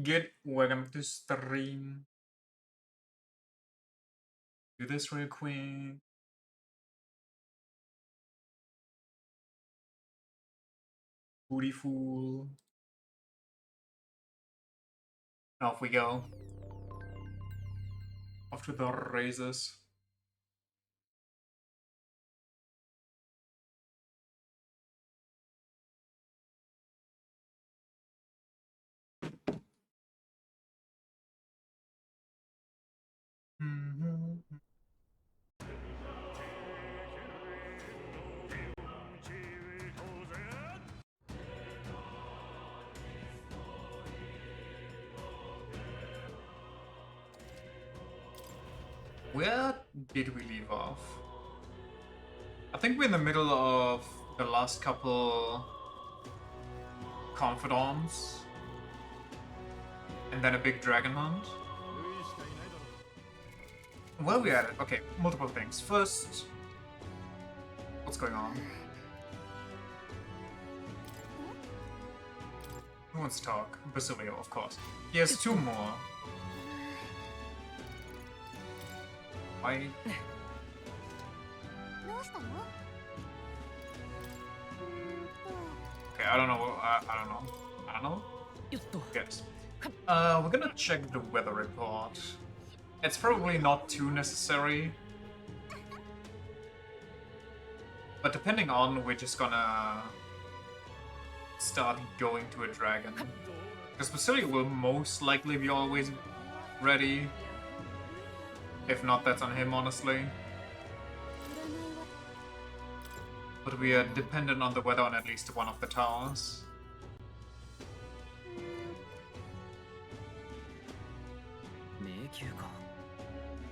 Good, welcome to stream. Do this real quick. Booty fool. Off we go. Off to the races. Where did we leave off? I think we're in the middle of the last couple confidants. And then a big dragon hunt. Where are we at? Okay, multiple things. First, what's going on? Who wants to talk? Basilio, of course. He has two more. Why? Okay, I don't know. I don't know. I don't know. Yes. We're gonna check the weather report. It's probably not too necessary. But depending on, we're just gonna start going to a dragon. Because Basilio will most likely be always ready. If not, that's on him, honestly. But we are dependent on the weather on at least one of the towers.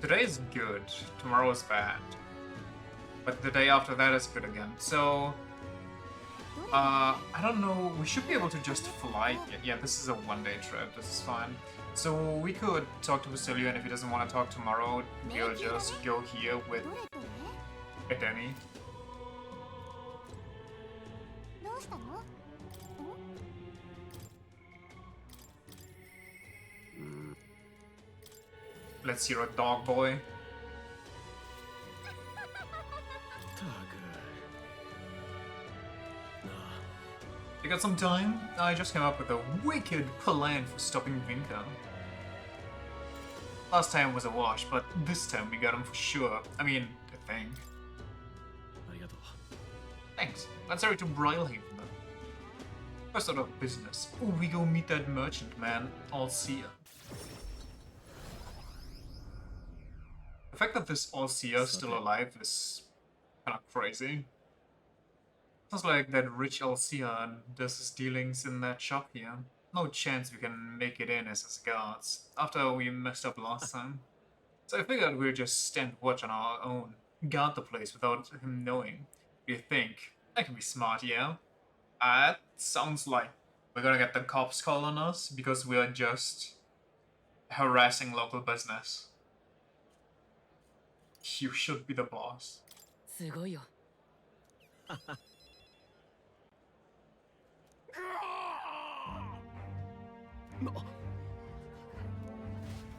Today is good, tomorrow is bad. But the day after that is good again. So, I don't know, we should be able to just fly. Yeah, this is a one-day trip, this is fine. So we could talk to Basilio, and if he doesn't want to talk tomorrow, he'll just go here with Edeni. Let's hear a dog boy. You got some time? I just came up with a wicked plan for stopping Vinka. Last time was a wash, but this time we got him for sure. I mean, I think. Thanks. Let's hurry to Brylehaven then. First order of business. We go meet that merchant man. I'll see ya. The fact that this All-Seer is still alive is kind of crazy. Sounds like that rich All-Seer does his dealings in that shop here. No chance we can make it in as his guards, after we messed up last time. So I figured we'd just stand watch on our own, guard the place without him knowing. You think? That can be smart, yeah? That sounds like we're gonna get the cops call on us because we are just harassing local business. You should be the boss.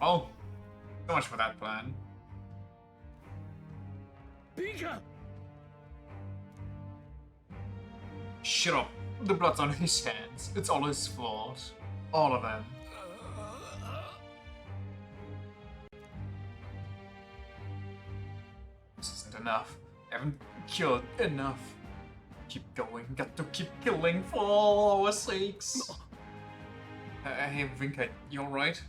Oh, so much for that plan. Shut up. The blood's on his hands. It's all his fault. All of them. This isn't enough. I haven't killed enough. Keep going. Got to keep killing for all our sakes. Hey, Vinka, you alright?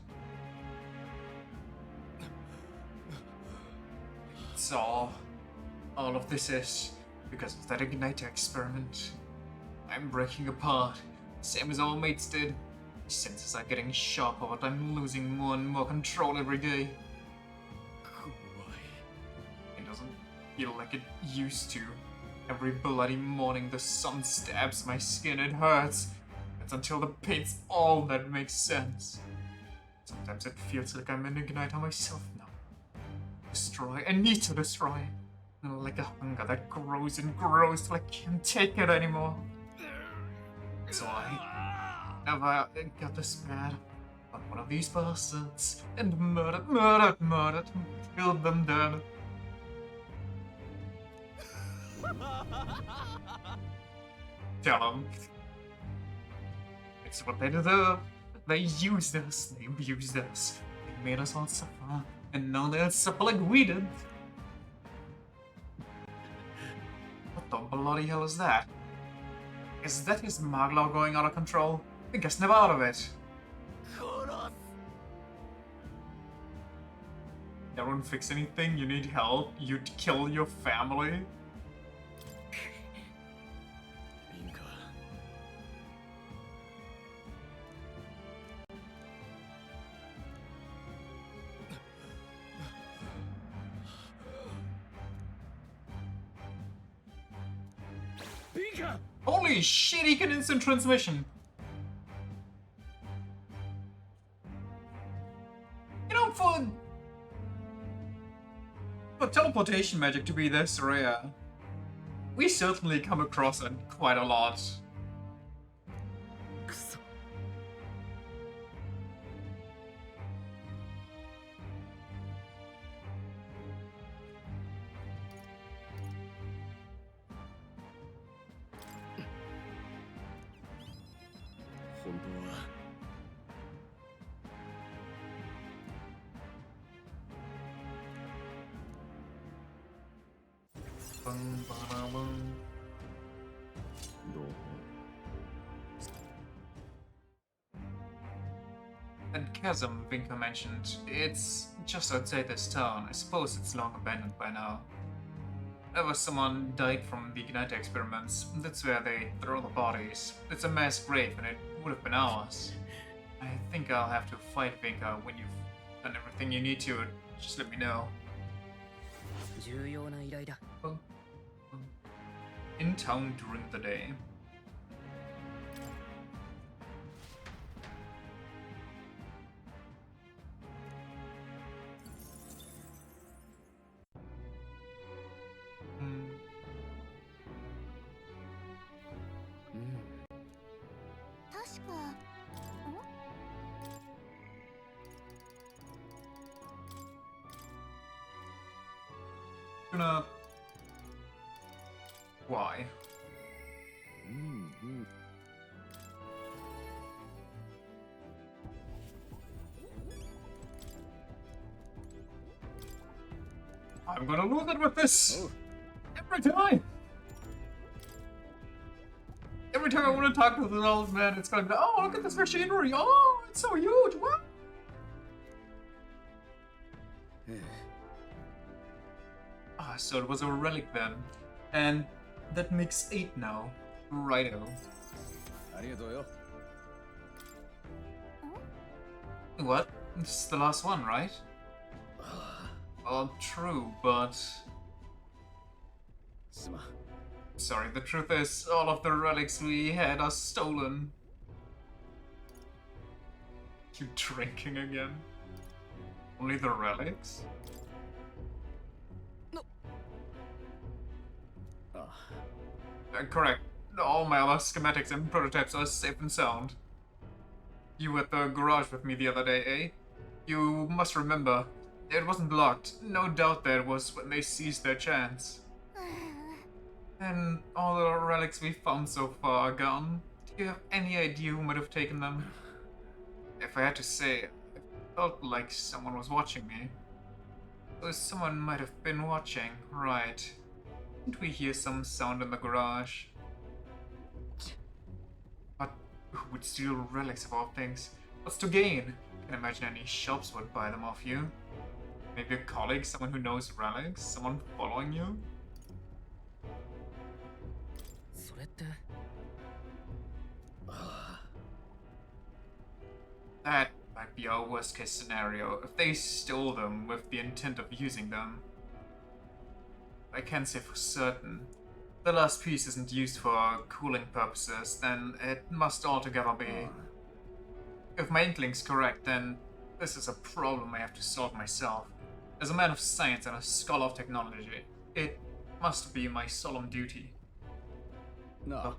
So, all of this is because of that igniter experiment. I'm breaking apart, same as our mates did. My senses are getting sharper, but I'm losing more and more control every day. It doesn't feel like it used to. Every bloody morning the sun stabs my skin, it hurts. It's until the pain's all that makes sense. Sometimes it feels like I'm an igniter myself now. Destroy, I need to destroy. Like a hunger that grows and grows till I can't take it anymore. So I never got this bad. But one of these bastards and murdered, killed them dead. Tell them. It's what they deserve. They used us, they abused us, they made us all suffer, and now they'll suffer like we did. What the bloody hell is that? Is that his Maglaw going out of control? I think I snap out of it. That won't fix anything, you need help, you'd kill your family. Holy shit, he can instant transmission! You know, for teleportation magic to be this rare, we certainly come across it quite a lot. And chasm Vinka mentioned, it's just outside this town. I suppose it's long abandoned by now. Ever someone died from the Ignite experiments, that's where they throw the bodies. It's a mass grave and it would have been ours. I think I'll have to fight Vinka when you've done everything you need to. Just let me know. In town during the day. Why? I'm gonna lose it with this! Every time! Every time I want to talk to the old man, it's gonna be, oh, look at this machinery! Oh, it's so huge! What? So it was a relic then. And that makes 8 now. Righto. What? This is the last one, right? Well, true, but... Sorry, the truth is, all of the relics we had are stolen. You drinking again? Only the relics? Correct. All my other schematics and prototypes are safe and sound. You were at the garage with me the other day, eh? You must remember, it wasn't locked. No doubt that was when they seized their chance. And all the relics we found so far are gone. Do you have any idea who might have taken them? If I had to say, it felt like someone was watching me. So someone might have been watching, right? Didn't we hear some sound in the garage? But who would steal relics of all things? What's to gain? Can't imagine any shops would buy them off you. Maybe a colleague, someone who knows relics, someone following you? That might be our worst case scenario, if they stole them with the intent of using them. I can't say for certain. The last piece isn't used for cooling purposes, then it must altogether be. If my inkling's correct, then this is a problem I have to solve myself. As a man of science and a scholar of technology, it must be my solemn duty. No.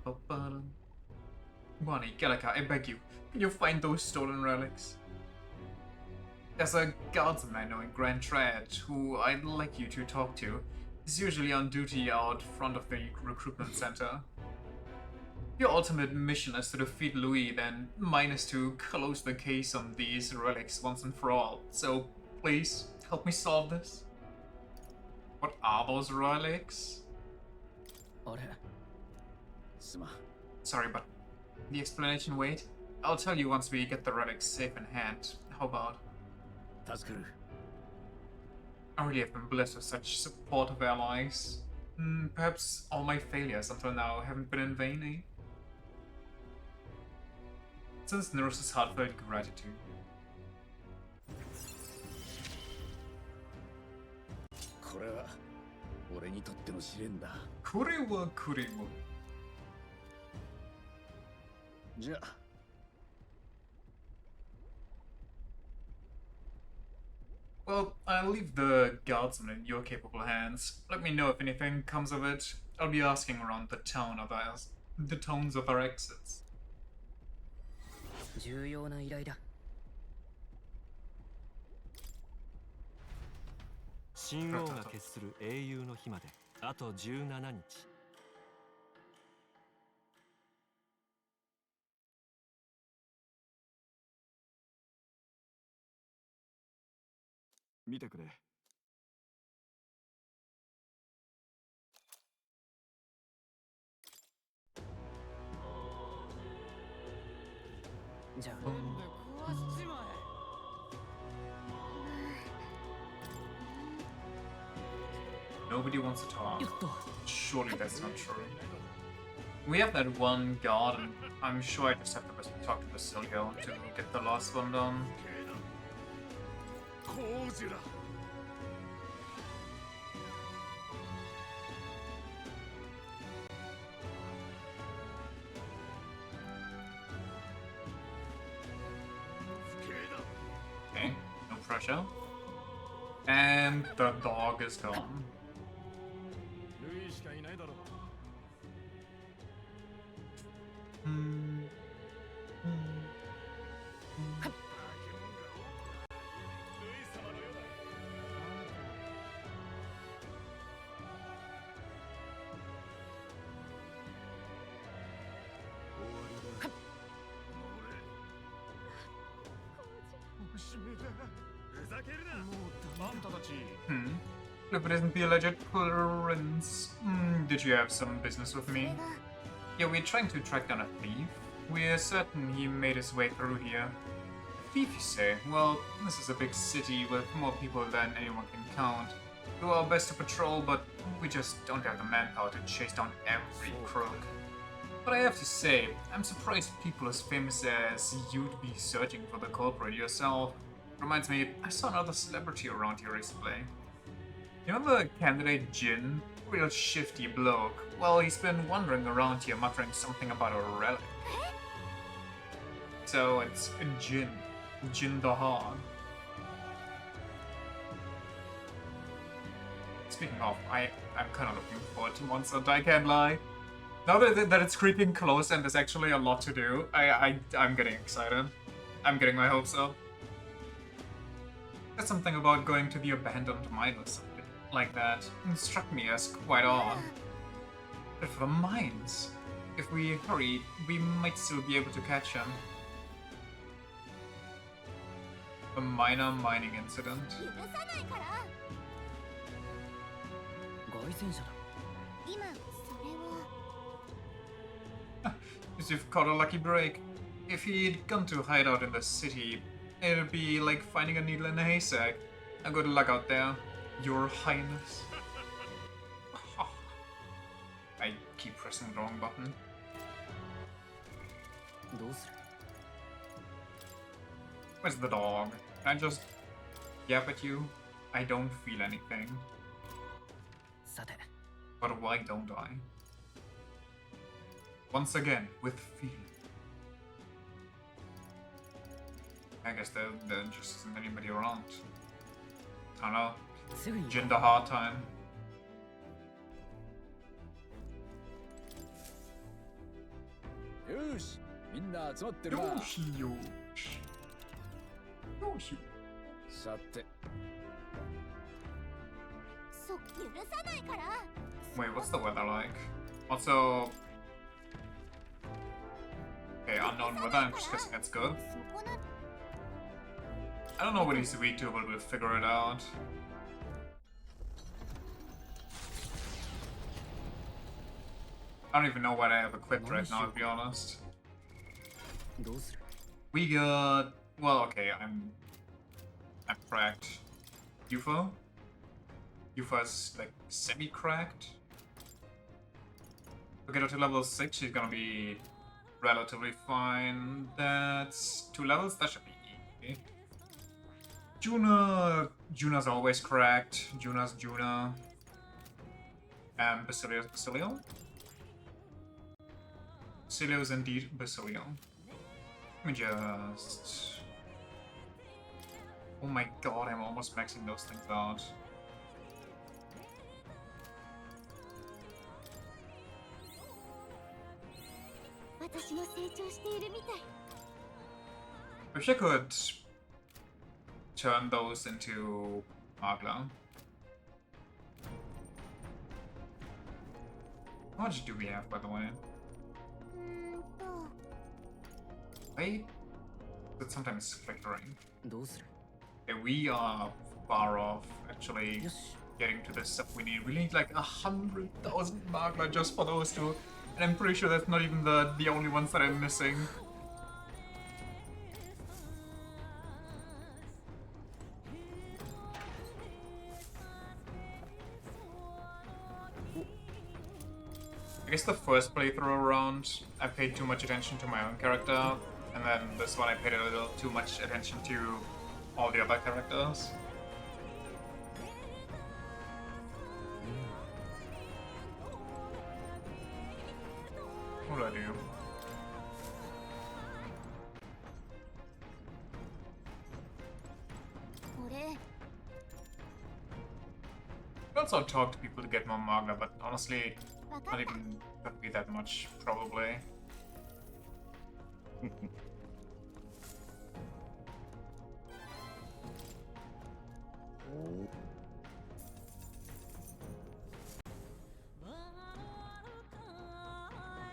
Wani, Galaka, I beg you, can you find those stolen relics? There's a guardsman I know in Grand Triad who I'd like you to talk to. He's usually on duty out front of the recruitment center. Your ultimate mission is to defeat Louis, then mine is to close the case on these relics once and for all. So, please, help me solve this. What are those relics? Sorry, but the explanation wait? I'll tell you once we get the relics safe in hand. How about? I really have been blessed with such supportive allies. Perhaps all my failures until now haven't been in vain, eh? Since Nero's heartfelt gratitude. Kuriwa Kuriwa. Well, I'll leave the guardsman in your capable hands. Let me know if anything comes of it. I'll be asking around the town of ours, the towns of our exits. 重要な依頼だ。神王が決する英雄の日まであと17日。見てくれ。じゃあ。 Nobody wants to talk. Surely that's not true. We have that one guard, and I'm sure I just have to talk to Basilio to get the last one done. Okay, no pressure. And the dog is gone. If it isn't the alleged prince, did you have some business with me? Yeah, we're trying to track down a thief. We're certain he made his way through here. A thief, you say? Well, this is a big city with more people than anyone can count. We do our best to patrol, but we just don't have the manpower to chase down every crook. But I have to say, I'm surprised people as famous as you'd be searching for the culprit yourself. Reminds me, I saw another celebrity around here recently. You remember candidate Jin? Real shifty bloke. Well, he's been wandering around here muttering something about a relic. So it's Jin. Jin the Hog. Speaking of, I'm kind of looking forward to Monster Hunter, I can't lie. Now that it's creeping close and there's actually a lot to do, I'm getting excited. I'm getting my hopes up. There's something about going to the abandoned mine or something like that. It struck me as quite odd. But for the mines, if we hurry, we might still be able to catch him. A minor mining incident. As you've caught a lucky break. If he'd gone to hide out in the city, it'd be like finding a needle in a haystack. Good luck out there, Your Highness. I keep pressing the wrong button. Where's the dog? Can I just yap at you? I don't feel anything. But why don't I? Once again, with feeling. I guess there just isn't anybody around. I don't know. Gender hard time. Yoshi. さて Wait, what's the weather like? Also, okay, unknown weather. I'm just guessing that's good. I don't know what he's weak to, but we'll figure it out. I don't even know what I have equipped right now, to be honest. We got... Well, okay, I'm cracked. UFO? UFO's like semi-cracked. We get her to level 6, she's gonna be relatively fine. That's 2 levels, that should be easy. Juna's always cracked. Juna's Juna. And Basilio's Basilio? Basilio's indeed Basilio. Let me just... Oh my god, I'm almost maxing those things out. Wish I could turn those into Magla. How much do we have, by the way? Wait, it's sometimes flickering. Okay, we are far off actually getting to the stuff we need. We need like 100,000 Magla just for those two. And I'm pretty sure that's not even the only ones that I'm missing. I guess the first playthrough around, I paid too much attention to my own character, and then this one I paid a little too much attention to all the other characters. What do I do? I also talk to people to get more Magna, but honestly, not even gonna be that much, probably.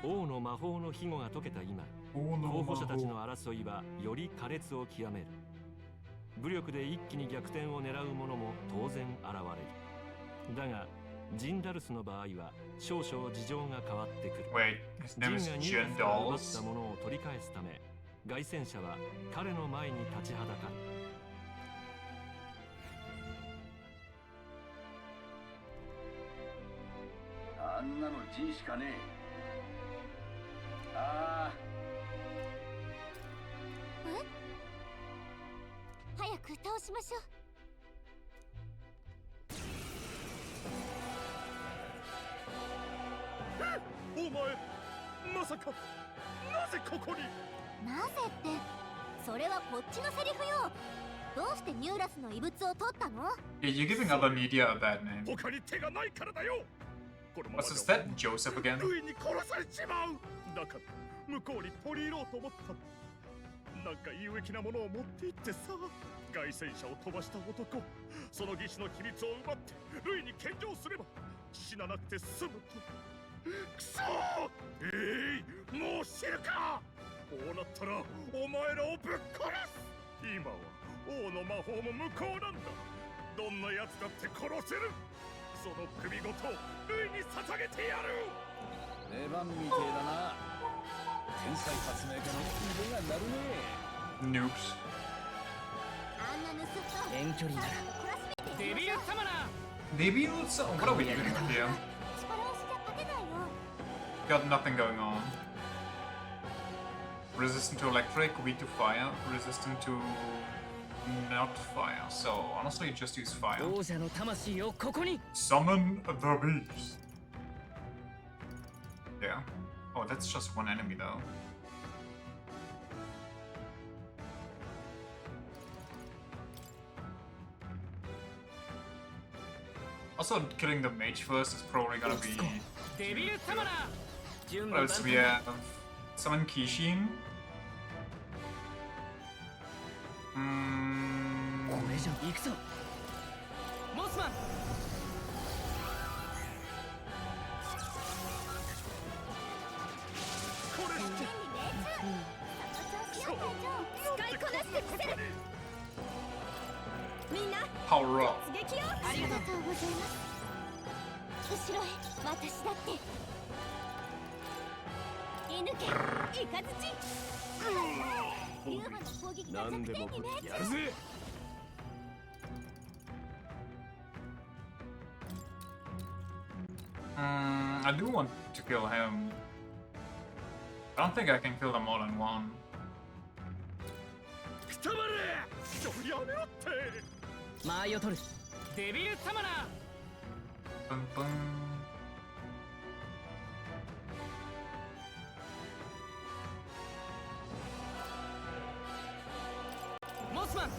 王の魔法の庇護が解けた今、候補者たちの争いはより苛烈を極める。武力で一気に逆転を狙う者も当然現れる。だが、ジンダルスの場合は少々事情が変わってくる。ジンがニュースから奪ったものを取り返すため、凱旋者は彼の前に立ちはだかる。あんなのジンしかねえ。ああ。早く倒しましょう。お前まさかなぜここに？なぜって、それはこっちのセリフよ。どうしてニューラスの遺物を取ったの？ Yeah, you're giving other media a bad name. 他に手がないからだよ。 What's his that? Joseph again? ルイに殺されちまう。だから向こうに取り入ろうと思った。なんか有益なものを持って行ってさ。凱旋者を飛ばした男、その義士の秘密を奪ってルイに献上すれば死ななくて済むと。くそー！もう死ぬか！こうなったらお前らをぶっ殺す！今は王の魔法も無効なんだ。どんな奴だって殺せる。その首ごとルイに捧げてやる。出番みてえだな。天才発明家の腕が鳴るね。Noobs. あんな盗っ人遠距離ならデビュー様な。 Debuts? Oh, what are we doing here? 力押しじゃ勝てないよ。Got nothing going on. Resistant to electric, weak to fire, resistant to not fire. So honestly, just use fire. 王者の魂をここに。 Summon the beast. Yeah. Oh, that's just one enemy though. Also, killing the mage first is probably gonna be... デビュー様な。準 What else do we have? Summon Kishin. これじゃん。行くぞモスマン。これしてその調子よ隊長。使いこなしてみせる。みんな Power up. 突撃よ。ありがとうございます。後ろへ私だって。射抜けイカズチ。流派の攻撃が弱点にね。やるぜ。 I do want to kill him. I don't think I can kill them all in one. くたばれやめろって。間合いを取る。デビルサマナー。 Bum, bum. モスマン。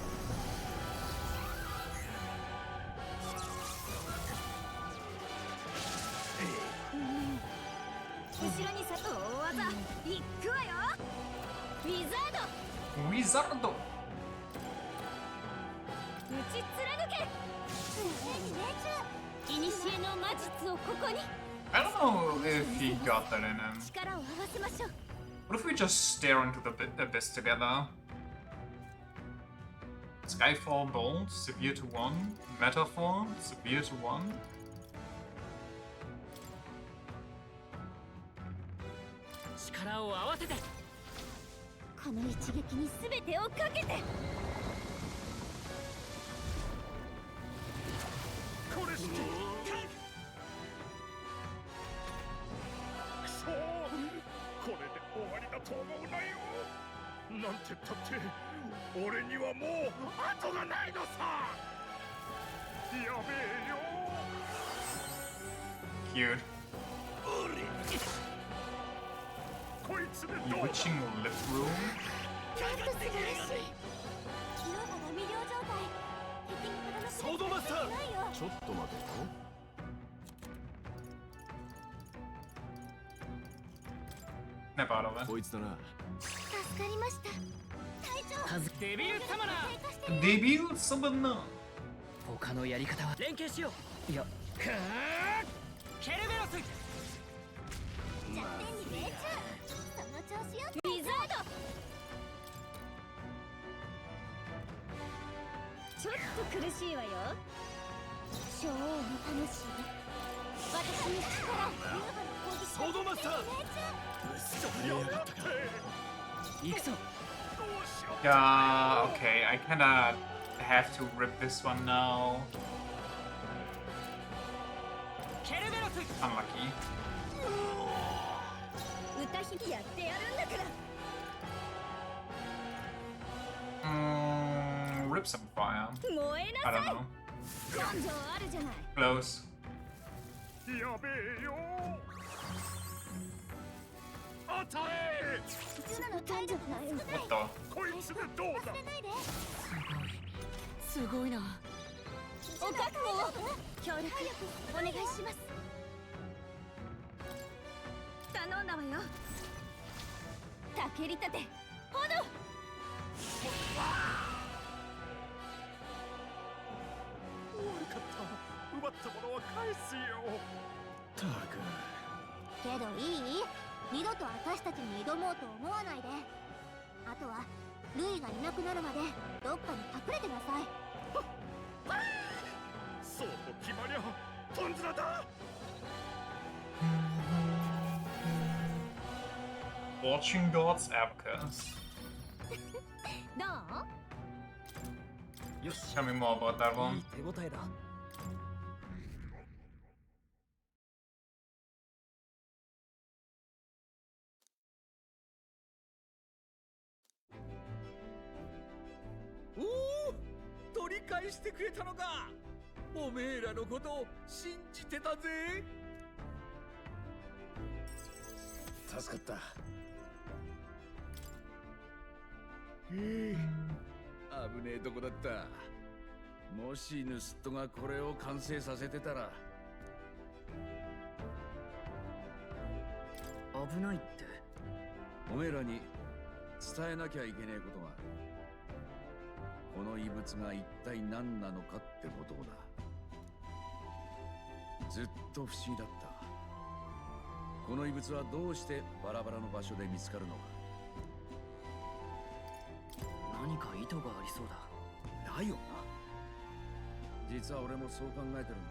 後ろにさと大技いくわよ。ウィザード Wizardo. 打ち貫け。いにしえの魔術をここに。 I don't know if he got that in him. 力を合わせましょう。 What if we just stare into the abyss together? Skyfall Bolt, severe to 1. Metaphor, severe to 1. 力を合わせて。この一撃に全てをかけて。これしてくそこれで終わりだと思うなよ。なんてったって俺にはもう後がないのさ。やべえよ。 Cute. こいつでどうだ。 Bewitching lip room. なんと素晴らしい。清原が未了状態。敵にほどのソードマスター。ないよ。ちょっと待てよ。 Snap out of it. こいつだな。助かりました。隊長。カズデビルサマナー。低下してる。 Debut Summoner. 他のやり方は連携しよう。いやケルベロス。弱点に命中。その調子よ。ウィザード。ちょっと苦しいわよ。ショーの楽しい。私に力。流派の攻撃。ソードマスター。やめろって。行くぞ。どうしよう。 Yeah, okay, I kinda have to rip this one now. ケルベロス。 Unlucky. 歌姫やってやるんだから。 Rip some fire. 燃え I な don't さい。 know. 根性あるじゃない。 Close. やべえよ。与え。普通なの体力が少ない。 What the? こいつでどうだ。忘れないで。すごいな。お覚悟を。協力お願いします。頼んだわよ。たけり立て。炎。悪かった。奪ったものは返すよ。たく。けどいい？二度と私たちに挑もうと思わないで。あとはルイがいなくなるまでどっかに隠れてなさい。そうと決まりゃトンズラだ。 Watching God's Abacus. どう？よし。 Tell me more about that い one. い手応えだ。おお、取り返してくれたのか。おめえらのことを信じてたぜ。助かった。危ねえとこだった。もしヌスットがこれを完成させてたら。危ないって。おめえらに伝えなきゃいけねえことがある。この遺物物が一体何なのかってことだ。ずっと不思議だった。この遺物はどうしてバラバラの場所で見つかるのか。何か意図がありそうだ。だよな。実は俺もそう考えてるん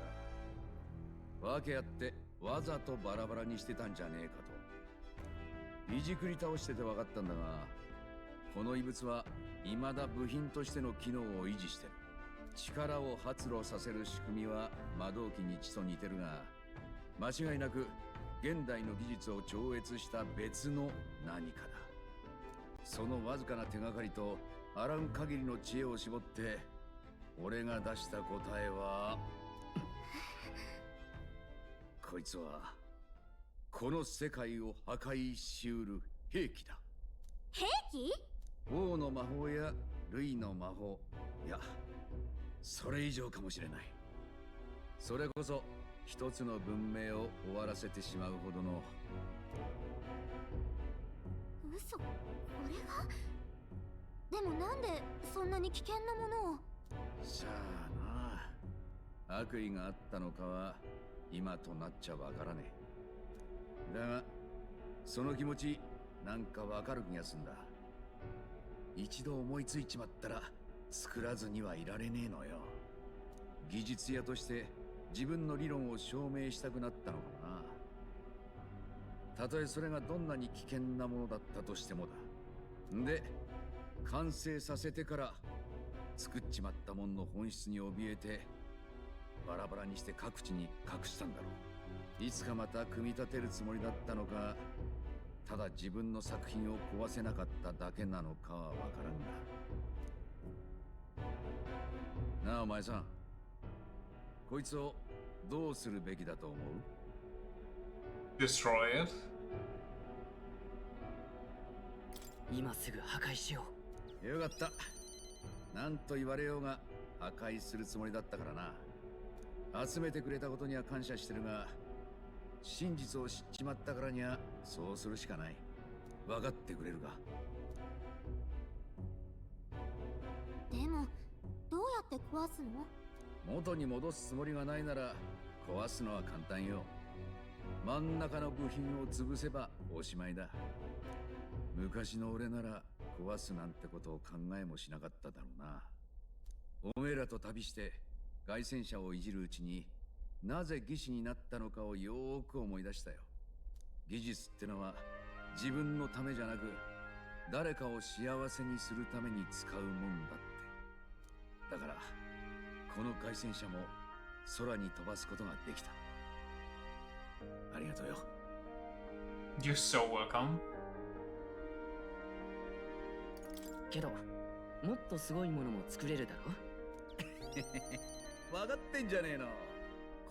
だ。訳あってわざとバラバラにしてたんじゃねえかと。いじくり倒してて分かったんだが、この遺物は未だ部品としての機能を維持してる。力を発露させる仕組みは魔導機に血と似てるが、間違いなく現代の技術を超越した別の何かだ。そのわずかな手がかりとあらん限りの知恵を絞って、俺が出した答えはこいつはこの世界を破壊しうる兵器だ。兵器？王の魔法や類の魔法、いやそれ以上かもしれない。それこそ一つの文明を終わらせてしまうほどの。嘘？これが？でもなんでそんなに危険なものを？さあな、悪意があったのかは今となっちゃわからねえ。だがその気持ちなんかわかる気がすんだ。一度思いついちまったら作らずにはいられねえのよ。技術屋として自分の理論を証明したくなったのかもな。たとえそれがどんなに危険なものだったとしてもだ。んで完成させてから作っちまったもんの本質に怯えてバラバラにして各地に隠したんだろう。いつかまた組み立てるつもりだったのか、ただ自分の作品を壊せなかっただけなのかはわからんが。なあお前さん、こいつをどうするべきだと思う？ Destroy it? 今すぐ破壊しよう。よかった。なんと言われようが破壊するつもりだったからな。集めてくれたことには感謝してるが、真実を知っちまったからにはそうするしかない。分かってくれるか？でもどうやって壊すの？元に戻すつもりがないなら壊すのは簡単よ。真ん中の部品を潰せばおしまいだ。昔の俺なら壊すなんてことを考えもしなかっただろうな。おめえらと旅して凱旋者をいじるうちに、なぜ義士になったのかをよーく思い出したよ。技術ってのは自分のためじゃなく誰かを幸せにするために使うもんだって。だからこの凱旋者も空に飛ばすことができた。ありがとうよ。 You're so welcome. けどもっとすごいものも作れるだろ。分かってんじゃねえの。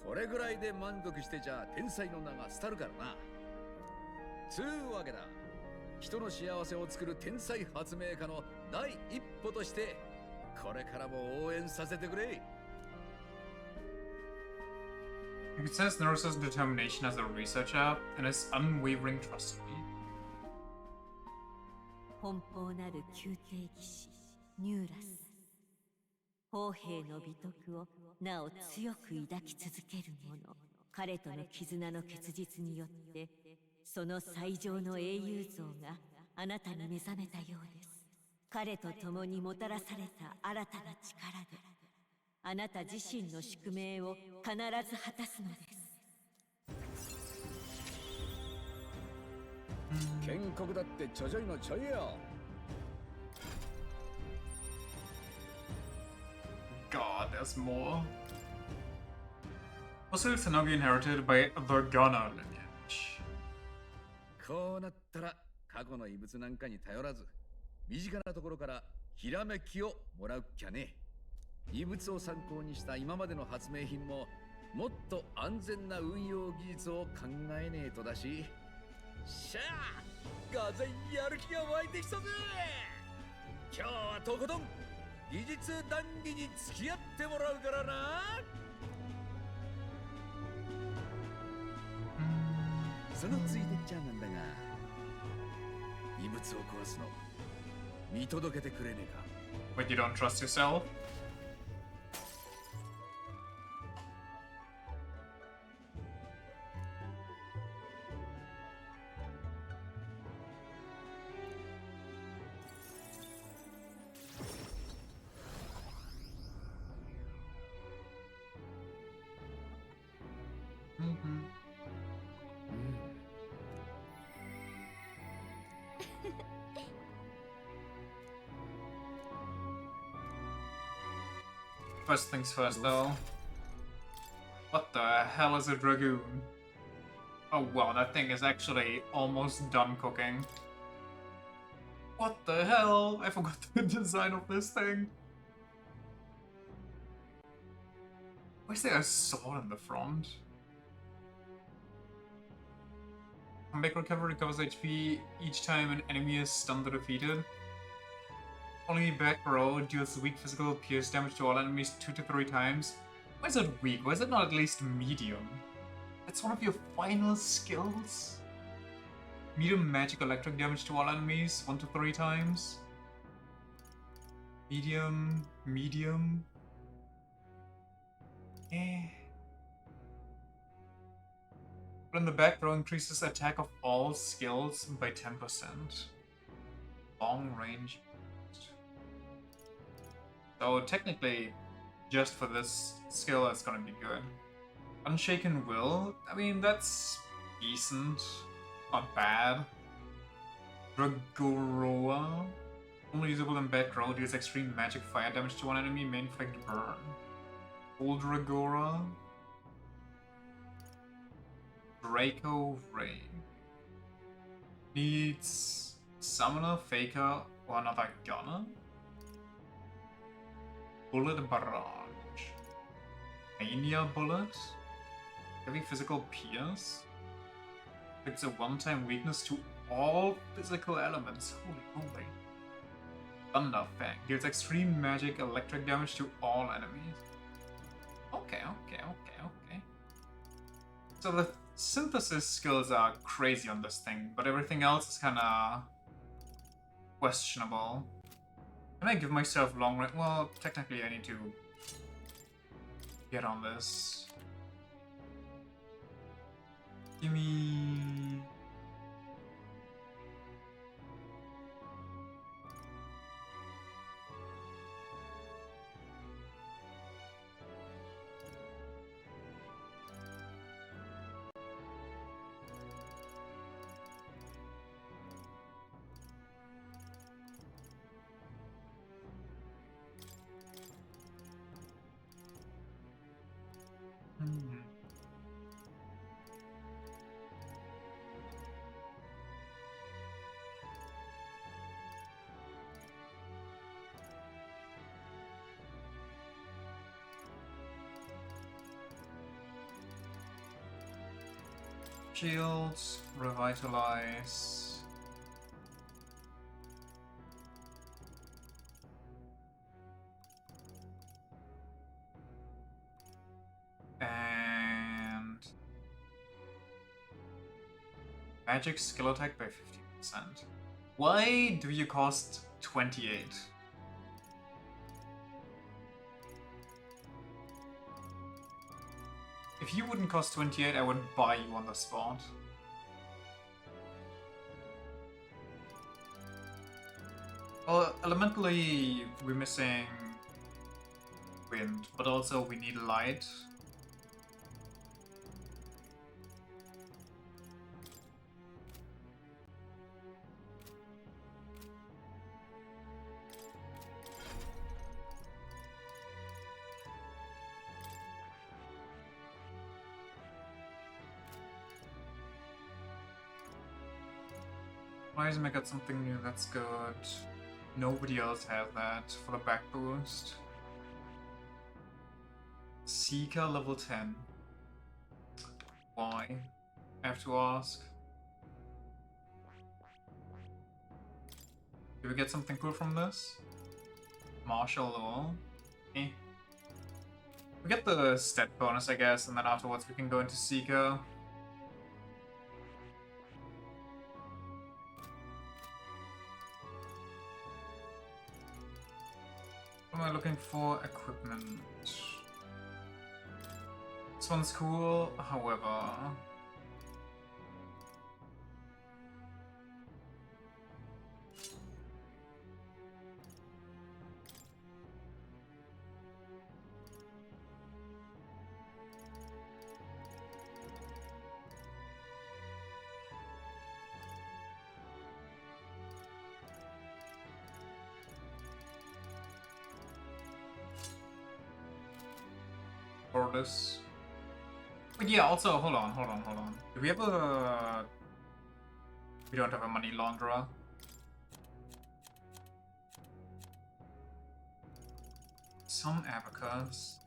これぐらいで満足してちゃ天才の名が廃るからな。つうわけだ、人の幸せを作る天才発明家の第一歩としてこれからも応援させてくれ。It says Nurse's determination as a researcher and his unwavering trust in me. 奔放なる宮廷騎士ニューラス、砲兵の美徳をなお強く抱き続ける者。彼との絆の結実によってその最上の英雄像があなたに目覚めたようです。彼と共にもたらされた新たな力であなた自身の宿命を必ず果たすのです。建国だってちょちょいのちょいよ。 God, there's more. Fossils can now be inherited by the Gunner lineage. こうなったら過去の遺物なんかに頼らず、身近なところからひらめきをもらうっきゃね。遺物を参考にした今までの発明品ももっと安全な運用技術を考えねえとだし。しゃあ、がぜんやる気が湧いてきたぜ。今日はとことん技術談義に付き合ってもらうからな。そのついでっちゃなんだが、遺物を壊すの見届けてくれねえか。 But you don't trust yourself? First things first, though. What the hell is a dragoon? Oh wow, that thing is actually almost done cooking. What the hell? I forgot the design of this thing. Why is there a sword in the front? Comeback recovery recovers HP each time an enemy is stunned or defeated. Only back row deals weak physical pierce damage to all enemies 2 to 3 times. Why is it weak? Why is it not at least medium? That's one of your final skills? Medium magic electric damage to all enemies 1 to 3 times. Medium, medium. But in the back row increases attack of all skills by 10%. Long range. So technically, just for this skill, it's gonna be good. Unshaken Will, I mean, that's decent. Not bad. Dragoroa, only usable in back row, deals extreme magic fire damage to one enemy, main flanked burn. Old Dragora. Draco Ray. Needs Summoner, Faker, or another Gunner. Bullet Barrage. Mania Bullet. Heavy Physical Pierce. It's a one-time weakness to all physical elements. Holy moly. Thunder Fang. Deals extreme magic electric damage to all enemies. Okay. So the synthesis skills are crazy on this thing, but everything else is kinda questionable. Can I give myself long range? Well, technically I need to get on this. Give me... Shields, Revitalize. And magic skill attack by 50%. Why do you cost 28? If you wouldn't cost 28, I would buy you on the spot. Well, elementally, we're missing wind, but also we need light. Why doesn't I got something new that's good? Nobody else has that for the back boost. Seeker level 10. Why? I have to ask. Did we get something cool from this? Martial law? Eh. We get the stat bonus, I guess, and then afterwards we can go into Seeker. What am I looking for? Equipment. This one's cool, however... for this. But yeah, also, hold on. Do we have a... We don't have a money launderer. Some abacus.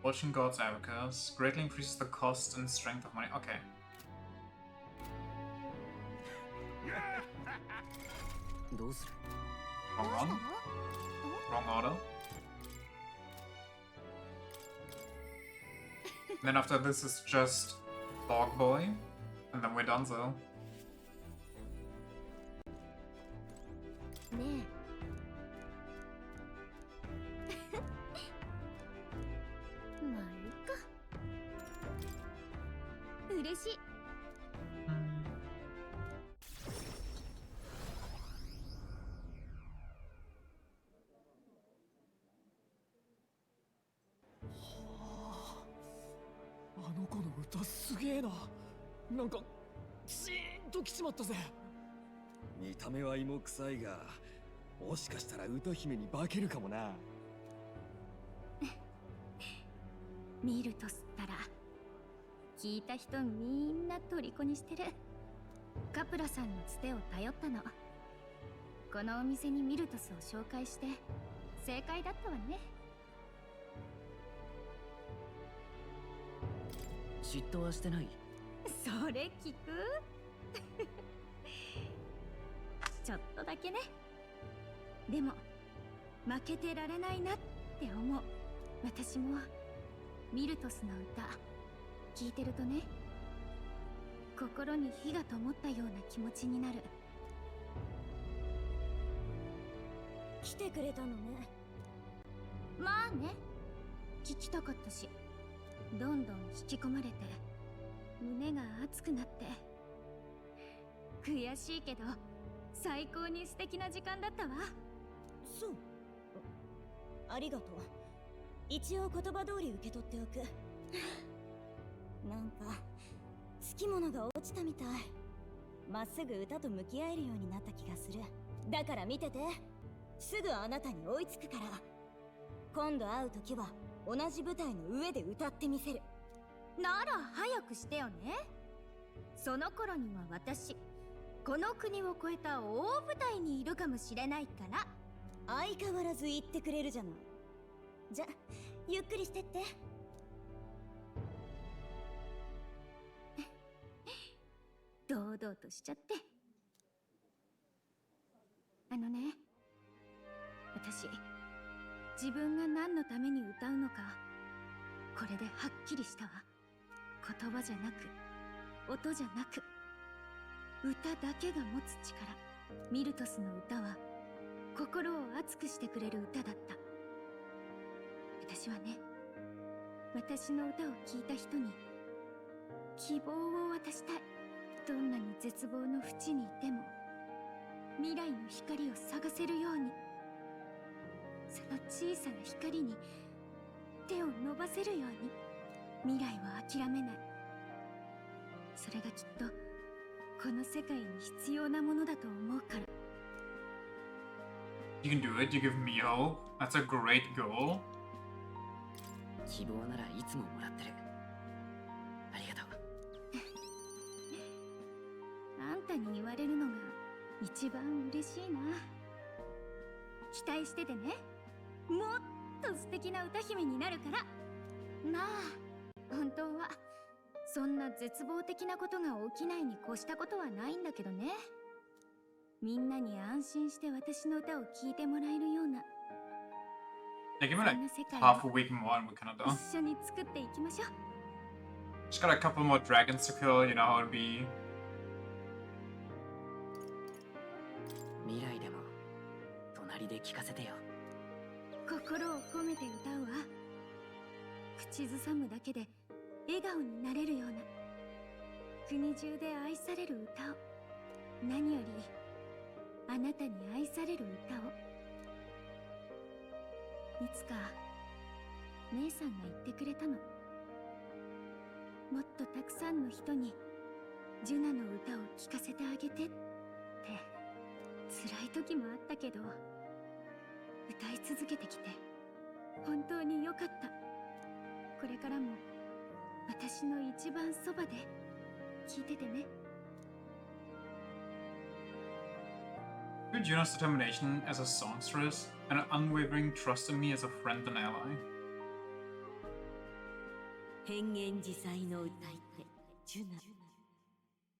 Watching God's abacus greatly increases the cost and strength of money. Okay. Wrong one? Wrong order? And then after this is just Dog Boy, and then we're done so. ねえまあいいか嬉しい あの子の歌すげえな。なんかシーンときちまったぜ。見た目は芋臭いが、もしかしたら歌姫に化けるかもな。見るとすったら聞いた人みんな虜にしてる。カプラさんのつてを頼ったの。このお店にミルトスを紹介して正解だったわね。嫉妬はしてない。それ聞くちょっとだけね。でも負けてられないなって思う。私もミルトスの歌聞いてるとね、心に火が灯ったような気持ちになる。来てくれたのね。まあね、聞きたかったし、どんどん引き込まれて胸が熱くなって、悔しいけど最高に素敵な時間だったわ。そう、ありがとう。一応言葉通り受け取っておくなんか好きものが落ちたみたい。まっすぐ歌と向き合えるようになった気がする。だから見てて、すぐあなたに追いつくから。今度会う時は同じ舞台の上で歌ってみせる。なら早くしてよね。その頃には私、この国を越えた大舞台にいるかもしれないから。相変わらず言ってくれるじゃない。じゃ、ゆっくりしてって。堂々としちゃって。あのね、私自分が何のために歌うのか、これではっきりしたわ。言葉じゃなく、音じゃなく、歌だけが持つ力。ミルトスの歌は心を熱くしてくれる歌だった。私はね、私の歌を聴いた人に希望を渡したい。どんなに絶望の淵にいても未来の光を探せるように。その小さな光に手を伸ばせるように。未来は諦めない。それがきっとこの世界に必要なものだと思うから。 You can do it, you give me hope. That's a great goal. 希望ならいつももらってる。ありがとう。あんたに言われるのが一番嬉しいな。期待しててね。もっと素敵な歌姫になるから。まあ本当はそんな絶望的なことが起きないに越したことはないんだけどね。みんなに安心して私の歌を聴いてもらえるような、 Yeah, give me like half a week more and we're kind of done. 一緒に作っていきましょう。 Just got a couple more dragons to kill, you know how it'd be. 未来でも隣で聞かせてよ。心を込めて歌うわ。口ずさむだけで笑顔になれるような、国中で愛される歌を。何よりあなたに愛される歌を。いつか姉さんが言ってくれたの。もっとたくさんの人にジュナの歌を聴かせてあげてって。辛い時もあったけど、歌い続けてきて本当に良かった。これからも私の一番そばで聞いててね。Through Juno's determination as a songstress and an unwavering trust in me as a friend and ally. 変幻自在の歌い手ジュナ、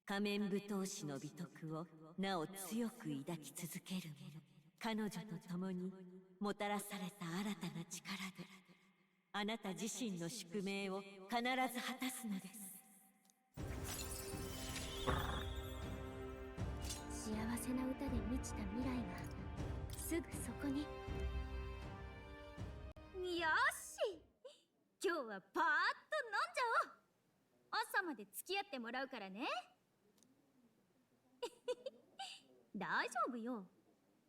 仮面舞踏士の美徳をなお強く抱き続ける者、彼女と共にもたらされた新たな力であなた自身の宿命を必ず果たすのです。幸せな歌で満ちた未来がすぐそこに。よし、今日はパーッと飲んじゃおう。朝まで付き合ってもらうからね。大丈夫よ。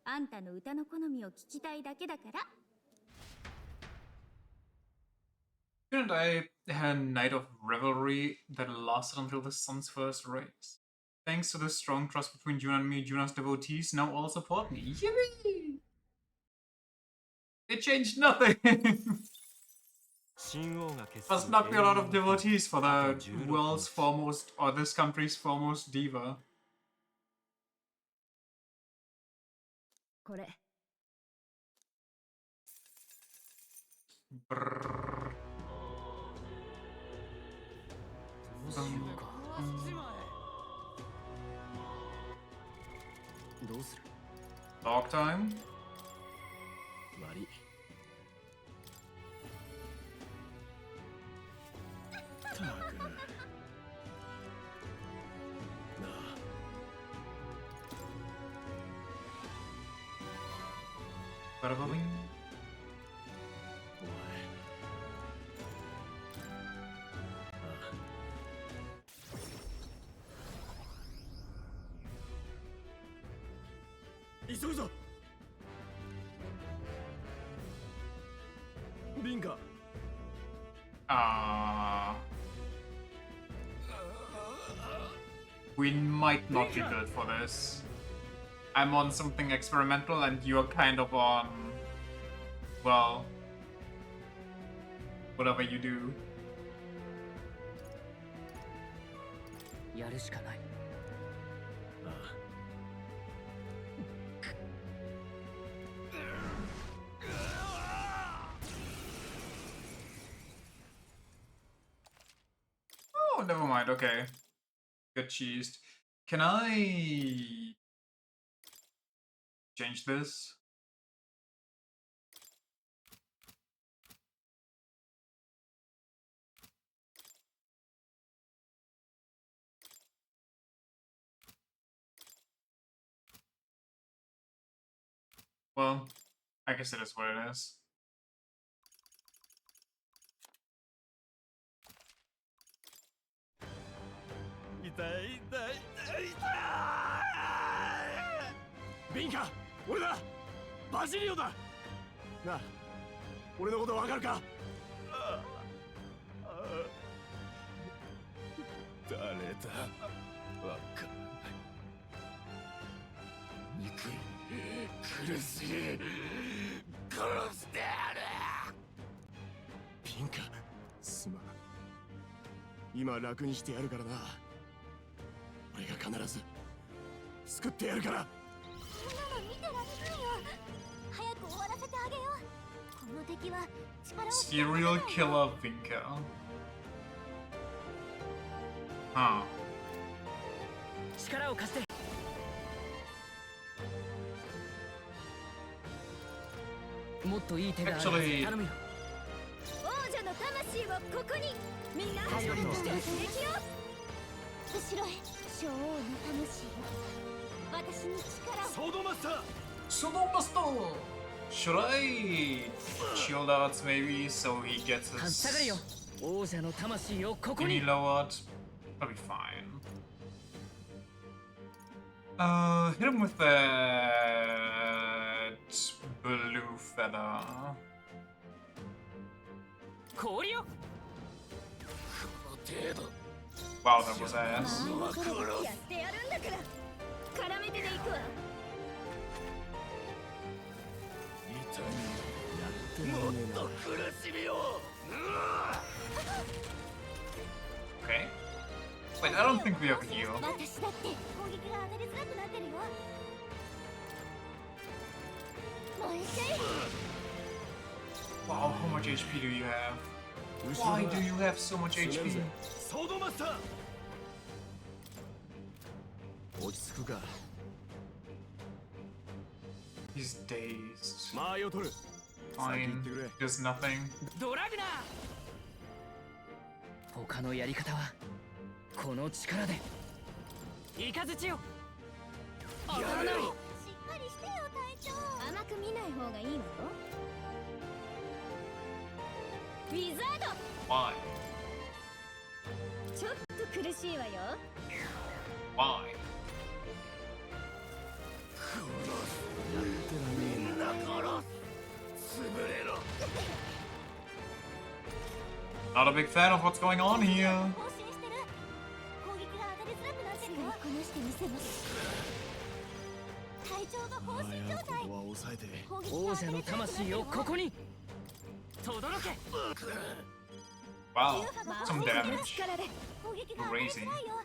あんたの歌の好みを聞きたいだけだから。June and I had a night of revelry that lasted until the sun's first rays. Thanks to the strong trust between June and me, Juno's devotees now all support me. Yippee! It changed nothing! Must not be a lot of devotees for the world's foremost, or this country's foremost diva. これ。どうする？ Talk time? 悪い。たく。なあ。Bada bing. お前。急ぐぞ。ビンカ。We might not be built for this. I'm on something experimental and you're kind of on, well, whatever you do. やるしかない。ああ。Oh, never mind. Okay. Get cheesed. Can I change this? Well, I guess it is what it is. Binka! ビンカ、俺だ。バジリオだ。なあ、俺のことわかるか？誰だ？わかんない。憎い、苦しい、殺してやる。ビンカ、すまん。今楽にしてやるからな。俺が必ず救ってやるから。こんなの見てられないよ。早く終わらせてあげよう。この敵は力を Serial killer Vinka. Huh. 力を貸して。もっといい手がある。頼むよ。王者の魂をここに。みんな頼りにしてる。後ろへ。女王の魂を。私に力を。ソードマスター。Sodo Master! Should I shield arts maybe so he gets his 王者の魂をここ uni に。 lowered? That'll be fine. Hit him with that blue feather. 氷よ。 Wow, that was ass. やってやるんだから。絡めてでいくわ。痛み Okay. Wait, I don't think we have a heal. 私だって攻撃が当たりづらくなってるよ。燃えちゃえ。 Wow, how much HP do you have? Why do you have so much HP? ソードマスター。落ち着くか。 He's dazed. 間合いを取る。 Fine. Does nothing. ドラグナー。他のやり方はこの力で。イカズチよ。やらない。しっかりしてよ隊長。甘く見ない方がいいわよ。ウィザード。 Why? ちょっと苦しいわよ。 Why? Not a big fan of what's going on here. 更新してる。攻撃が当たりづらくなってるよ。こなしてみせます。隊長が放心状態。ここは抑えて。攻撃王者の魂をここに。轟け。 Wow, some damage. 力で攻撃が当たりづらいよ。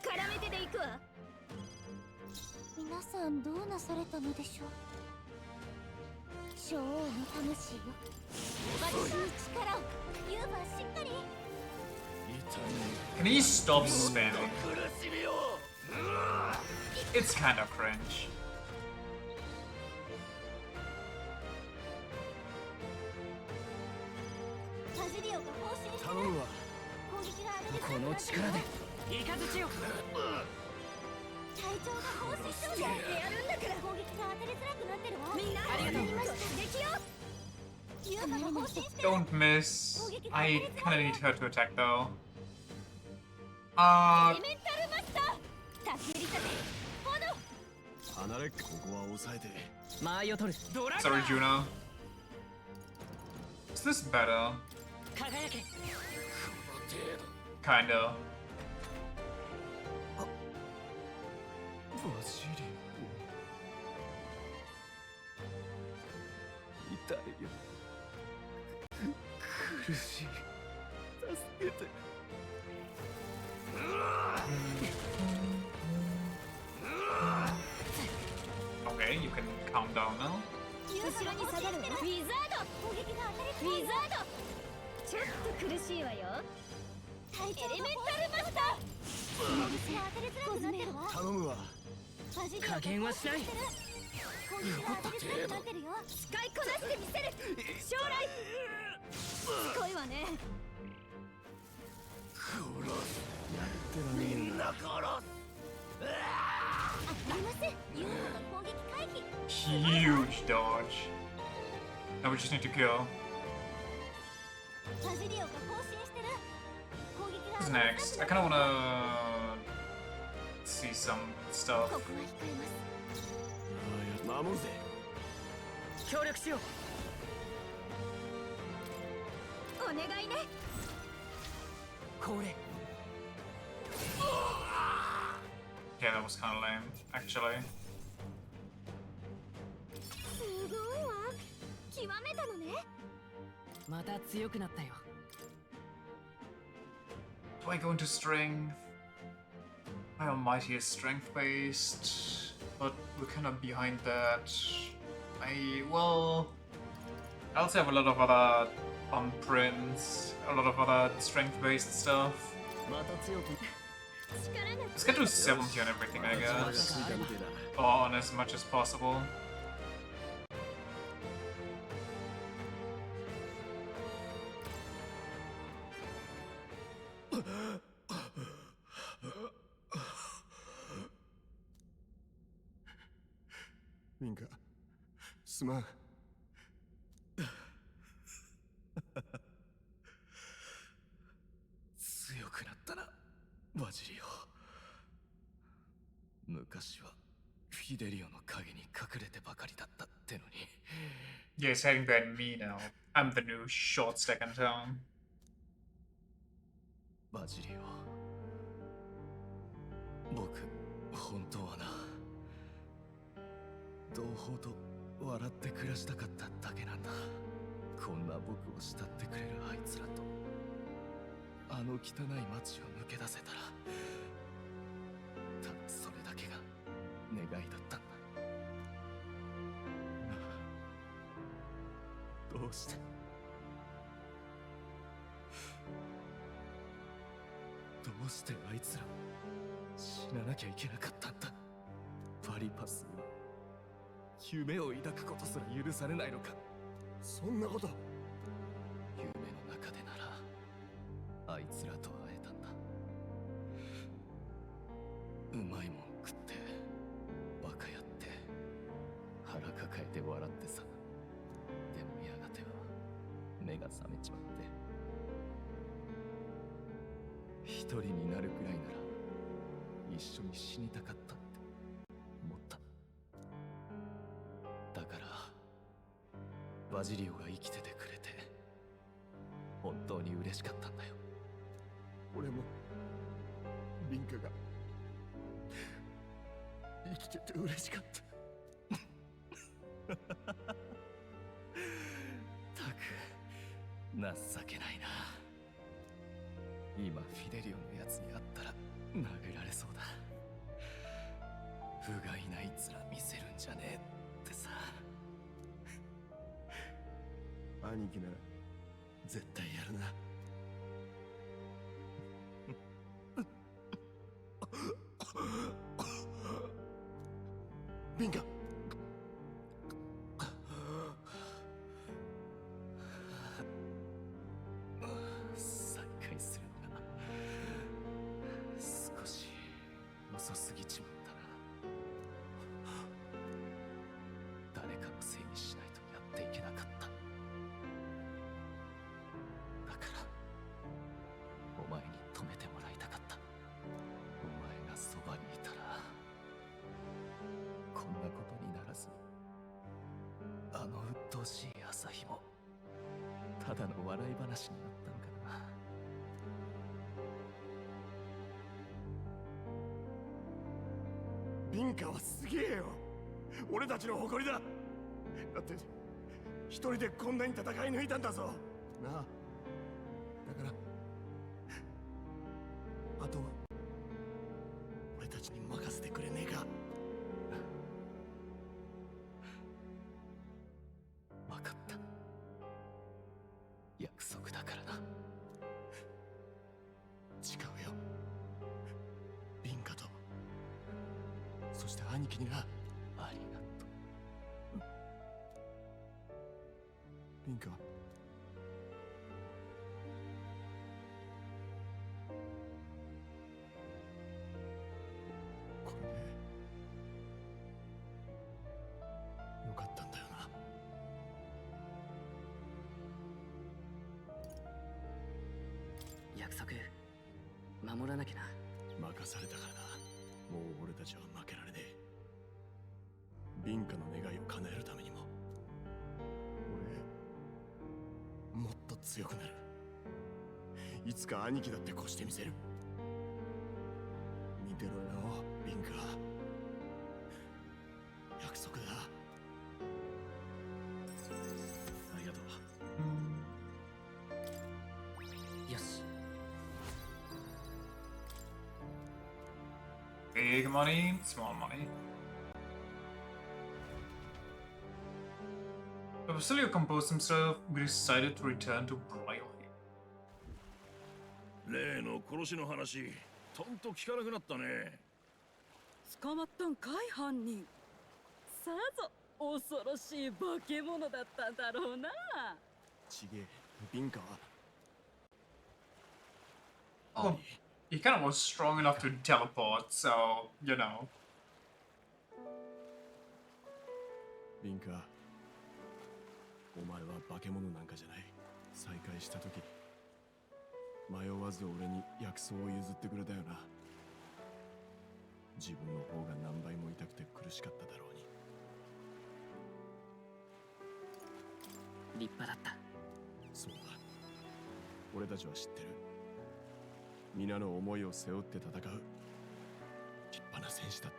絡めてでいくわ。皆さんどうなされたのでしょう。女王の魂よ。私に力を。ユーバーしっかり。 Can he stop spamming? It's kinda cringe. バジリオが更新してる。頼むわ。攻撃が当たりづらくなってるよ。この力で。イカズチよ。隊長が放心状態。やってやるんだから。攻撃が当たりづらくなってるわ。みんなありがとうございました。敵よ。ユーバが更新してる。 Don't miss. I kinda need her to attack though. エレメンタルマスター。タフリタで炎。離れ。ここは抑えて。間合いを取る。ドラグ sorry, Juno. Is this better? 輝け。 Kinda. バジリオ。痛いよ。苦しい。助けて。 Okay, you can calm down now. 後ろに下がるわ。ウィザード。攻撃が当たりづらい。ウィザード。ちょっと苦しいわよ。エレメンタルマスター。攻撃が当たりづらくなってるわ。頼むわ。バジリオが加減はしない。攻撃が当たりづらくなってるよ。使いこなしてみせる。将来。すごいわね。みんな殺ありません。ユーバが攻撃回避。 Huge dodge. Now we just need to kill. バジリオが更新してる。攻撃が Who's 当たりづらく next? な I ってる kinda wanna see some stuff. ここは控えます。守るぜ。協力しよう。お願いね。これ。 Yeah, that was kinda lame, actually. すごいわ。極めたのね。また強くなったよ。 Do I go into strength? My almighty is strength based, but we're kinda behind that. Well, I also have a lot of other prints, a lot of other strength based stuff. また強く。 Let's get to 70 on everything, I guess. Or on as much as possible. Minka, すまん。強くなったな、バジリオ。昔はフィデリオの影に隠れてばかりだったってのに。 Yeah, it's heading behind me now. I'm the new short stack in town. バジリオ、僕、本当はな、同胞と笑って暮らしたかっただけなんだ。こんな僕を慕ってくれるあいつらとあの汚い街を抜け出せたら、ただそれだけが願いだったんだ。どうしてどうしてあいつら死ななきゃいけなかったんだ。パリパスには夢を抱くことすら許されないのか。そんなこと、夢の中でならあいつらと会えたんだ。うまいもん食ってバカやって腹抱えて笑ってさ。でもやがては目が覚めちまって、一人になるくらいなら一緒に死にたかったって思った。だからバジリオが生きててくれて本当に嬉しかったんだよ。俺もリンカが生きてて嬉しかった。たく情けないな。今フィデリオのやつに会ったら殴られそうだ。不甲斐ない面見せるんじゃねえってさ。兄貴なら絶対やるな。ビンカ、再会するのが少し遅すぎちまったな。誰かのせいにしないとやっていけなかった。だからお前に止めてもらいたかった。お前がそばにいたらこんなことにならず、あの鬱陶しい朝日もただの笑い話になったのかな。ビンカはすげえよ。俺たちの誇りだ。だって一人でこんなに戦い抜いたんだぞなあ。だからあとは俺たちに任せてくれねえか。分かった、約束だからな。誓うよ、ビンカと、そして兄貴にな。ありがとう。ビンカ、これでよかったんだよな。約束守らなきゃな。任されたからな。もう俺たちは負けられねえ。ビンカの願いを叶えるためにも俺もっと強くなる。いつか兄貴だって越してみせる。見てろよビンカ、約束だ。ありがとう。よし。 Big money, small money. Basilio composed himself, but decided to return to Briley. 例の殺しの話、とんと聞かなくなったね。捕まったんかい犯人。さぞ恐ろしい化け物だったんだろうな。ちげえ、ビンカは。Oh, he kind of was strong enough to teleport, so, you know. ビンカ、お前は化け物なんかじゃない。再会した時迷わず俺に薬草を譲ってくれたよな。自分の方が何倍も痛くて苦しかっただろうに。立派だった。そうだ、俺たちは知ってる。皆の思いを背負って戦う立派な戦士だっ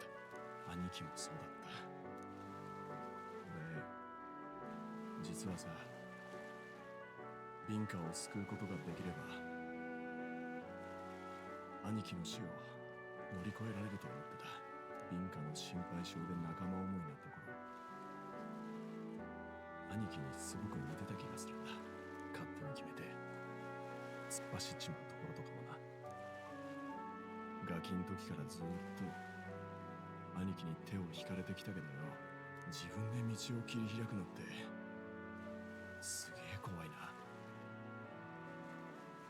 た。兄貴もそうだった。俺実はさ、ビンカを救うことができれば兄貴の死を乗り越えられると思ってた。ビンカの心配性で仲間思いなところ、兄貴にすごく似てた気がするんだ。勝手に決めて突っ走っちまうところとかもな。ガキん時からずーっと兄貴に手を引かれてきたけどよ、自分で道を切り開くのってすげえ怖いな。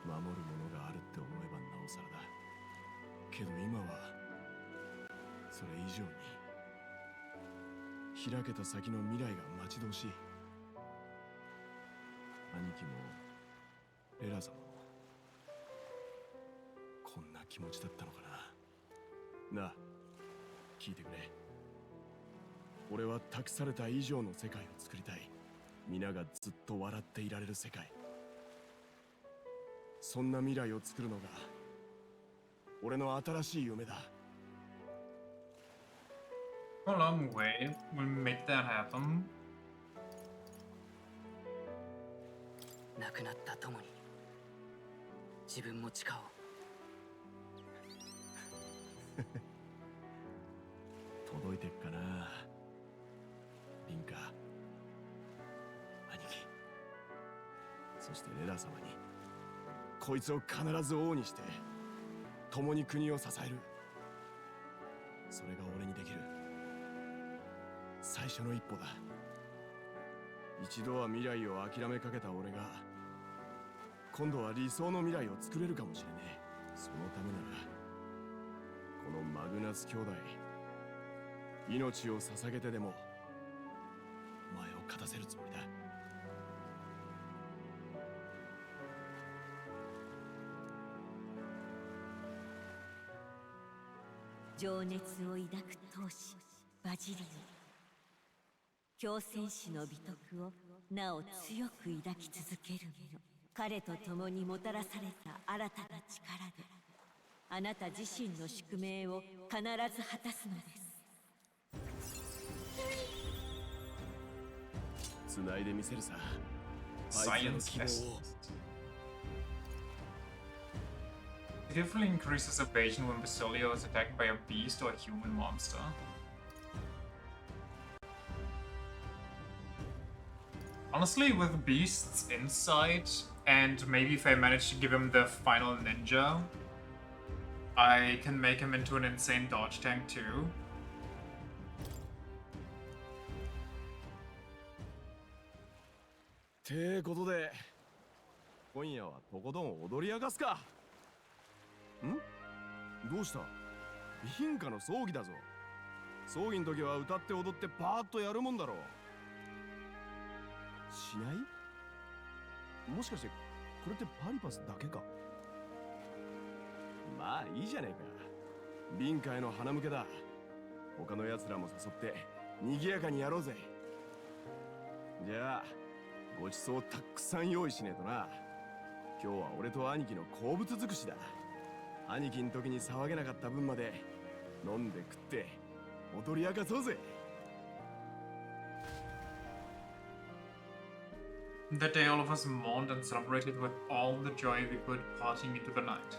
守るものがあるって思えばなおさらだ。けど今はそれ以上に開けた先の未来が待ち遠しい。兄貴もレラ様もこんな気持ちだったのかな。なあ、聞いてくれ。俺は託された以上の世界を作りたい。皆がずっと笑っていられる世界。そんな未来を作るのが俺の新しい夢だ。A long way will make that happen. 亡くなった友に自分も誓おう。届いてっかな、リンカ、兄貴、そしてレラ様に、こいつを必ず王にして共に国を支える。それが俺にできる最初の一歩だ。一度は未来を諦めかけた俺が今度は理想の未来を作れるかもしれねえ。そのためならこのマグナス兄弟命を捧げてでもお前を勝たせるつもりだ。情熱を抱く闘士バジリオ、狂戦士の美徳をなお強く抱き続ける者。彼と共にもたらされた新たな力であなた自身の宿命を必ず果たすのです。繋いでみせるさ。 Science test. It definitely increases evasion when Basilio is attacked by a beast or a human monster. Honestly, with beasts inside, and maybe if I manage to give him the final ninja, I can make him into an insane dodge tank too. てことで今夜はとことん踊り明かすか。ん？どうした？貧家の葬儀だぞ。葬儀の時は歌って踊ってパーッとやるもんだろう。しない？もしかしてこれってパリパスだけか？まあいいじゃねえか。貧家への花向けだ。他の奴らも誘って賑やかにやろうぜ。じゃあごちそうたくさん用意しねえとな。今日は俺と兄貴の好物尽くしだ。兄貴ん時に騒げなかった分まで飲んで食って踊り明かそうぜ。That day all of us mourned and celebrated with all the joy we could, partying into the night.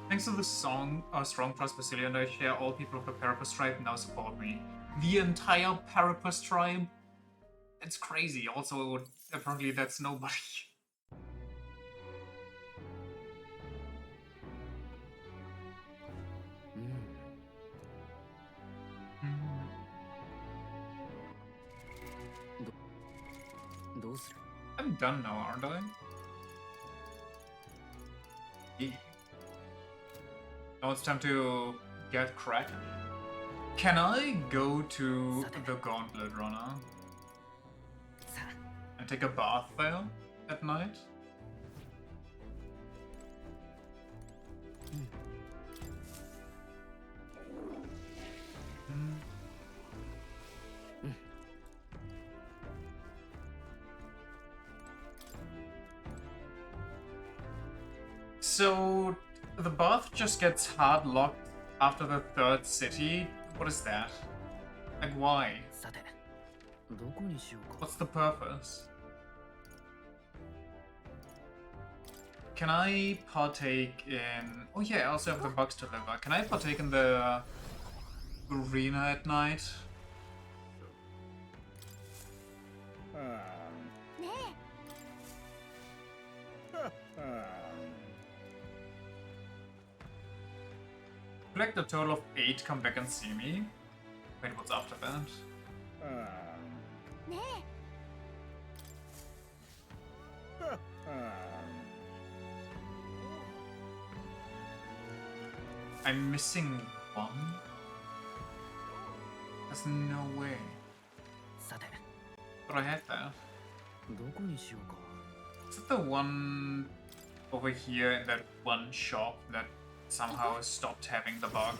Thanks to this song, our strong trust Basilia and I share, all people of the Parapus tribe now support me. The entire Parapus tribe? It's crazy. Also, apparently that's nobody. I'm done now, aren't I? Yeah. Now it's time to get cracking. Can I go to the Gauntlet Runner and take a bath there at night? So, the bath just gets hard locked after the third city? What is that? Like, why? What's the purpose? Can I partake in... Oh yeah, I also have the bugs to deliver. Can I partake in the arena at night? Collect a total of 8, come back and see me. Wait, what's after that? I'm missing one? There's no way. But I had that. Is it the one over here in that one shop that somehow stopped having the bug?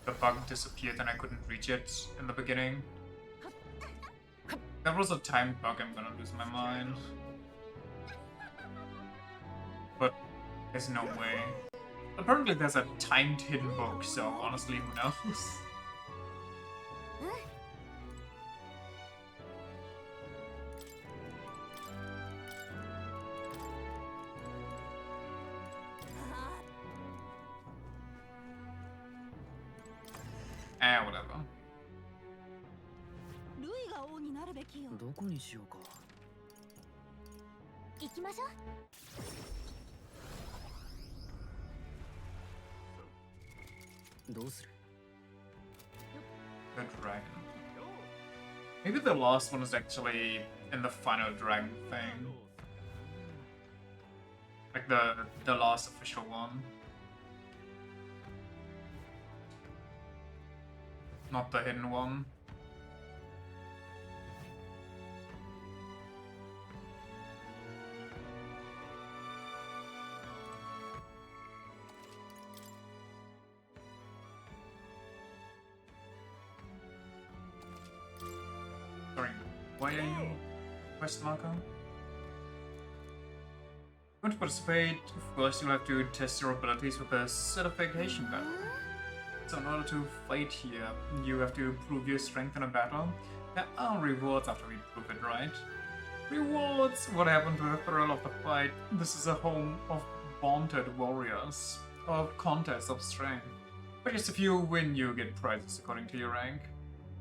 The bug disappeared and I couldn't reach it in the beginning. That was a timed bug, I'm gonna lose my mind. But there's no way. Apparently there's a timed hidden book, so honestly, who knows? Whatever. ルイが王になるべきよ。どこにしようか。行きましょう。どうする？ The dragon. Maybe the last one is actually in the final dragon thing. Like the last official one. Not the hidden one. Sorry, why are you quest marker? Want to participate? First you'll have to test your abilities with a certification battle. So in order to fight here, you have to prove your strength in a battle. There are rewards after we prove it, right? Rewards! What happened to the thrill of the fight? This is a home of vaunted warriors, of contests of strength. But just if you win, you get prizes according to your rank.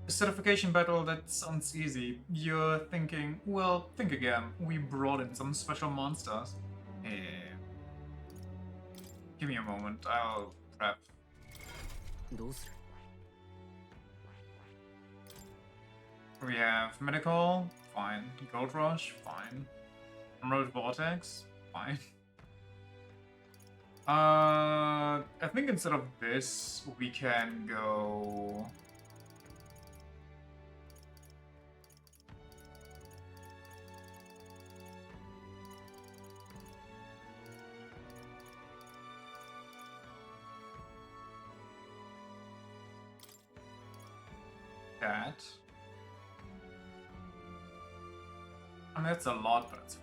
A certification battle, that sounds easy. You're thinking, well, think again. We brought in some special monsters. Give me a moment, I'll prep. どうする？ We have medical, fine. Gold rush, fine. Emerald vortex, fine. I think instead of this, we can go. That. I mean, that's a lot, but it's...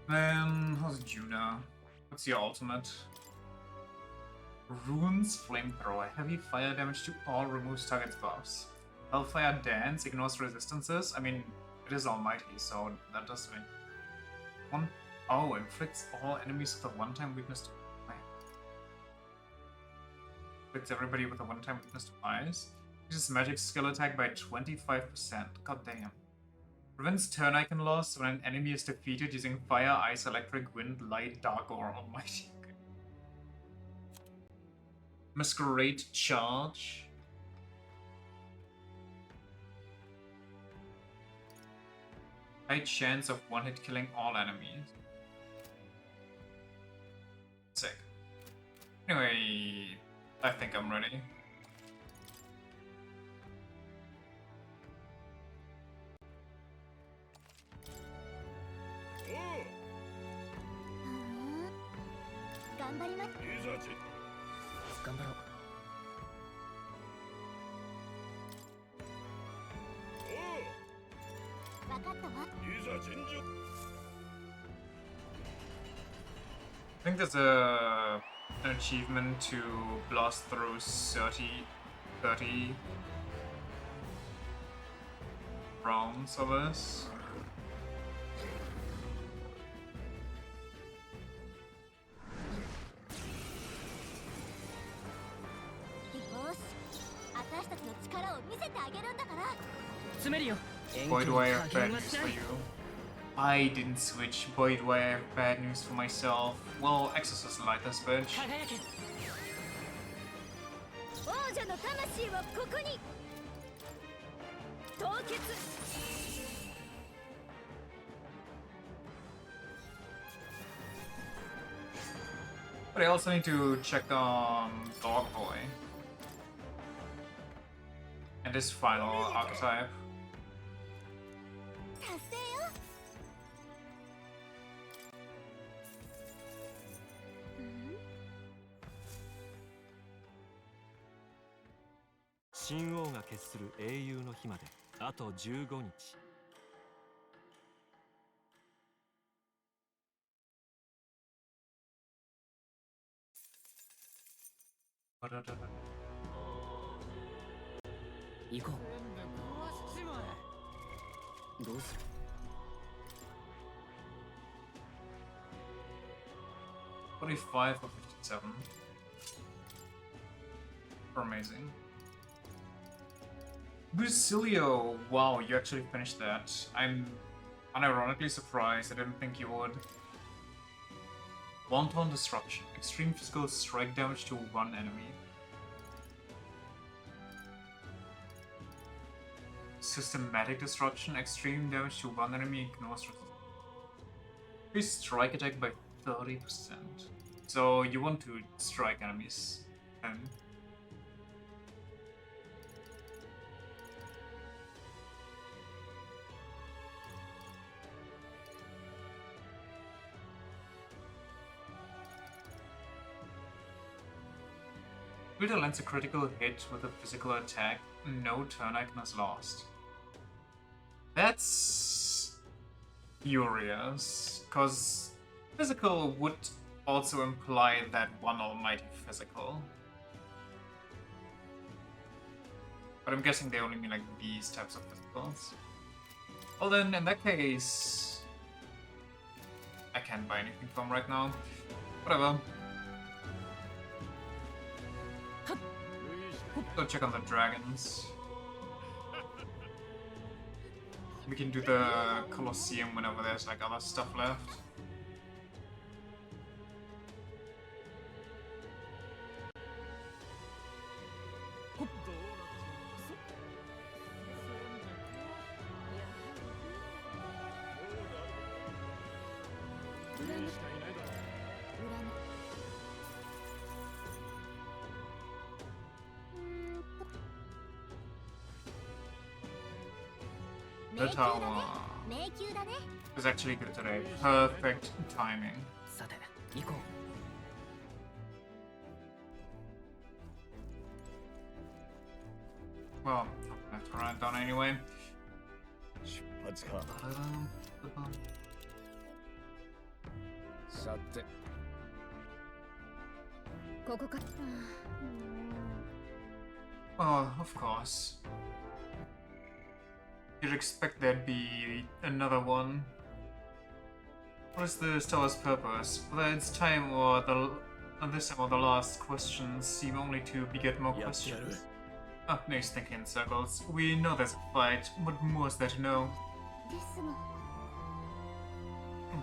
Then, how's Juna? What's your ultimate? Runes Flamethrower. Heavy fire damage to all removes target's buffs. Hellfire Dance ignores resistances. I mean, it is almighty, so that does mean... One... Oh, inflicts all enemies with a one-time weakness to fire. Inflicts everybody with a one-time weakness to ice. Uses magic skill attack by 25%. God damn. Prevents turn icon loss when an enemy is defeated using fire, ice, electric, wind, light, dark, or almighty. Okay. Masquerade charge. High chance of one-hit killing all enemies. Sick. Anyway, I think I'm ready. I think there's an achievement to blast through 30 rounds of this. Boy, do I have bad news for you. I didn't switch. Boy, do I have bad news for myself. Well, Exorcist light this bitch. But I also need to check on Dog Boy. And his final archetype. $45 or 57. Amazing. Busilio, wow, you actually finished that. I'm unironically surprised. I didn't think you would. Wanton Destruction. Extreme physical strike damage to one enemy. Systematic Destruction. Extreme damage to one enemy ignores resistance. Increase strike attack by 30%. So you want to strike enemies then. Twitter lands a critical hit with a physical attack, no turn icon is lost. That's furious, cause physical would also imply that one almighty physical. But I'm guessing they only mean like these types of physicals. Well then, in that case, I can't buy anything from right now. Whatever. Go check on the dragons. We can do the Colosseum whenever there's like other stuff left. The tower is actually good today. Perfect timing. Well, I have to run it down anyway. Oh, of course. You'd expect there'd be another one. What is the tower's purpose? Whether it's time or this time or the last questions seem only to beget more questions. Ah, no use thinking in circles. We know there's a fight. What more is there to know? We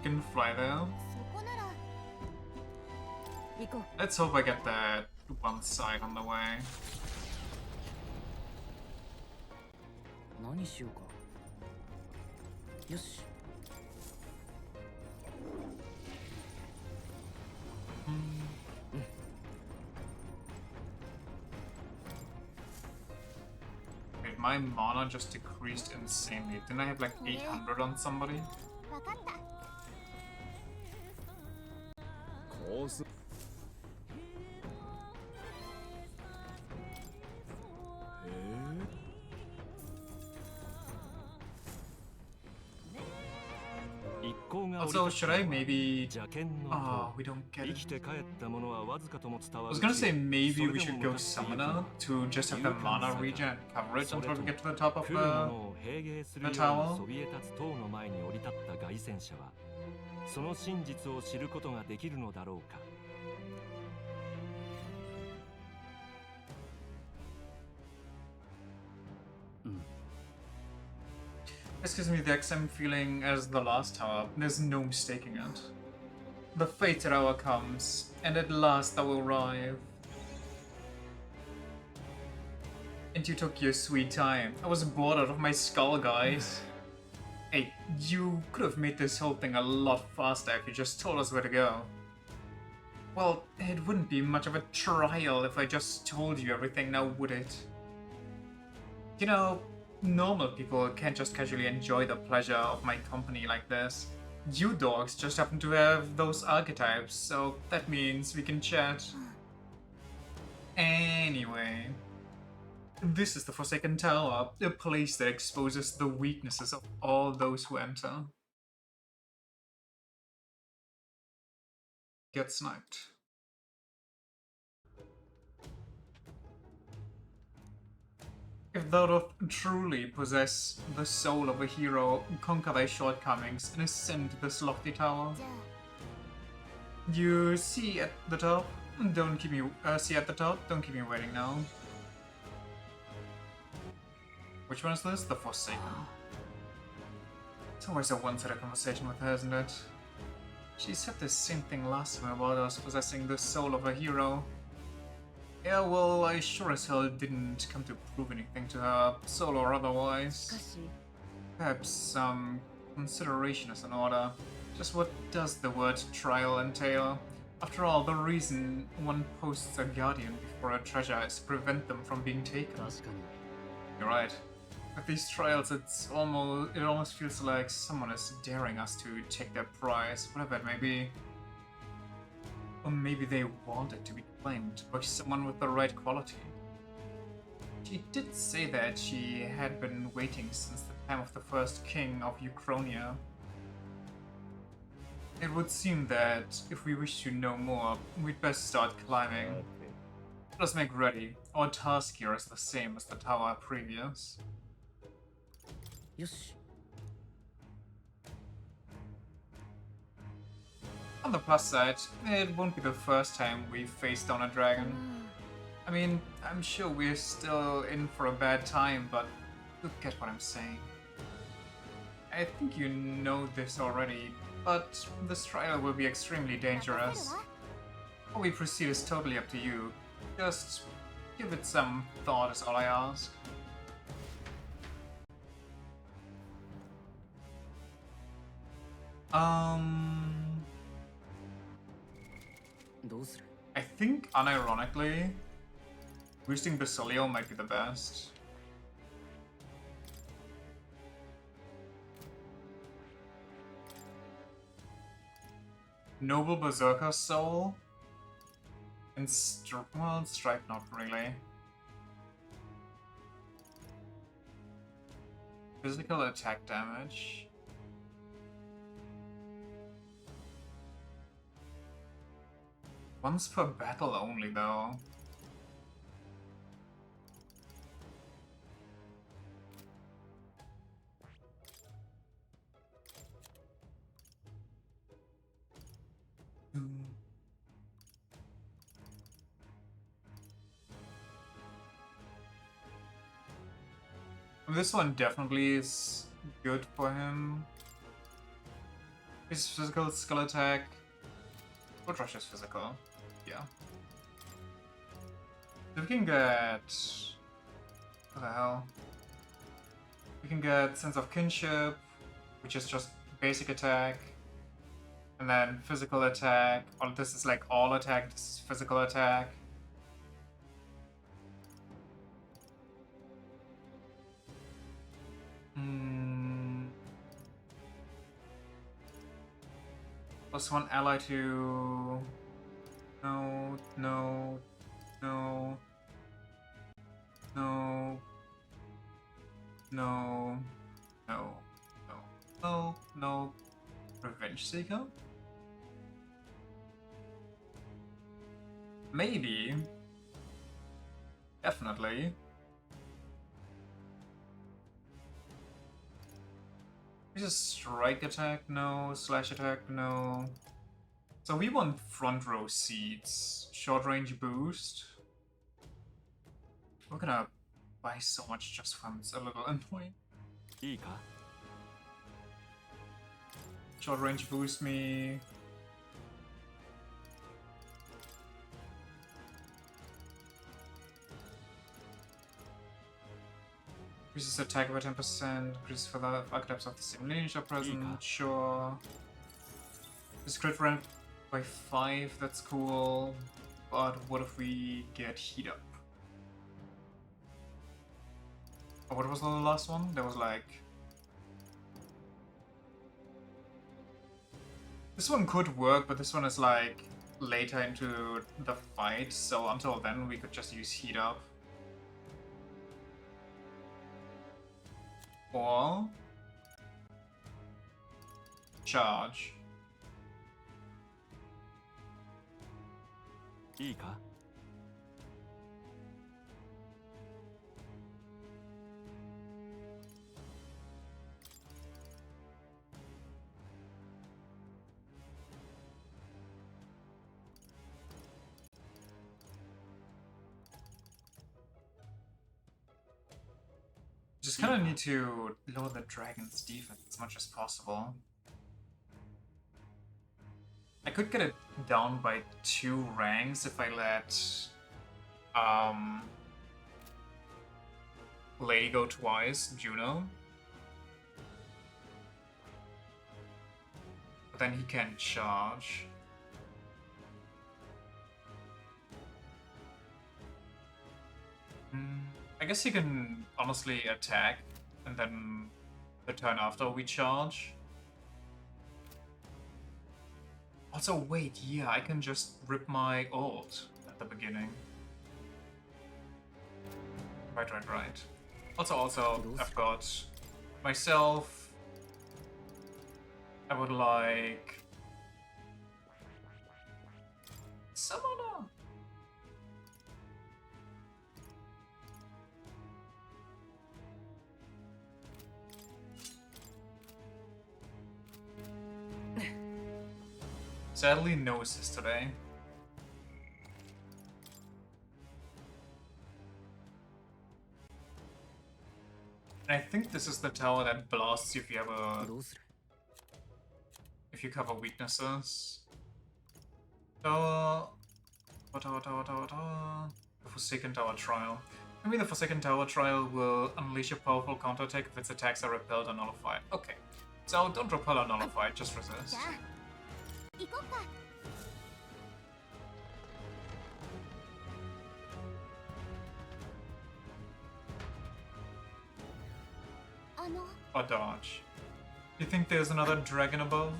can fly there. Let's hope I get that one side on the way. Wait, my mana just decreased insanely. Didn't I have like 800 on somebody? Also, should I maybe... Oh, we don't get it. I was gonna say maybe we should go Summoner to just have the mana regen and coverage until we get to the top of the tower. This gives me the exact same feeling as the last tower. There's no mistaking it. The fated hour comes, and at last I will arrive. And you took your sweet time. I was bored out of my skull, guys. Hey, you could have made this whole thing a lot faster if you just told us where to go. Well, it wouldn't be much of a trial if I just told you everything now, would it? You know, normal people can't just casually enjoy the pleasure of my company like this. You dogs just happen to have those archetypes, so that means we can chat. Anyway, this is the Forsaken Tower, a place that exposes the weaknesses of all those who enter. Get sniped. If thou dost truly possess the soul of a hero, conquer thy shortcomings and ascend to this lofty tower. You see at the top? Don't keep me Don't keep me waiting now. Which one is this? The Forsaken. It's always a one-sided conversation with her, isn't it? She said the same thing last time about us possessing the soul of a hero. Yeah, well, I sure as hell didn't come to prove anything to her, soul or otherwise. Perhaps some consideration is in order. Just what does the word trial entail? After all, the reason one posts a guardian before a treasure is to prevent them from being taken. You're right. With these trials, it almost feels like someone is daring us to take their prize, whatever it may be. Or maybe they want it to be claimed by someone with the right quality. She did say that she had been waiting since the time of the first king of Uchronia. It would seem that if we wish to know more, we'd best start climbing. Let us make ready. Our task here is the same as the tower previous. Yosh. On the plus side, it won't be the first time we've faced down a dragon. I mean, I'm sure we're still in for a bad time, but you get what I'm saying. I think you know this already, but this trial will be extremely dangerous. How we proceed is totally up to you. Just give it some thought is all I ask. I think, unironically, boosting Basilio might be the best. Noble Berserker Soul? And Strike not really. Physical attack damage. Once per battle only, though. This one definitely is good for him. His physical skill attack. What rush is physical? Yeah. So we can get... What the hell? We can get Sense of Kinship, which is just basic attack. And then physical attack. Or this is like all attack, this is physical attack. Plus one ally to... No, no, no, no, no, no, no, no, no. Revenge Seeker? Maybe. Definitely. Just strike attack, no. Slash attack, no. So we want front row seats. Short range boost. We're gonna buy so much just for him. It's a little annoying. Short range boost me. Increases attack by 10%, increases for the archetypes of the same lineage are present, sure. This crit rank by 5, that's cool. But what if we get heat up? Oh, what was the last one? There was like... This one could work, but this one is like later into the fight, so until then we could just use heat up. Or... charge. いいか Just kind of need to lower the dragon's defense as much as possible. I could get it down by 2 ranks if I let Lady go twice, Juno. But then he can't charge. I guess he can honestly attack, and then the turn after we charge. Also, wait, yeah, I can just rip my ult at the beginning. Right. Also, I've got myself. I would like... Summoner! Sadly, no assist today. And I think this is the tower that blasts you if you have a... if you cover weaknesses. Tower... The Forsaken Tower Trial. Maybe the Forsaken Tower Trial will unleash a powerful counterattack if its attacks are repelled or nullified. Okay. So don't repel or nullify, just resist. 行こっか。Or dodge. You think there's another dragon above?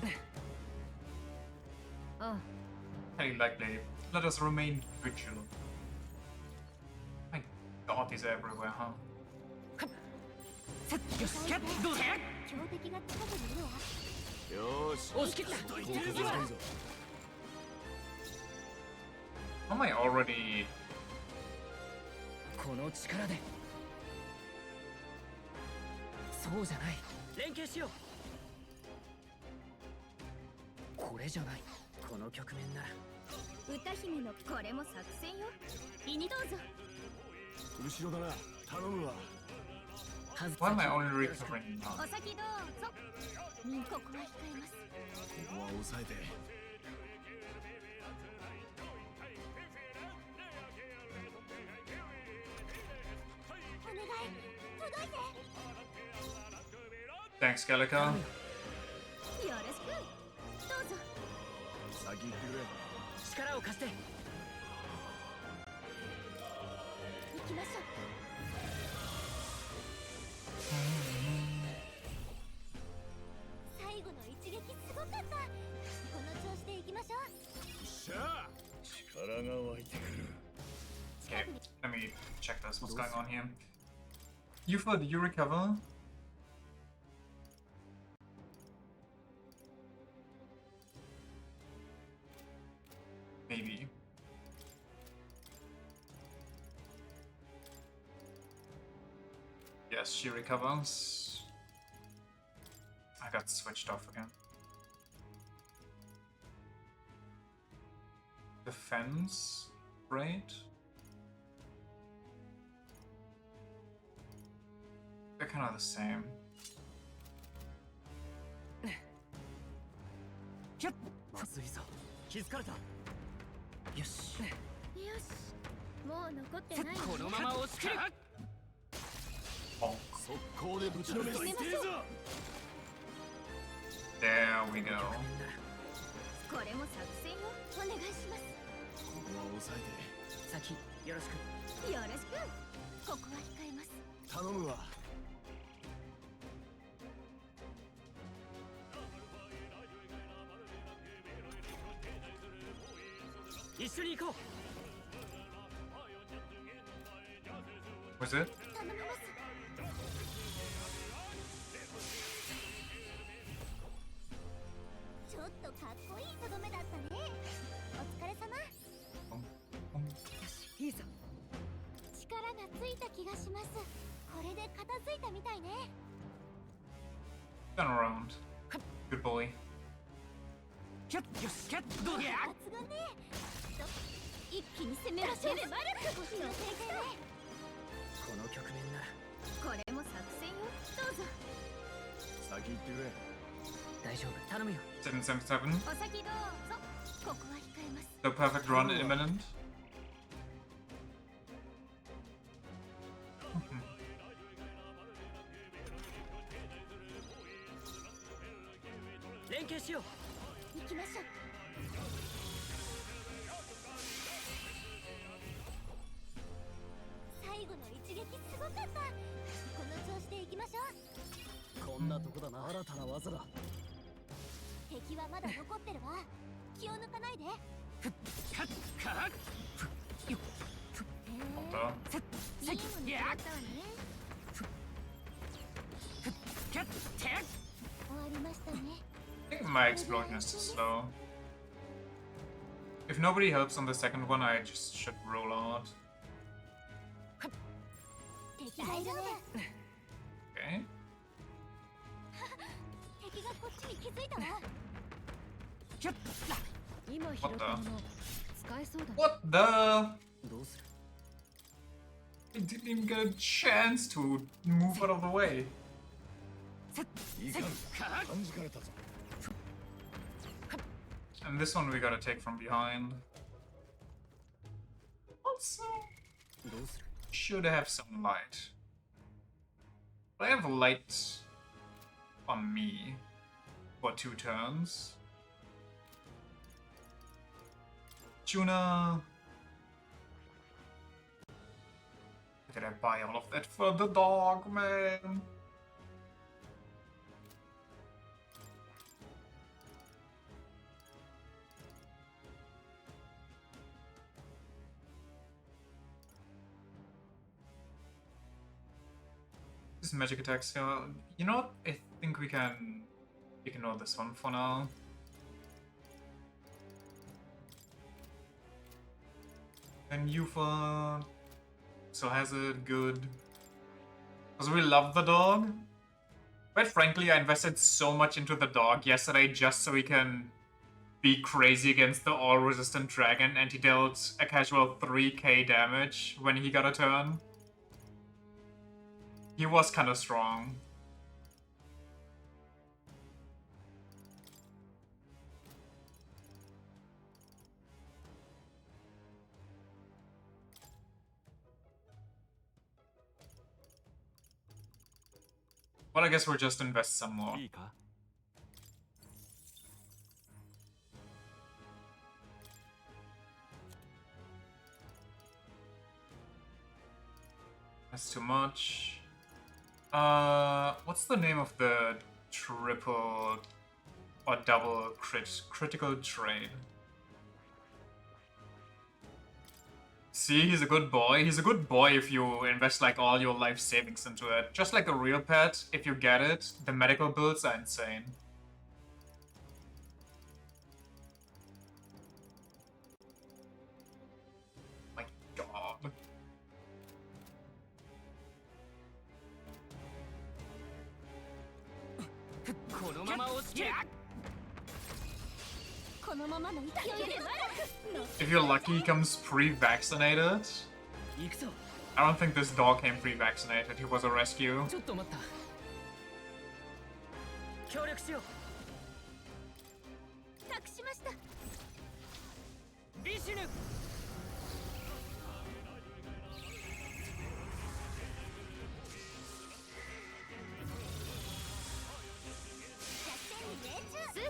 Highly likely. Let us remain vigilant. My god, these are everywhere, huh? 強敵が近くにいるわ。よーし、押し切った。 Am I already... この力でそうじゃない連携しようこれじゃないこの局面なら歌姫のこれも作戦よ胃にどうぞ後ろだな、頼むわ。 Why am I only recovering now? お先どうぞここは控えますここは抑えて。 Thanks, Calico. よろしくどうぞ先行ってくれ。力を貸して行きましょう最後の一撃すごかったこの調子で行きましょうしゃあ、力が湧いてくる。 Okay, let me check this. What's going on here? Yufa, did you recover? Maybe. Yes, she recovers. I got switched off again. Defense rate? They're kind of the same. まずいぞ。気づかれた。よし。よし、もう残ってないわね。このまま押し切る。 Oh, 速攻でぶちのめしていいぞ。 there we go. これも作戦よ。お願いします。ここは抑え先よろしく。よろしく。ここは控えます。て頼むわ。一緒に行こう。 Was it? 頼みます。ちょっとかっこいいとどめだったね。お疲れ様。よし、いいぞ。力がついた気がします。これで片付いたみたいね。 Turn around. Good boy. キャッよし、キャッどうだ。抜群ね。一気に攻めましょう。少しの正解ね。この局面ならこれも作戦よ。どうぞ。先行ってくれ。大丈夫。頼むよ。 777. お先どうぞ。ここは控えます。 The perfect run imminent. 連携しよう。行きましょう。最後の一撃すごかった。この調子で行きましょう。こんなとこだな。新たな技だ。敵はまだ残ってるわ。気を抜かないで。カッカッ。へだえ、いいものだったわね。キャッテ終わりましたね。 I think my explosion is too slow. If nobody helps on the second one, I just should roll out. 敵がいるね。 Okay. 敵がこっちに気づいたわ。キャッ。今拾ったもの使えそうだね。 What the? どうする。 I didn't even get a chance to move out of the way. いかん。感じかれたぞ。 And this one we gotta take from behind. Also, どうする。 should have some light. But I have light on me for 2 turns. Tuna. Did I buy all of that for the dog, man? This magic attacks here. You know what? I think we can ignore this one for now. And Yufa still has it good. Because we love the dog. Quite frankly, I invested so much into the dog yesterday just so he can be crazy against the all-resistant dragon, and he dealt a casual 3k damage when he got a turn. He was kind of strong. Well, I guess we'll just invest some more. いいか。 That's too much. What's the name of the triple or double critical trade? See, he's a good boy. He's a good boy if you invest like all your life savings into it. Just like a real pet, if you get it, the medical bills are insane. My god. このまま押し切る。このままの勢いで If you're lucky, he comes pre-vaccinated. 行くぞ。 I don't think this dog came pre-vaccinated. He was a rescue. ちょっと待った。協力しよう。託しました。ビシュヌ。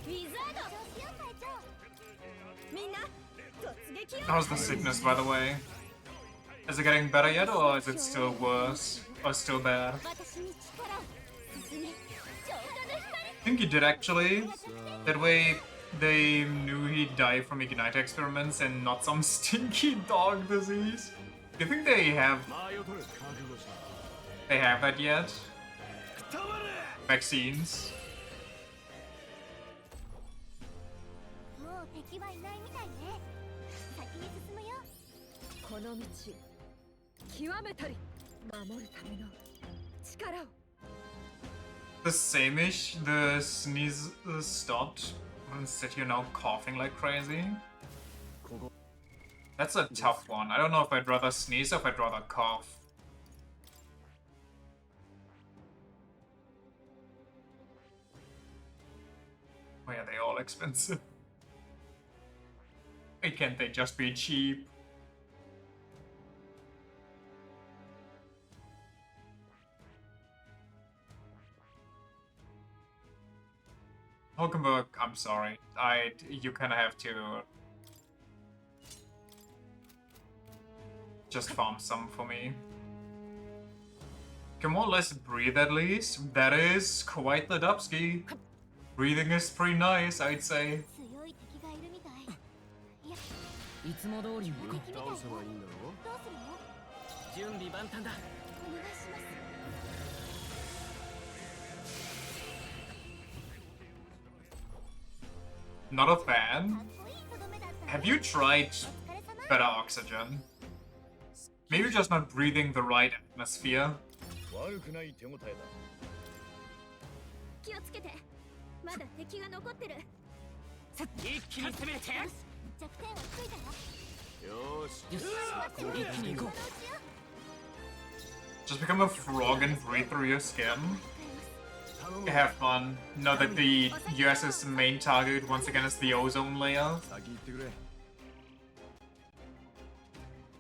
ウィザード。みんな突撃よ。 How's the sickness, by the way? Is it getting better yet, or is it still worse? Or still bad? 私に力を進め。浄化の光。 I think he did actually. That way, they knew he'd die from Ignite experiments and not some stinky dog disease. Do you think they have that yet? Vaccines? もう敵はいないみたいね。先に進むよ。この道極めたり守るための力を。 The same-ish, the sneeze stopped. Instead, you're now coughing like crazy. That's a tough one. I don't know if I'd rather sneeze or if I'd rather cough. Why are they all expensive? Why can't they just be cheap? Hulkenberg, I'm sorry. You kinda have to just farm some for me. Come on, let's breathe at least. That is quite the dubski. Breathing is pretty nice, I'd say. 強い敵がいるみたい。いや、いつも通りに行こ敵みたいよ。どうするの？う。準備万端だ。お願いします。 Not a fan. Have you tried better oxygen? Maybe you're just not breathing the right atmosphere. 悪くない手応えだ。気をつけて。まだ敵が残ってる。一気に攻めて。弱点をついたよ。よし。よし。一気に行こう。 Just become a frog and breathe through your skin. Have fun. Know that the US's main target once again is the ozone layer.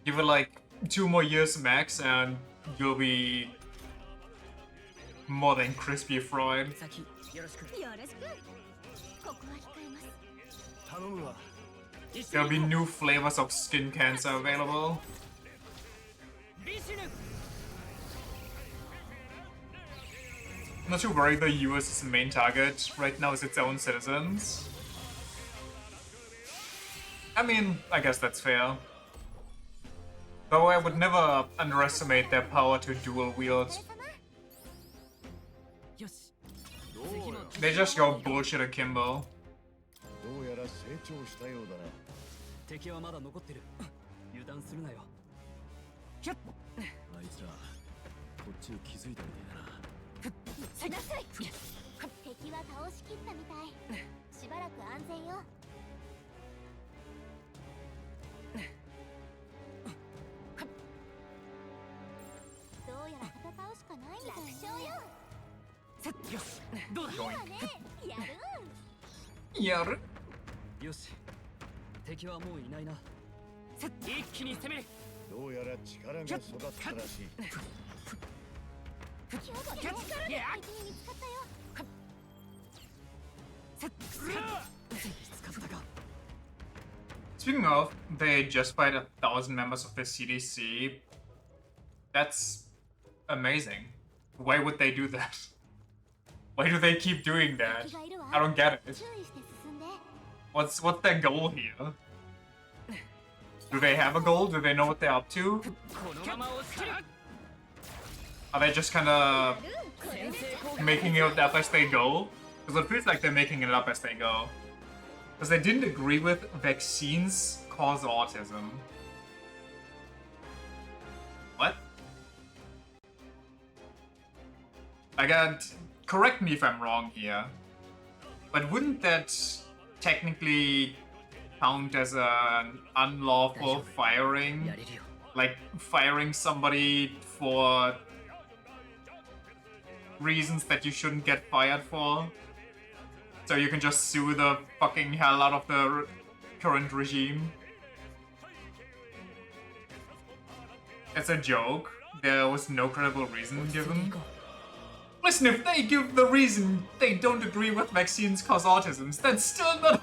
Give it like 2 more years max and you'll be more than crispy fried. 先よろしく。よろしく。ここは控えます。頼むわ。 There'll be new flavors of skin cancer available. ビシュヌ。 Not too worried, the US's main target right now is its own citizens. I mean, I guess that's fair. Though I would never underestimate their power to dual wield. よし。 They just go bullshit akimbo. どうやら成長したようだな。敵はまだ残ってる。油断するなよ。ひゃっ。あいつらこっちを気づいたみたいだな。 しなさい。敵は倒しきったみたい。しばらく安全よ。どうやら戦うしかないみたい。楽勝よ。よし。どうだ。いいわね。やる？よし。敵はもういないな。一気に攻める。どうやら力が育ったらしい。 敵に見つかったよ。 Speaking of, they just fight 1,000 members of the CDC. That's amazing. Why would they do that? Why do they keep doing that? I don't get it. What's their goal here? Do they have a goal? Do they know what they're up to? Are they just kinda making it up as they go? Because it feels like they're making it up as they go. Because they didn't agree with vaccines cause autism. What? Correct me if I'm wrong here, but wouldn't that technically count as an unlawful firing? Like firing somebody for reasons that you shouldn't get fired for? So you can just sue the fucking hell out of the current regime. It's a joke. There was no credible reason given. Listen, if they give the reason they don't agree with vaccines cause autism, that's still not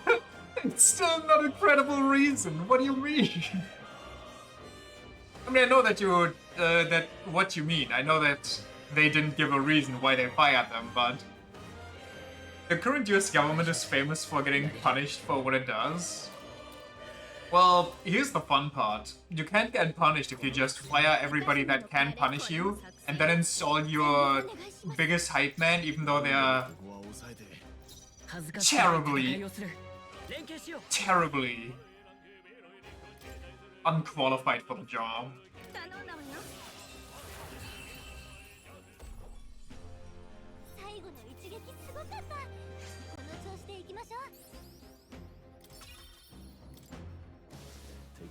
it's still not a credible reason. What do you mean? I mean, I know that that what you mean. I know that they didn't give a reason why they fired them, but the current US government is famous for getting punished for what it does. Well, here's the fun part. You can't get punished if you just fire everybody that can punish you, and then install your biggest hype man, even though they are terribly unqualified for the job.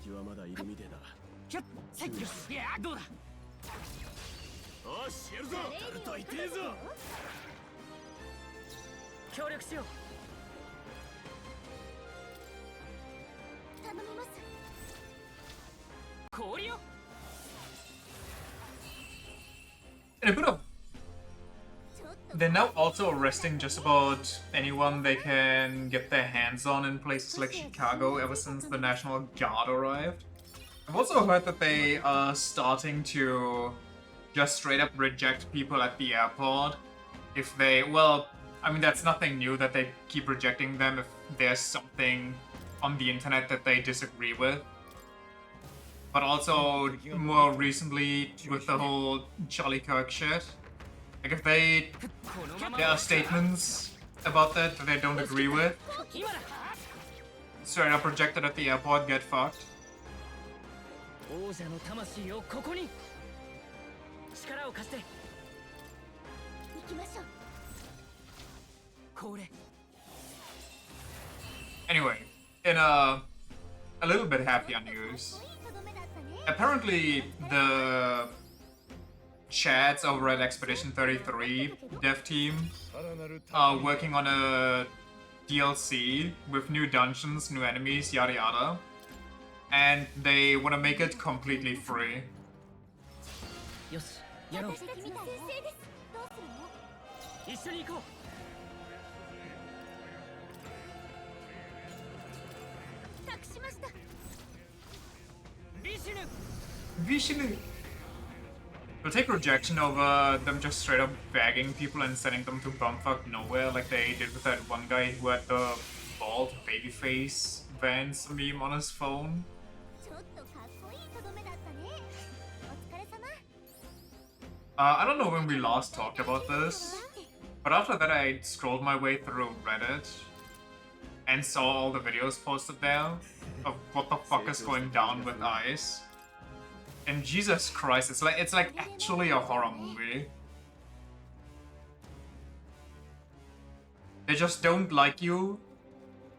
敵はまだいるみてえだ。キュッセッキュいやどうだ。よしやるぞ。タルト痛えぞ。協力しよう。頼みます。氷よ。 And a bit of they're now also arresting just about anyone they can get their hands on in places like Chicago ever since the National Guard arrived. I've also heard that they are starting to just straight up reject people at the airport if they, well, I mean that's nothing new that they keep rejecting them if there's something on the internet that they disagree with. But also more recently with the whole Charlie Kirk shit. Like if there are statements about that they don't agree with, straight up rejected at the airport, get fucked. Anyway, in a little bit happier news, apparently the Chads over at Expedition 33 dev team are working on a DLC with new dungeons, new enemies, yada yada, and they want to make it completely free. Vishnu! We'll take rejection over them just straight up bagging people and sending them to bumfuck nowhere like they did with that one guy who had the bald babyface Vans meme on his phone. I don't know when we last talked about this, but after that I scrolled my way through Reddit and saw all the videos posted there of what the fuck is going down with Ice. And Jesus Christ, it's like actually a horror movie. They just don't like you.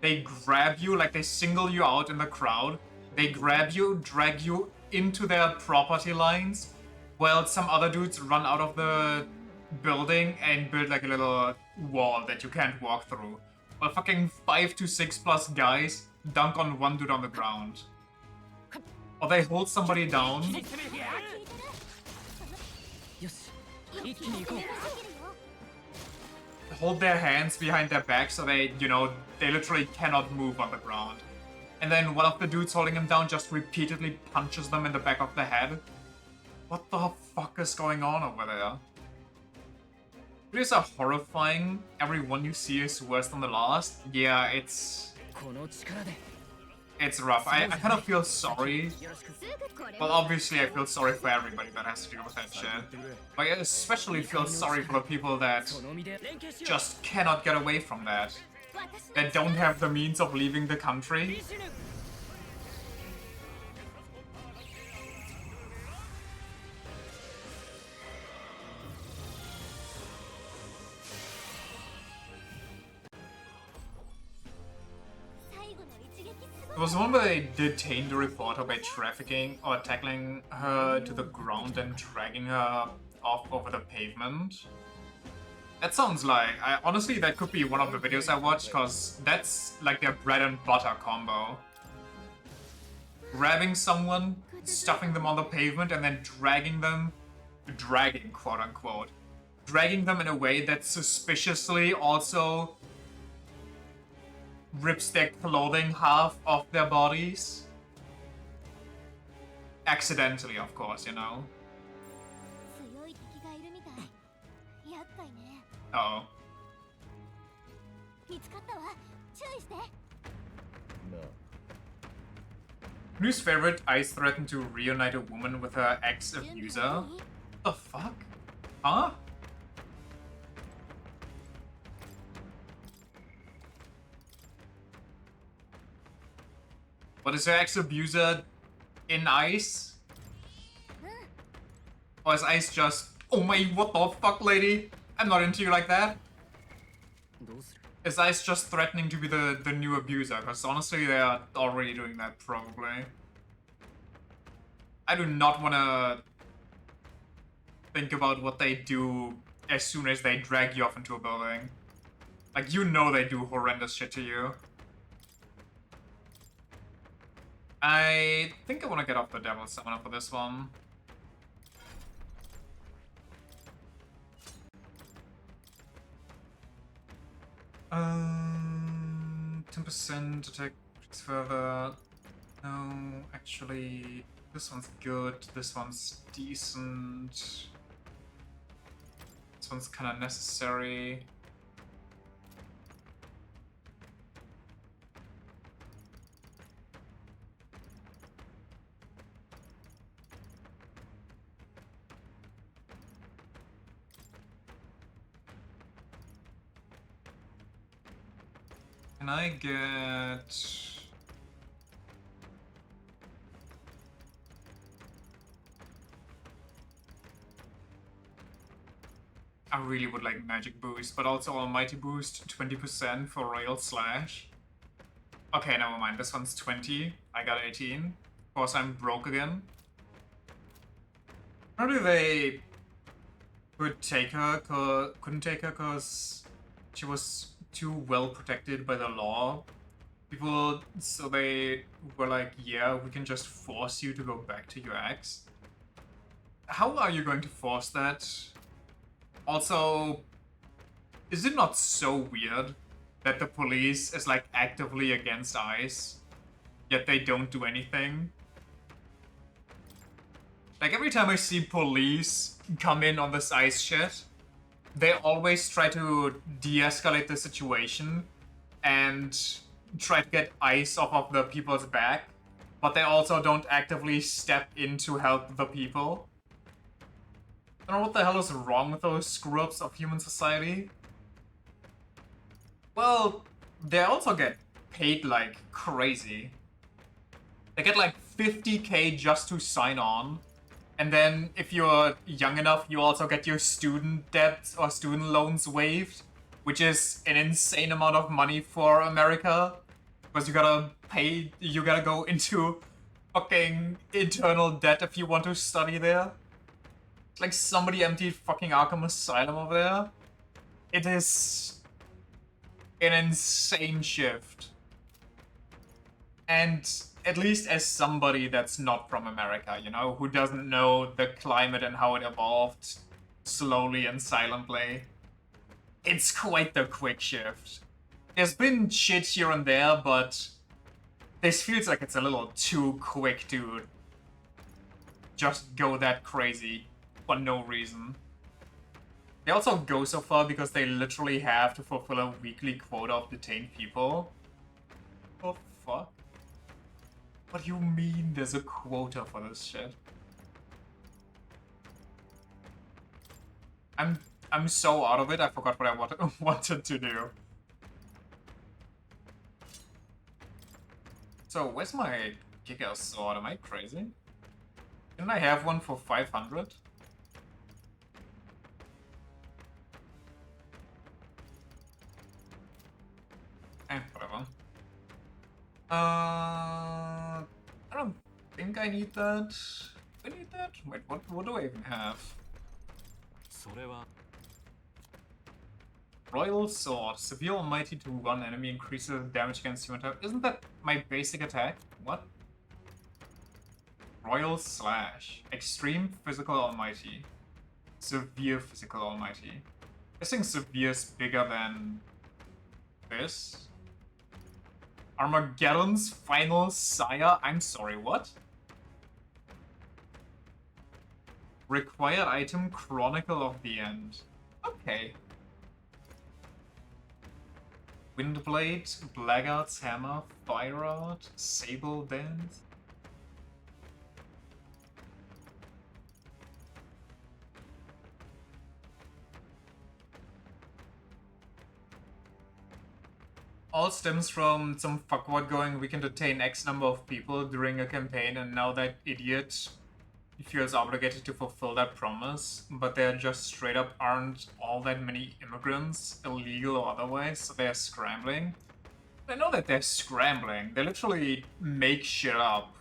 They grab you, like they single you out in the crowd. They grab you, drag you into their property lines, while some other dudes run out of the building and build like a little wall that you can't walk through. While fucking 5 to 6 plus guys dunk on one dude on the ground. Or they hold somebody down. Hold their hands behind their back so they, you know, they literally cannot move on the ground. And then one of the dudes holding him down just repeatedly punches them in the back of the head. What the fuck is going on over there? Videos are horrifying. Every one you see is worse than the last. Yeah, it's rough. I kind of feel sorry. Well, obviously I feel sorry for everybody that has to deal with that shit. But I especially feel sorry for the people that just cannot get away from that. That don't have the means of leaving the country. There was one where they detained a reporter by trafficking or tackling her to the ground and dragging her off over the pavement. That sounds like, honestly, that could be one of the videos I watch, because that's like their bread and butter combo. Grabbing someone, stuffing them on the pavement, and then dragging, quote unquote, dragging them in a way that suspiciously also rips their clothing half off their bodies. Accidentally, of course, you know. Uh-oh. Whose favorite Ice threatened to reunite a woman with her ex-abuser? The fuck? Huh? What is her ex-abuser in Ice? Or is Ice just... Oh my, what the fuck, lady? I'm not into you like that. Is Ice just threatening to be the new abuser? Because honestly, they are already doing that, probably. I do not want to think about what they do as soon as they drag you off into a building. Like, you know they do horrendous shit to you. I think I want to get off the Devil's Summoner for this one. 10% attack further. No, actually, this one's good. This one's decent. This one's kind of necessary. Can I get... I really would like Magic Boost, but also Almighty Boost, 20% for Rail Slash. Okay, never mind, this one's 20, I got 18. Of course I'm broke again. Probably they couldn't take her because she was too well protected by the law. People, so they were like, yeah, we can just force you to go back to your ex. How are you going to force that? Also, is it not so weird that the police is like actively against ICE, yet they don't do anything? Like every time I see police come in on this ICE shit, they always try to de-escalate the situation and try to get ICE off of the people's back, but they also don't actively step in to help the people. I don't know what the hell is wrong with those screw-ups of human society. Well, they also get paid like crazy. They get like 50k just to sign on. And then if you're young enough, you also get your student debts or student loans waived, which is an insane amount of money for America. Because you gotta go into fucking internal debt if you want to study there. It's like somebody emptied fucking Arkham Asylum over there. It is an insane shift. And at least as somebody that's not from America, you know, who doesn't know the climate and how it evolved slowly and silently, it's quite the quick shift. There's been shit here and there, but this feels like it's a little too quick to just go that crazy for no reason. They also go so far because they literally have to fulfill a weekly quota of detained people. Oh fuck? What do you mean there's a quota for this shit? I'm so out of it, I forgot what I wanted to do. So, where's my Giga Sword? Am I crazy? Didn't I have one for 500? Whatever. I don't think I need that. Do I need that? Wait, what do I even have? Royal Sword. Severe Almighty to one enemy increases damage against human attack. Isn't that my basic attack? What? Royal Slash. Extreme Physical Almighty. Severe Physical Almighty. Guessing Severe's bigger than this. Armageddon's Final Sire? I'm sorry, what? Required item Chronicle of the End. Okay. Windblade, Blackguard's Hammer, Fire Art, Sable Dance. All stems from some fuckwad going, we can detain X number of people during a campaign, and now that idiot feels obligated to fulfill that promise, but there just straight up aren't all that many immigrants, illegal or otherwise, so they're scrambling. I know that they're scrambling. They literally make shit up.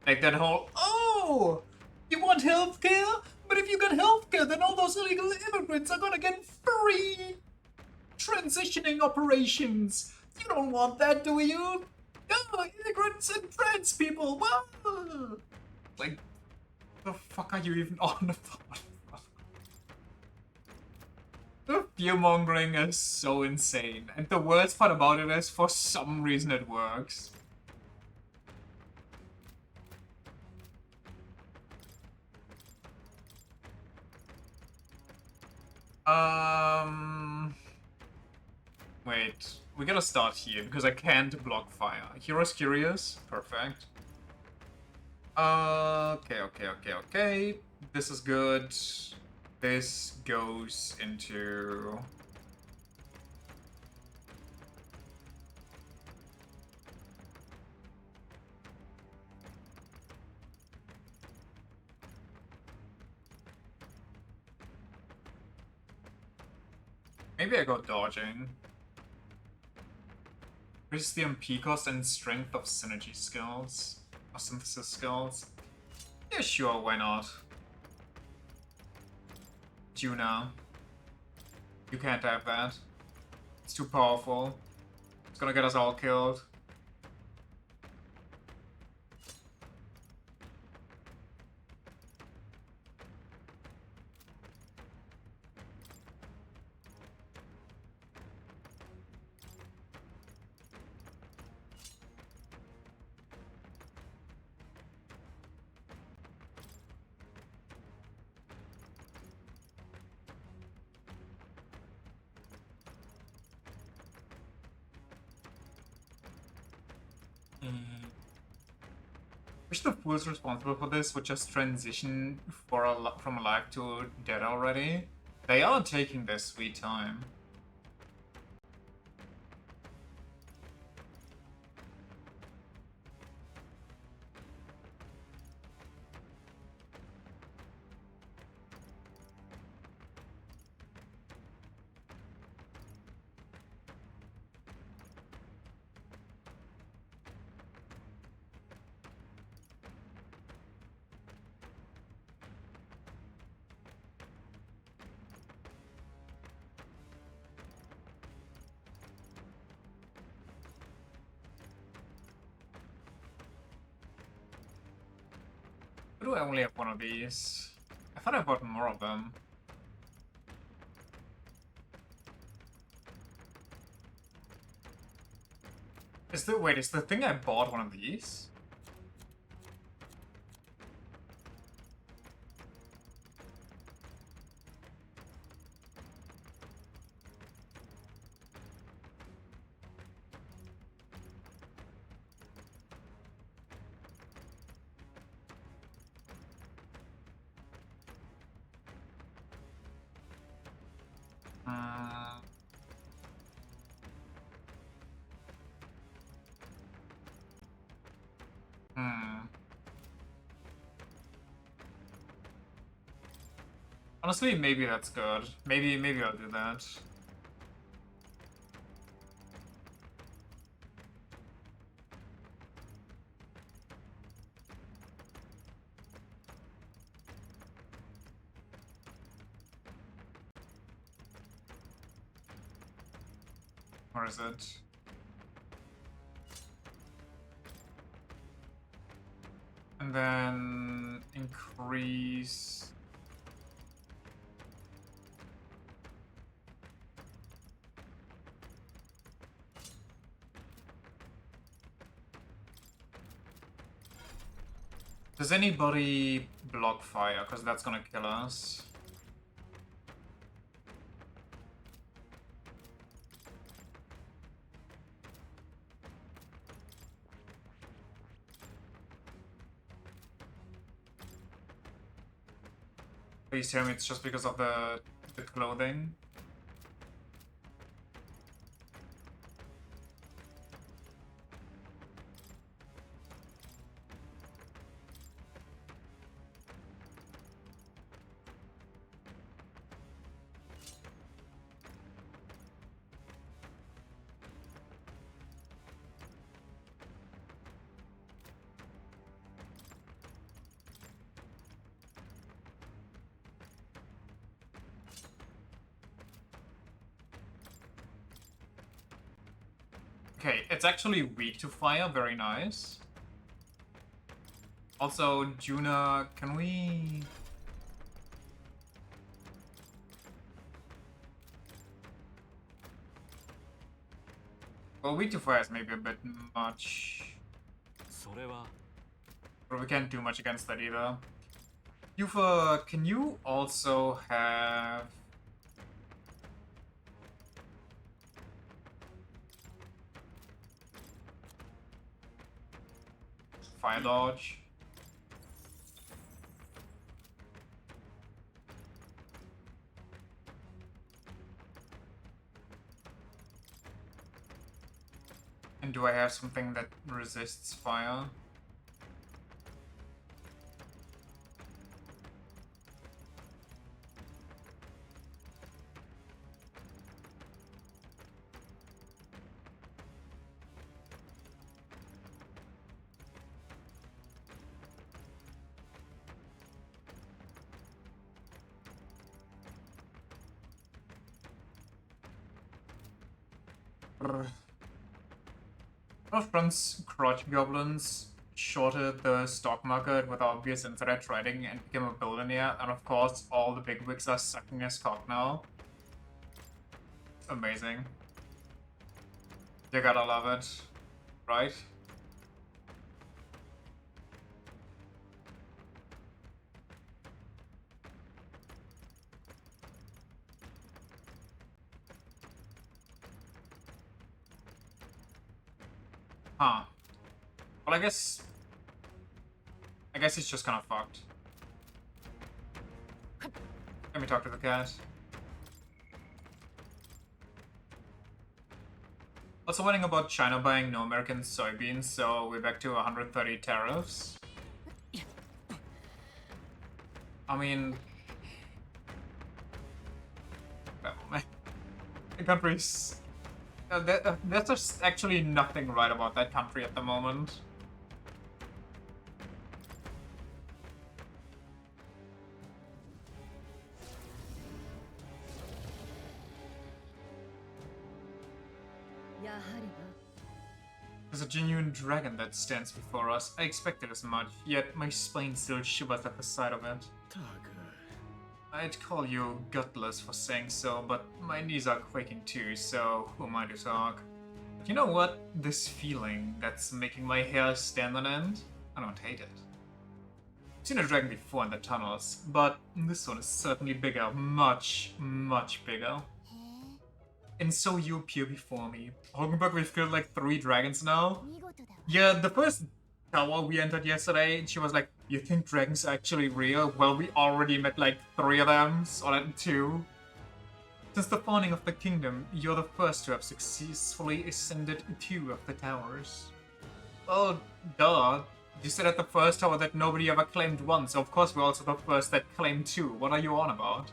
Like that whole, oh, you want healthcare? But if you get healthcare, then all those illegal immigrants are gonna get free transitioning operations. You don't want that, do you? No, immigrants and trans people. Well, like, the fuck are you even on about? The fear-mongering is so insane, and the worst part about it is, for some reason it works. Wait, we gotta start here, because I can't block fire. Hero's Curious, perfect. Okay. This is good. This goes into... Maybe I go dodging. Increase the MP cost and strength of synergy skills. Or synthesis skills. Yeah, sure, why not? Juna. You can't have that. It's too powerful. It's gonna get us all killed. Wish the fools responsible for this would just transition from alive to dead already. They are taking their sweet time. Why do I only have one of these? I thought I bought more of them. Wait, is the thing I bought one of these? Honestly, maybe that's good. Maybe I'll do that. Where is it? And then increase. Does anybody block fire? Because that's gonna kill us. Please tell me it's just because of the clothing. Okay, it's actually weak to fire, very nice. Also, Juna, can we... Well, weak to fire is maybe a bit much. But we can't do much against that either. Yufa, can you also have... Fire dodge? And do I have something that resists fire? Our friends, crotch goblins, shorted the stock market with obvious insider trading and became a billionaire, and of course all the bigwigs are sucking his cock now. Amazing. You gotta love it, right? Huh. Well, I guess it's just kind of fucked. Let me talk to the cat. Also warning about China buying no American soybeans, so we're back to 130 tariffs. I mean... The country's... There's just actually nothing right about that country at the moment. There's a genuine dragon that stands before us. I expected as much, yet my spine still shivers at the sight of it. I'd call you gutless for saying so, but my knees are quaking too, so who am I to talk? But you know what? This feeling that's making my hair stand on end? I don't hate it. I've seen a dragon before in the tunnels, but this one is certainly bigger, much, much bigger. And so you appear before me. Hogenberg, we've killed like 3 dragons now. Yeah, the first tower we entered yesterday, and she was like, you think dragons are actually real? Well, we already met like 3 of them, or 2. Since the founding of the kingdom, you're the first to have successfully ascended 2 of the towers. Oh, duh. You said at the first tower that nobody ever claimed 1, so of course we're also the first that claimed 2. What are you on about?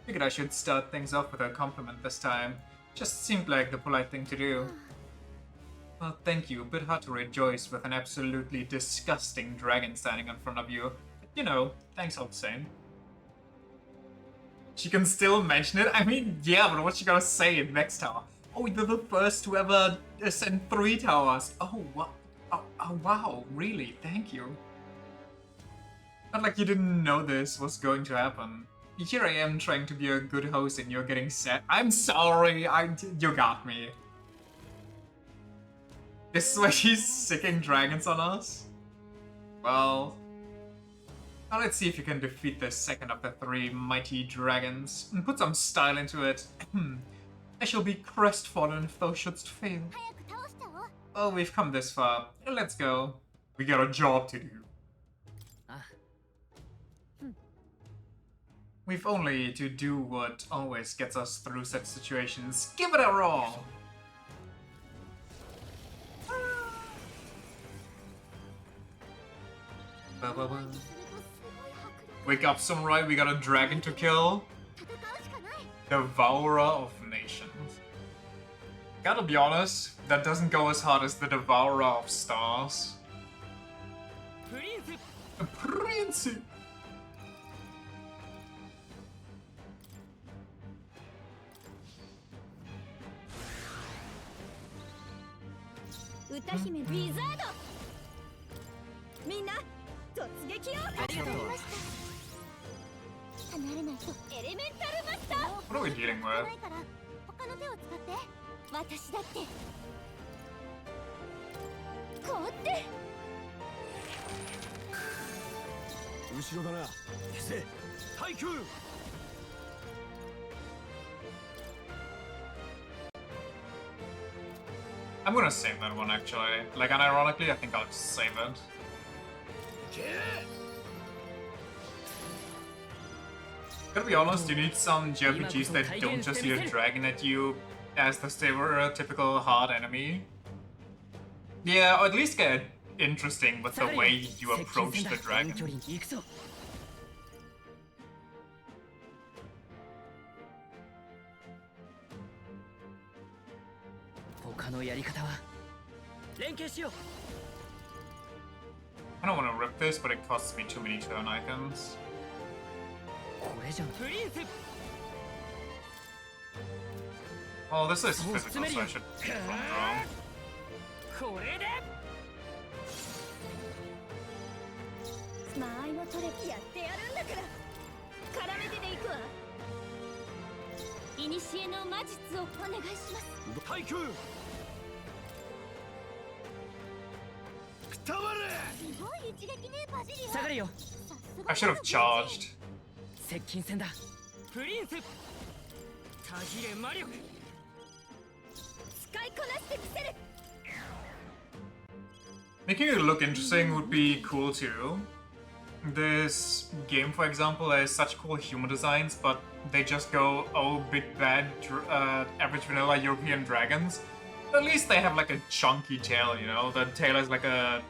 Figured I should start things off with a compliment this time. Just seemed like the polite thing to do. Well, thank you. A bit hard to rejoice with an absolutely disgusting dragon standing in front of you. But, you know, thanks all the same. She can still mention it? I mean, yeah, but what's she gonna say in next tower? Oh, they're the first to ever ascend 3 towers. Oh, what? Oh, wow, really? Thank you. Not like you didn't know this was going to happen. Here I am trying to be a good host and you're getting sad. I'm sorry, you got me. This is why she's sicking dragons on us? Well... Now let's see if you can defeat the second of the 3 mighty dragons and put some style into it. I shall be crestfallen if thou shouldst fail. Well, we've come this far. Let's go. We got a job to do. We've only to do what always gets us through such situations. Give it our all! Wake up, samurai, we got a dragon to kill. Devourer of Nations. Gotta be honest, that doesn't go as hard as the Devourer of Stars. A prince! What are we dealing with? 私だって凍って後ろだな消せ対空 I'm gonna save that one actually. Like, unironically, I think I'll just save it. Gotta be honest, you need some JRPGs that don't just use a dragon at you as the stereotypical hard enemy. Yeah, or at least get interesting with the way you approach the dragon. 他のやり方は連携しよう I don't want to rip this, but it costs me too many turn icons. これじゃんプリンス Oh, this is physical, so I should from draw. これで間合いも取れやってやるんだから絡めてでいくわ古の魔術をお願いします対空くたばれすごい一撃ねバジリア下がるよ I should have charged. 接近戦だプリンスたぎれ魔力使いこなしてみせる Making it look interesting would be cool too. This game, for example, has such cool human designs, but they just go, oh, big bad, average vanilla European dragons. At least they have like a chunky tail, you know? The tail is like a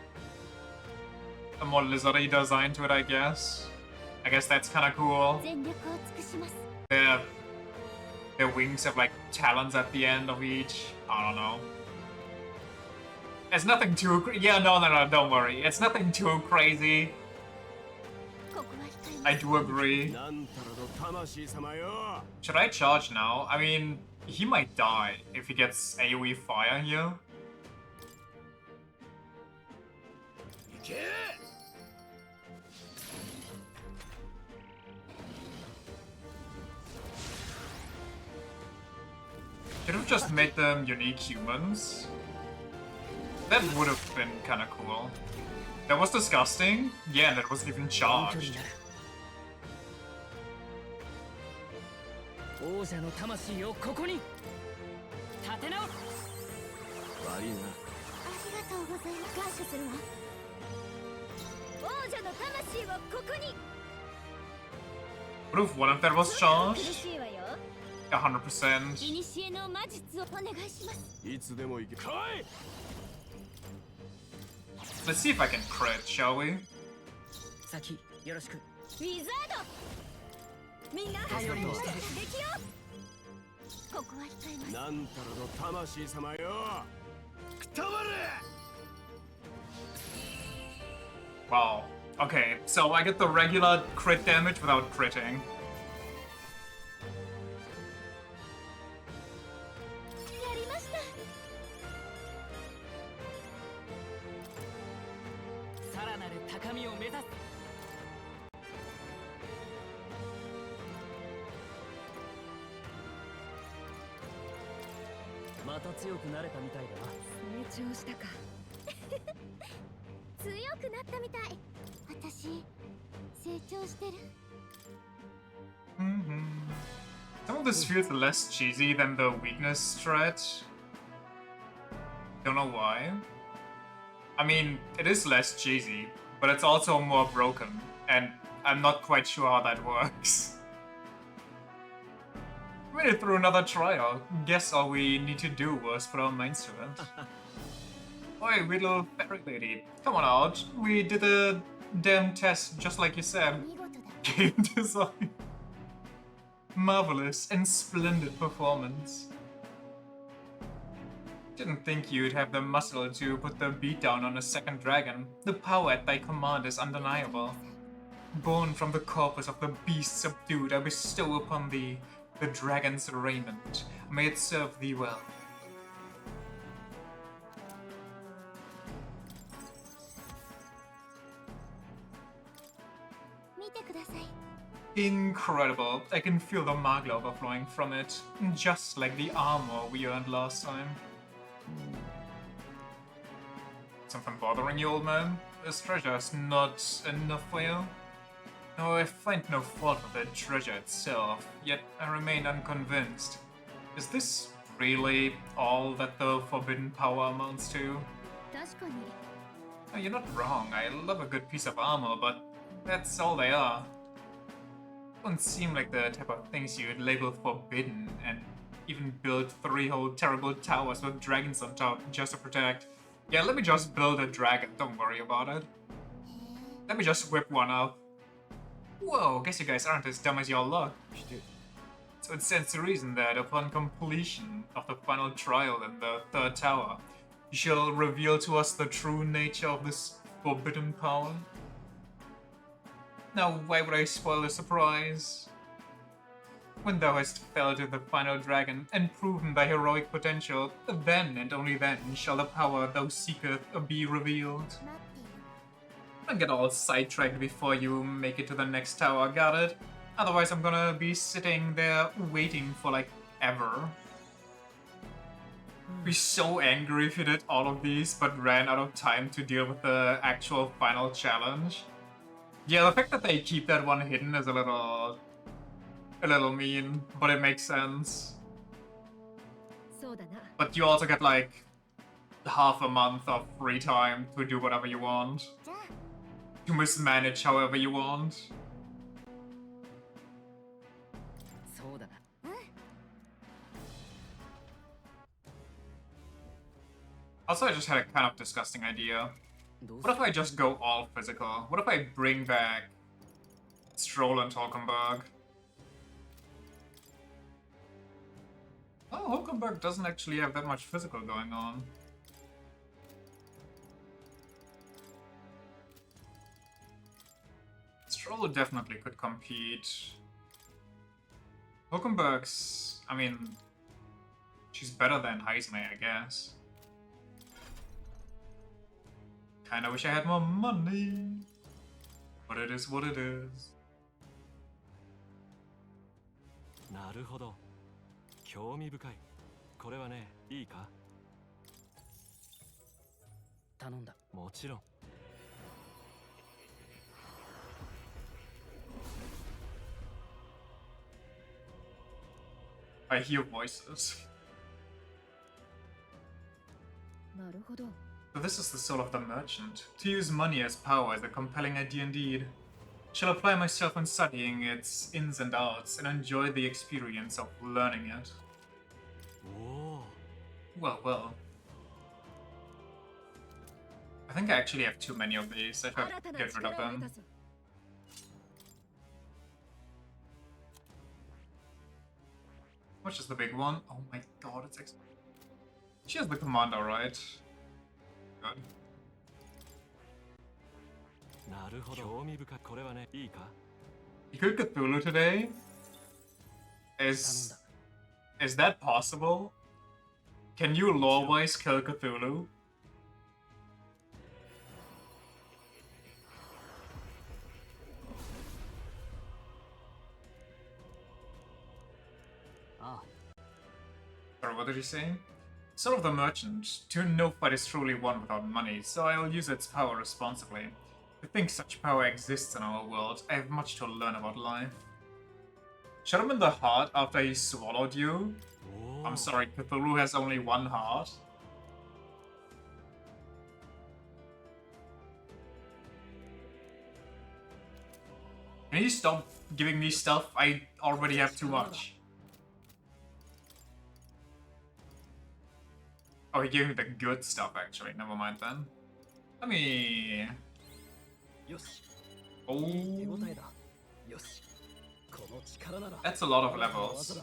more lizardy design to it, I guess. I guess that's kind of cool. Their wings have like talons at the end of each. I don't know. It's nothing too... Yeah, no, don't worry. It's nothing too crazy. I do agree. Should I charge now? I mean, he might die if he gets AoE fire here. Should have just made them unique humans. That would have been kind of cool. That was disgusting. Yeah, and that wasn't even charged. 王者の魂をここに立て直す悪いなありがとうございます感謝するわ王者の魂をここに What if one of that was charged? 苦しいわよ 100%. 古の魔術をお願いしますいつでも行け来い Let's see if I can crit, shall we? 先よろしくウィザードみんな頼りにしてる敵よここは控えますなんたらの魂様よくたばれ Wow. Okay, so I get the regular crit damage without critting. やり高みを目指す。また強くなれたみたいだな。成長したか。強くなったみたい。私成長してる。Some of this feels less cheesy than the weakness stretch. Don't know why. I mean, it is less cheesy, but it's also more broken, and I'm not quite sure how that works. We made it through another trial. Guess all we need to do was put our minds to it. Oi, little fairy lady, come on out. We did a damn test just like you said. Game design. Marvelous and splendid performance. Didn't think you'd have the muscle to put the beat down on a second dragon. The power at thy command is undeniable. Born from the corpus of the beast subdued, I bestow upon thee the dragon's raiment. May it serve thee well. Incredible. I can feel the magla overflowing from it, just like the armor we earned last time. Something bothering you, old man? This treasure's not enough for you? No, I find no fault with the treasure itself, yet I remain unconvinced. Is this really all that the forbidden power amounts to? No, you're not wrong. I love a good piece of armor, but that's all they are. Don't seem like the type of things you'd label forbidden and even build 3 whole terrible towers with dragons on top just to protect. Yeah, let me just build a dragon, don't worry about it. Let me just whip one up. Whoa, guess you guys aren't as dumb as y'all look. So it stands to reason that upon completion of the final trial in the 3rd tower, you shall reveal to us the true nature of this forbidden power. Now, why would I spoil the surprise? When thou hast felled the final dragon and proven thy heroic potential, then and only then shall the power thou seeketh be revealed. Don't get all sidetracked before you make it to the next tower, got it? Otherwise I'm gonna be sitting there waiting for like ever. Be so angry if you did all of these but ran out of time to deal with the actual final challenge. Yeah, the fact that they keep that one hidden is a little mean, but it makes sense. But you also get like half a month of free time to do whatever you want. To mismanage however you want. Also, I just had a kind of disgusting idea. What if I just go all physical? What if I bring back Stroll and Hulkenberg? Oh, Hulkenberg doesn't actually have that much physical going on. Stroll definitely could compete. Hulkenberg's... I mean... she's better than Heismay, I guess. Kinda wish I had more money. But it is what it is. なるほど。興味深い。これはね、いいか？頼んだ。もちろん。I hear voices. なるほど。 So this is the soul of the merchant. To use money as power is a compelling idea indeed. Shall apply myself in studying its ins and outs and enjoy the experience of learning it. Whoa. Well, well. I think I actually have too many of these. I should get rid of them. Which is the big one? Oh my god, it's expensive. She has the commander, right? Good. なるほど。興味深い。これはね、いいか？ You killed Cthulhu today? Is that possible? Can you lore-wise kill Cthulhu? What did he say? Soul of the Merchant. No fight is truly won without money, so I'll use its power responsibly. I think such power exists in our world. I have much to learn about life. Shot him in the heart after he swallowed you? I'm sorry, Cthulhu has only one heart. Can you stop giving me stuff? I already have too much. Oh, he gave me the good stuff, actually. Never mind then. Let me... Oh... That's a lot of levels.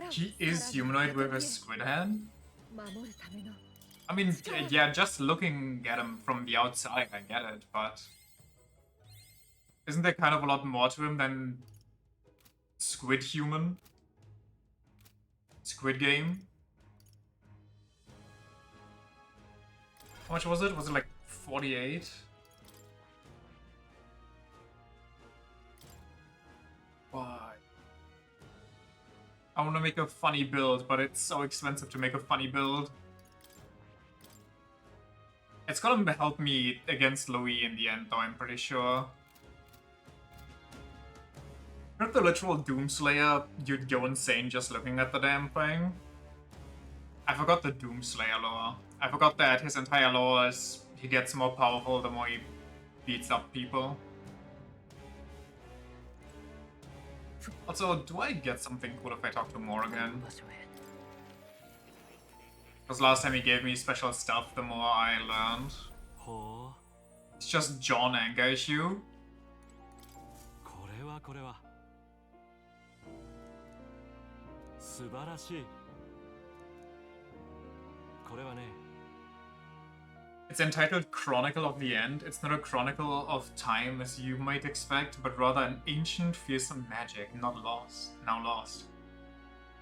He is humanoid with a squid hand? I mean, yeah, just looking at him from the outside, I get it, but... Isn't there kind of a lot more to him than... Squid human? Squid game? How much was it? Was it like 48? Why? I want to make a funny build, but it's so expensive to make a funny build. It's gonna help me against Louis in the end, though, I'm pretty sure. If the literal Doomslayer, you'd go insane just looking at the damn thing. I forgot the Doomslayer lore. I forgot that his entire lore is he gets more powerful the more he beats up people. Also, do I get something cool if I talk to Morgan? Because last time he gave me special stuff, the more I learned. It's just John anger issue. It's entitled Chronicle of the End. It's not a chronicle of time as you might expect, but rather an ancient, fearsome magic, now lost.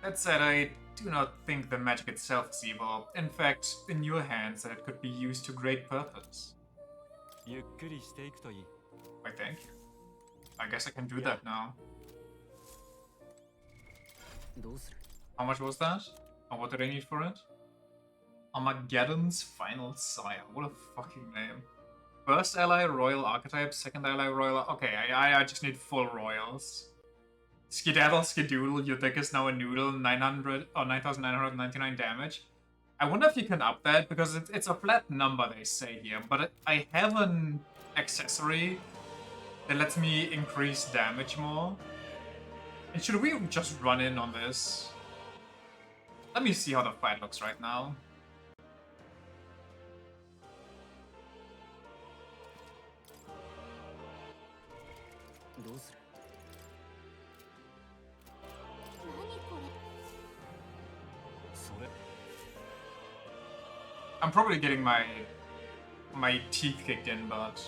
That said, I do not think the magic itself is evil. In fact, in your hands, that it could be used to great purpose. I think. I guess I can do that now. How much was that? Or what did I need for it? Armageddon's Final Sire. What a fucking name. First ally, Royal Archetype. Second ally, Royal... Okay, I just need full Royals. Skedaddle, Skedoodle, your deck is now a noodle, 900 or 9,999 damage. I wonder if you can up that, because it's a flat number, they say here, but I have an accessory that lets me increase damage more. And should we just run in on this? Let me see how the fight looks right now. I'm probably getting my teeth kicked in, but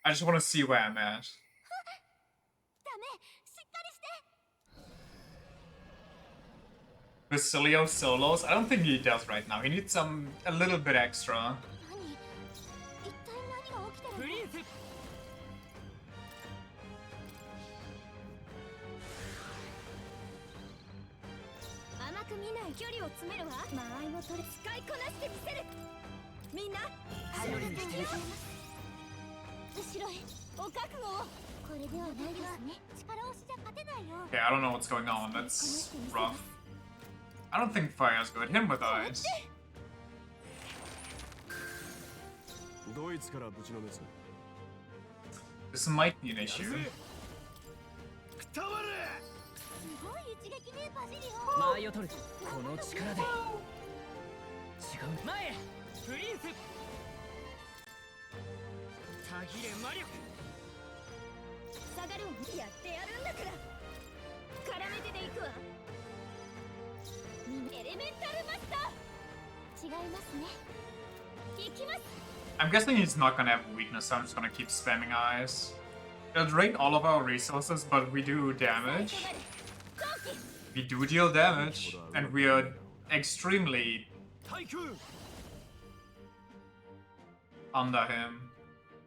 I just want to see where I'm at. Basilio solos? I don't think he does right now. He needs a little bit extra. Okay, I don't know what's going on. That's rough. I don't think fire's good. Him with ice. This might be an issue. I'm guessing he's not gonna have a weakness, so I'm just gonna keep spamming eyes. It'll drain all of our resources, but we do damage. We do deal damage, and we are extremely under him.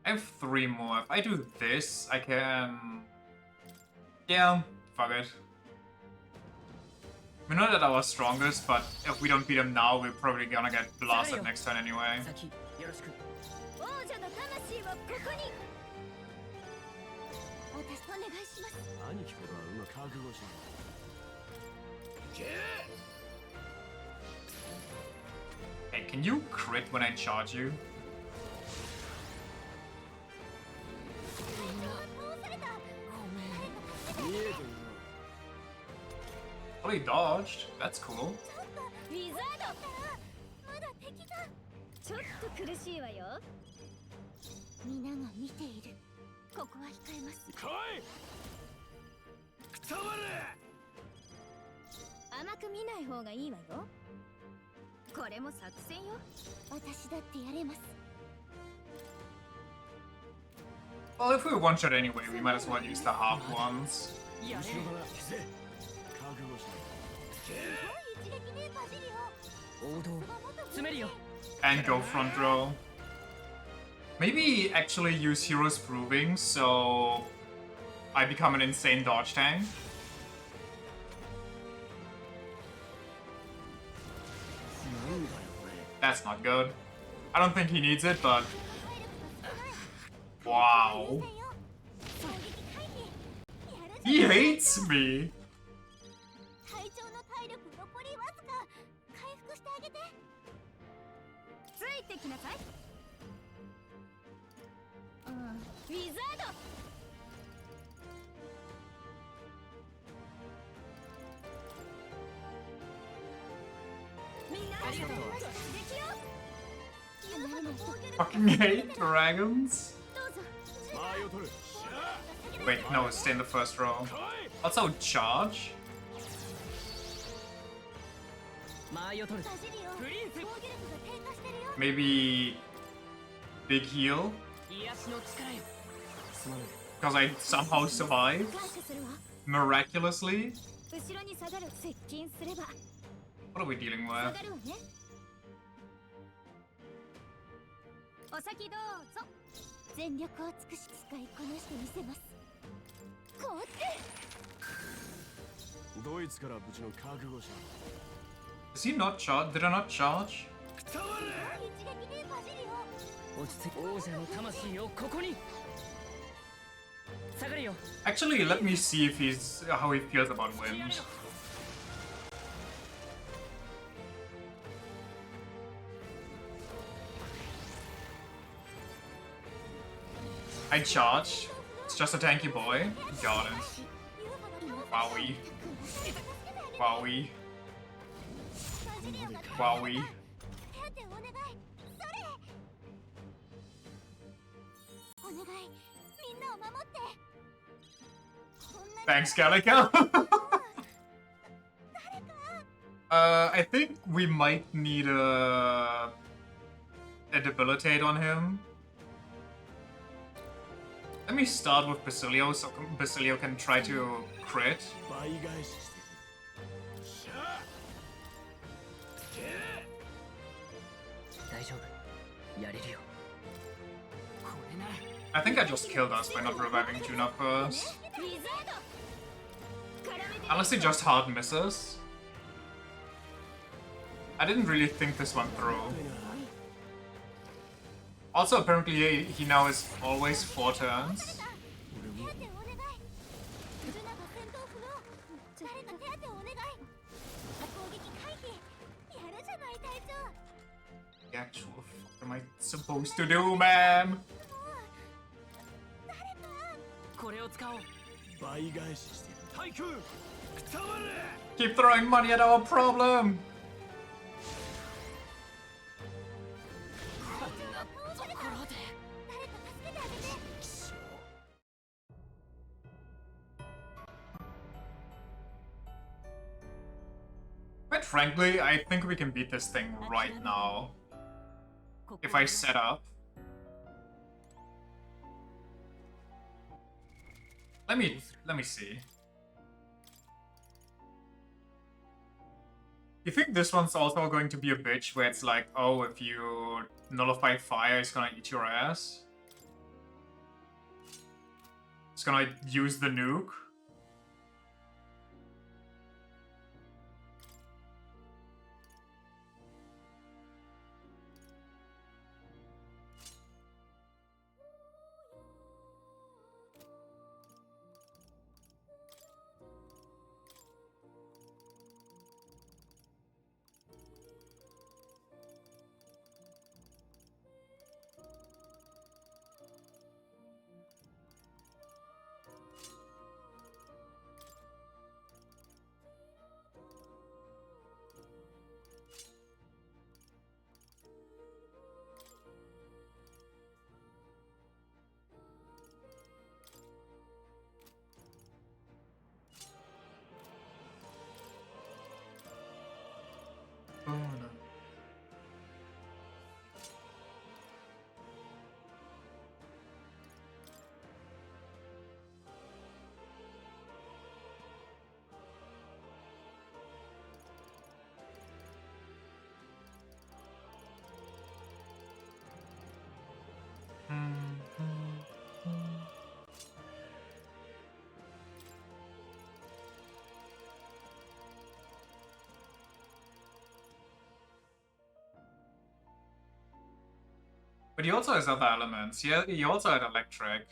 I have 3 more. If I do this, I can... Yeah, fuck it. We're not at our strongest, but if we don't beat him now, we're probably gonna get blasted next turn anyway. Hey, can you crit when I charge you? Oh, he dodged. That's cool. ちょっと苦しいわよ。皆が見ている。ここは控えます。来い。くたばれ。甘く見ない方がいいわよ。これも作戦よ。私だってやれます。 Well, if we one shot anyway, we might as well use the half ones. And go front row. Maybe actually use Heroes Proving, so I become an insane dodge tank. That's not good. I don't think he needs it, but... Wow. He hates me! Fucking hate dragons. Wait, no, stay in the first row. Also, charge. Maybe big heal. Because I somehow survived. Miraculously. What are we dealing with? お先どうぞ。全力を尽くし使いこなしてみせます。こうって。ドイツから無事の覚悟者。Is he not charge? Did I not charge? 落ち着いて王者の魂をここに。下がれよ。 Actually, let me see if he's how he feels about wind. I charge. It's just a tanky boy. Got it. Wowie. Wowie. Wowie. Thanks, Gallica. I think we might need a debilitate on him. Let me start with Basilio so Basilio can try to crit. I think I just killed us by not reviving Juna first. Unless he just hard misses. I didn't really think this one through. Also, apparently he now has always 4 turns. The actual fuck am I supposed to do, man? Keep throwing money at our problem! Quite frankly, I think we can beat this thing right now. If I set up. Let me see. You think this one's also going to be a bitch where it's like, oh, if you nullify fire, it's gonna eat your ass? It's gonna use the nuke? Oh no. But he also has other elements. Yeah, he also had electric.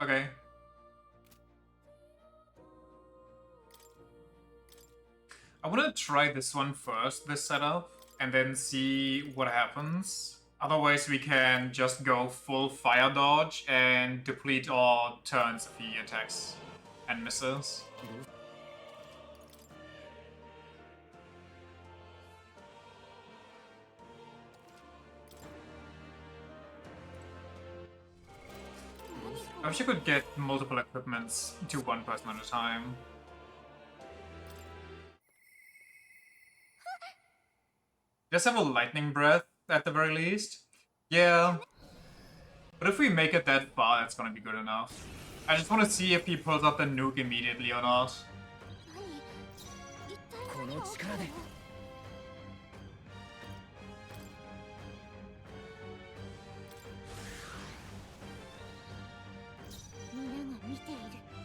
Okay. I want to try this one first, this setup, and then see what happens. Otherwise, we can just go full fire dodge and deplete all turns if he attacks and misses. I wish I could get multiple equipments to one person at a time. Just have a lightning breath at the very least. Yeah. But if we make it that far, that's gonna be good enough. I just want to see if he pulls out the nuke immediately or not.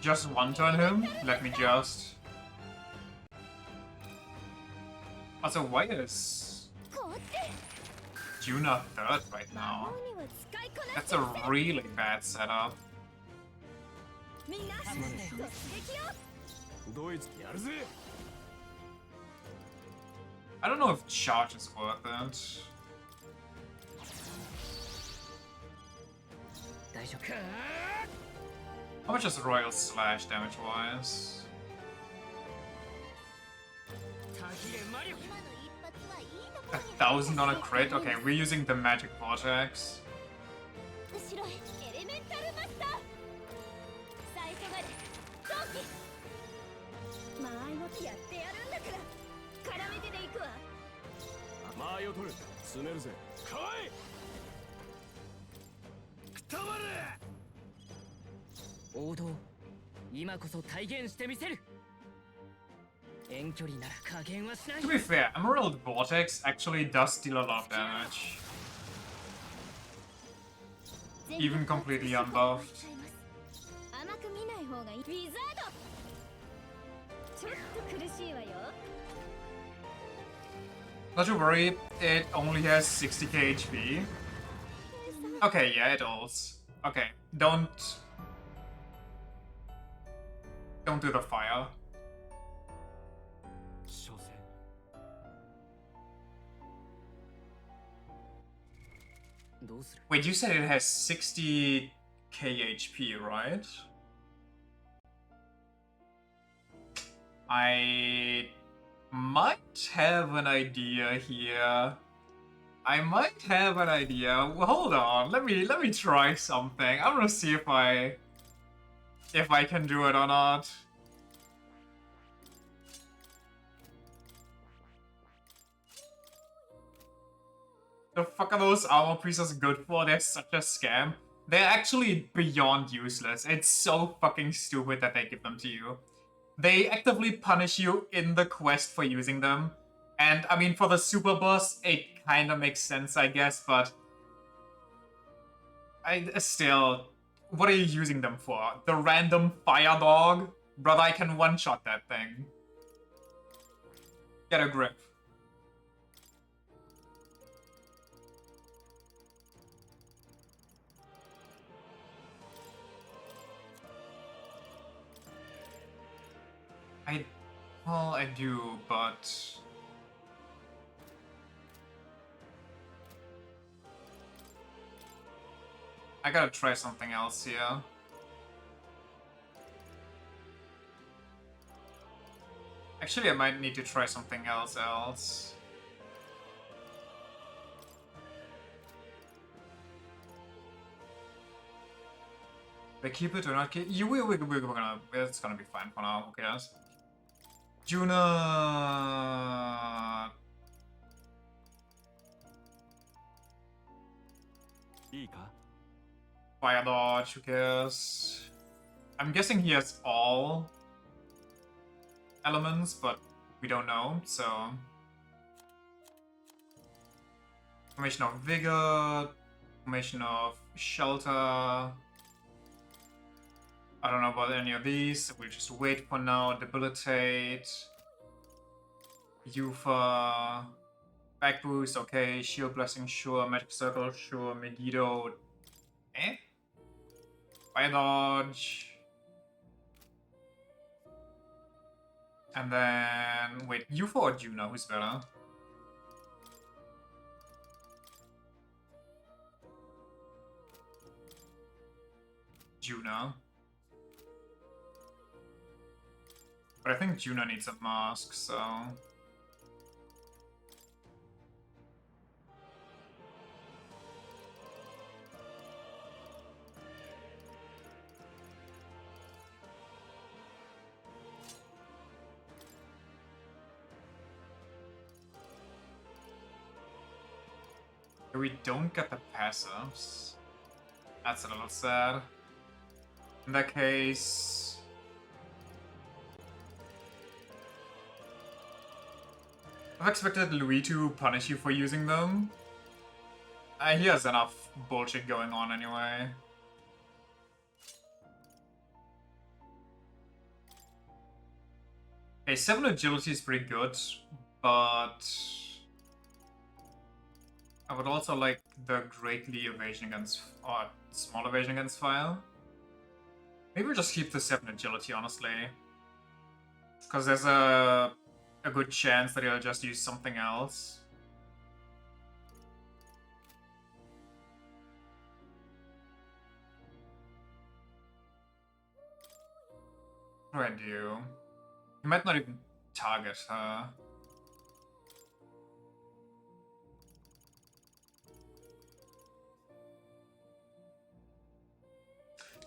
Just one turn him? Let me just... Also, why is Juna third right now? That's a really bad setup. I don't know if charge is worth it. How much is Royal Slash damage-wise? 1,000 on a crit? Okay, we're using the Magic Vortex. To be fair, Emerald Vortex actually does deal a lot of damage. Even completely unbuffed. Not to worry, it only has 60k HP. Okay, yeah, it ults. Okay, don't... Don't do the fire. 所詮 Wait, you said it has 60k HP, right? I might have an idea here. I might have an idea. Well, hold on. Let me try something. I'm gonna see if I can do it or not. The fuck are those armor pieces good for? They're such a scam. They're actually beyond useless. It's so fucking stupid that they give them to you. They actively punish you in the quest for using them. And, I mean, for the super boss, it kinda makes sense, I guess, but... Still... What are you using them for? The random fire dog? Brother, I can one-shot that thing. Get a grip. Well, I do, but... I gotta try something else here. Actually, I might need to try something else. They keep it or not keep it? We're gonna... It's gonna be fine for now, who cares? Juna... いいか Fire dodge, who cares? I'm guessing he has all elements, but we don't know, so... Formation of Vigor, Formation of Shelter... I don't know about any of these, we'll just wait for now. Debilitate... Yufa... Back boost, okay. Shield Blessing, sure. Magic Circle, sure. Megiddo... Eh? Fire dodge... And then... Wait, Yufa or Juno? Who's better? Juno. But I think Juno needs a mask, so... We don't get the passives. That's a little sad. In that case... I've expected Louis to punish you for using them. He has enough bullshit going on anyway. Okay, 7 agility is pretty good, but... I would also like the greatly evasion against... or small evasion against fire. Maybe we'll just keep the 7 agility, honestly. Because there's a good chance that he'll just use something else. What do I do? He might not even target her.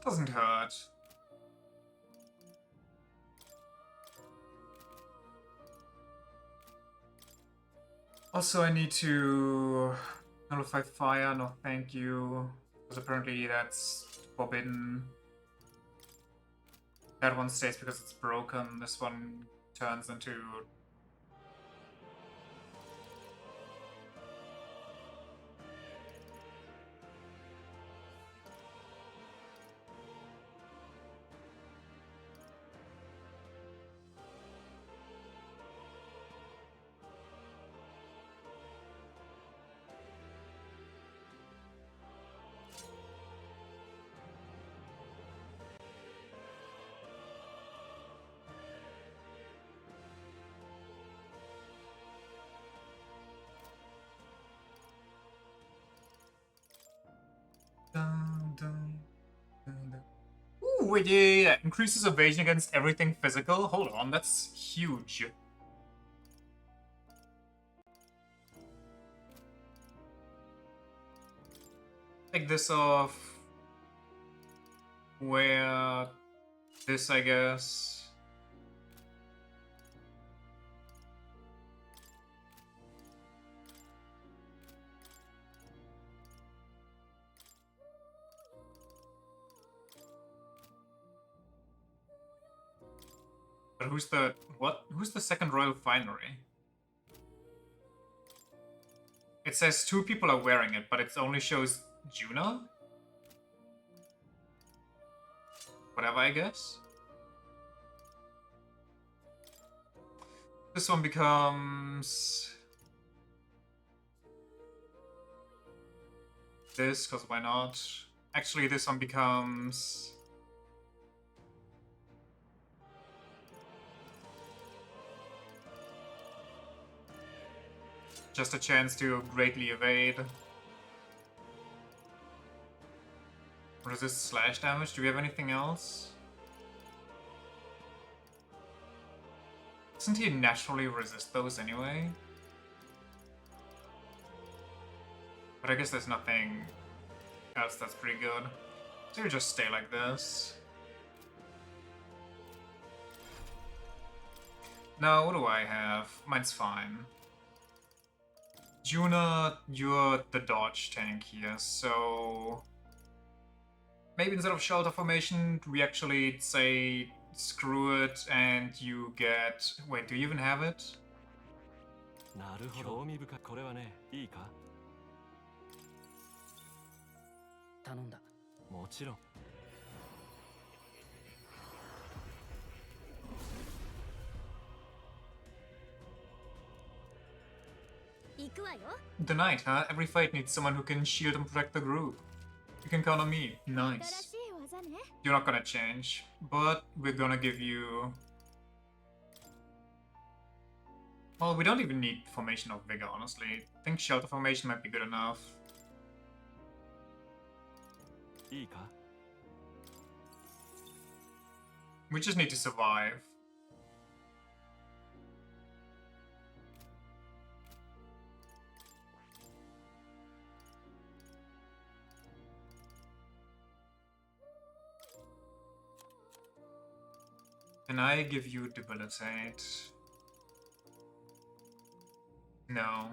Doesn't hurt. Also, I need to nullify fire. No, thank you. Because apparently that's forbidden. That one stays because it's broken. This one turns into... wait, yeah. Increases evasion against everything physical? Hold on, that's huge. Take this off. Where this, I guess. But who's the what? Who's the second royal finery? It says 2 people are wearing it, but it only shows Juna? Whatever, I guess. This one becomes this, because why not? Actually, this one becomes just a chance to greatly evade. Resist slash damage. Do we have anything else? Doesn't he naturally resist those anyway? But I guess there's nothing else that's pretty good. So you just stay like this. Now, what do I have? Mine's fine. Juna, you're the dodge tank here, so maybe instead of shelter formation, we actually say screw it and you get... Wait, do you even have it? なるほど。興味深い。これはね、いいか？頼んだ。もちろん。The knight, huh? Every fight needs someone who can shield and protect the group. You can count on me. Nice. You're not gonna change, but we're gonna give you... Well, we don't even need Formation of Vigor, honestly. I think Shelter Formation might be good enough. いいか？ We just need to survive. Can I give you Debilitate? No.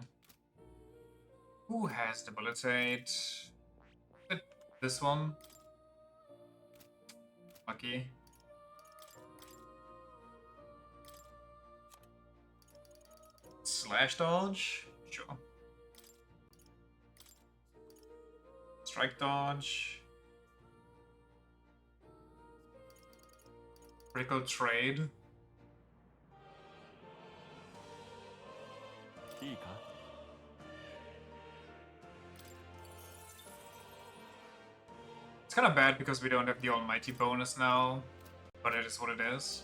Who has Debilitate? This one? Lucky. Slash dodge? Sure. Strike dodge. Critical trade. いいか？ It's kind of bad because we don't have the almighty bonus now, but it is what it is.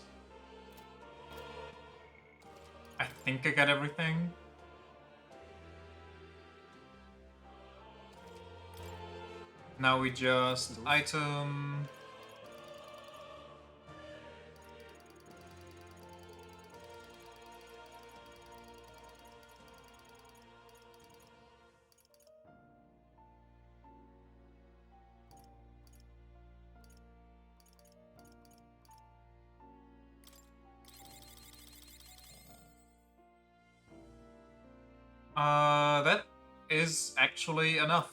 I think I got everything. Now we just item. That is actually enough.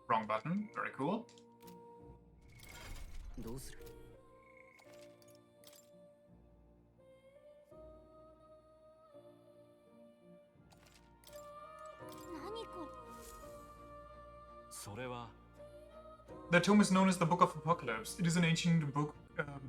Wrong button. Very cool. どうする？ それは The tome is known as the Book of Apocalypse. It is an ancient book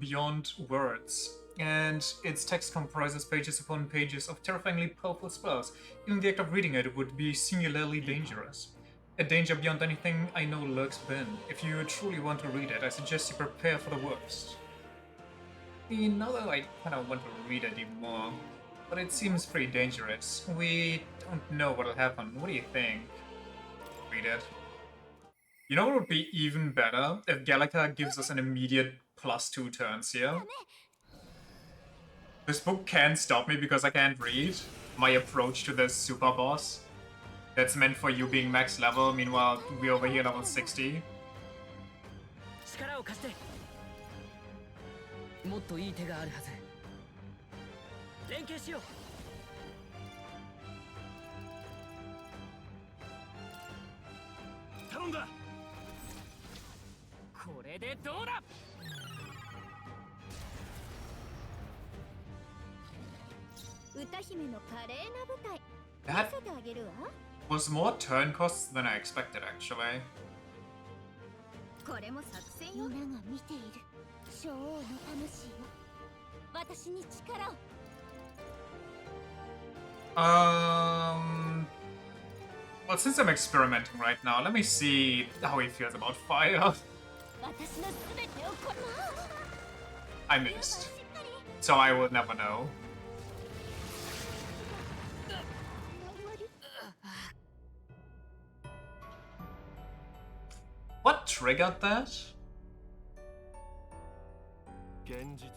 beyond words, and its text comprises pages upon pages of terrifyingly powerful spells. Even the act of reading it would be singularly dangerous. A danger beyond anything I know lurks within. If you truly want to read it, I suggest you prepare for the worst. Now that I kind of want to read it even more, but it seems pretty dangerous. We don't know what'll happen. What do you think? Read it. You know what would be even better? If Gallica gives us an immediate +2 turns here. This book can't stop me because I can't read. My approach to this super boss. That's meant for you being max level, meanwhile we over here level 60. 力を貸してもっといい手があるはず連携しよう頼んだこれでどうだ歌姫の華麗な舞台 That 見せてあげるわ was more turn costs than I expected actually. これも作戦よ皆が見ている女王の魂よ私に力を Well, since I'm experimenting right now, let me see how he feels about fire. 私の全てをこ I missed. So I will never know. What triggered that? 現実に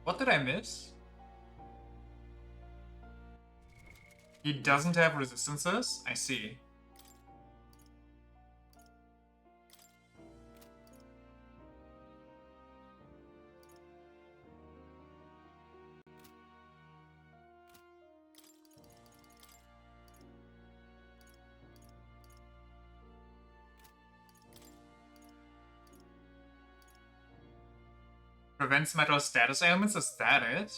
What did I miss? He doesn't have resistances? I see. Prevents metal status ailments, is that it?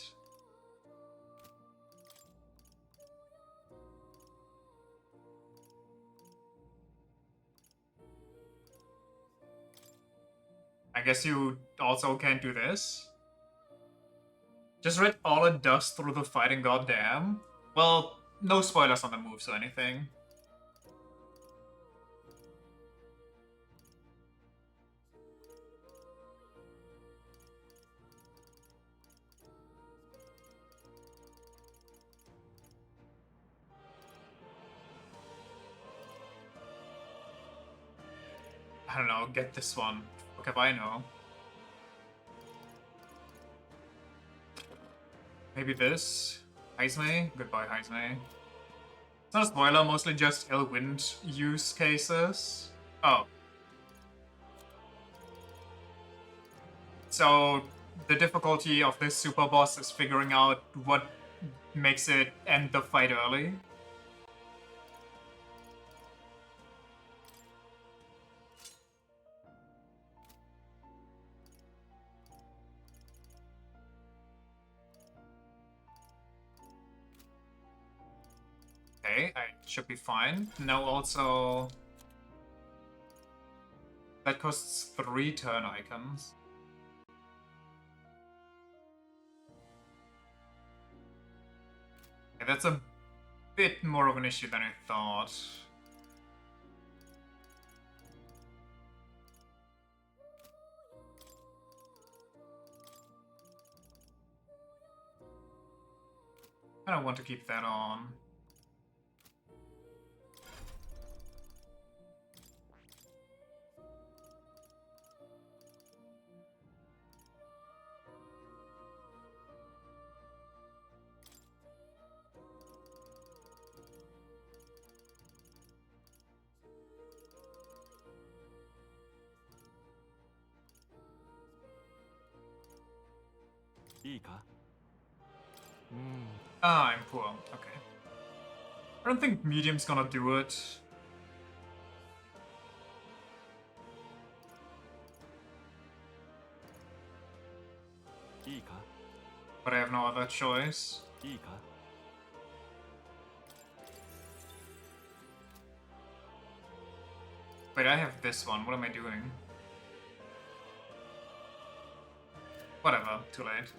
I guess you also can't do this. Just read all it does through the fighting goddamn. Well, no spoilers on the moves or anything. I don't know, get this one. What if I know? Maybe this? Heisme? Goodbye, Heisme. It's not a spoiler, mostly just ill wind use cases. Oh. So, the difficulty of this super boss is figuring out what makes it end the fight early. Okay, I should be fine. Now also... That costs 3 turn icons. Okay, that's a bit more of an issue than I thought. I don't want to keep that on. Ah, I'm poor. Okay. I don't think medium's gonna do it. But I have no other choice. Wait, I have this one. What am I doing? Whatever, too late.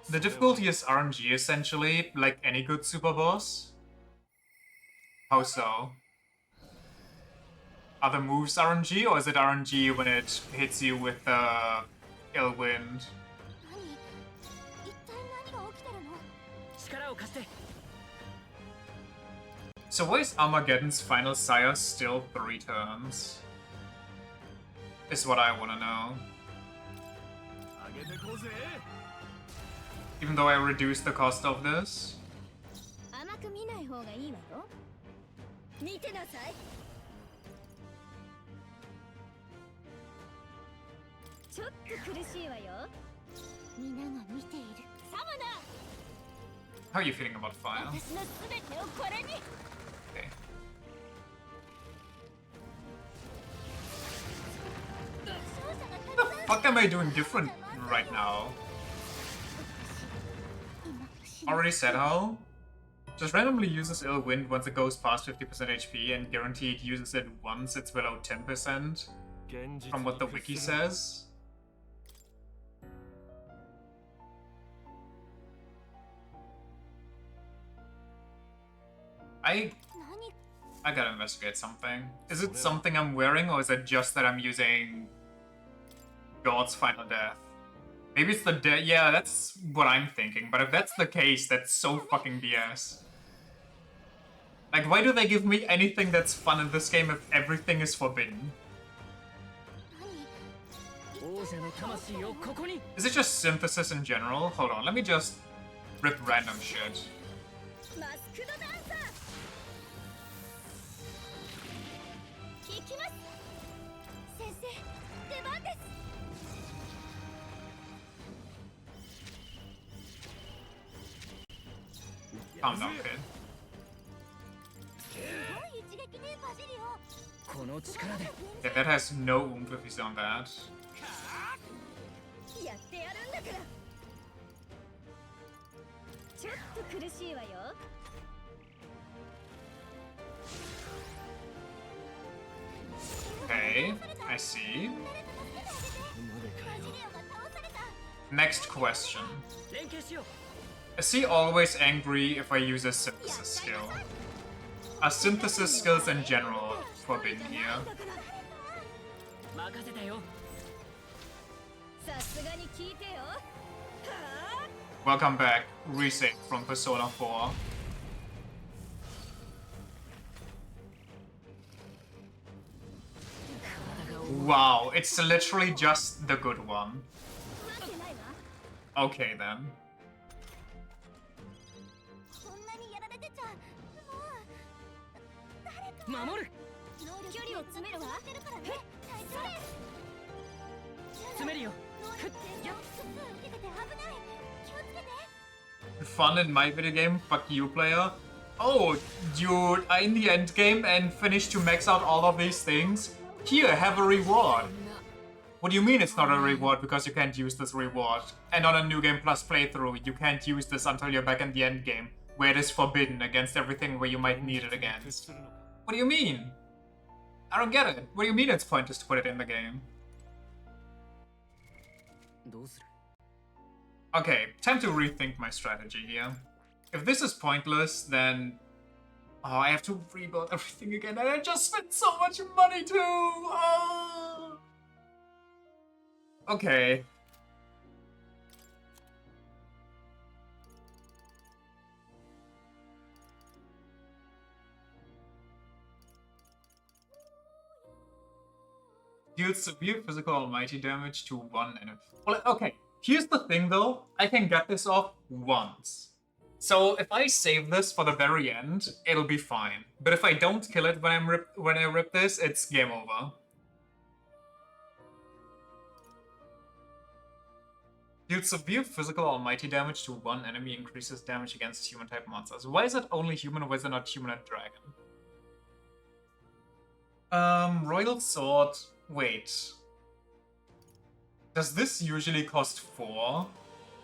The difficulty is RNG essentially, like any good super boss. How so? Are the moves RNG, or is it RNG when it hits you with ill wind? So why is Armageddon's final sire still 3 turns? Is what I wanna know. Even though I reduced the cost of this. How are you feeling about fire? Okay. What the fuck am I doing different right now? Already said how? Just randomly uses ill wind once it goes past 50% HP and guaranteed uses it once it's below 10%. From what the wiki says. I gotta investigate something. Is it something I'm wearing, or is it just that I'm using God's Final Death? Maybe it's the yeah, that's what I'm thinking, but if that's the case, that's so fucking BS. Like, why do they give me anything that's fun in this game if everything is forbidden? Is it just synthesis in general? Hold on, let me just rip random shit. Calm down, kid. Yeah, that has no oomph if he's on that. Okay, I see. Next question. Is he always angry if I use a synthesis skill? Are synthesis skills in general forbidden here? Welcome back, Resync from Persona 4. Wow, it's literally just the good one. Okay then. Fun in my video game? Fuck you, player. Oh, dude, I'm in the end game and finished to max out all of these things. Here, have a reward. What do you mean it's not a reward because you can't use this reward? And on a New Game Plus playthrough, you can't use this until you're back in the end game, where it is forbidden against everything where you might need it against. What do you mean? I don't get it. What do you mean it's pointless to put it in the game? Okay, time to rethink my strategy here. If this is pointless, then... Oh, I have to rebuild everything again, and I just spent so much money too! Oh. Okay. Deals severe physical almighty damage to one enemy. Well, okay, here's the thing though. I can get this off once. So if I save this for the very end, it'll be fine. But if I don't kill it when I rip this, it's game over. Deals severe physical almighty damage to one enemy, increases damage against human type monsters. Why is it only human? Why is it not human and dragon? Royal Sword. Wait. Does this usually cost 4?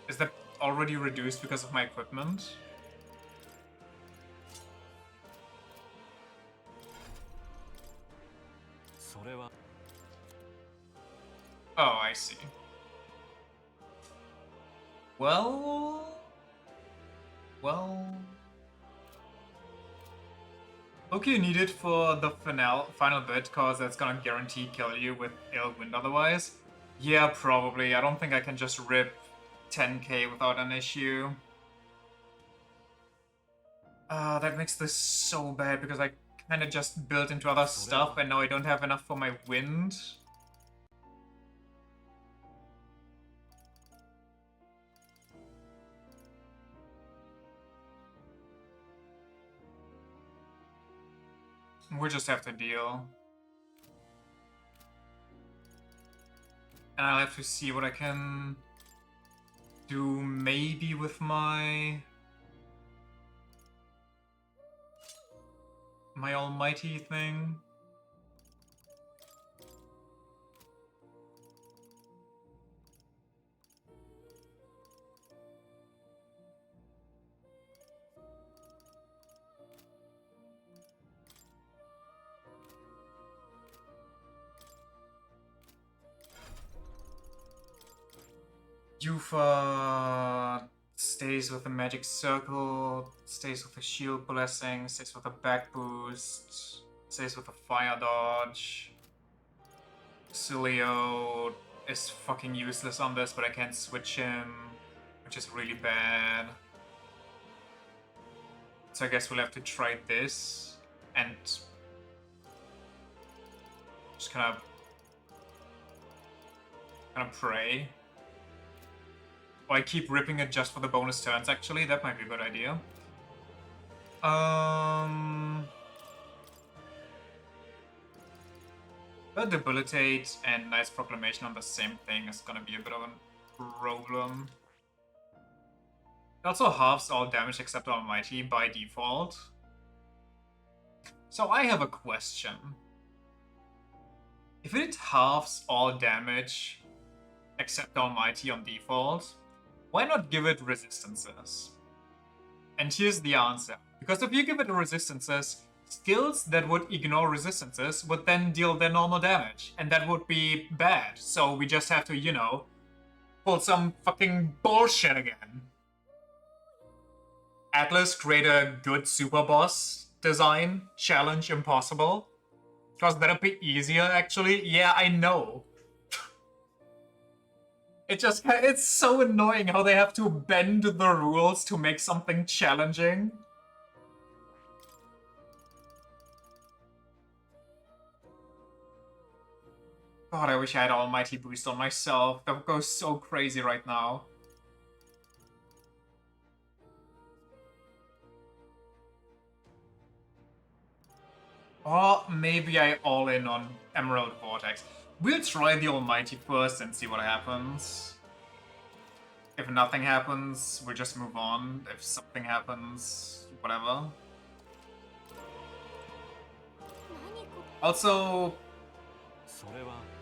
Is that already reduced because of my equipment? Oh, I see. Well... Well... Okay, you need it for the final bit, cause that's gonna guarantee kill you with ill wind otherwise. Yeah, probably. I don't think I can just rip 10k without an issue. That makes this so bad because I kinda just built into other stuff and now I don't have enough for my wind. We'll just have to deal. And I'll have to see what I can do maybe with my almighty thing. Yufa stays with the magic circle, stays with the shield blessing, stays with the back boost, stays with the fire dodge. Cilio is fucking useless on this, but I can't switch him, which is really bad. So I guess we'll have to try this and just kind of pray. Or I keep ripping it just for the bonus turns, actually. That might be a good idea. But Debilitate and Nice Proclamation on the same thing is gonna be a bit of a problem. It also halves all damage except Almighty by default. So I have a question. If it halves all damage except Almighty on default, why not give it resistances? And here's the answer. Because if you give it resistances, skills that would ignore resistances would then deal their normal damage. And that would be bad. So we just have to, you know, pull some fucking bullshit again. Atlas, create a good super boss design. Challenge impossible. Because that'd be easier, actually. Yeah, I know. It's so annoying how they have to bend the rules to make something challenging. God, I wish I had Almighty Boost on myself. That would go so crazy right now. Or maybe I all in on Emerald Vortex. We'll try the Almighty first and see what happens. If nothing happens, we'll just move on. If something happens, whatever. Also,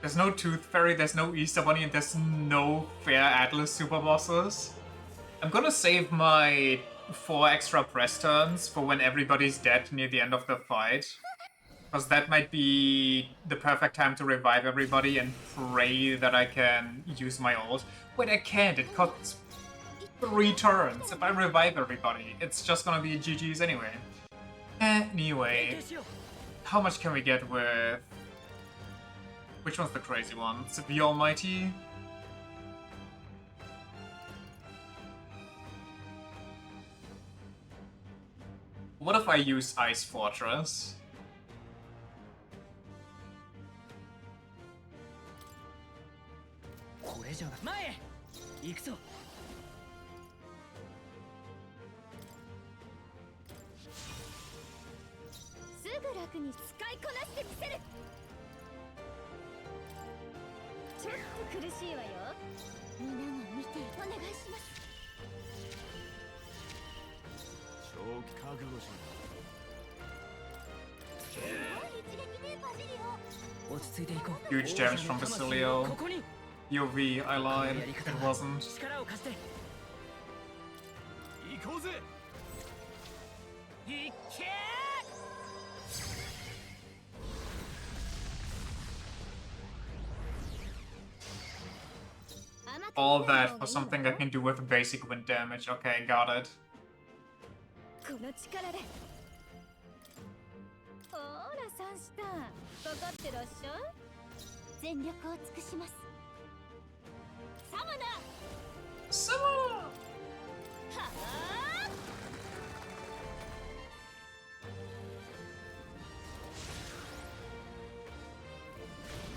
there's no Tooth Fairy, there's no Easter Bunny, and there's no fair Atlas super bosses. I'm gonna save my 4 extra press turns for when everybody's dead near the end of the fight. Because that might be the perfect time to revive everybody and pray that I can use my ult. Wait, I can't. It costs 3 turns. If I revive everybody, it's just gonna be GG's anyway. Anyway, how much can we get with... Which one's the crazy one? Is it the Almighty? What if I use Ice Fortress? Huge damage from Basilio. UV, I lied. It wasn't. All that for something I can do with basic wind damage. Okay, got it. この力で。ほらサンシタかかってらっしゃい。全力を尽くします。サマナSo はあ。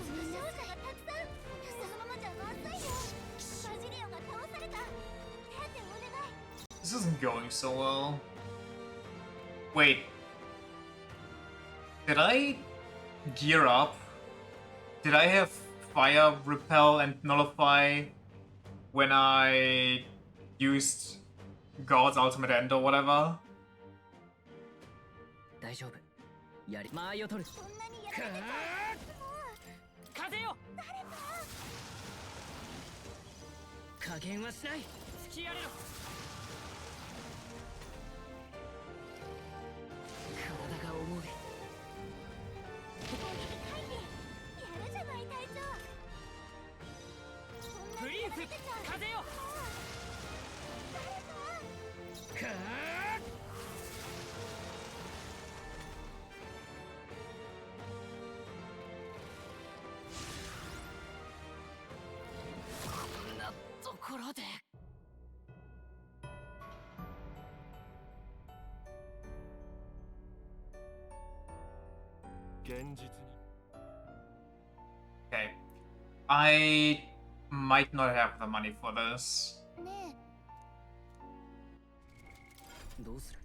負傷者がたくさん。そのままじゃまずいよ。バジリオが倒された。手当てお願い。 this isn't going so well. Wait. Did I gear up? Did I have fire, repel, and nullify when I used God's ultimate end or whatever? 大丈夫。やり間合いを取る。こんなにやられてた。風よ。加減はしない。突きやれろ。体が重い。やるじゃない隊長。プリンス風よ。かあ。こんなところで。現実に Okay. I might not have the money for this. ねどうする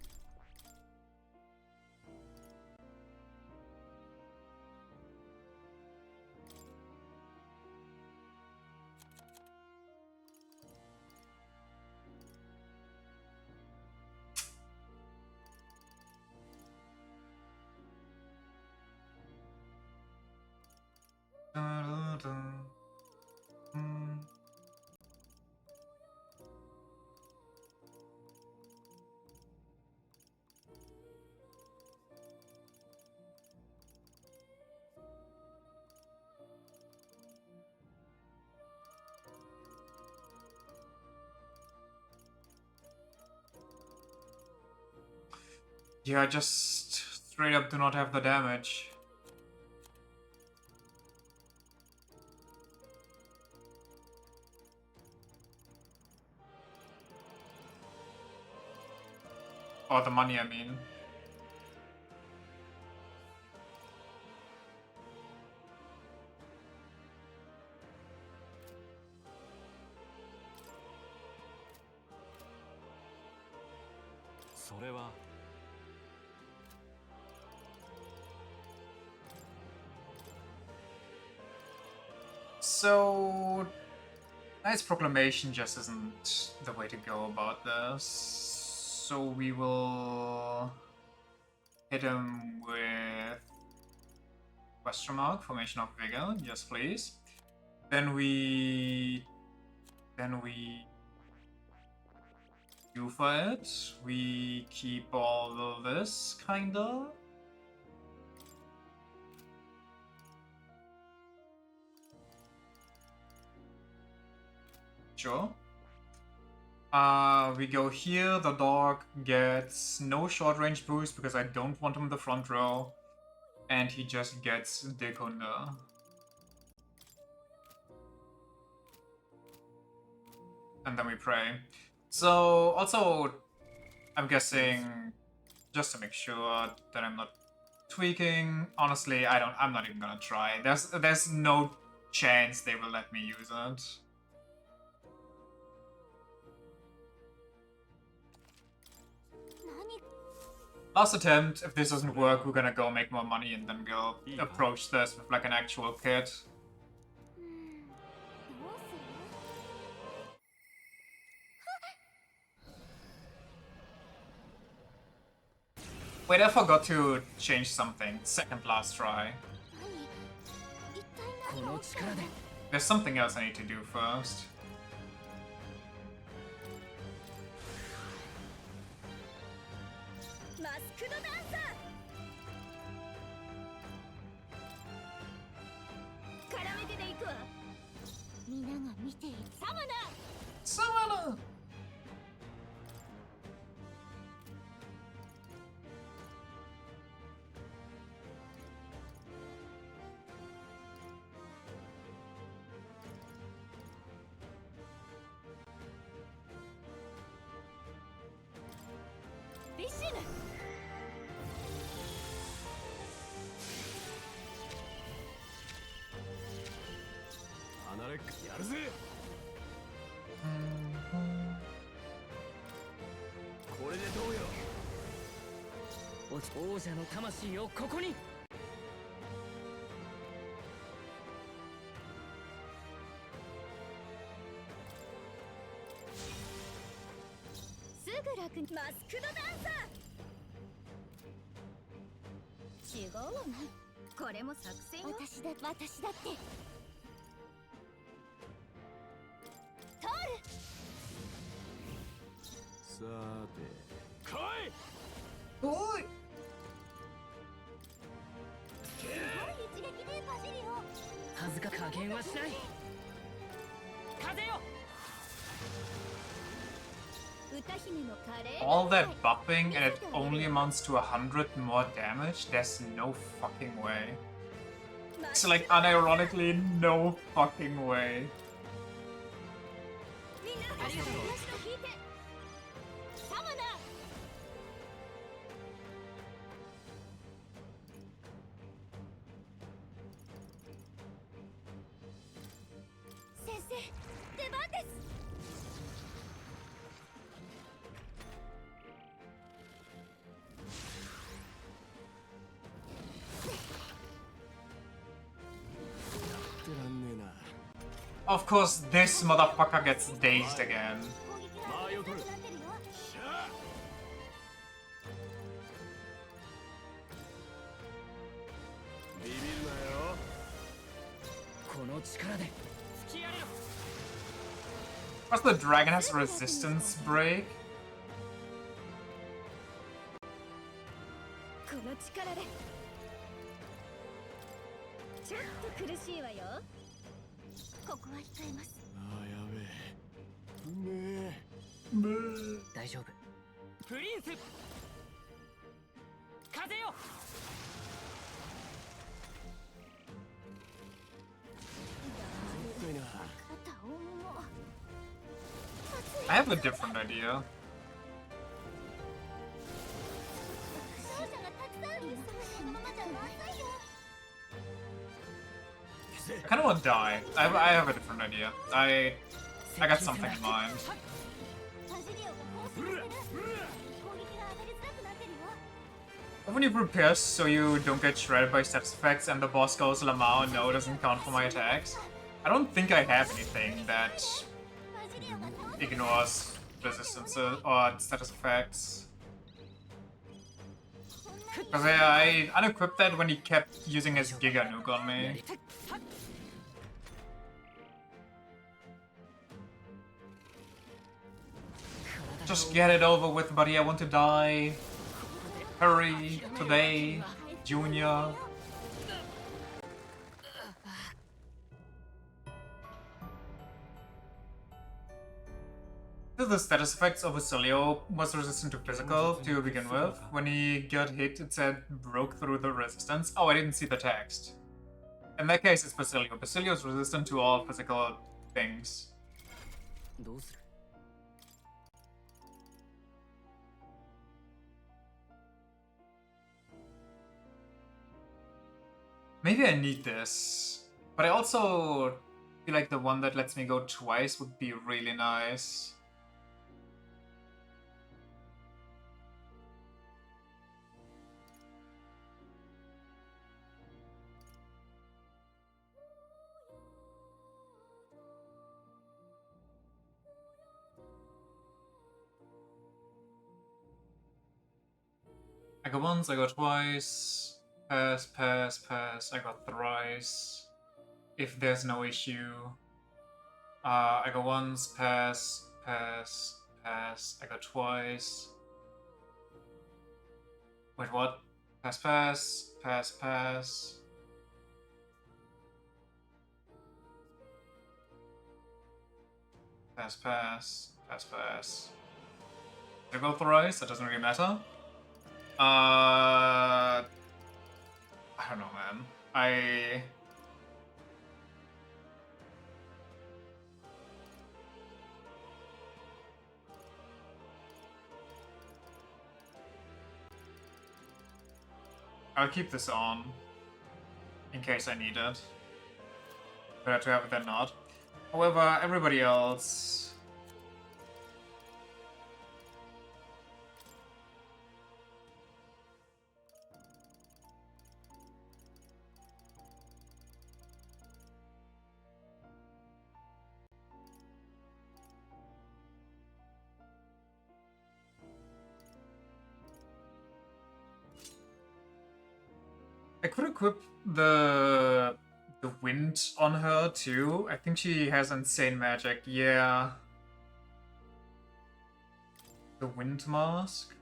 ？Yeah, just straight up do not have the damage. Or the money, I mean. So, Knight's Proclamation just isn't the way to go about this. So we will hit him with question mark, Formation of Vigor, yes please. Then we do for it. We keep all of this, kinda. Sure. We go here, the dog gets no short range boost because I don't want him in the front row. And he just gets Dekunda. And then we pray. So, also, I'm guessing, just to make sure that I'm not tweaking, honestly, I'm not even gonna try. There's no chance they will let me use it. Last attempt, if this doesn't work, we're gonna go make more money and then go approach this with like an actual kit. Wait, I forgot to change something. Second last try. There's something else I need to do first. やるぜ。これでどうよ。王者の魂をここに。すぐ楽にマスクドダンサー。違うわね。これも作戦よ。私だって通る。さて、来い。おい。一撃でバジリオ。恥ずか加減はしない。風よ。歌姫の華麗な All that buffing and it only amounts to 100 more damage? There's no fucking way. It's like unironically no fucking way. みんな私の引いて。サマナー。先生、出番です。てらんねえな。 Of course, this motherfucker gets dazed again. 間合いを取る。ビビるなよ。この力で突きやれろ。 Plus the dragon has resistance break. この力で。ちょっと苦しいわよ。ここは控えます。ああ、やべえ。うめえ。大丈夫。プリンス。風よ。 絶対な。 肩重。 I have a different idea. 勝者がたくさんいる。このままじゃまずいよ。 I kind of want to die. I have a different idea. I got something in mind. バジリオがこうしてる。攻撃が当たりづらくなってるよ。When you prepare so you don't get shredded by steps effects and the boss goes Lamau, no, it doesn't count for my attacks. I don't think I have anything that ignores resistances or status effects. Because I unequipped that when he kept using his Giga Nuke on me. Just get it over with, buddy. I want to die. Hurry, today, Junior. The status effects of Basilio was resistant to physical to begin with. When he got hit, it said broke through the resistance. Oh, I didn't see the text. In that case, it's Basilio. Basilio is resistant to all physical things. どうする？ Maybe I need this. But I also feel like the one that lets me go twice would be really nice. I got once, I got twice. Pass, pass, pass. I got thrice. If there's no issue. I got once, pass, pass, pass. I got twice. Wait, what? Pass, pass, pass, pass. Pass, pass, pass, pass. Did I go thrice? That doesn't really matter. I don't know, man. I'll keep this on in case I need it. Better to have it than not. However, everybody else... I could equip the wind on her too. I think she has insane magic. Yeah. The wind mask.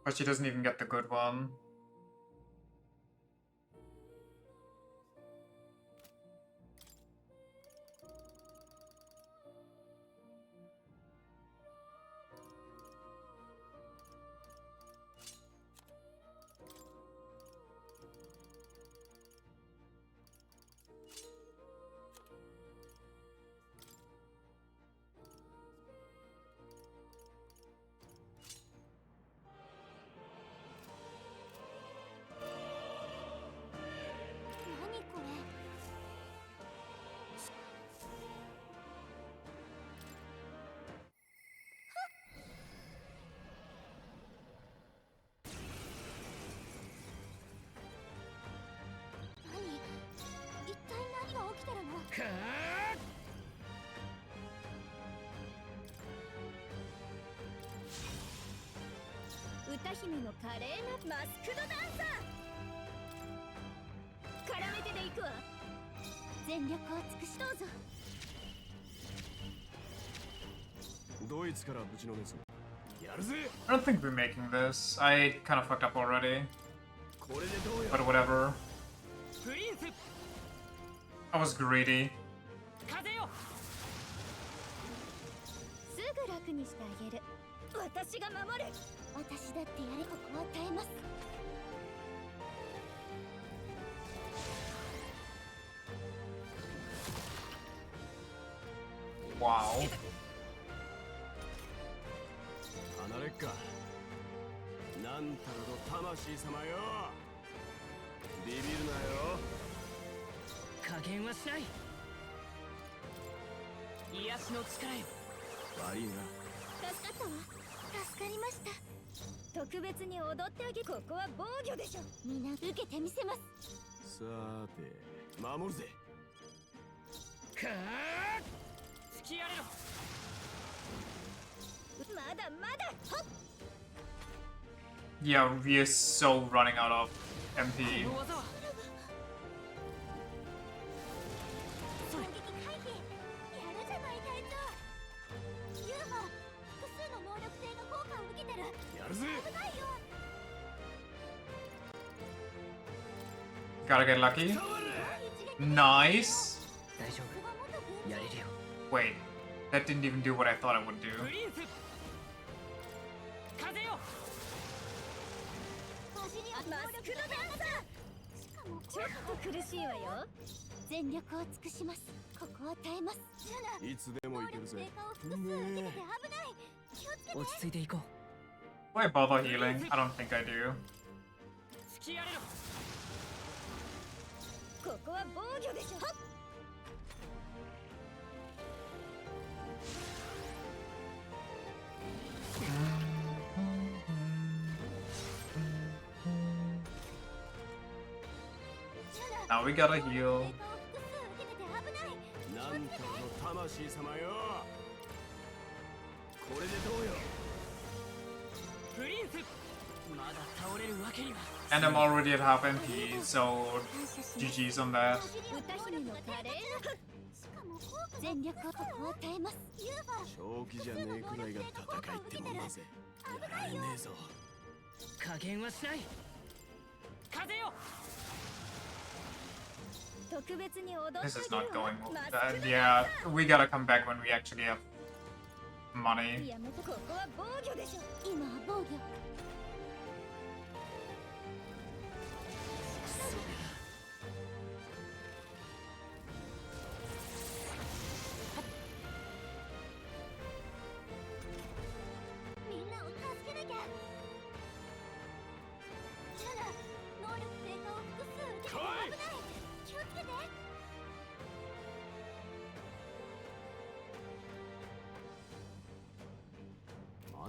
But she doesn't even get the good one. I don't think we're making this. I kind of fucked up already. But whatever. I was greedy. Wow. 離れっか。なんたらの魂様よ。ビビるなよ。加減はしない。癒しの力よ。悪いな。助かったわ。助かりました。特別に踊ってあげ、ここは防御でしょ。みんな受けてみせます。さーて、守るぜ。かあ。突きやれろ。まだまだ。はっ。 Yeah, we are so running out of MP. Gotta get lucky. Nice. Wait, that didn't even do what I thought it would do. ちょっと苦しいわよ。全力を尽くします。ここは耐えます。いつでもいけるぜ。落ち着いていこう。 Do I bother healing? I don't think I do. 突きやれろ。ここは防御でしょ。 Now we gotta heal. なんたらの魂様よ。これでどうよ。プリンス。まだ倒れるわけには。 And I'm already at half MP, so GG's on that. 全力をここは耐えます。正気じゃねえくらいが戦いってもんだぜ。やられねえぞ。加減はしない。風よ。 This is not going well. Yeah, we gotta come back when we actually have money.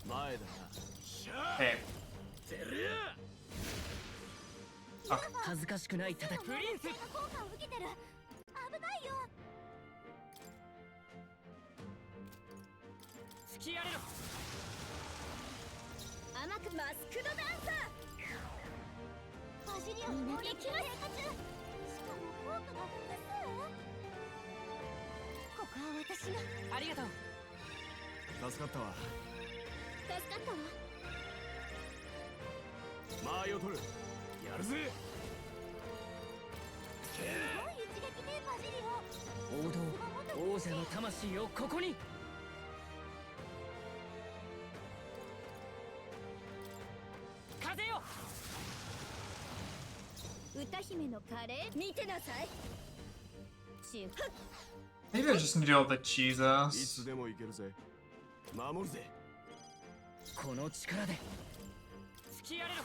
Hey. 恥ずかしくない叩きプリンス効果を受けてる。危ないよ。突きやれろ甘くマスクドダンサー。バジリオン攻撃が低下中。しかも効果が複数。ここは私が。ありがとう助かったわ。助かったわ。間合いを取る。やるぜ。すごい一撃でバジリオン。王道王者の魂をここに風よ歌姫のカレー見てなさい。Maybe I just need all the い cheeses. つでもいけるぜ。守るぜ。この力で突きやれろ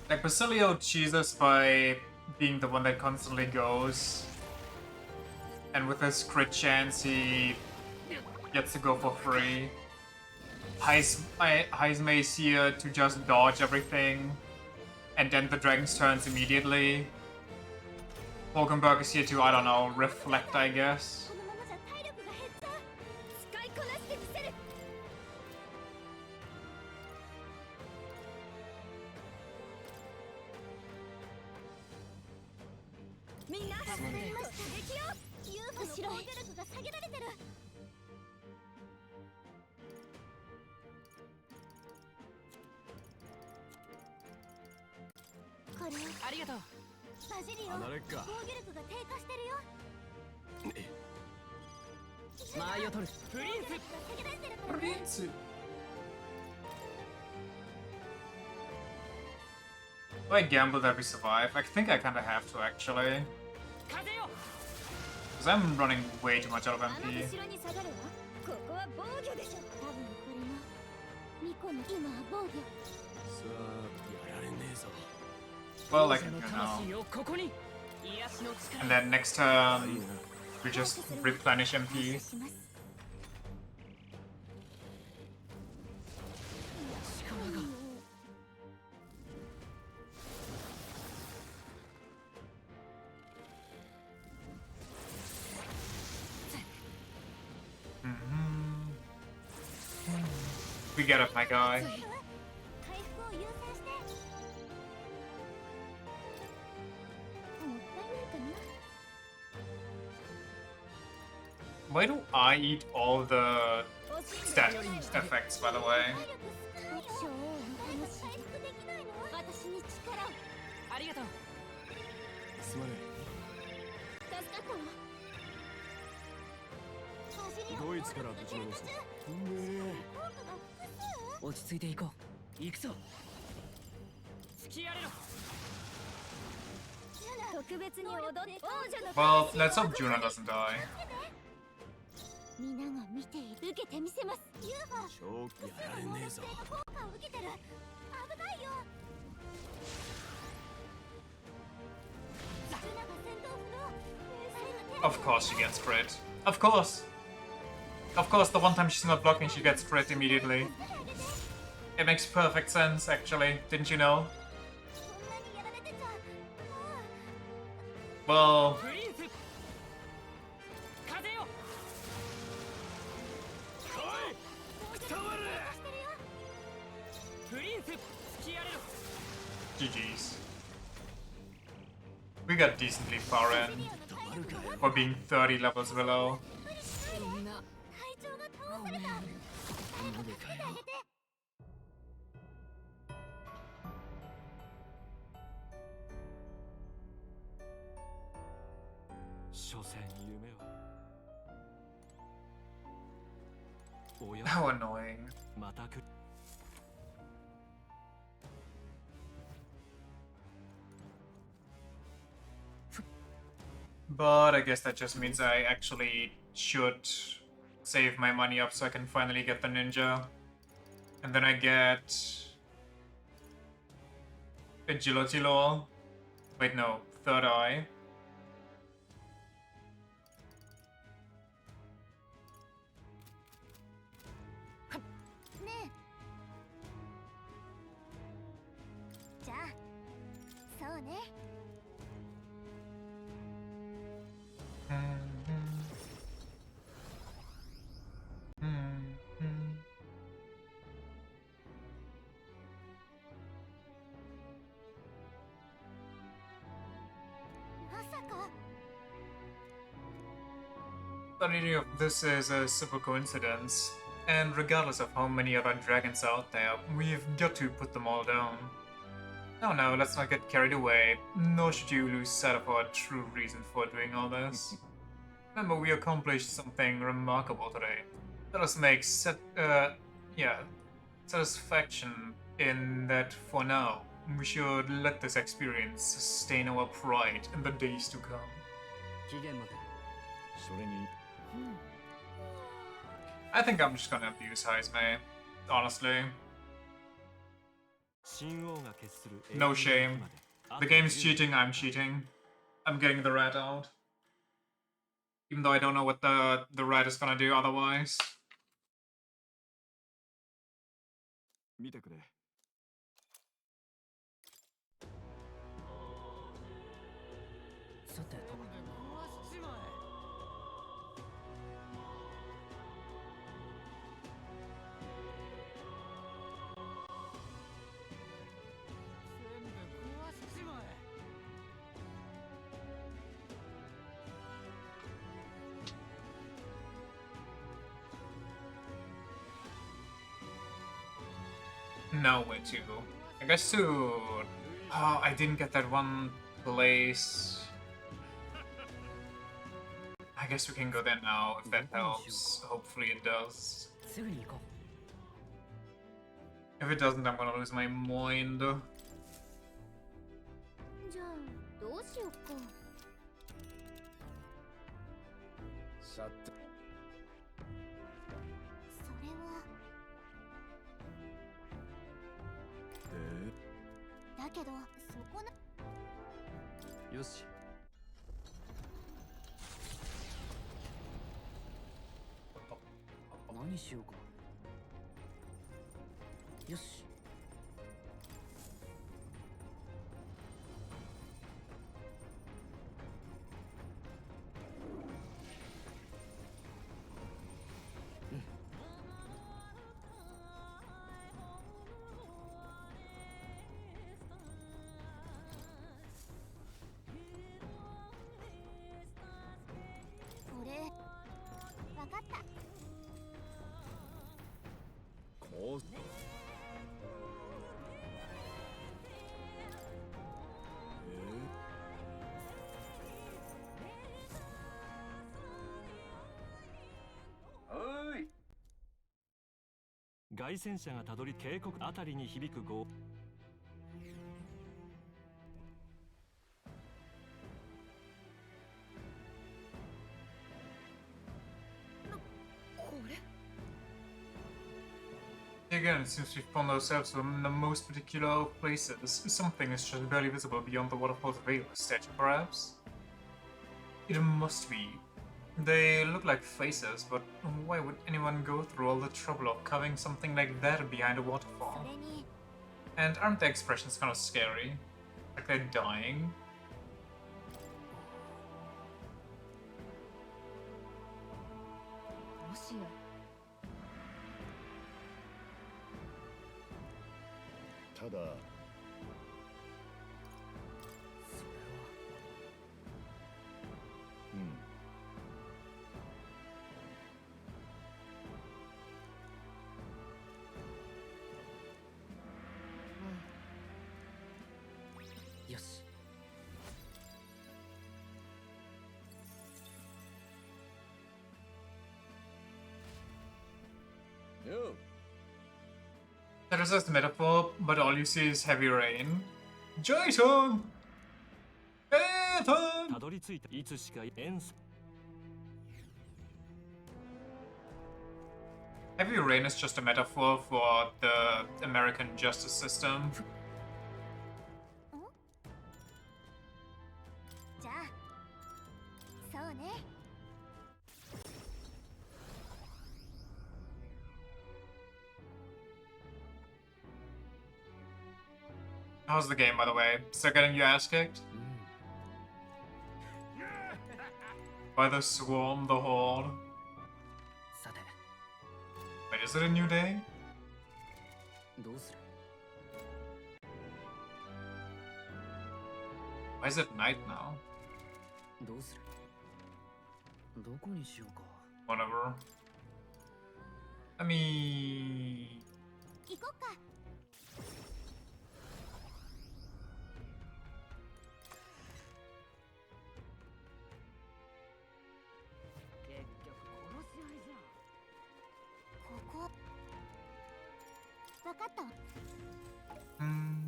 Like Basilio cheeses by being the one that constantly goes. And with his crit chance, he gets to go for free. Heisme is here to just dodge everything. And then the dragon's turns immediately. Hulkenberg is here to, I don't know, reflect, I guess. このままじゃ体力が減った。使いこなしてみせる。みんな助かりました。撃よ。ユーファの防御力が下げられてる。これをありがとうバジリオン。離れっか。防御力が低下してるよ。間合いを取るプリンス下げられてるからね。 Do I gamble that we survive? I think I kinda have to actually. 風よ Because I'm running way too much out of あの MP. 後ろに下がるわ。ここは防御でしょ。多分これもミコの今は防御。さあ、やられねえぞ。 Well, 王 I 者 can の do now. 魂をここに癒しの And 力 then next turn, we just replenish MP. します。力が We get it, my guy. 回復を優先して。もったいないかな。 Why do I eat all the stat effects, by the way? 体力少ないよ。回復できないの？私に力を。ありがとうすまね助かったわ。バジリオンドイツからぶちのめす。うめえ。効果が複数？落ち着いていこう行くぞ突きやれろ特別に踊って王者の Well, let's hope Juna doesn't die. 皆が見ている。受けてみせます。ユーファ正気やられねえぞ。効果を受けてる。危ないよ。ジュナが戦闘不能。 Of course she gets crit. Of course. Of course, the one time she's not blocking, she gets crit immediately. It makes perfect sense, actually. Didn't you know? そんなにやられてちゃも Well, プリンス風ようしてるよ。プリンス突きやれろ GG's. We got decently far in for being 30 levels below. みんな会長が倒された。誰か助けてあげて。所詮夢は親 How annoying. また来る But I guess that just means I actually should save my money up so I can finally get the ninja. And then I get agility law. Wait, no, third eye. The idea of this is a simple coincidence, and regardless of how many other dragons are out there, we've got to put them all down. No, let's not get carried away, nor should you lose sight of our true reason for doing all this. Remember, we accomplished something remarkable today. Let us make satisfaction in that for now. We should let this experience sustain our pride in the days to come. I think I'm just gonna abuse Heisme, honestly. No shame. The game's cheating, I'm cheating. I'm getting the rat out. Even though I don't know what the rat is gonna do otherwise. 見てくれ。さてと。Now where to? I guess to... Oh, I didn't get that one place. I guess we can go there now, if that helps. Hopefully it does. If it doesn't, I'm gonna lose my mind. じゃあどうしよっか。さて。それは。だけどそこな。よし。何しようか。よし。俺わかった。こう。凱旋者がたどり渓谷あたりに響く轟。Again, it seems we've found ourselves in the most particular of places. Something is just barely visible beyond the waterfall's veil. A statue, perhaps? It must be. They look like faces, but why would anyone go through all the trouble of carving something like that behind a waterfall? And aren't the expressions kind of scary? Like they're dying? That is just a metaphor, but all you see is heavy rain. Jason! Ethan! たどり着いたいつしか演奏 Heavy rain is just a metaphor for the American justice system. じゃあそうね。How's the game, by the way? Still getting your ass kicked? By the swarm, the horde? さて Wait, is it a new day? どうする Why is it night now? どうするどこにしようか Whatever. Let me... 行こっか。結局殺し合いじゃん。ここ。わかったわ。Hmm.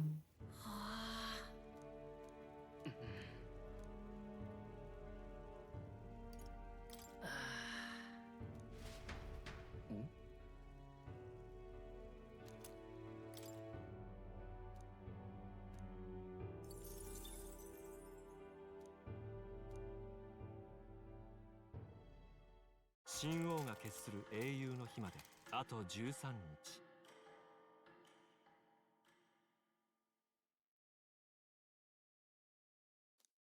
神王が決する英雄の日まであと13日。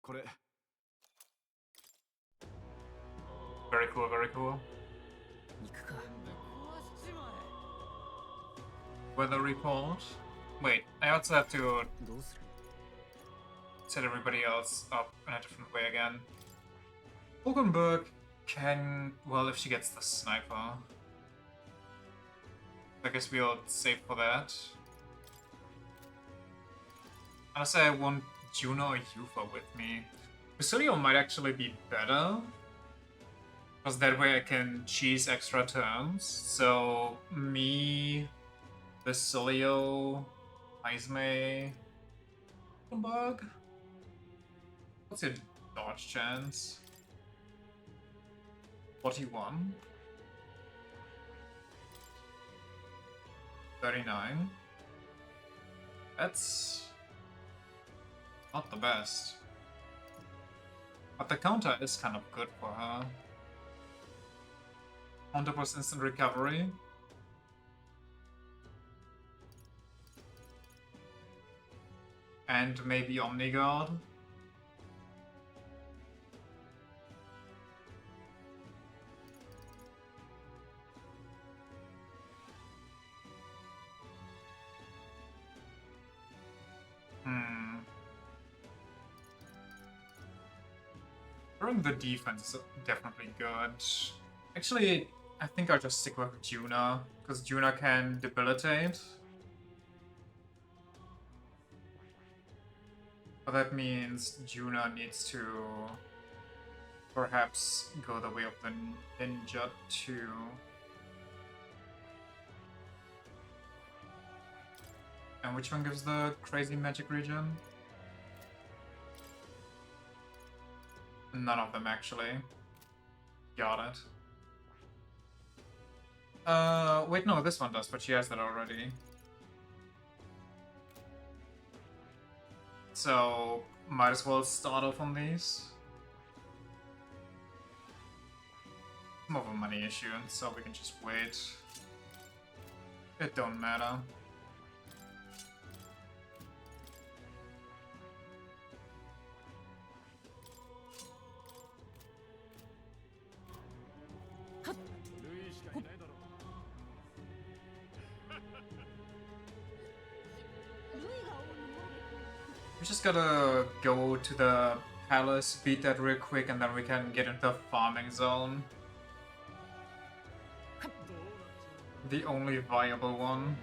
これ Very cool, very cool. 行くか Weather report. Wait, I also have to どうする set everybody else up in a different way again. Hulkenberg can... well, if she gets the sniper. I guess we'll save for that. Unless I want Juno or Yufa with me. Basilio might actually be better. Because that way I can cheese extra turns. So, me, Basilio, Izme, Hulkenberg. What's your dodge chance? 41. 39. That's not the best. But the counter is kind of good for her. Counter plus instant recovery. And maybe Omniguard. Throwing the defense is definitely good. Actually, I think I'll just stick with Juna, because Juna can debilitate. But that means Juna needs to perhaps go the way of the ninja too. And which one gives the crazy magic region? None of them, actually. Got it. Wait, no, this one does, but she has that already. So, might as well start off on these. More of a money issue, so we can just wait. It don't matter. We just gotta go to the palace, beat that real quick, and then we can get into the farming zone. The only viable one.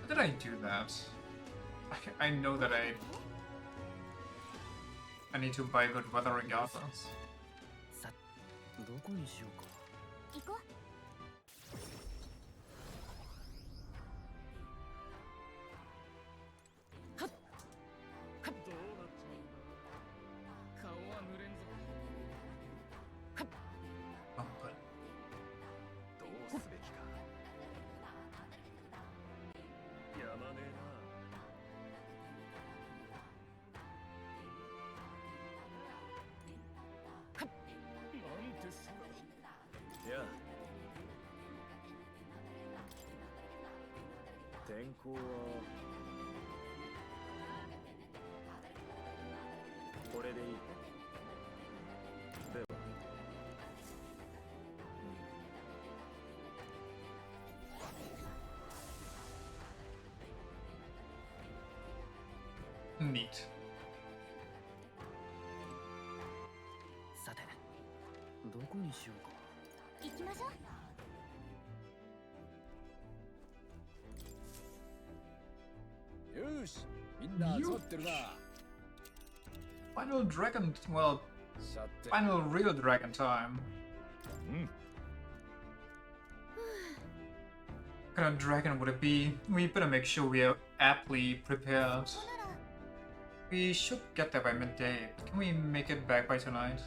How did I do that? I know that I need to buy good weather regardless. さどこにしようか行こう。顔は濡れんぞどうすべきかやまねえな天候はこれでいい。では。Neat. さて、どこにしようか。行きましょう。よし、みんな集まってるな。Final dragon, well, さて、 final real dragon time. うん。 What kind of dragon would it be? We better make sure we are aptly prepared. We should get there by midday. Can we make it back by tonight?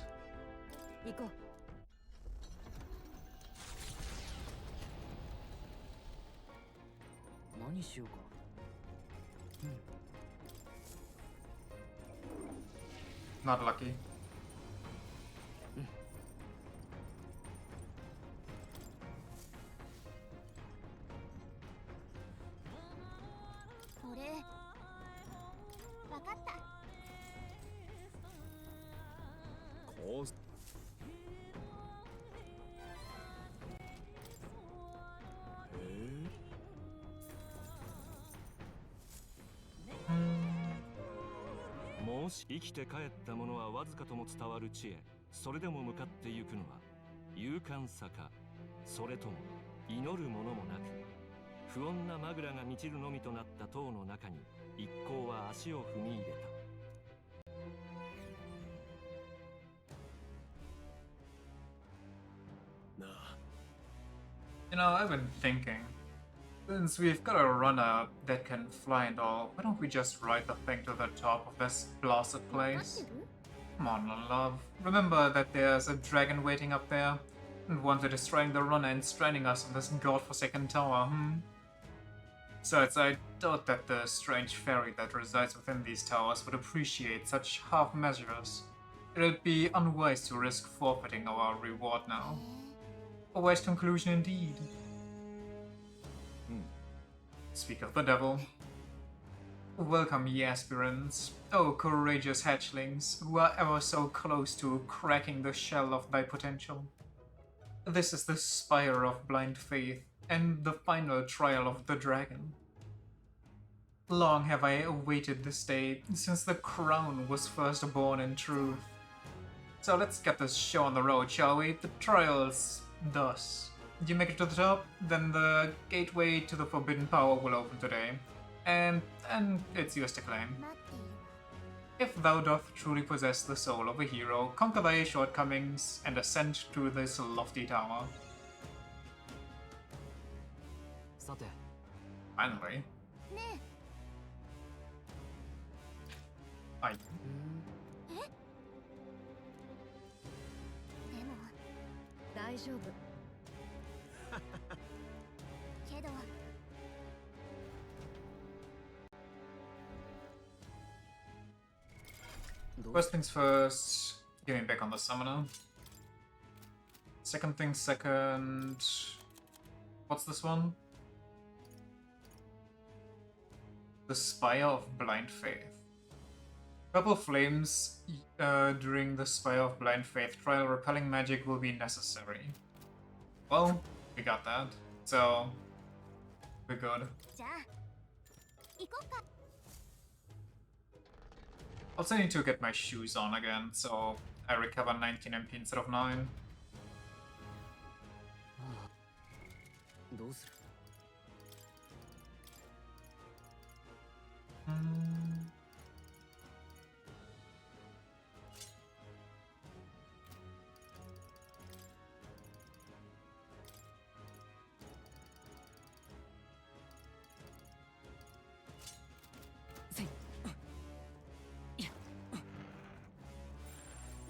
行こう。何しようか。Not lucky. 俺わかった。こう。もし生きて帰った者はわずかとも伝わる地へ、それでも向かってゆくのは勇敢さか、それとも祈るものもなく不穏なまぐらが満ちるのみとなった塔の中に一行は足を踏み入れた。 You know, I've been thinking. Since we've got a runner that can fly and all, why don't we just ride the thing to the top of this blasted place? Come on, love. Remember that there's a dragon waiting up there? And one that is destroying the runner and stranding us on this godforsaken tower, Besides, I doubt that the strange fairy that resides within these towers would appreciate such half measures. It would be unwise to risk forfeiting our reward now. A wise conclusion indeed. Speak of the devil. Welcome, ye aspirants, O courageous hatchlings, who are ever so close to cracking the shell of thy potential. This is the spire of blind faith, and the final trial of the dragon. Long have I awaited this day, since the crown was first born in truth. So let's get this show on the road, shall we? The trials thus. You make it to the top, then the gateway to the forbidden power will open today. And it's yours to claim. If thou doth truly possess the soul of a hero, conquer thy shortcomings and ascend to this lofty tower. さて、 Finally. ね I え。でも大丈夫。けど。 First things first, getting back on the summoner. Second things second. What's this one? The Spire of Blind Faith. Purple flames during the Spire of Blind Faith trial repelling magic will be necessary. Well, we got that. So, we're good. じゃあ行こうか。 Also need to get my shoes on again, so I recover 19 MP instead of 9. どうする。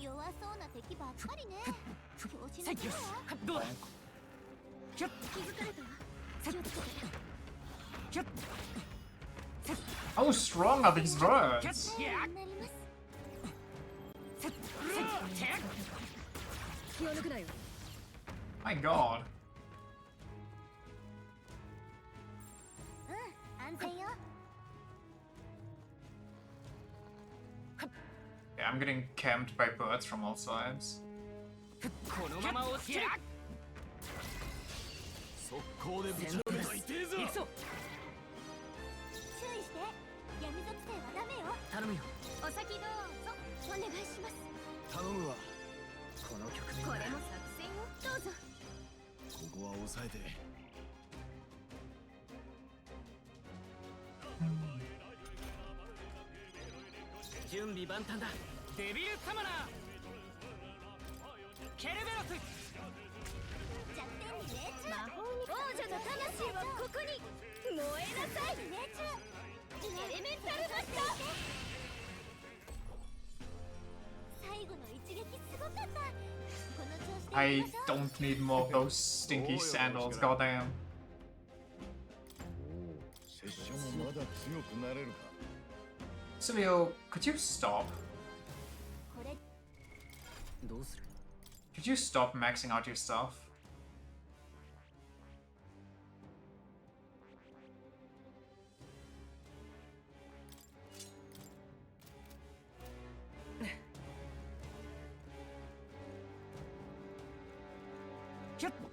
弱そうな敵ばっかりね。調子のよし、どうだ。気づかれたわ。気をつけて。 How strong are these birds? なります。気を抜くなよ。 My god. I'm getting camped by birds from all sides. このまま押し切る。速攻でぶちのめたいてえぞ。行くぞ。注意して。闇属性はダメよ。頼むよ。お先どうぞ。お願いします。頼むわ。この局面これも作戦よ。どうぞ。ここは抑えて。準備万端だ。デビルサマナー。ケルベロス。弱点に命中。魔法に王女の魂はここに。燃えなさい。命中。エレメンタルマスター。最後の一撃すごかった。この調子で I don't need more of those stinky sandals, goddamn. 拙者もまだ強くなれるか。Silvio, could you stop? これどうする？ Could you stop maxing out your stuff?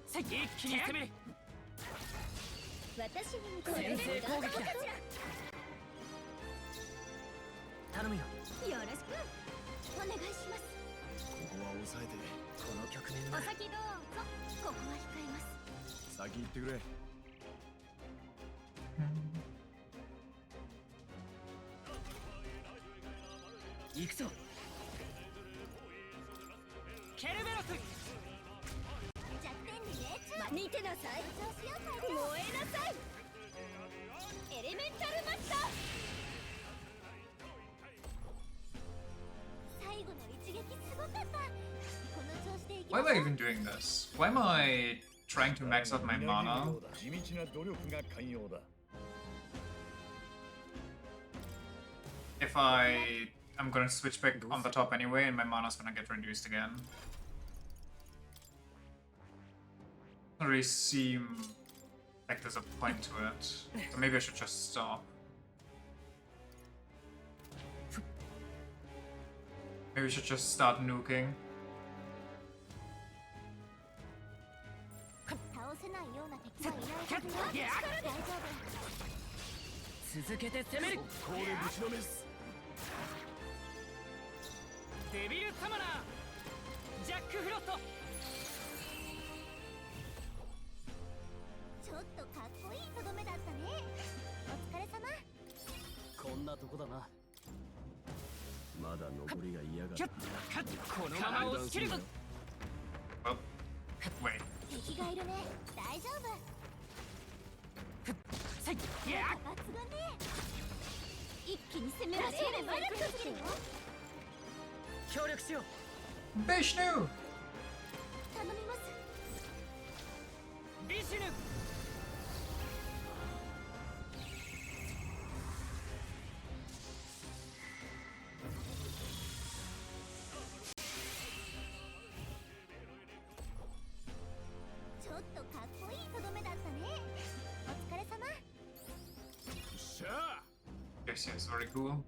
Say, 一気に攻める。私に先制攻撃だ。頼むよ。よろしくお願いします。ここは抑えて。この局面だ。お先どうぞ。ここは控えます。先行ってくれ。行くぞ。ケルベロス。弱点に命中。見てなさい。調子よく燃えなさい。エレメンタルマスター。最後の一撃すごかった。この調子でいき Why ま am し I ょう。 even doing this? Why am I trying to max out my mana? 地道な努力が寛容だ。 If I'm gonna switch back on the top anyway, and my mana's gonna get reduced again. Doesn't really seem like there's a point to it. So maybe I should just stop. Maybe we should just start nuking. 倒せないような敵はいないはずよ。大丈夫。続けて攻める。ここでぶちのめす。デビルサマナー。ジャックフロスト。ちょっとかっこいいとどめだったね。お疲れ様。こんなとこだな。まだ残りが嫌がる。このまま押し切るぞ。 Oh, wait. 敵がいるね。大丈夫。さい。抜群ね。一気に攻められる。まだ来るよ。協力しよう。 Vishnu! 頼みます。ビシュヌ。ちょっとかっこいいとどめだったね。お疲れ様。しゃあ。 This is very cool.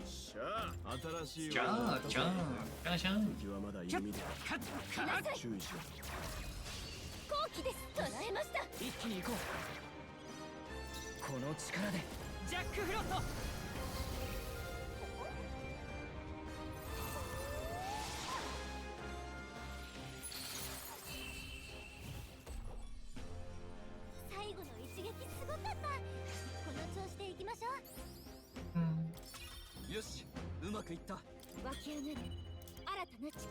しゃあ。新しい。 John, John. 敵はまだ弓で。注意しろ。後期です。捉えました。一気に行こう。この力でジャックフロスト。最後の一撃すごかった。この調子でいきましょう。よし、うまくいった。湧き上がる新たな力。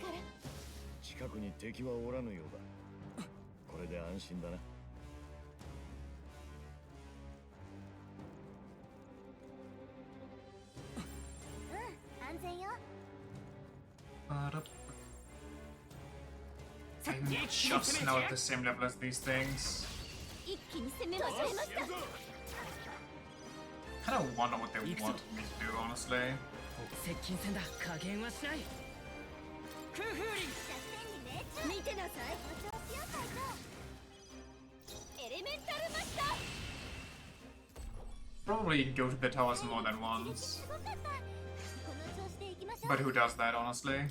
近くに敵はおらぬようだ。これで安心だな。安全よ。 I'm just now at the same level as these things. 一気に攻めましょう。 Kinda wonder what they want me to do, honestly. 接近戦だ。加減はしない。クーフーリン。弱点に命中。見てなさい。お調子よ隊長。エレメンタルマスター。 Probably go to the towers more than once. すごかった。この調子でいきまし But who does that, honestly?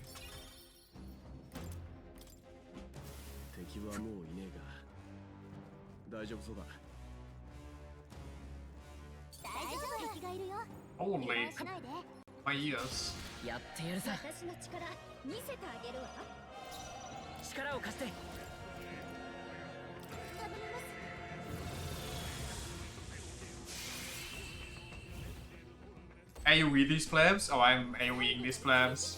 敵はもういねえが大丈夫そうだ。Holy, my ears. やってやるさ。私の力見せてあげるわ。力を貸して。 AoE these plebs? Oh, I'm AoEing these plebs.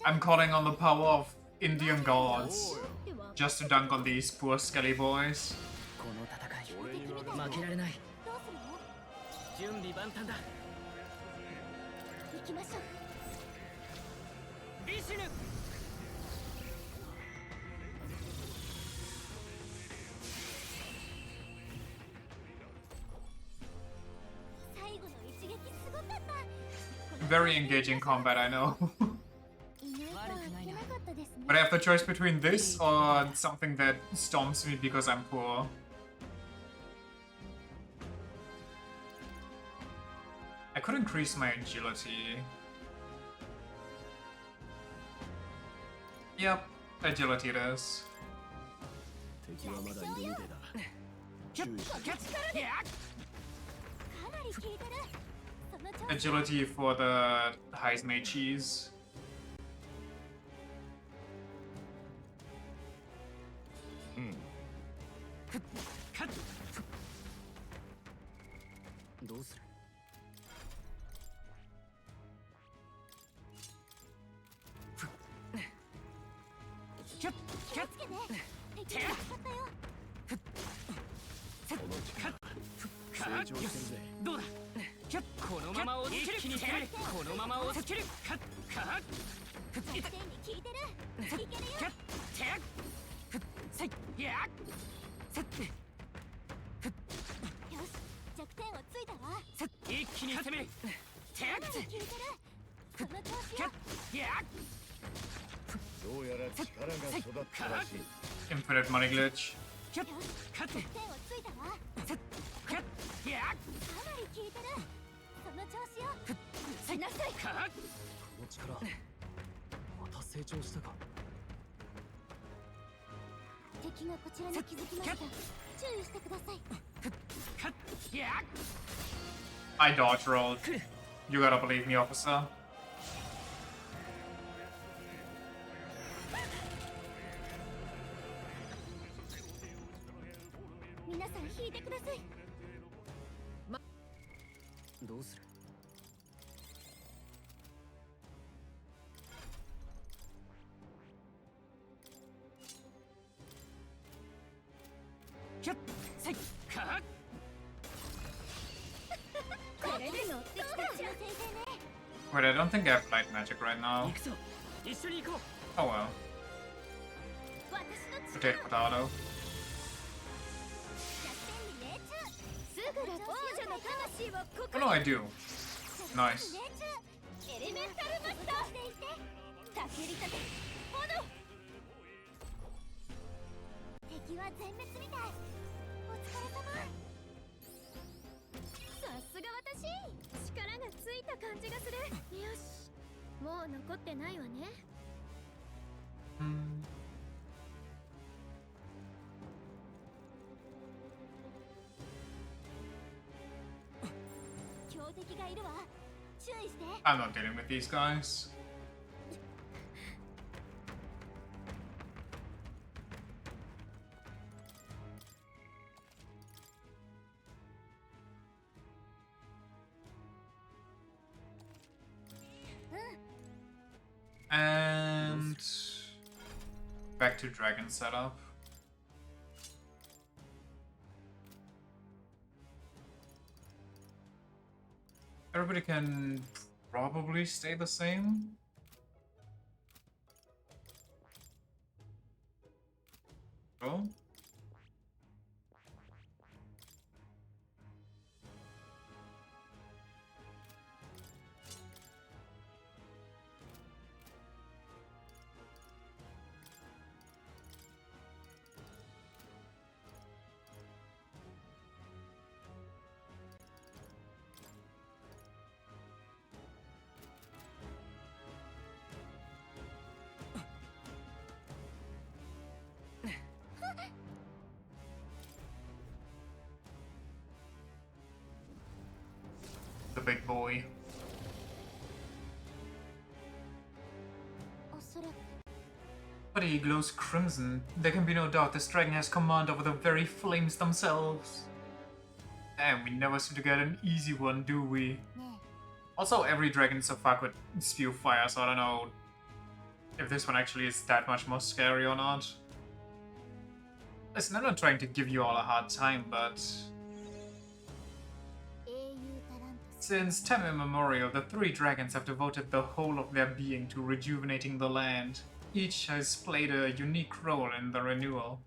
I'm calling on the power of Indian gods just to dunk on these poor skelly boys. この戦い負けられない。準備万端だ。行きましょう。ビシヌ。 Very engaging combat, I know. But I have the choice between this or something that stomps me because I'm poor. I could increase my agility. Yep, agility it is. 敵はまだいるみてえだ。注意しろ。 Agility for the Heismay cheese. どうする？ 成長してるぜ。どうだ？このまま押し切る。このまま押し切る。一気に攻める。どうやら力が育ったらしい。 Infinite money glitch. の力また成長したか。敵がこちらに気づきました。注意してください。 I dodge rolled. You gotta believe me, officer. 皆さん引いてください。どうする？ Wait, I don't think I have light magic right now. Oh well. Potato potato. Oh no, I do. Nice. I'm not dealing with these guys. And back to dragon setup. Everybody can probably stay the same. Cool. big boy. But he glows crimson. There can be no doubt this dragon has command over the very flames themselves. And we never seem to get an easy one, do we? Also, every dragon so far could spew fire, so I don't know if this one actually is that much more scary or not. Listen, I'm not trying to give you all a hard time, but since time immemorial, the three dragons have devoted the whole of their being to rejuvenating the land. Each has played a unique role in the renewal.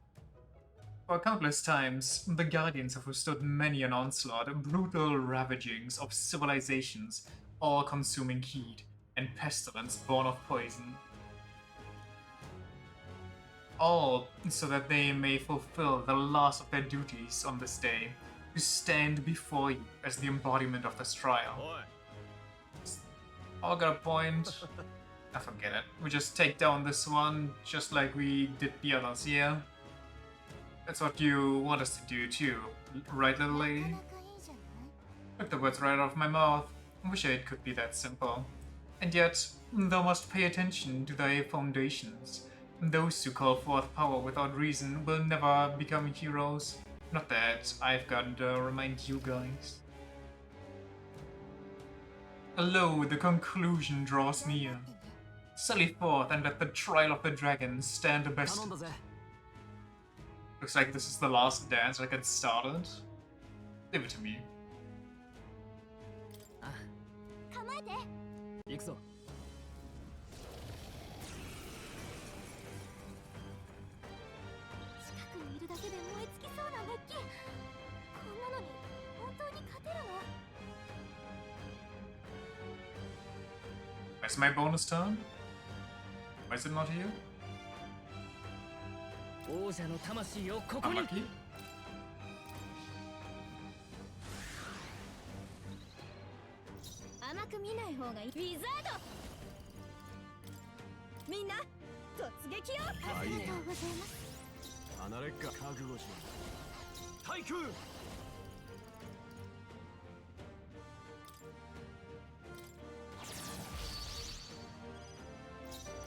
For countless times, the Guardians have withstood many an onslaught, brutal ravagings of civilizations, all-consuming heat, and pestilence born of poison. All so that they may fulfill the last of their duties on this day, to stand before you as the embodiment of this trial. All got a point. I forget it. We just take down this one, just like we did the others, yeah? That's what you want us to do too, right, little lady? Took the words right out of my mouth. I wish it could be that simple. And yet, thou must pay attention to thy foundations. Those who call forth power without reason will never become heroes. Not that I've got to remind you guys. Lo, the conclusion draws near. Sally forth and let the trial of the dragon stand best. Looks like this is the last dance that gets started. Give it to me. Where's my bonus turn? Why is it not here? Unlucky. 甘く見ない方がいい。ウィザード。みんな突撃を。ありがとうございます。離れっか覚悟しろ。対空。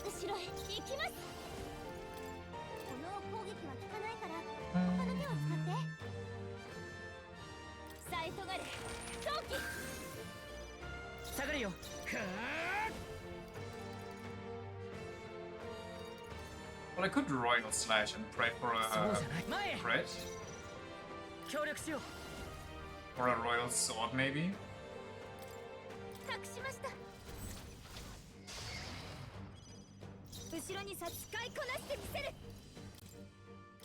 後ろへ行きます。この攻撃は効かないから他の手を使って。サイトガレ早期。下がれよ。 Well, I could Royal Slash and pray for a crit. Or a Royal Sword, maybe? 託しました。後ろにさ使いこなしてみせる。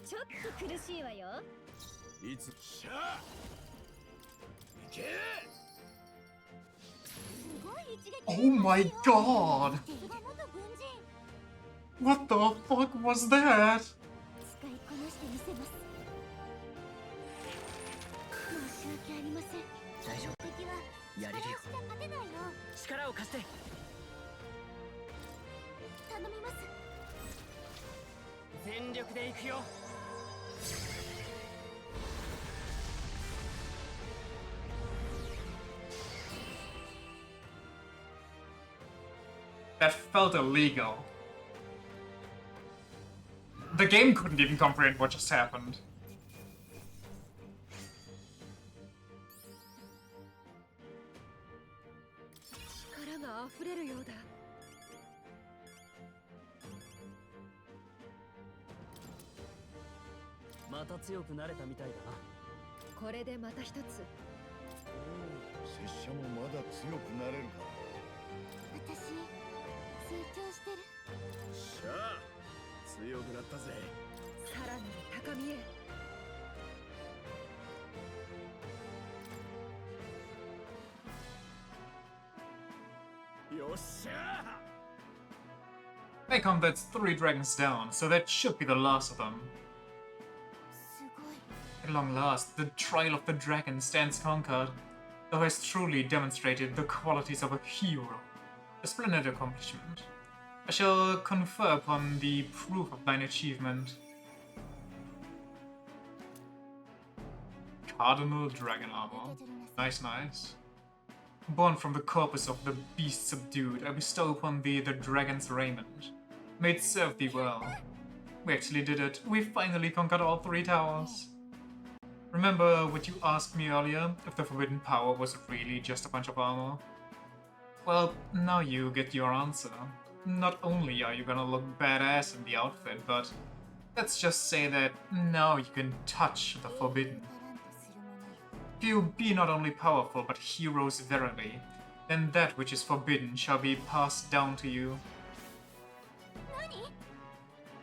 ちょっと苦しいわよ。いつしゃいけ。 Oh my god! What the fuck was that? 使いこなしてみせます。申し訳ありません。大丈夫。敵はやれるよ。勝てないよ。力を貸して。頼みます。全力で行くよ。 That felt illegal. The game couldn't even comprehend what just happened. Hey, that's 3 dragons down, so that should be the last of them. At long last, the trial of the dragon stands conquered. Thou hast truly demonstrated the qualities of a hero. A splendid accomplishment. I shall confer upon the proof of thine achievement. Cardinal Dragon Armor. Nice, nice. Born from the corpus of the beast subdued, I bestow upon thee the dragon's raiment. May it serve thee well. We actually did it. We finally conquered all 3 towers. Remember what you asked me earlier, if the forbidden power was really just a bunch of armor? Well, now you get your answer. Not only are you gonna look badass in the outfit, but let's just say that now you can touch the forbidden. If you be not only powerful but heroes verily, then that which is forbidden shall be passed down to you.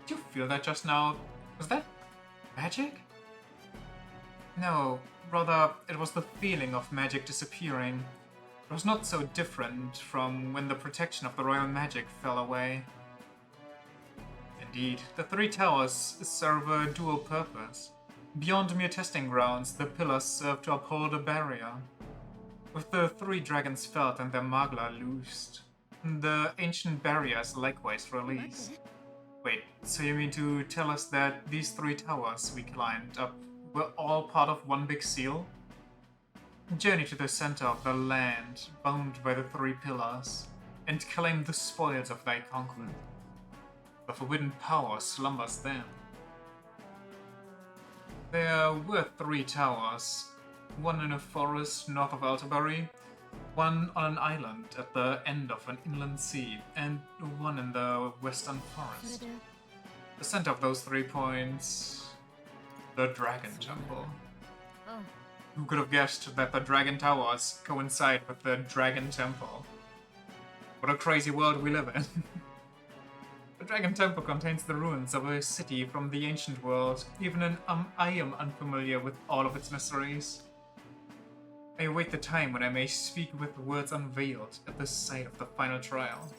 Did you feel that just now? Was that magic? No, rather it was the feeling of magic disappearing. It was not so different from when the protection of the royal magic fell away. Indeed, the 3 towers serve a dual purpose. Beyond mere testing grounds, the pillars serve to uphold a barrier. With the 3 dragons felled and their magla loosed, the ancient barrier is likewise released. Wait, so you mean to tell us that these 3 towers we climbed up were all part of one big seal? Journey to the center of the land, bound by the 3 pillars, and claim the spoils of thy conquest. The forbidden power slumbers there. There were 3 towers, one in a forest north of Altabury, one on an island at the end of an inland sea, and one in the western forest. The center of those 3 points, the Dragon Temple. Who could have guessed that the Dragon Towers coincide with the Dragon Temple? What a crazy world we live in. The Dragon Temple contains the ruins of a city from the ancient world. Even I am unfamiliar with all of its mysteries. I await the time when I may speak with words unveiled at the sight of the final trial.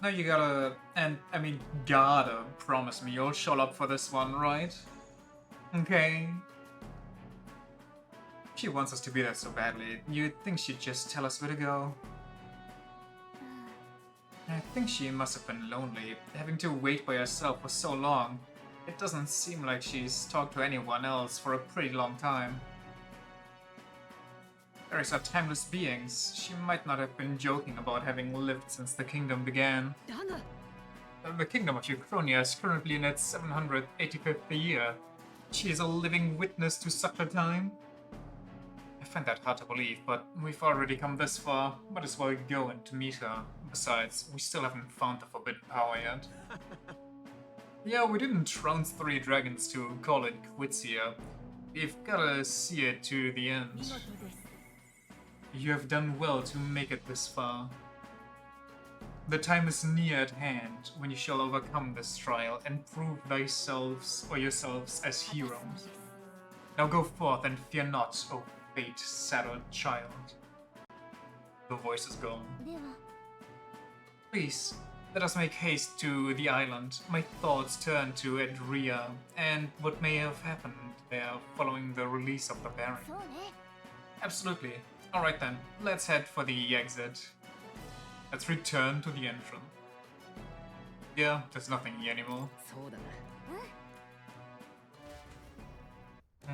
Now you gotta, and I mean gotta promise me you'll show up for this one, right? Okay. She wants us to be there so badly, you'd think she'd just tell us where to go. I think she must have been lonely, having to wait by herself for so long. It doesn't seem like she's talked to anyone else for a pretty long time. Fairies are timeless beings. She might not have been joking about having lived since the kingdom began. The kingdom of Uchronia is currently in its 785th year. She is a living witness to such a time. I find that hard to believe, but we've already come this far. Might as well go and meet her. Besides, we still haven't found the forbidden power yet. Yeah, we didn't trounce 3 dragons to call it quits here. We've gotta see it to the end. You have done well to make it this far. The time is near at hand when you shall overcome this trial and prove thyselves or yourselves as heroes. Now go forth and fear not, O fate-saddled child. The voice is gone. Please, let us make haste to the island. My thoughts turn to Edria and what may have happened there following the release of the Baron. Absolutely. Alright then, let's head for the exit. Let's return to the entrance. Yeah, there's nothing here anymore. How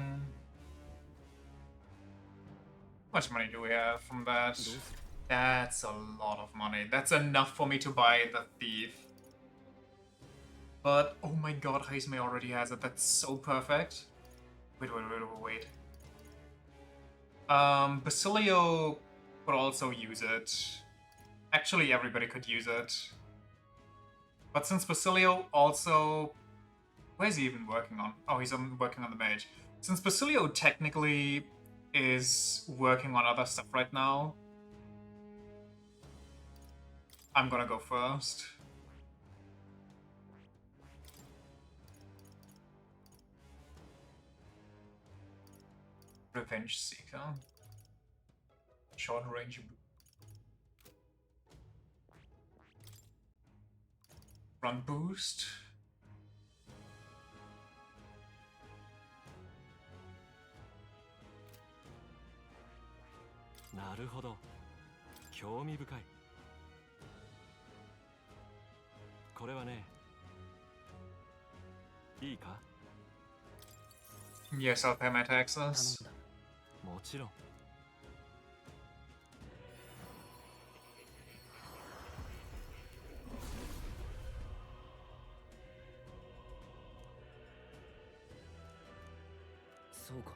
much money do we have from that? That's a lot of money. That's enough for me to buy the thief. But, oh my god, Heisme already has it. That's so perfect. Wait. Basilio could also use it. Actually, everybody could use it. But since Basilio also... Where is he even working on? Oh, he's working on the mage. Since Basilio technically is working on other stuff right now, I'm gonna go first. Revenge Seeker. Short range. Run boost. なるほど。興味深い。これはね、いいか？ Yes, I'll pay my taxes. もちろん。そうか。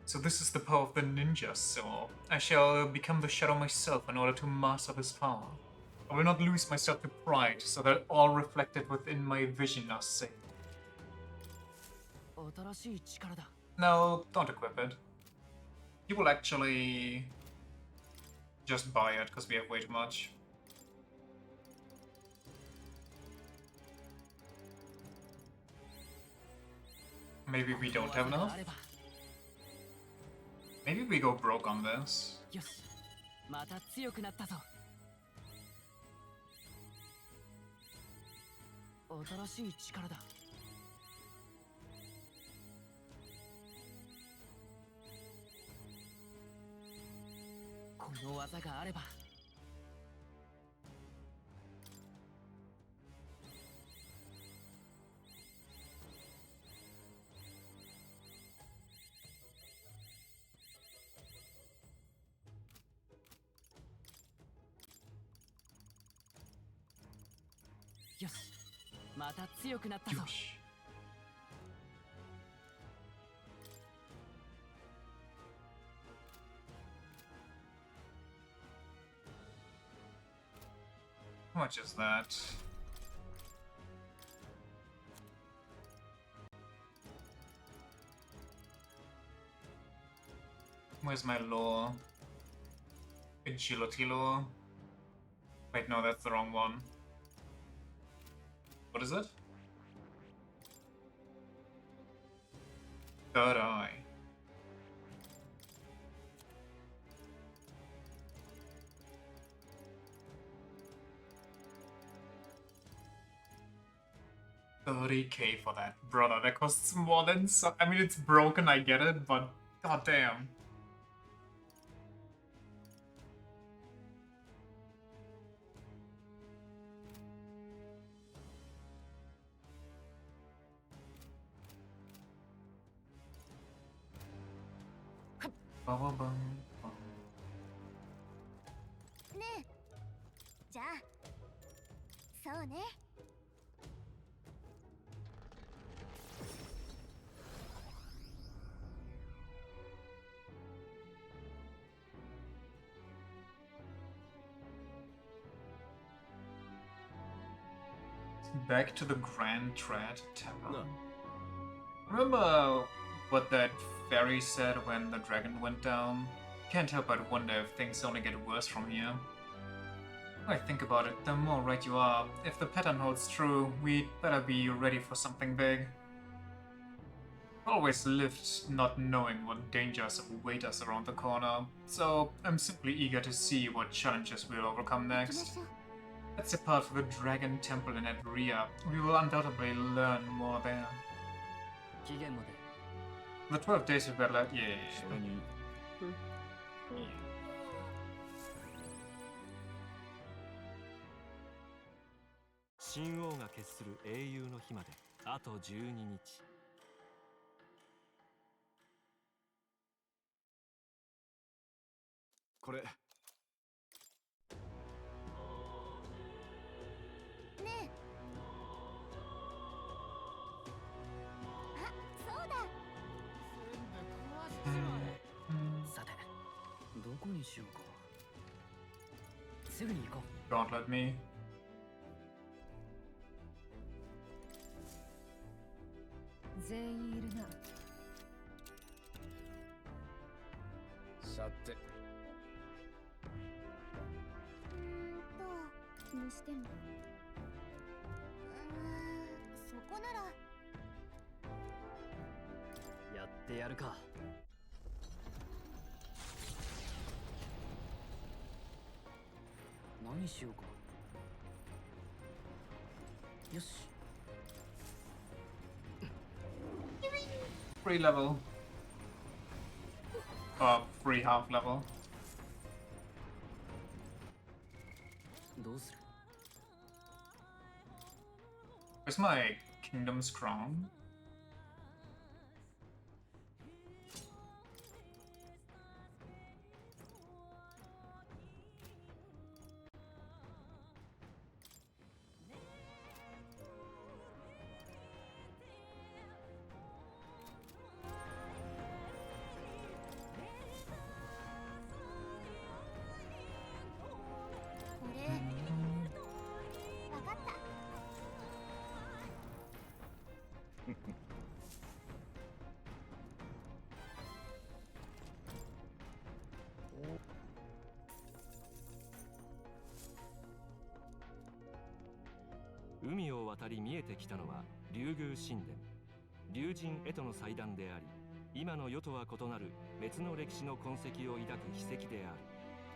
So this is the power of the ninja, so I shall become the shadow myself in order to master this power. I will not lose myself to pride, so that all reflected within my vision are safe. 新しい力だ。 No, don't equip it. You will actually just buy it, because we have way too much. Maybe we don't have enough? Maybe we go broke on this. よし、また強くなったぞ。新しい力だ。この技があれば。よし、また強くなったぞ。 How much is that? Where's my law? Agility law? Wait, no, that's the wrong one. What is it? Third eye. $30K for that, brother. That costs more than so. I mean, it's broken, I get it, but goddamn. Ba-ba-bum. ねえ、じゃあそうね。 Back to the Grand Tread Tavern. Remember what that fairy said when the dragon went down? Can't help but wonder if things only get worse from here. The more I think about it, the more right you are. If the pattern holds true, we'd better be ready for something big. Always lived not knowing what dangers await us around the corner, so I'm simply eager to see what challenges we'll overcome next. Let's depart for the Dragon Temple in Adria. We will undoubtedly learn more there. 期限まで。 The 12 days of battle, yeah. それに神王が決する英雄の日まであと12日。これねえ。あ、そうだ。さて、どこにしようか。すぐに行こう。 Don't let me. 全員いるな。さて。にしても。そこなら。やってやるか。何しようか。よし。 Free level. Free half level. どうする？ Where's my kingdom's crown? "海を渡り見えてきたのは竜宮神殿、竜神へとの祭壇であり、今の世とは異なる別の歴史の痕跡を抱く秘跡である。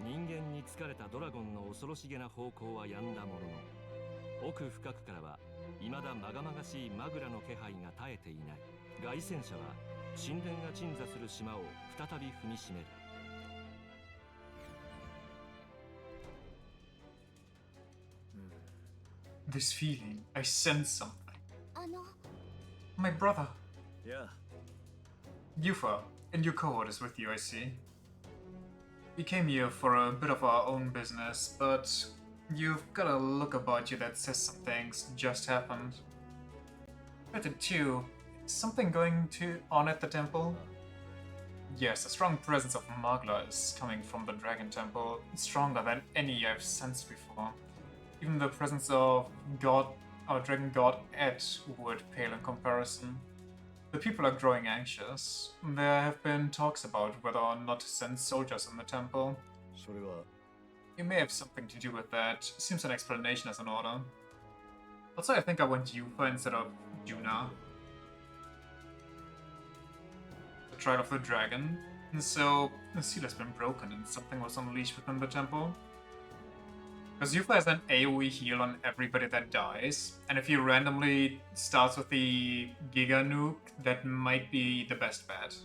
人間に疲れたドラゴンの恐ろしげな方向は止んだものの、奥深くからは未だまがまがしいマグラの気配が絶えていない。凱旋者は神殿が鎮座する島を再び踏みしめる。This feeling, I sense something. My brother. Yeah. Yufa, and your cohort is with you, I see. We came here for a bit of our own business, but you've got a look about you that says some things just happened. Better too. Is something going on at the temple? Yes, a strong presence of Magla is coming from the Dragon Temple, stronger than any I've sensed before. Even the presence of Dragon God Ed would pale in comparison. The people are growing anxious. There have been talks about whether or not to send soldiers in the temple. それは You may have something to do with that. Seems an explanation is in order. Also, I think I went Yufa instead of Juna. The trial of the dragon. So, the seal has been broken and something was unleashed within the temple. Because Yufa has an AoE heal on everybody that dies, and if he randomly starts with the Giga Nuke, that might be the best bet.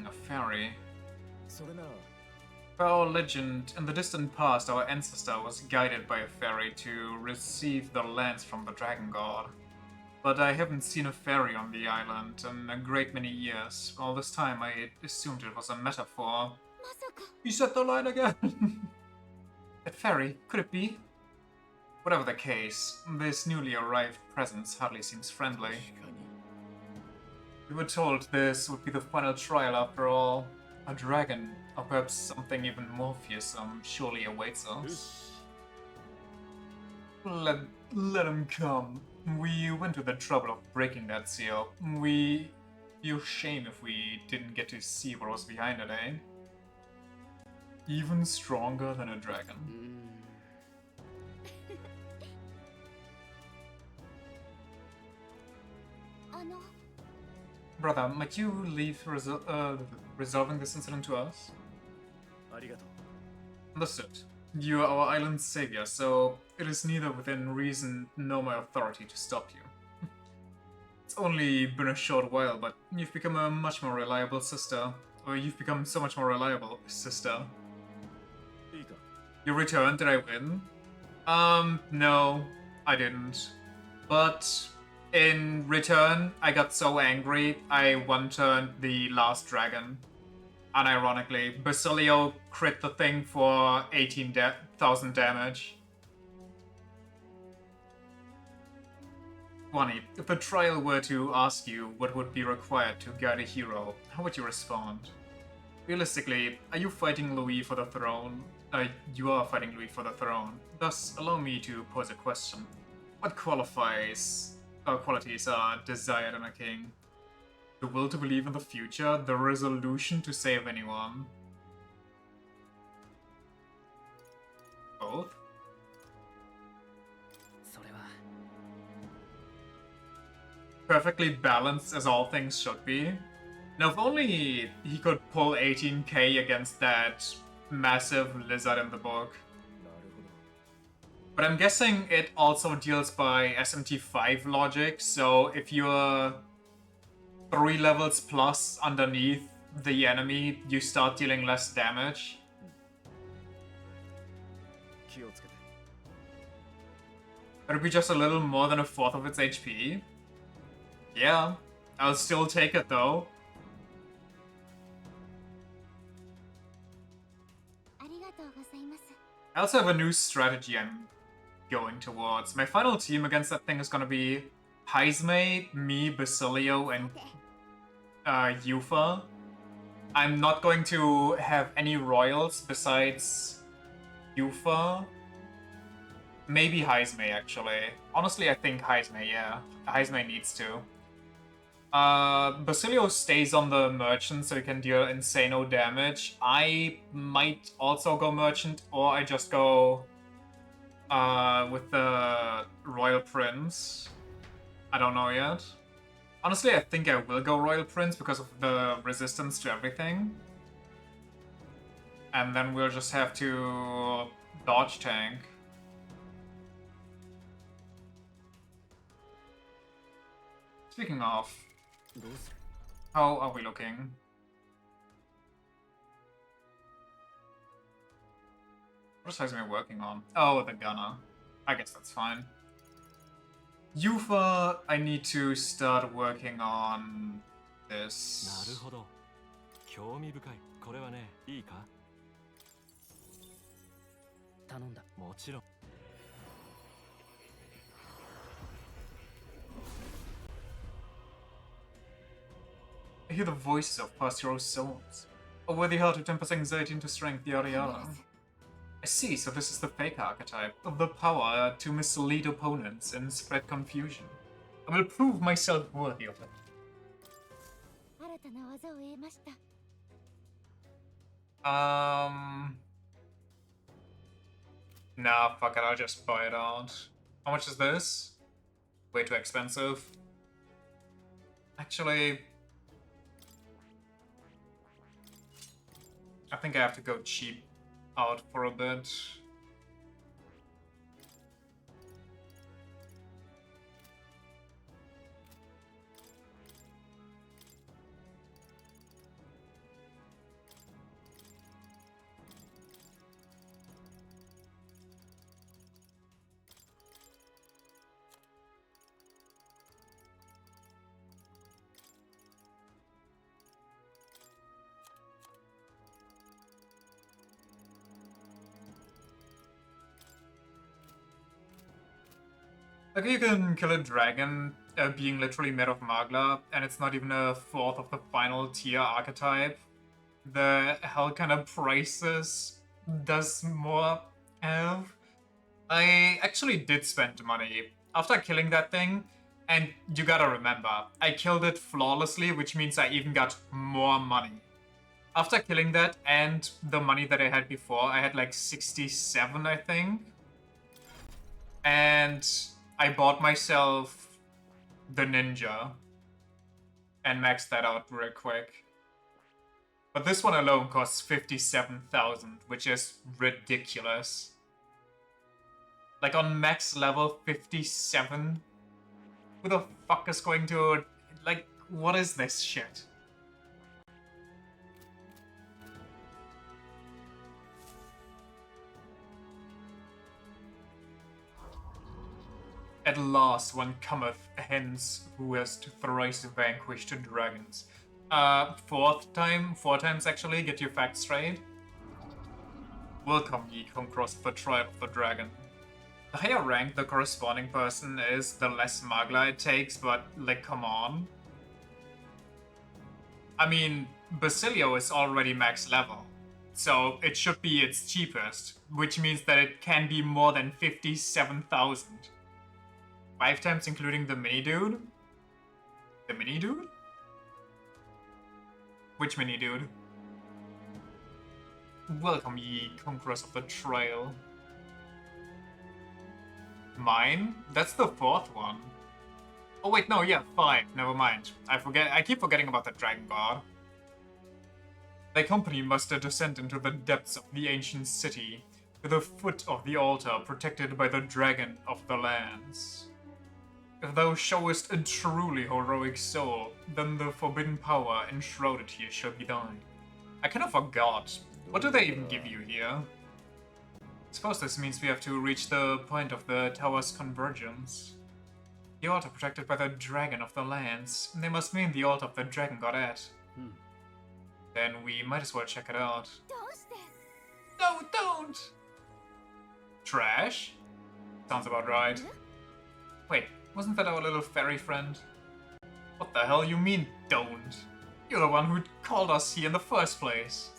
A fairy. それな Per our legend, in the distant past, our ancestor was guided by a fairy to receive the lands from the Dragon God. But I haven't seen a fairy on the island in a great many years. All this time, I assumed it was a metaphor. You said the line again! That fairy, could it be? Whatever the case, this newly arrived presence hardly seems friendly. 確かに We were told this would be the final trial after all. A dragon, or perhaps something even more fearsome, surely awaits よ us. し Let him come. We went to the trouble of breaking that seal. We feel shame if we didn't get to see what was behind it, eh? Even stronger than a dragon. あの Brother, might you leave resolving this incident to us? ありがとう Understood. You are our island's savior, so it is neither within reason nor my authority to stop you. It's only been a short while, but you've become a much more reliable sister. Or you've become so much more reliable, sister. いいか You returned, did I win? No, I didn't. But in return, I got so angry, I one-turned the last dragon. Unironically, Basilio crit the thing for 18,000 damage. Wani, if the trial were to ask you what would be required to guide a hero, how would you respond? Realistically, are you fighting Louis for the throne? You are fighting Louis for the throne. Thus, allow me to pose a question. What qualities are desired in a king? The will to believe in the future, the resolution to save anyone. Both? それは Perfectly balanced as all things should be. Now, if only he could pull 18k against that massive lizard in the book. なるほど But I'm guessing it also deals by SMT5 logic, so if you're 3 levels plus underneath the enemy, you start dealing less damage. It'll be just a little more than a fourth of its HP. Yeah, I'll still take it though. I also have a new strategy I'm going towards. My final team against that thing is gonna be Heisme, me, Basilio, and Yufa. I'm not going to have any royals besides Yufa. Maybe Heisme, actually. Honestly, I think Heisme, yeah. Heisme needs to. Basilio stays on the merchant so he can deal insano damage. I might also go merchant, or I just go with the Royal Prince. I don't know yet. Honestly, I think I will go Royal Prince because of the resistance to everything. And then we'll just have to dodge tank. Speaking of, how are we looking? What size am I working on? Oh, the gunner. I guess that's fine. Yufa, I need to start working on this. なるほど。興味深い。これはね、いいか？頼んだ。もちろん。I hear the voices of pastoral souls. A worthy heart who tempers anxiety into strength, yada yada. I see, so this is the fake archetype of the power to mislead opponents and spread confusion. I will prove myself worthy of it. Nah, fuck it, I'll just buy it out. How much is this? Way too expensive. Actually, I think I have to go cheap out for a bit. Like, you can kill a dragon being literally made of Magla, and it's not even a fourth of the final tier archetype. The hell kind of prices does more have? I actually did spend money after killing that thing, and you gotta remember, I killed it flawlessly, which means I even got more money. After killing that and the money that I had before, I had like 67, I think. And I bought myself the ninja and maxed that out real quick. But this one alone costs 57,000, which is ridiculous. Like on max level 57? Who the fuck is going to... Like, what is this shit? At last one cometh, hence who has thrice vanquished dragons. Four times actually, get your facts straight. Welcome ye conquerors of the tribe of the dragon. The higher rank the corresponding person is, the less Magla it takes, but like, come on. I mean, Basilio is already max level, so it should be its cheapest, which means that it can be more than 57,000. 5 times including the mini dude? The mini dude? Which mini dude? Welcome ye conquerors of the trail. Mine? That's the 4th one. Oh wait, no, yeah, 5. Never mind. I keep forgetting about the dragon god. Thy company must descend into the depths of the ancient city, to the foot of the altar protected by the dragon of the lands. If thou showest a truly heroic soul, then the forbidden power enshrouded here shall be thine. I kind of forgot. What do they even give you here? I suppose this means we have to reach the point of the tower's convergence. The altar protected by the dragon of the lands. They must mean the altar of the dragon godette. Then we might as well check it out. No, don't! Trash? Sounds about right. Wait, wasn't that our little fairy friend? What the hell you mean, don't? You're the one who called us here in the first place.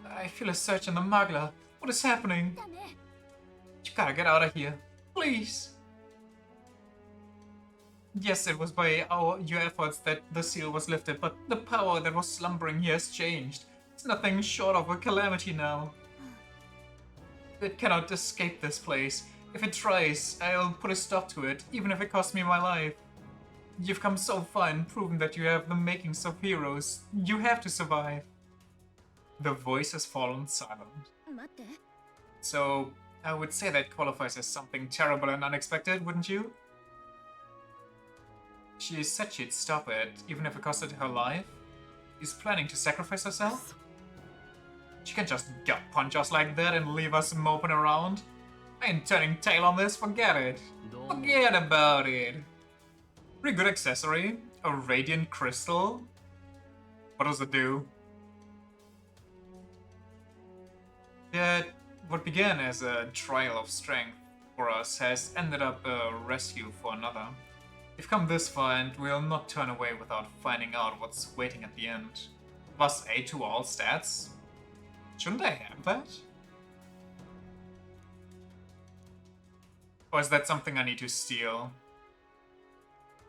I feel a surge in the Magla. What is happening? You gotta get out of here. Please. Yes, it was by your efforts that the seal was lifted, but the power that was slumbering here has changed. It's nothing short of a calamity now. It cannot escape this place. If it tries, I'll put a stop to it, even if it costs me my life. You've come so far and proven that you have the makings of heroes. You have to survive. The voice has fallen silent. So, I would say that qualifies as something terrible and unexpected, wouldn't you? She said she'd stop it, even if it costed her life. She's planning to sacrifice herself? She can just gut punch us like that and leave us moping around. I ain't turning tail on this, forget it. Forget about it. Pretty good accessory. A radiant crystal. What does it do? That what began as a trial of strength for us has ended up a rescue for another. We've come this far and we'll not turn away without finding out what's waiting at the end. Plus 8 to all stats? Shouldn't I have that? Or is that something I need to steal?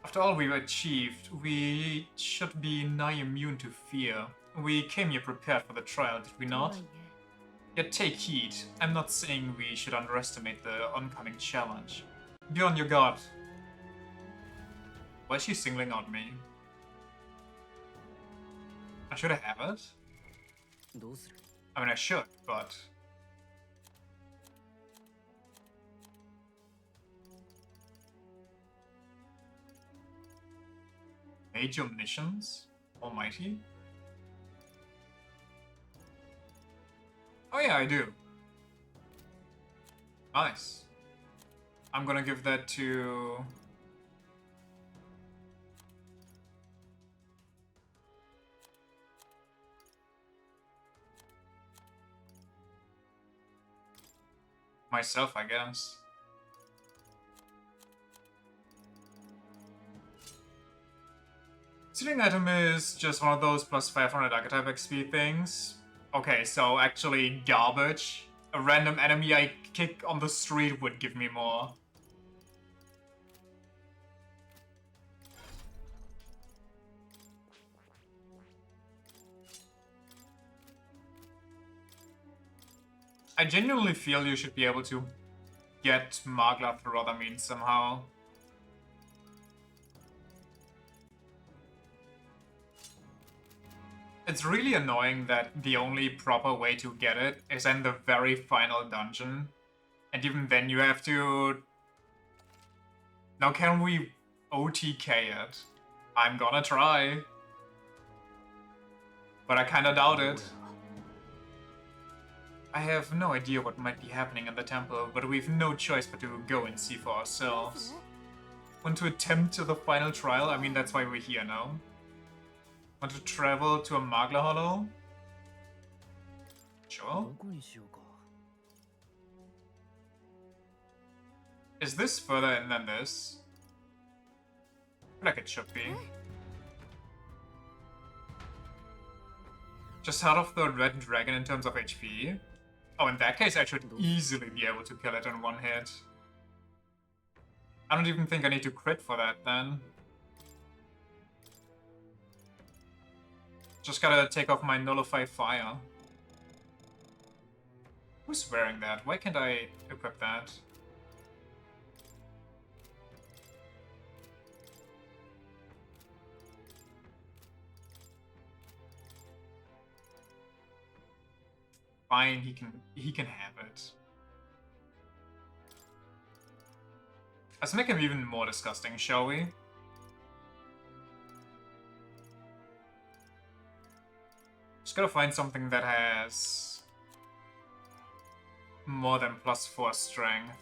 After all we've achieved, we should be nigh immune to fear. We came here prepared for the trial, did we not? Yet take heed, I'm not saying we should underestimate the oncoming challenge. Be on your guard. Why is she singling out me? Should I have it? I mean, I should, but... Mage Omniscience? Almighty? Oh yeah, I do. Nice. I'm gonna give that to... myself, I guess. Sealing item is just one of those plus 500 archetype XP things. Okay, so actually garbage. A random enemy I kick on the street would give me more. I genuinely feel you should be able to get Magla through other means somehow. It's really annoying that the only proper way to get it is in the very final dungeon. And even then you have to... Now can we OTK it? I'm gonna try. But I kinda doubt it. I have no idea what might be happening in the temple, but we've no choice but to go and see for ourselves. Want to attempt the final trial? I mean, that's why we're here now. Want to travel to a Magla Hollow? Sure. Is this further in than this? I feel like it should be. Just out of the red dragon in terms of HP? Oh, in that case I should easily be able to kill it in one hit. I don't even think I need to crit for that then. Just gotta take off my Nullify Fire. Who's wearing that? Why can't I equip that? Fine, he can have it. Let's make him even more disgusting, shall we? Just gotta find something that has more than +4 strength.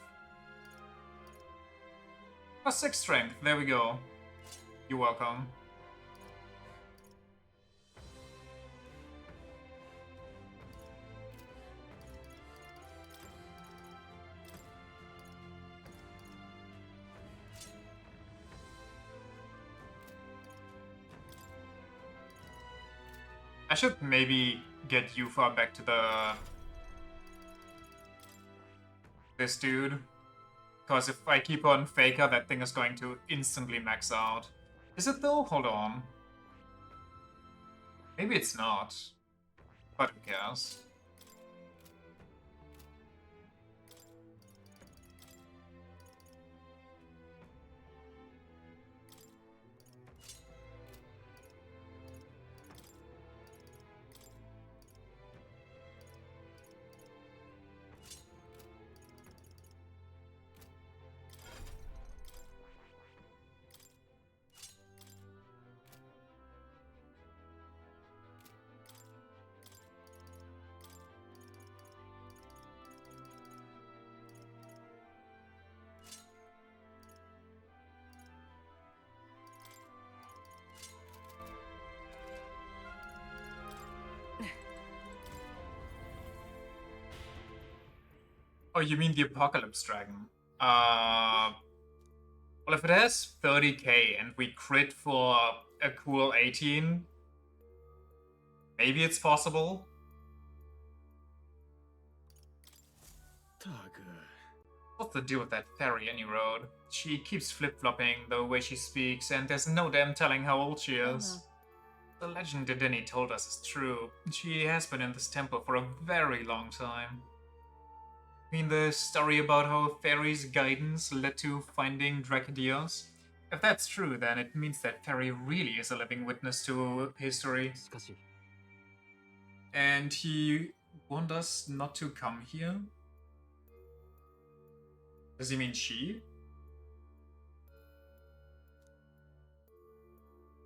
+6 strength, there we go. You're welcome. I should maybe get Yufa back to this dude. Because if I keep on Faker, that thing is going to instantly max out. Is it though? Hold on. Maybe it's not. But who cares? Oh, you mean the Apocalypse Dragon? Well, if it has 30k and we crit for a cool 18, maybe it's possible. What's the deal with that fairy any road? She keeps flip-flopping the way she speaks, and there's no damn telling how old she is. The legend Dedenne told us is true. She has been in this temple for a very long time. I mean the story about how fairy's guidance led to finding Dracadios? If that's true, then it means that fairy really is a living witness to history. And he warned us not to come here? Does he mean she?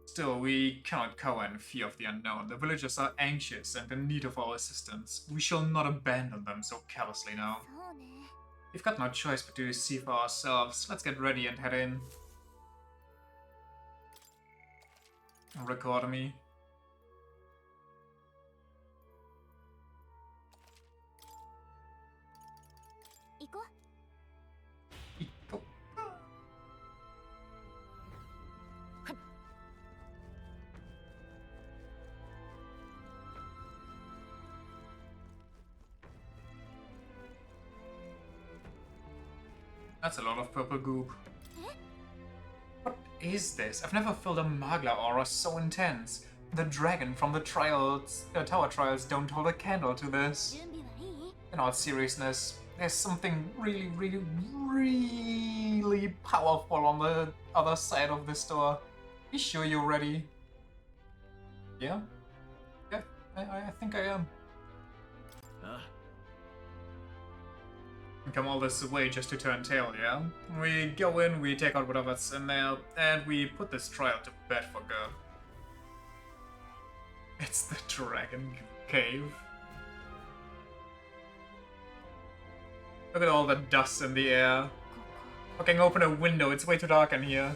Still, we cannot cower in fear of the unknown. The villagers are anxious and in need of our assistance. We shall not abandon them so callously now. We've got no choice but to see for ourselves. Let's get ready and head in. Record me. That's a lot of purple goop. What is this? I've never felt a Magla aura so intense. The dragon from the tower trials don't hold a candle to this. In all seriousness, there's something really powerful on the other side of this door. You sure you're ready? Yeah? Yeah, I think I am. Come all this way just to turn tail, yeah? We go in, we take out whatever's in there, and we put this trial to bed for good. It's the Dragon Cave. Look at all the dust in the air. Fucking open a window, it's way too dark in here.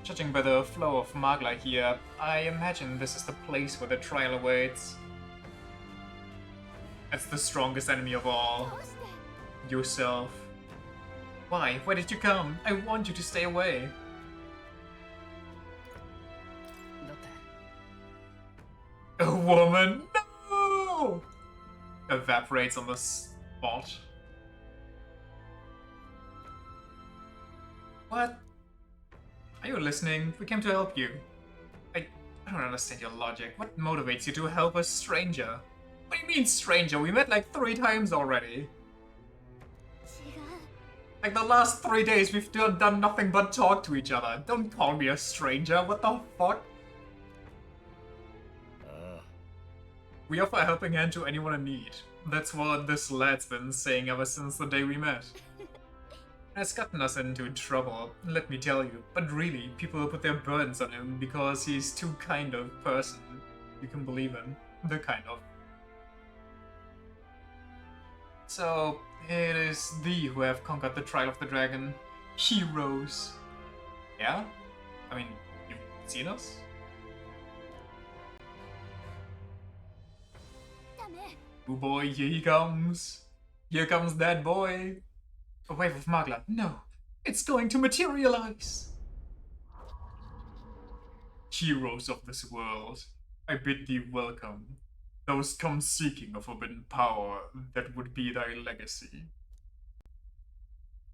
Judging by the flow of Magla here, I imagine this is the place where the trial awaits. That's the strongest enemy of all. Yourself. Why? Why did you come? I want you to stay away. A woman? No! Evaporates on the spot. What? Are you listening? We came to help you. I don't understand your logic. What motivates you to help a stranger? What do you mean, stranger? We met like 3 times already. Like the last 3 days, we've done nothing but talk to each other. Don't call me a stranger. What the fuck? We offer a helping hand to anyone in need. That's what this lad's been saying ever since the day we met. has gotten us into trouble, let me tell you. But really, people put their burdens on him because he's too kind of person you can believe in. The kind of. So, it is thee who have conquered the trial of the dragon. Heroes. Yeah? I mean, you've seen us? Oh boy, here he comes. Here comes that boy. A wave of magla. No, it's going to materialize. Heroes of this world, I bid thee welcome. Those come seeking a forbidden power that would be thy legacy.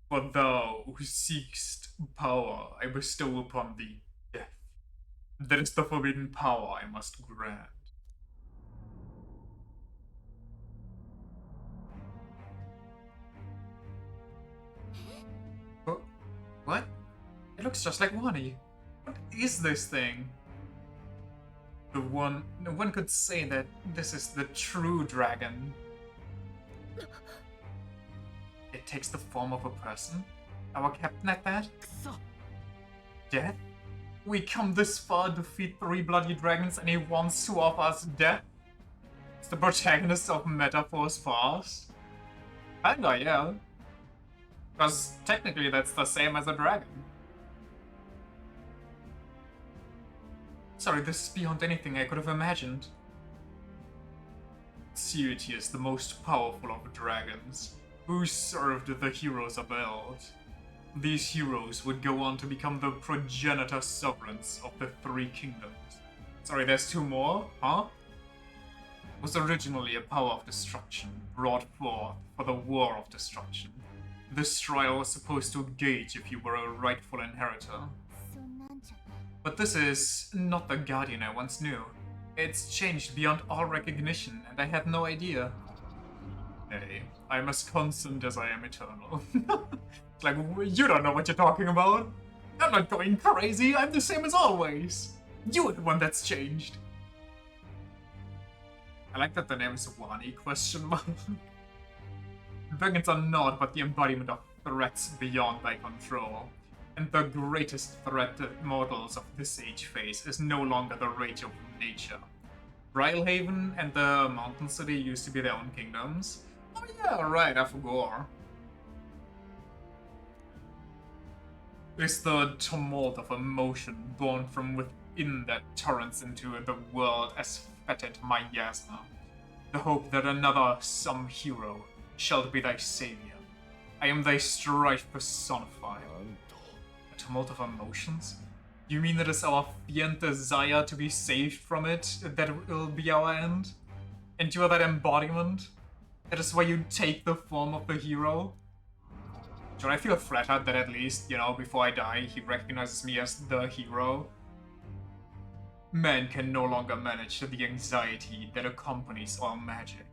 For thou who seekst power, I bestow upon thee death. That is the forbidden power I must grant. What? It looks just like Wani. What is this thing? One could say that this is the true dragon. It takes the form of a person? Our captain at that? Death? We come this far to defeat 3 bloody dragons and he wants to offer us death? It's the protagonist of Metaphor's Fast? Kinda, yeah. Because technically that's the same as a dragon. Sorry, this is beyond anything I could have imagined. Sealty is the most powerful of dragons, who served the heroes of Eld. These heroes would go on to become the progenitor sovereigns of the 3 kingdoms. Sorry, there's 2 more? Huh? Was originally a power of destruction, brought forth for the War of Destruction. This trial was supposed to gauge if you were a rightful inheritor. But this is not the Guardian I once knew. It's changed beyond all recognition, and I had no idea. Hey, I'm as constant as I am eternal. It's like, you don't know what you're talking about. I'm not going crazy, I'm the same as always. You are the one that's changed. I like that the name is Wani, question mark. Dragons are not but the embodiment of threats beyond thy control. And the greatest threat that mortals of this age face is no longer the rage of nature. Brylehaven and the Mountain City used to be their own kingdoms. Oh yeah, right, I forgot. It's the tumult of emotion born from within that torrents into the world as fetid miasma. The hope that another, some hero, shall be thy savior. I am thy strife personified. A tumult of emotions? You mean it is our fiend desire to be saved from it that will be our end? And you are that embodiment? That is why you take the form of the hero? Should I feel flattered that at least, before I die, he recognizes me as the hero? Man can no longer manage the anxiety that accompanies all magic.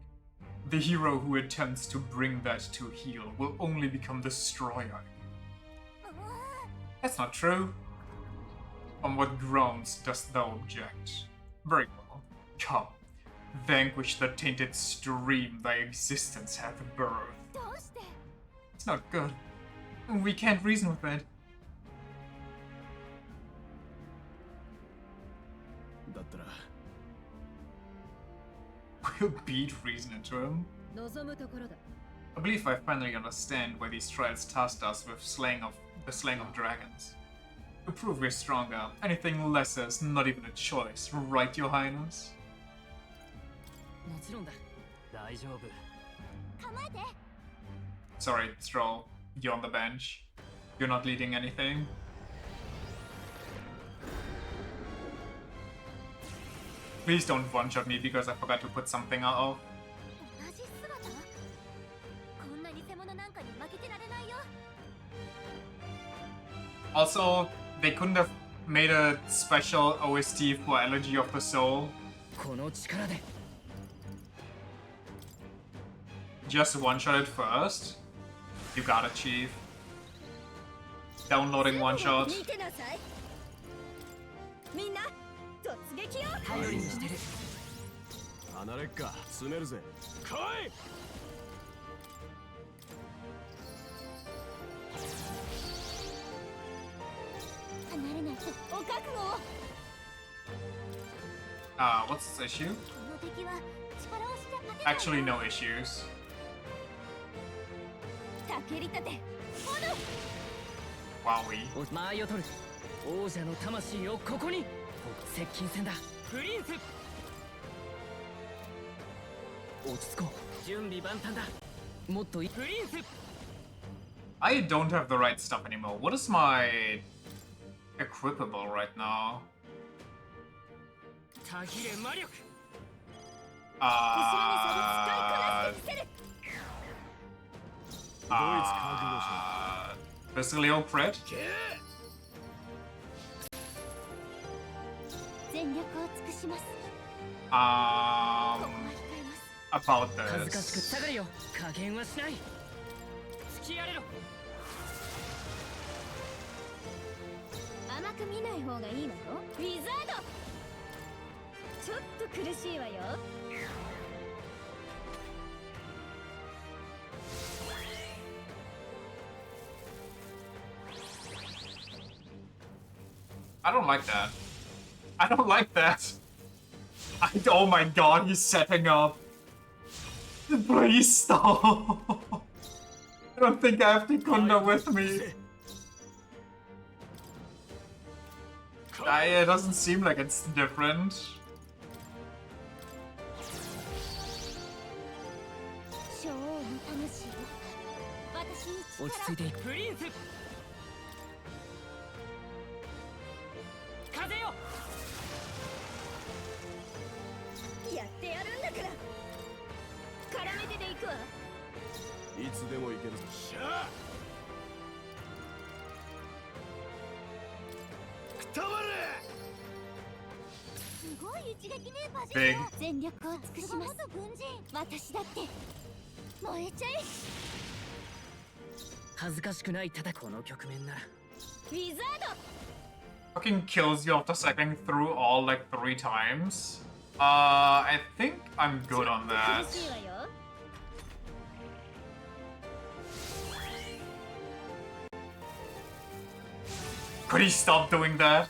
The hero who attempts to bring that to heel will only become destroyer. That's not true. On what grounds dost thou object? Very well. Come, vanquish the tainted stream thy existence hath birthed. It's not good. We can't reason with it. We'll beat reason into him. I believe I finally understand why these trials tasked us with the slaying of dragons. To prove we're stronger, anything lesser is not even a choice, right, Your Highness? Sorry, Stroll. You're on the bench. You're not leading anything. Please don't one-shot me because I forgot to put something out. Also, they couldn't have made a special OST for Elegy of the Soul. Just one-shot it first. You got it, Chief. Downloading one-shot. お覚悟を。 What's this issue? この敵は力押しじゃ勝てない。 Actually, no issues. たけりたて。 Wowie. 間合いを取る。王者の魂をここに。接近戦だ。プリンス。落ち着こう。準備万端だ。もっといい。プリンス。 I don't have the right stuff anymore. What is my equipable right now? たぎれ魔力。 Basilial crit? 全力を尽くします。 About 恥ずかしく this. 下がれよ。加減はしない。付き合えろ。甘く見ない方がいいのよ。ウィザード。ちょっと苦しいわよ。 I don't like that. I don't like that. Oh my god, he's setting up. Please stop. I don't think I have Tikunda with me. It doesn't seem like it's different. Prince. 風よ。やってやるんだから。絡めてでいくわ。いつでも行けるぞ。しゃあ。くたばれ。すごい一撃ね、バジル。全力を尽くします。軍人。私だって燃えちゃえ。恥ずかしくないただこの局面なら。ウィザード。 Fucking kills you after cycling through all like 3 times. I think I'm good on that. Could he stop doing that?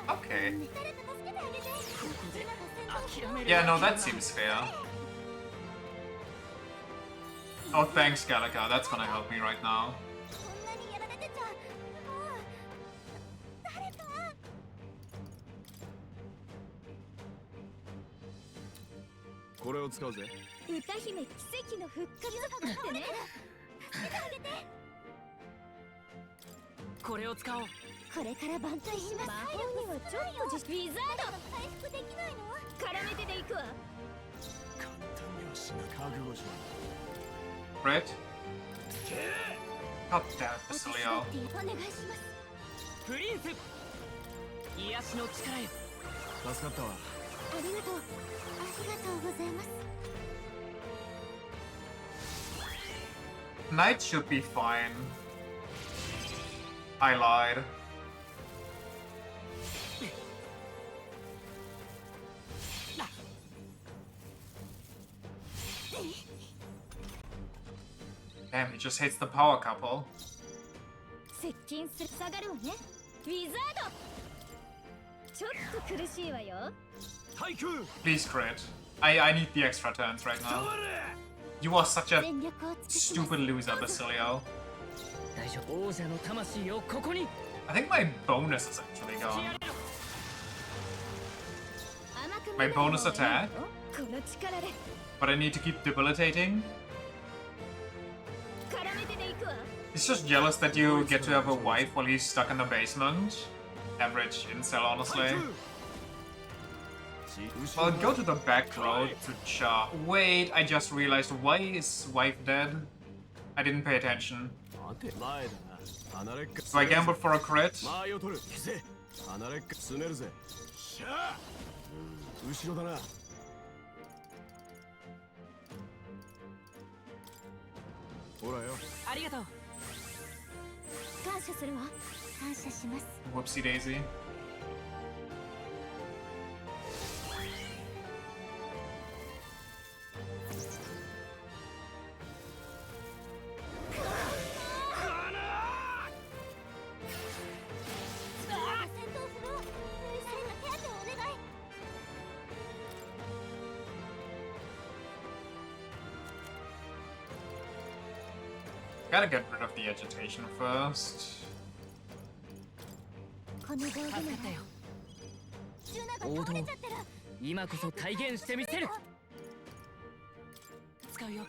Okay. Yeah, no, that seems fair. Oh, thanks, Gallica. That's gonna help me right now. これを使うぜ。歌姫奇跡の復活だってね。これを使おう。これから挽回します。魔法にはちょっとウィザード。回復できないの？絡めてでいくわ。簡単にはしな覚悟しろ。 Right? God damn it, Basilio. お願いします。プリンス。癒しの力へ。助かったわ。ありがとう。ありがとうございます。 Knight should be fine. I lied. Damn, he just hates the power couple. 接近する下がるわね。ウィザード。ちょっと苦しいわよ。 Please crit. I need the extra turns right now. You are such a stupid loser, Basilio. I think my bonus is actually gone. My bonus attack? But I need to keep debilitating? He's just jealous that you get to have a wife while he's stuck in the basement. Average incel, honestly. Well, go to the back road to Cha. Wait, I just realized, why is wife dead? I didn't pay attention. So I gambled for a crit? ほらよ。ありがとう。感謝するわ。感謝します。 Whoopsie daisy. Gotta get rid of the agitation first. この道具なら助かったよ。ジュナが倒れちゃってる。今こそ体現してみせる。使うよ。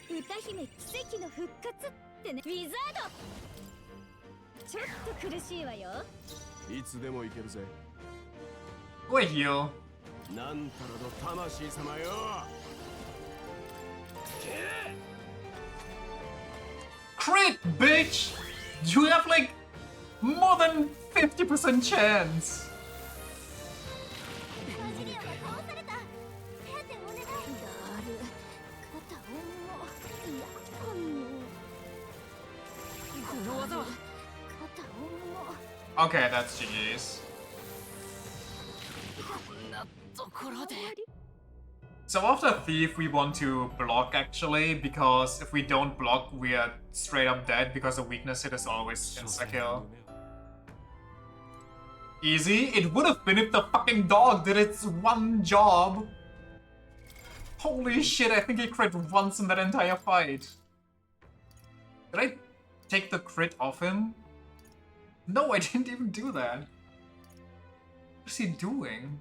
歌姫奇跡の復活ってね。ウィザード。ちょっと苦しいわよ。いつでも行けるぜ。 Go heal. なんたらの魂様よ。Crit, bitch! You have like more than 50% chance. バジリアが倒された。手当てお願い。ダル、肩をも。いや、この技は。肩をも。Okay, that's GG's. こんなところで。 So after Thief, we want to block actually, because if we don't block, we are straight up dead because the weakness hit is always insta-kill. Easy? It would have been if the fucking dog did its one job. Holy shit, I think he crit once in that entire fight. Did I take the crit off him? No, I didn't even do that. What is he doing?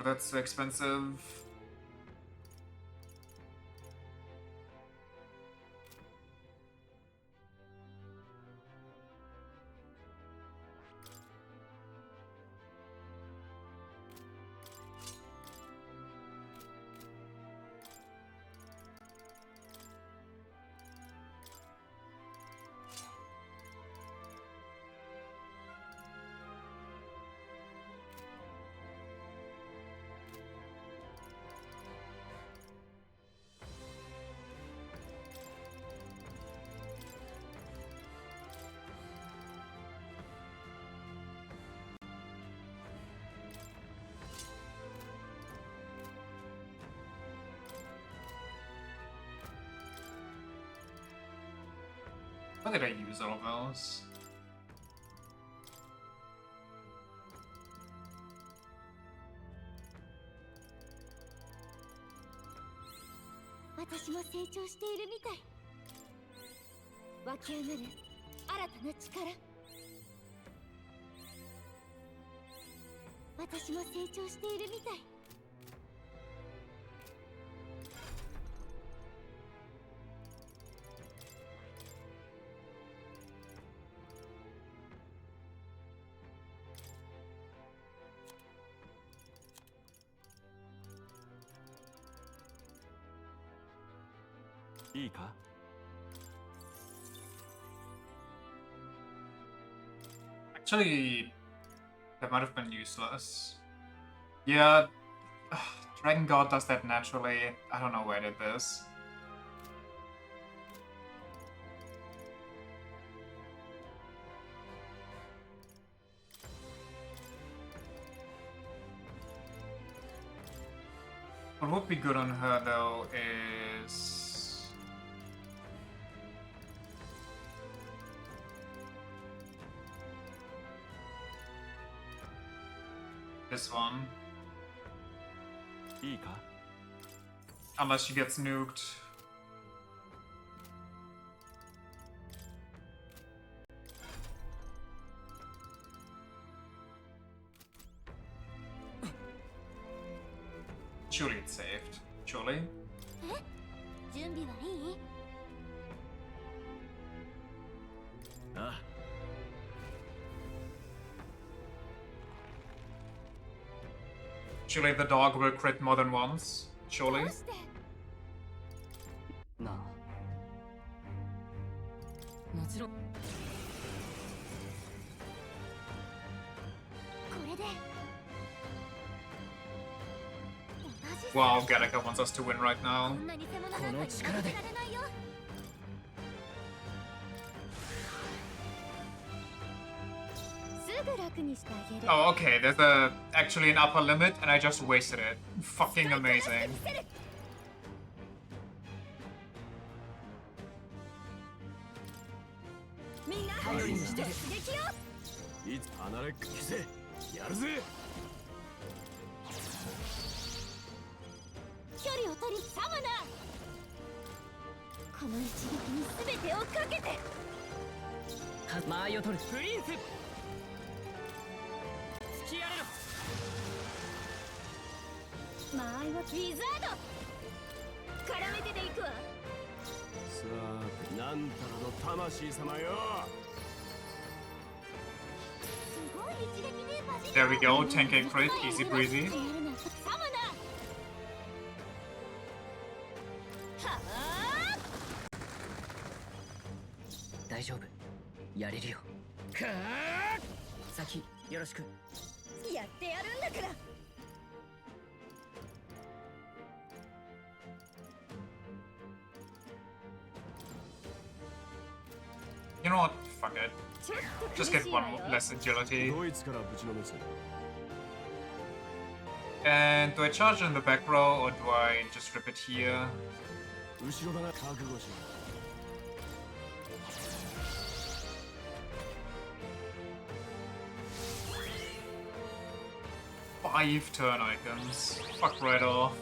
That's so expensive. When did I use all of those?私も成長しているみたい。湧き上がる新たな力。私も成長しているみたい。いいか？ Actually, that might have been useless. Yeah, Dragon God does that naturally. I don't know why I did this. What would be good on her though is... this one. いいか？ Unless she gets nuked. Surely it's saved. Surely? 準備はいい？ あ Surely the dog will crit more than once. Surely. どうしてなあ。もちろん。これで同じ Wow, Gattaca wants us to win right こ now. んな偽物なんかに負けられないよ。すぐ楽にしてあげる。 Oh, okay, there's actually an upper limit, and I just wasted it. Fucking amazing. みんな、頼りにしてる。出撃よ。いつ離れっかせ。やるぜ。距離を取りサムナー。この一撃に全てをかけて。間合いを取るプリンス。突きやれろ。間合いをウィザード。絡めてでいくわ。さあ、なんたらの魂様よ。 There we go, 10k crit, easy breezy. 大丈夫、やれるよ。先よろしく。やってやるんだから。You know what? Fuck it. Just get one less agility. ドイツからぶちのめす。 And do I charge in the back row or do I just rip it here? 後ろだな、覚悟しろ。 5 turn icons. Fuck right off.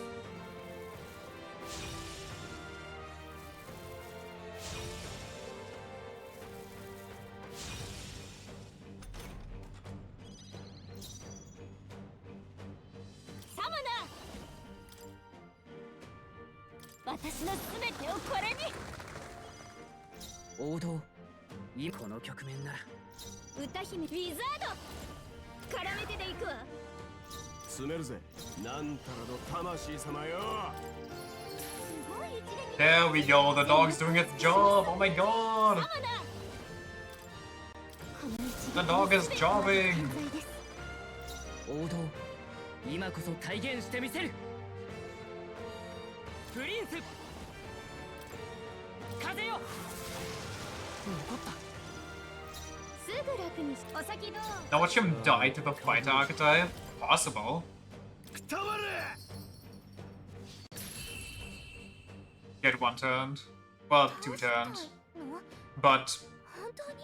Summoner! 私の全てをこれに。王道。今この局面なら。歌姫ウィザード。絡めてでいくわ。 詰めるぜ。なんたらの魂様よ。 There we go, the dog's doing its job! Oh my god! The dog is jobbing! 王道。今こそ体現してみせる。プリンス。風よ。残った。すぐ楽にし。お先どう。 Now watch him die to the fighter archetype? Possible. くたばれ。 Get one turned. Well, 2 turned. But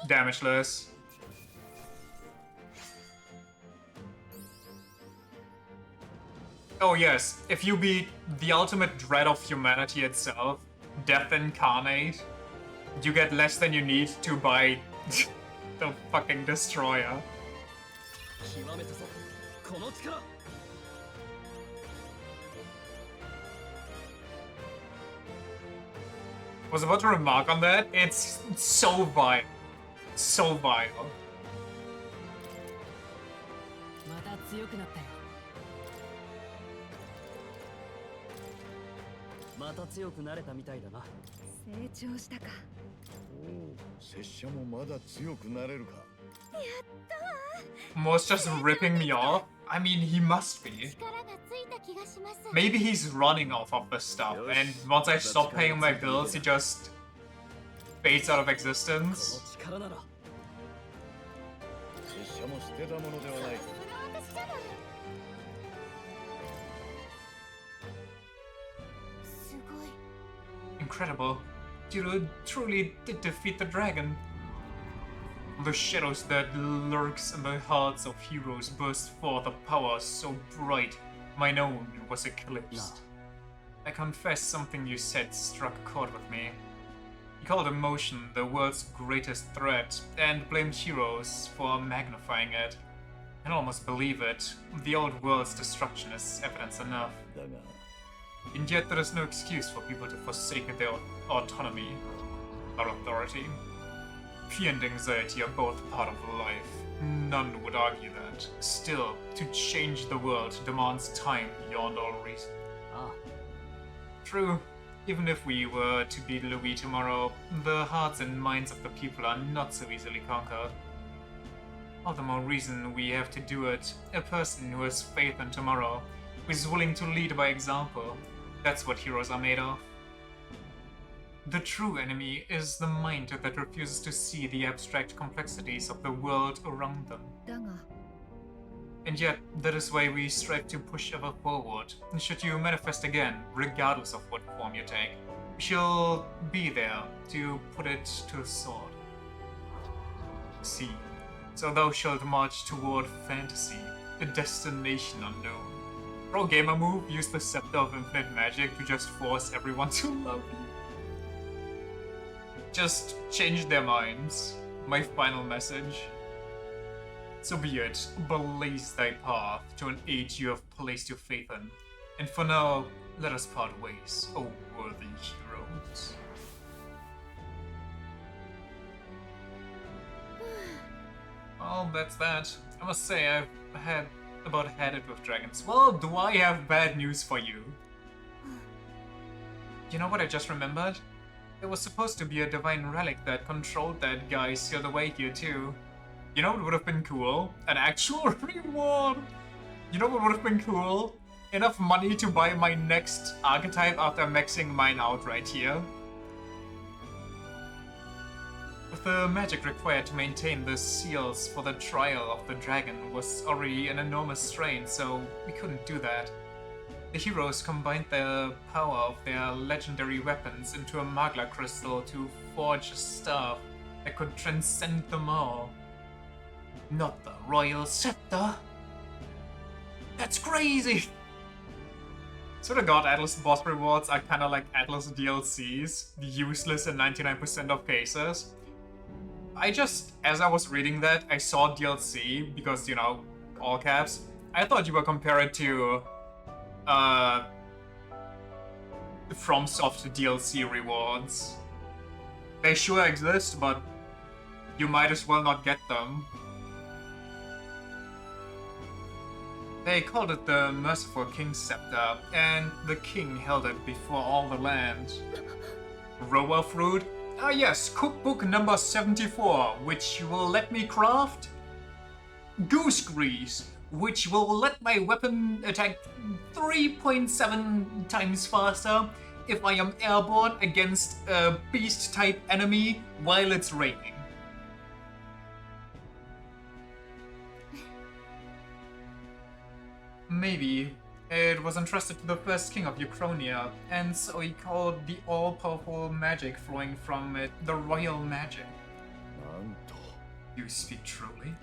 damageless. Oh yes, if you beat the ultimate dread of humanity itself, Death Incarnate, you get less than you need to buy the fucking destroyer. 極めたぞこの力。 Was about to remark on that. It's so vile. So vile. また強くなったよ。また強くなれたみたいだな。成長したか。おお、拙者もまだ強くなれるか。 Mo's just ripping me off. I mean, he must be. Maybe he's running off of this stuff, and once I stop paying my bills, he just fades out of existence. この力なら。拙者も捨てたものではない。 Incredible. You truly did defeat the dragon. The shadows that lurks in the hearts of heroes burst forth a power so bright, mine own was eclipsed. I confess something you said struck a chord with me. You called emotion the world's greatest threat, and blamed heroes for magnifying it. I can almost believe it. The old world's destruction is evidence enough. だが、 And yet there is no excuse for people to forsake their autonomy, or authority. Fear and anxiety are both part of life. None would argue that. Still, to change the world demands time beyond all reason. True. Even if we were to beat Louis tomorrow, the hearts and minds of the people are not so easily conquered. All the more reason we have to do it. A person who has faith in tomorrow, who is willing to lead by example. That's what heroes are made of. The true enemy is the mind that refuses to see the abstract complexities of the world around them. And yet, that is why we strive to push ever forward. Should you manifest again, regardless of what form you take, we shall be there to put it to the sword. See, So thou shalt march toward fantasy, a destination unknown. Pro gamer move, use the Scepter of Infinite Magic to just force everyone to love you. Just change their minds. My final message. So be it, blaze thy path to an age you have placed your faith in. And for now, let us part ways, O worthy heroes. Well, that's that. I must say, I've had it with dragons. Well, do I have bad news for you? You know what I just remembered? There was supposed to be a divine relic that controlled that guy sealed away here too. You know what would have been cool? An actual reward! You know what would have been cool? Enough money to buy my next archetype after maxing mine out right here. With the magic required to maintain the seals for the trial of the dragon was already an enormous strain, so we couldn't do that. The heroes combined the power of their legendary weapons into a Magla crystal to forge a staff that could transcend them all. Not the royal scepter! That's crazy! So the God Atlas boss rewards are kinda like Atlas DLCs, useless in 99% of cases. As I was reading that, I saw DLC, because, you know, all caps. I thought you were comparing it to, FromSoft DLC rewards. They sure exist, but you might as well not get them. They called it the Merciful King's Scepter, and the king held it before all the land. Roa fruit? Ah yes, cookbook number 74, which will let me craft goose grease, which will let my weapon attack 3.7 times faster if I am airborne against a beast-type enemy while it's raining. Maybe it was entrusted to the first king of Uchronia, and so he called the all-powerful magic flowing from it the royal magic. You speak truly?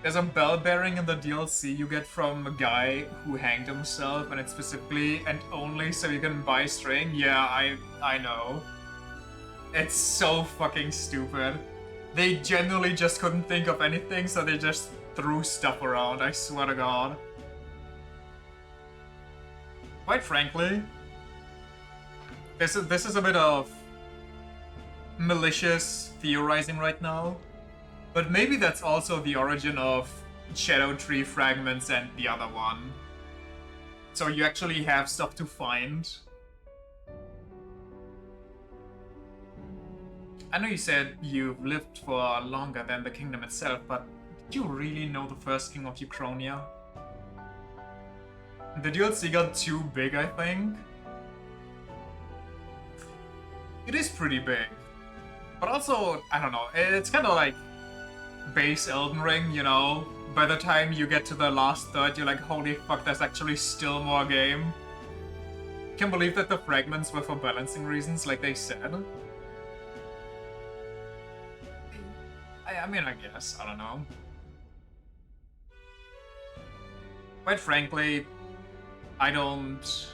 There's a bell bearing in the DLC you get from a guy who hanged himself, and it's specifically and only so you can buy string. Yeah, I know. It's so fucking stupid. They genuinely just couldn't think of anything, so they just threw stuff around, I swear to God. Quite frankly, this is a bit of malicious theorizing right now, but maybe that's also the origin of Shadow Tree Fragments and the other one. So you actually have stuff to find. I know you said you've lived for longer than the kingdom itself, but did you really know the first king of Uchronia? The DLC got too big, I think. It is pretty big. But also, I don't know, it's kind of like base Elden Ring, you know? By the time you get to the last third, you're like, holy fuck, there's actually still more game. Can't believe that the fragments were for balancing reasons, like they said. I mean, I guess, I don't know. Quite frankly, I don't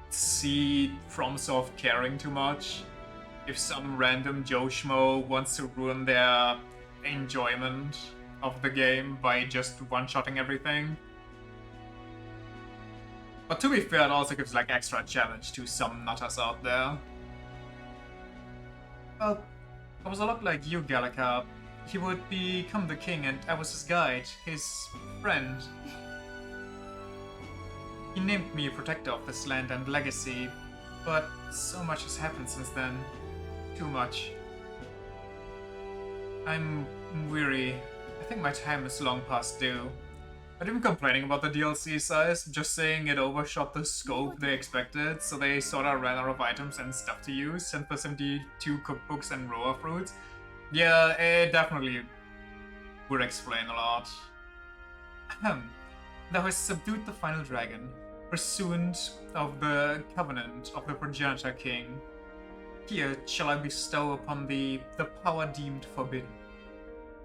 see FromSoft caring too much if some random Joe Schmo wants to ruin their enjoyment of the game by just one-shotting everything. But to be fair, it also gives like extra challenge to some nutters out there. Well, I was a lot like you, Gallica. He would become the king and I was his guide, his friend. He named me protector of this land and legacy, but so much has happened since then. Too much. I'm weary. I think my time is long past due. Not even complaining about the DLC size, just saying it overshot the scope they expected, so they sorta ran out of items and stuff to use, and for 72 cookbooks and Roa fruits. Yeah, it definitely would explain a lot. Ahem. Thou hast subdued the final dragon, pursuant of the covenant of the progenitor king. Here shall I bestow upon thee the power deemed forbidden.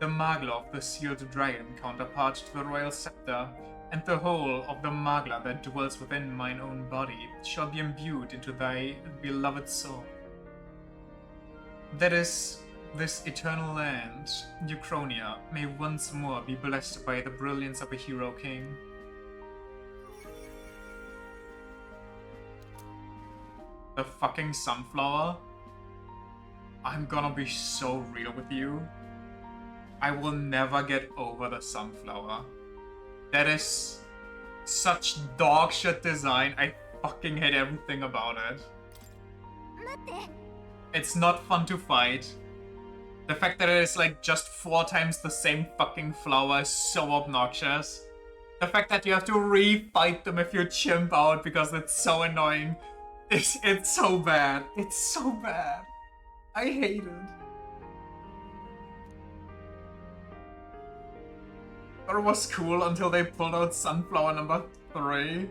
the Magla of the sealed dragon counterpart to the royal scepter, and the whole of the Magla that dwells within mine own body shall be imbued into thy beloved soul. That is, this eternal land, Uchronia, may once more be blessed by the brilliance of a hero king. The fucking sunflower? I'm gonna be so real with you. I will never get over the sunflower. That is such dog shit design. I fucking hate everything about it. It's not fun to fight. The fact that it is like just 4 times the same fucking flower is so obnoxious. The fact that you have to re-fight them if you chimp out because it's so annoying. It's so bad. It's so bad. I hate it. But it was cool until they pulled out sunflower number 3.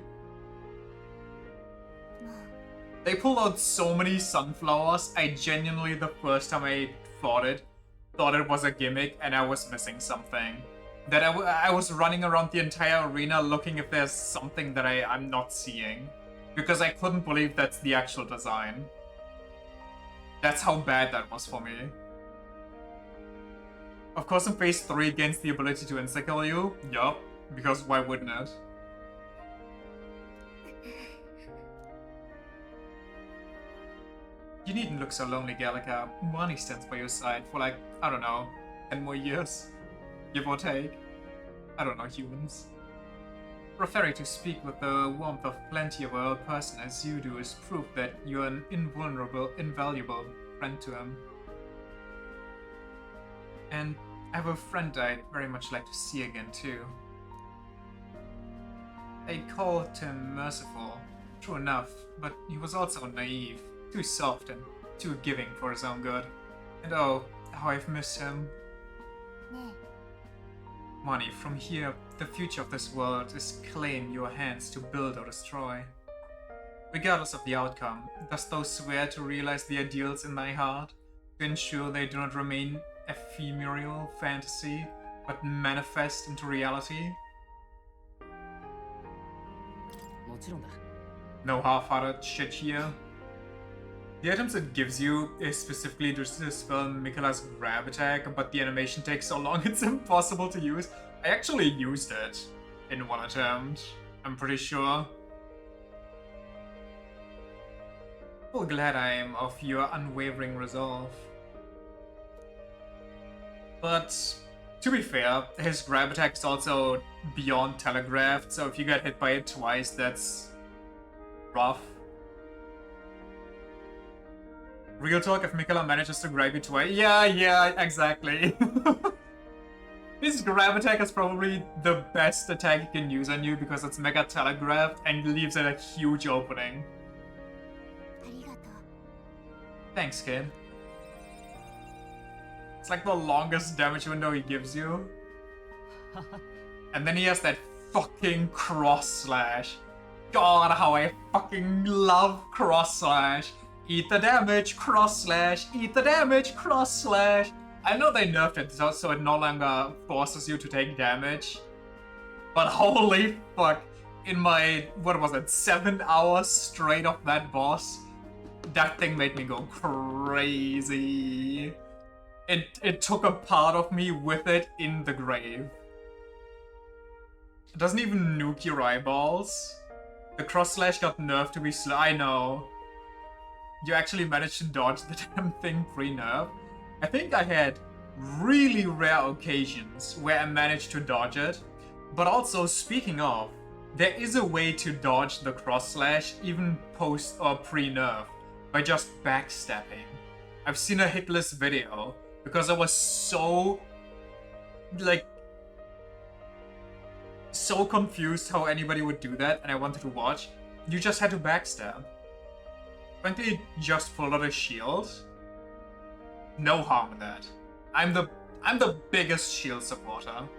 They pulled out so many sunflowers, I genuinely, the first time I thought it was a gimmick and I was missing something. That I was running around the entire arena looking if there's something that I'm not seeing. Because I couldn't believe that's the actual design. That's how bad that was for me. Of course in phase 3 it gains the ability to insta-kill you. Yup, because why wouldn't it? You needn't look so lonely, Gallica. Money stands by your side for like, I don't know, 10 more years. Give or take. I don't know, humans. For a fairy to speak with the warmth of plenty of a person as you do is proof that you're an invulnerable, invaluable friend to him. And I have a friend I'd very much like to see again too. They called him merciful, true enough, but he was also naive, too soft and too giving for his own good. And oh, how I've missed him. Money, from here, the future of this world is clear in your hands to build or destroy. Regardless of the outcome, dost thou swear to realize the ideals in thy heart, to ensure they do not remain ephemeral fantasy, but manifest into reality? No half-hearted shit here. The items it gives you is specifically to dispel Mikola's grab attack, but the animation takes so long it's impossible to use. I actually used it in one attempt, I'm pretty sure. Well, glad I am of your unwavering resolve. But to be fair, his grab attack is also beyond telegraphed, so if you get hit by it twice, that's rough. Real talk, if Mikola manages to grab you twice, yeah, exactly. His grab attack is probably the best attack he can use on you because it's mega telegraphed and leaves it a huge opening. Thanks, kid. It's like the longest damage window he gives you. And then he has that fucking cross slash. God, how I fucking love cross slash. Eat the damage, cross slash. Eat the damage, cross slash. I know they nerfed it so it no longer forces you to take damage. But holy fuck. In my, what was it, 7 hours straight of that boss, that thing made me go crazy. It took a part of me with it in the grave. It doesn't even nuke your eyeballs. The cross slash got nerfed to be slow. I know. You actually managed to dodge the damn thing pre-nerf. I think I had really rare occasions where I managed to dodge it. But also, speaking of, there is a way to dodge the cross slash even post or pre-nerf by just backstepping. I've seen a hitless video because I was so confused how anybody would do that and I wanted to watch. You just had to backstab. Frankly, just pulled out a shield. No harm in that. I'm the biggest shield supporter.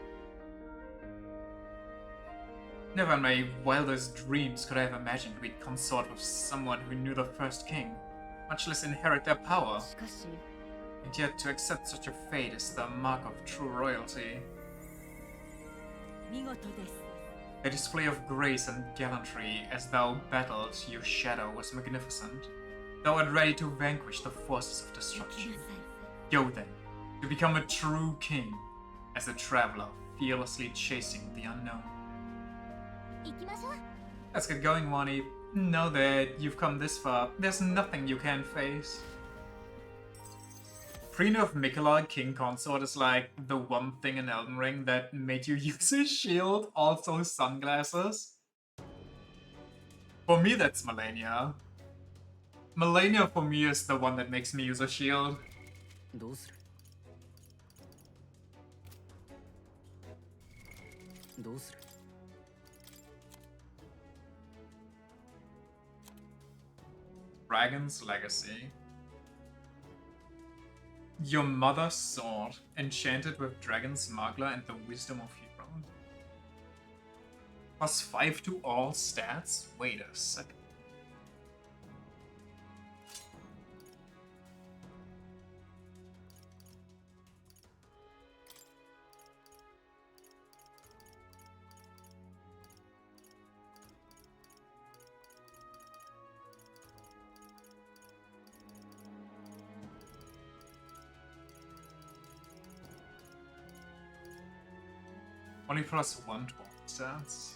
Never in my wildest dreams could I have imagined we'd consort with someone who knew the first king, much less inherit their power. And yet to accept such a fate is the mark of true royalty. 見事です。 A display of grace and gallantry as thou battled your shadow was magnificent. Thou art ready to vanquish the forces of 行き destruction. なさい。 Go then, to become a true king, as a traveler fearlessly chasing the unknown. 行きましょう。 Let's get going, Wani. Know that you've come this far. There's nothing you can't face. Pre-nerf Mikola King Consort is like the one thing in Elden Ring that made you use a shield, also sunglasses. For me, that's Malenia. Malenia for me is the one that makes me use a shield. どうするどうする Dragon's Legacy. Your mother's sword, enchanted with Dragon's Smuggler and the Wisdom of Hero. +5 to all stats? Wait a second. Only +1 to all stats.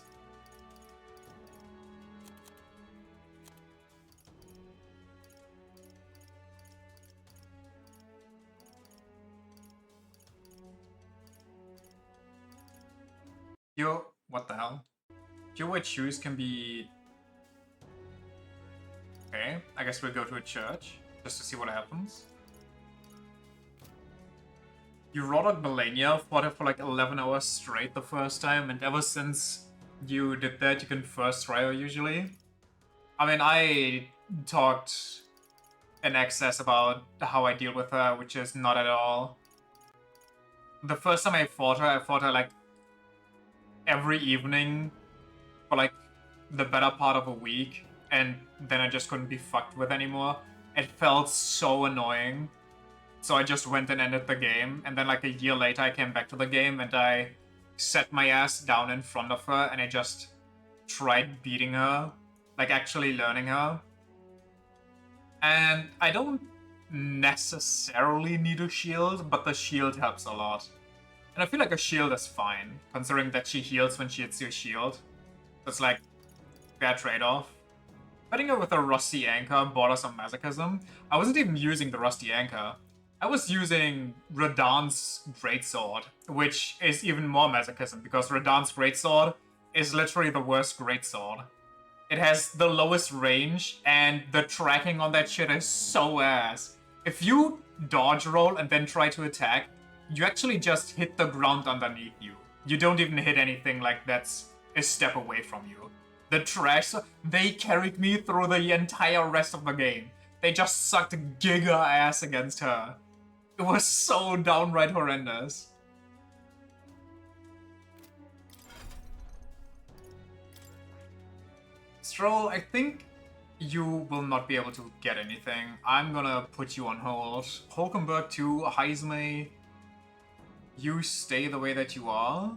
Yo, what the hell? Your white shoes can be... Okay, I guess we'll go to a church, just to see what happens. You rolled out Malenia, fought it for like 11 hours straight the first time, and ever since you did that, you can first try her usually. I mean, I talked in excess about how I deal with her, which is not at all. The first time I fought her like every evening for like the better part of a week, and then I just couldn't be fucked with anymore. It felt so annoying. So I just went and ended the game, and then like a year later I came back to the game and I set my ass down in front of her and I just tried beating her, like actually learning her. And I don't necessarily need a shield, but the shield helps a lot. And I feel like a shield is fine, considering that she heals when she hits your shield. It's like, fair trade-off. Fighting her with a rusty anchor borders on masochism. I wasn't even using the rusty anchor. I was using Radahn's greatsword, which is even more masochism, because Radahn's greatsword is literally the worst greatsword. It has the lowest range, and the tracking on that shit is so ass. If you dodge roll and then try to attack, you actually just hit the ground underneath you. You don't even hit anything like that's a step away from you. The trash, they carried me through the entire rest of the game. They just sucked giga ass against her. It was so downright horrendous. Stroll, I think you will not be able to get anything. I'm gonna put you on hold. Hulkenberg 2, Heismay, you stay the way that you are.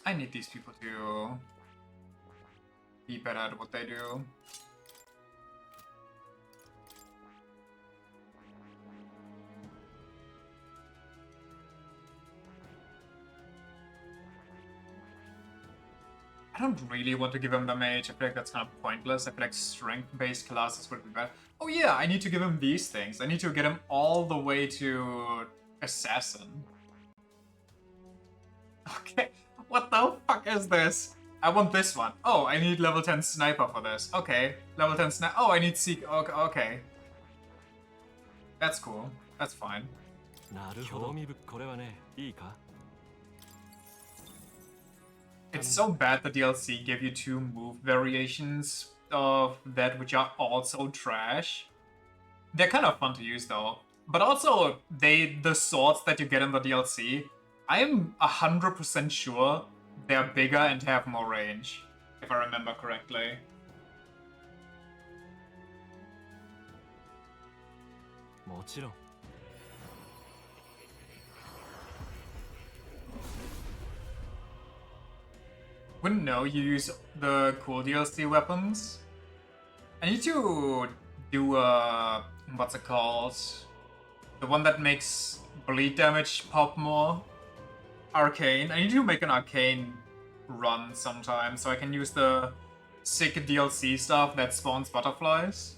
I need these people to be better at what they do. I don't really want to give him the mage. I feel like that's kind of pointless. I feel like strength-based classes would be better. Oh yeah, I need to give him these things. I need to get him all the way to assassin. Okay, what the fuck is this? I want this one. Oh, I need level 10 sniper for this. Okay, level 10 sniper. Oh, I need seek. Okay, okay. That's cool. That's fine. なるほど。興味深い。これはね、いいか? It's so bad the DLC give you 2 move variations of that which are also trash. They're kind of fun to use though. But also, the swords that you get in the DLC, I'm 100% sure they're bigger and have more range, if I remember correctly. もちろん。 Wouldn't know you use the cool DLC weapons. I need to do what's it called? The one that makes bleed damage pop more. Arcane. I need to make an arcane run sometime so I can use the sick DLC stuff that spawns butterflies.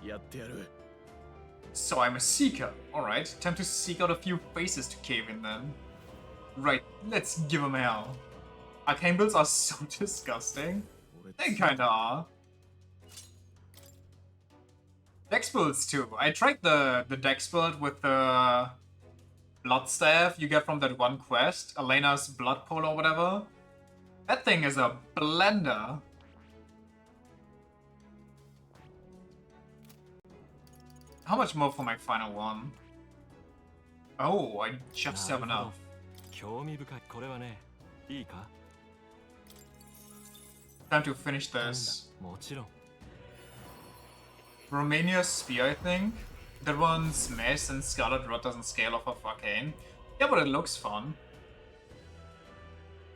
やってやる。 So I'm a seeker. Alright, time to seek out a few faces to cave in then. Right, let's give them hell. Arcane builds are so disgusting. They kinda are. Dex builds too. I tried the Dex build with the Blood Staff you get from that one quest, Elena's Blood Pole or whatever. That thing is a blender. How much more for my final one? Oh, I just have enough. 興味深い。これはね、いいか？ Time to finish this. もちろん。 Romania's Spear, I think. That one's mess and Scarlet Rot doesn't scale off of Arcane. Yeah, but it looks fun.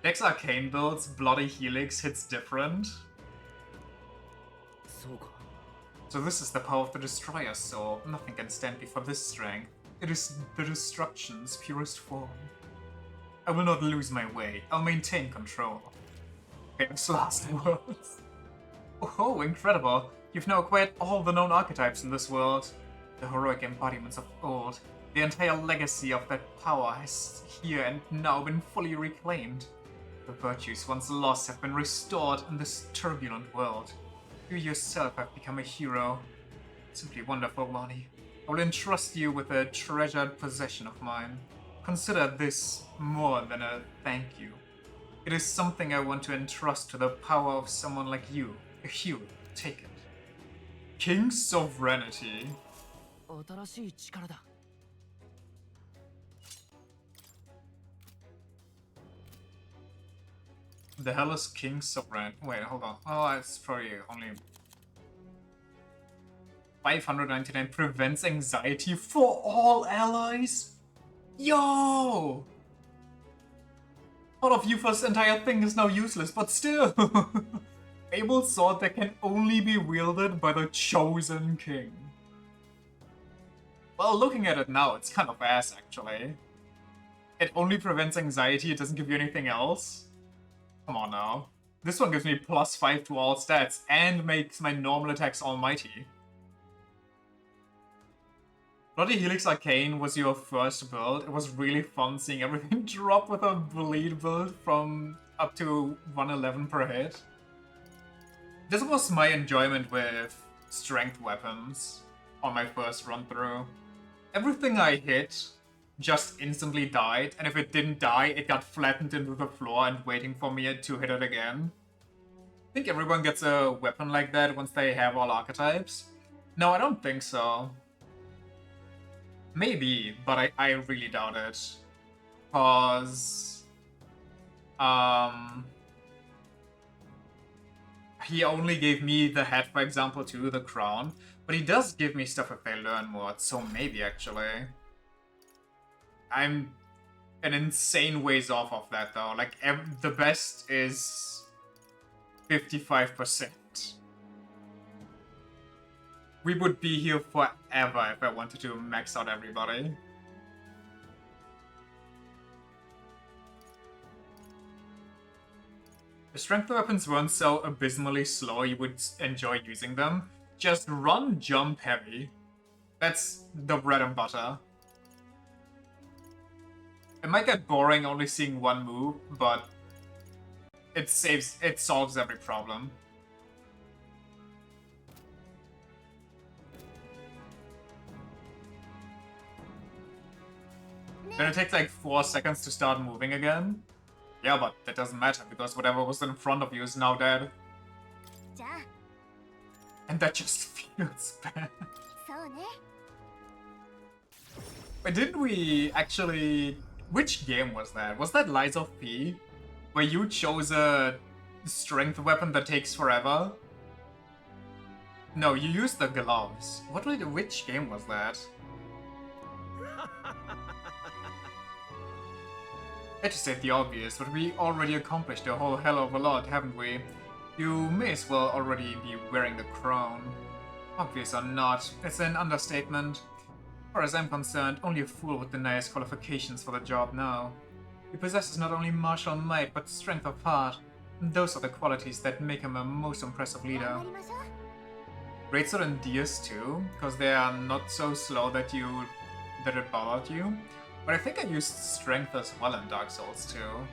Dex Arcane builds, Bloody Helix hits different. そうか。 So this is the power of the Destroyer Soul. Nothing can stand before this strength. It is the destruction's purest form. I will not lose my way. I'll maintain control. Famous last words. Oh, incredible. You've now acquired all the known archetypes in this world. The heroic embodiments of old. The entire legacy of that power has here and now been fully reclaimed. The virtues once lost have been restored in this turbulent world. You yourself have become a hero. Simply wonderful, Lonnie. I will entrust you with a treasured possession of mine. Consider this more than a thank you. It is something I want to entrust to the power of someone like you, a hero. Take it. King Sovereignty. 新しい力だ。 The hell is King Sovereign? Wait, hold on. Oh, it's probably only 599 prevents anxiety for all allies? Yo! Part of Yufa's entire thing is now useless, but still! Abel's sword that can only be wielded by the chosen king. Well, looking at it now, it's kind of ass, actually. It only prevents anxiety, it doesn't give you anything else. Come on now. This one gives me +5 to all stats and makes my normal attacks almighty. Bloody Helix Arcane was your first build. It was really fun seeing everything drop with a bleed build from up to 111 per hit. This was my enjoyment with strength weapons on my first run through. Everything I hit just instantly died, and if it didn't die, it got flattened into the floor and waiting for me to hit it again. I think everyone gets a weapon like that once they have all archetypes. No, I don't think so. Maybe, but I really doubt it. Cause he only gave me the hat, for example, to the crown. But he does give me stuff if I learn more, so maybe actually. I'm an insane ways off of that though. Like, the best is 55%. We would be here forever if I wanted to max out everybody. If strength weapons weren't so abysmally slow, you would enjoy using them. Just run jump heavy. That's the bread and butter. It might get boring only seeing one move, but it solves every problem. Then it takes like 4 seconds to start moving again. Yeah, but that doesn't matter because whatever was in front of you is now dead. And that just feels bad. Wait, didn't we actually... Which game was that? Was that Lies of P? Where you chose a strength weapon that takes forever? No, you used the gloves. Which game was that? I just said the obvious, but we already accomplished a whole hell of a lot, haven't we? You may as well already be wearing the crown. Obvious or not, it's an understatement. As far as I'm concerned, only a fool would deny his qualifications for the job now. He possesses not only martial might, but strength of heart. And those are the qualities that make him a most impressive leader. Greatsword and Dias too, because they are not so slow that it bothered you. But I think I used strength as well in Dark Souls too.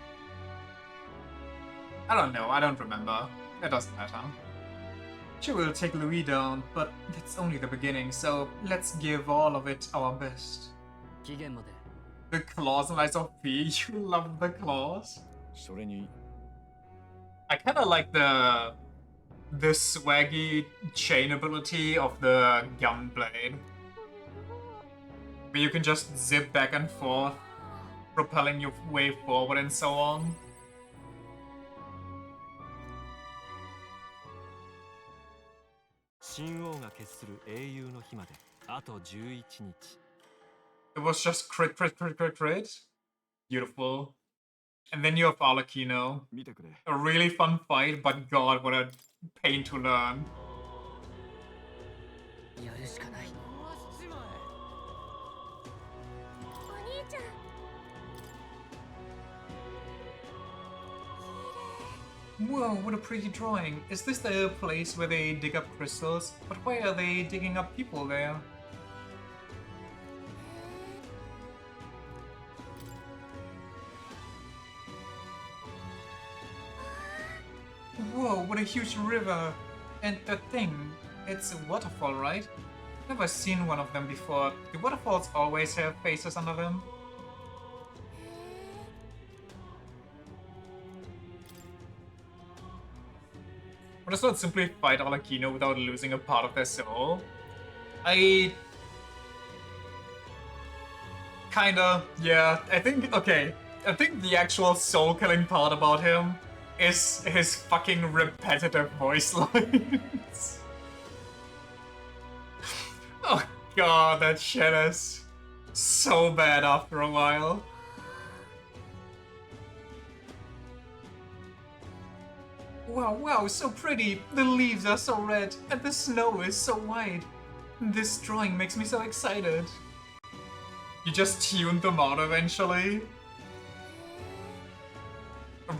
I don't know, I don't remember. It doesn't matter. She will take Louis down, but that's only the beginning, so let's give all of it our best. The claws and Lies of P, you love the claws. I kinda like the swaggy chain ability of the gunblade. Where you can just zip back and forth, propelling your way forward and so on. It was just crit. Beautiful. And then you have Arlecchino. A really fun fight, but god, what a pain to learn. Whoa, what a pretty drawing. Is this the place where they dig up crystals? But why are they digging up people there? Whoa, what a huge river! And that thing, it's a waterfall, right? Never seen one of them before. Do waterfalls always have faces under them? Or does not simply fight Arlecchino without losing a part of their soul? Kinda, yeah, I think the actual soul-killing part about him is his fucking repetitive voice lines. Oh god, that shit is so bad after a while. Wow, so pretty. The leaves are so red, and the snow is so white. This drawing makes me so excited. You just tuned them out eventually.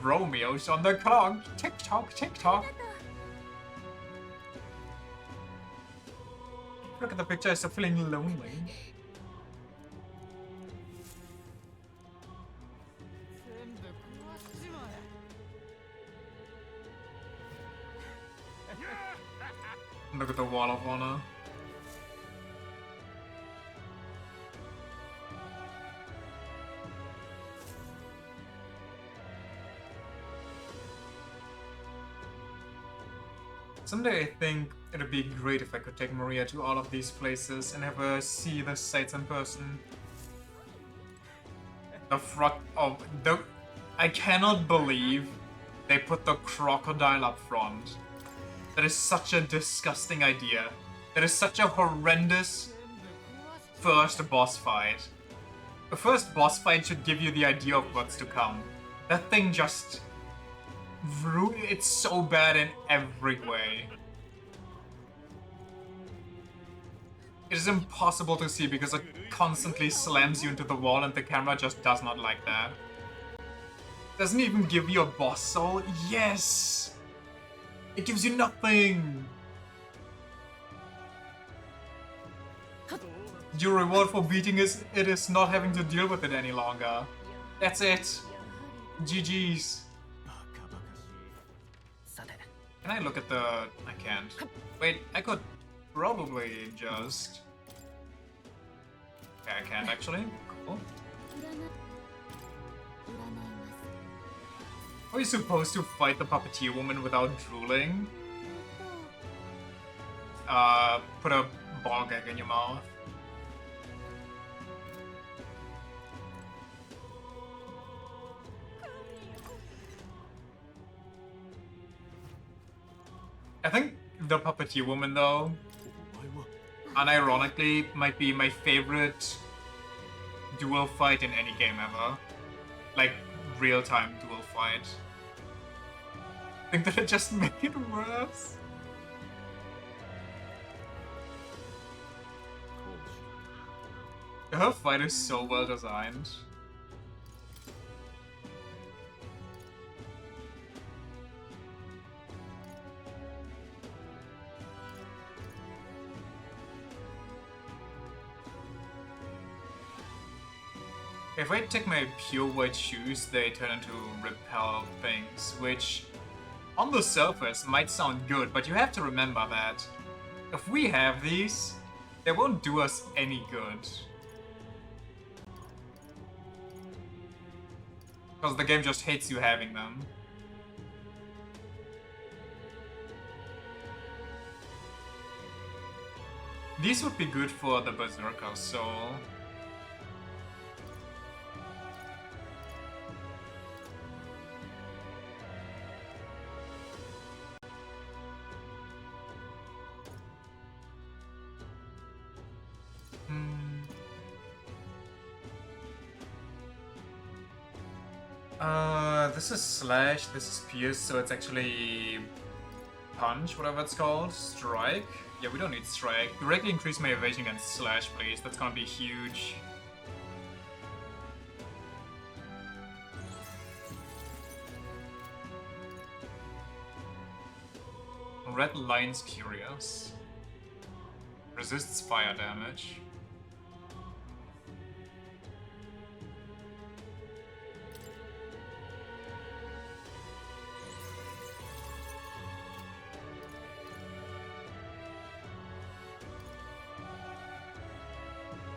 Romeo's on the clock. Tick tock, tick tock. Look at the picture, I'm so feeling lonely. Look at the Wall of Honor. Someday I think it'd be great if I could take Maria to all of these places and have her see the sights in person. The I cannot believe they put the crocodile up front. That is such a disgusting idea. That is such a horrendous first boss fight. The first boss fight should give you the idea of what's to come. That thing just... it's so bad in every way. It is impossible to see because it constantly slams you into the wall and the camera just does not like that. Doesn't even give you a boss soul. Yes! It gives you nothing! Your reward for beating it is not having to deal with it any longer. That's it. GG's. Can I look at the... I can't. Wait, I could probably just... Okay, I can't actually. Cool. Are you supposed to fight the puppeteer woman without drooling? Put a ball gag in your mouth. I think the puppeteer woman, though, unironically, might be my favorite duel fight in any game ever. Like, real-time duel fight. I think that it just made it worse. Her fight is so well designed. If I take my pure white shoes, they turn into repel things, which on the surface might sound good, but you have to remember that if we have these, they won't do us any good. Because the game just hates you having them. These would be good for the Berserker Soul. This is slash, this is pierce, so it's actually punch, whatever it's called. Strike? Yeah, we don't need strike. Directly increase my evasion against slash, please. That's gonna be huge. Red Lion's Curious. Resists fire damage.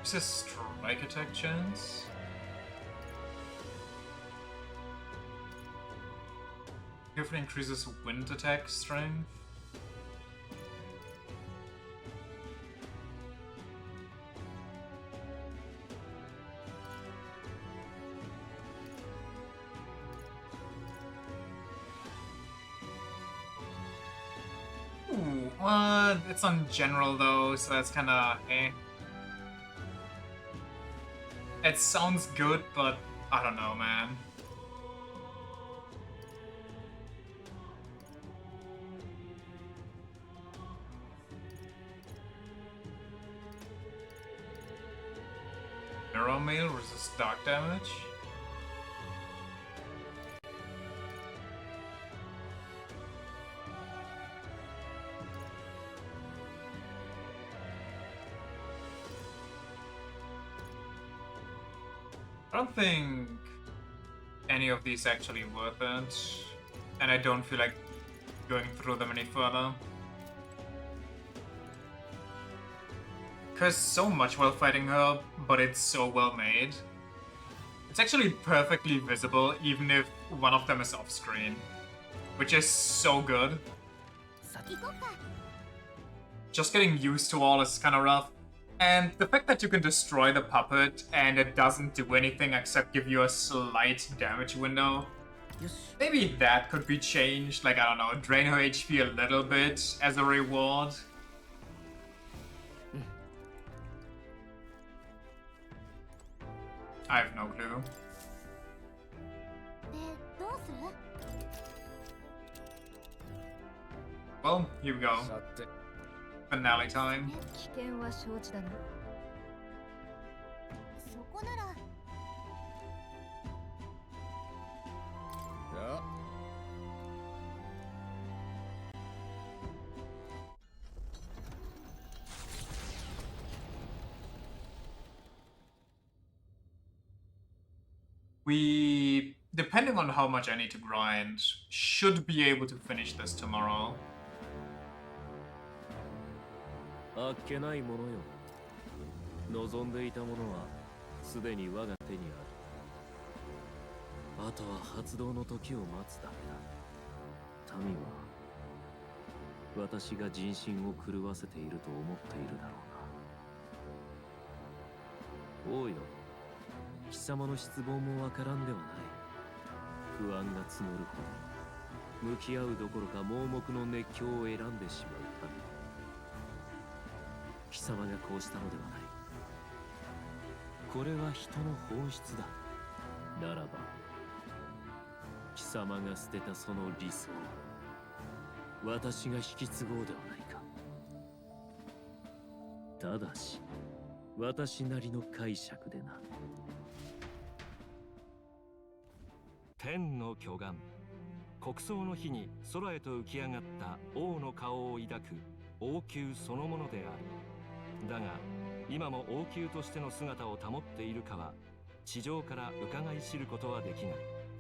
This is strike attack chance. Carefully increases wind attack strength. Ooh, it's on general though, so that's kinda eh. It sounds good, but I don't know, man. Mirror Mail resists dark damage. I don't think any of these actually worth it, and I don't feel like going through them any further. Cause so much while fighting her, but it's so well made. It's actually perfectly visible even if one of them is off screen, which is so good. Just getting used to all is kinda rough. And the fact that you can destroy the puppet and it doesn't do anything except give you a slight damage window, maybe that could be changed, like, I don't know, drain her HP a little bit as a reward. I have no clue. Well, here we go. Finale time. We, depending on how much I need to grind, should be able to finish this tomorrow. あっけないものよ。望んでいたものはすでに我が手にある。あとは発動の時を待つだけだ。民は私が人心を狂わせていると思っているだろうな。王よ、貴様の失望もわからんではない。不安が募るほど。向き合うどころか盲目の熱狂を選んでしまうため、貴様がこうしたのではない。これは人の本質だ。ならば貴様が捨てたその理想、私が引き継ごうではないか。ただし私なりの解釈でな。天の巨岩、国葬の日に空へと浮き上がった王の顔を抱く王宮そのものである。だが今も王宮としての姿を保っているかは地上から伺い知ることはできない。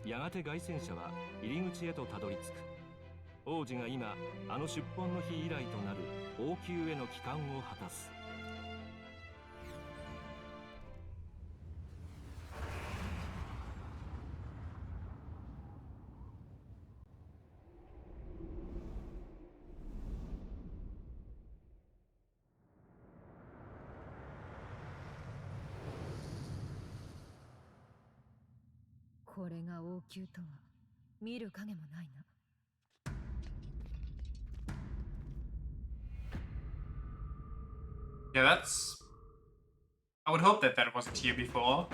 やがて凱旋者は入り口へとたどり着く。王子が今あの出奔の日以来となる王宮への帰還を果たす。これが王宮とは見る影もないな。Yeah, that's... I would hope that that wasn't here before.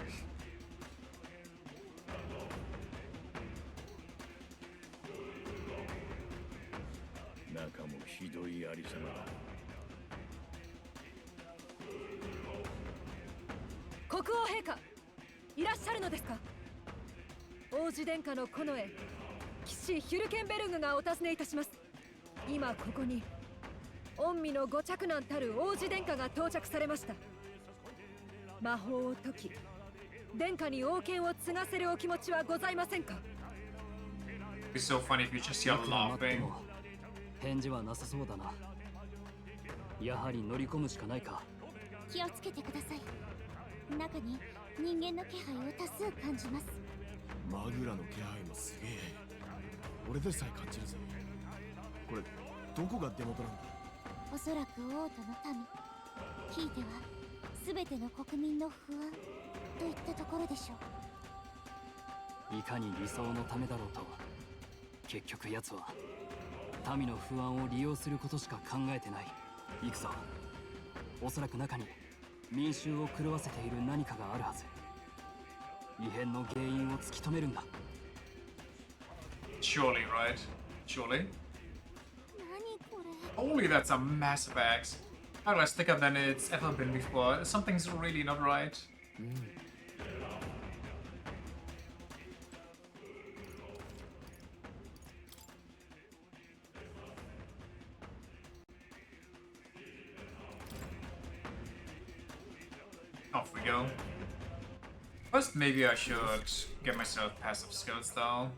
中もひどいありさまだ。国王陛下、いらっしゃるのですか？王子殿下の近衛、騎士ヒュルケンベルグがお尋ねいたします。今ここに御身のご嫡男たる王子殿下が到着されました。魔法を解き、殿下に王権を継がせるお気持ちはございませんか？ It's so funny if you just hear laughing. 返事はなさそうだな。やはり乗り込むしかないか。気をつけてください。中に人間の気配を多数感じます。マグラの気配もすげえ。俺でさえ感じるぜ。これどこが出元なんだ？おそらく王都の民、ひいては全ての国民の不安といったところでしょう。いかに理想のためだろうと、結局奴は民の不安を利用することしか考えてない。行くぞ。おそらく中に民衆を狂わせている何かがあるはず。異変の原因を突き止めるんだ。Surely, right? Surely? 何これ？ Holy, that's a massive axe. How do I thicker than it's ever been before? Something's really not right. Off we go. First, maybe I should get myself passive skills though.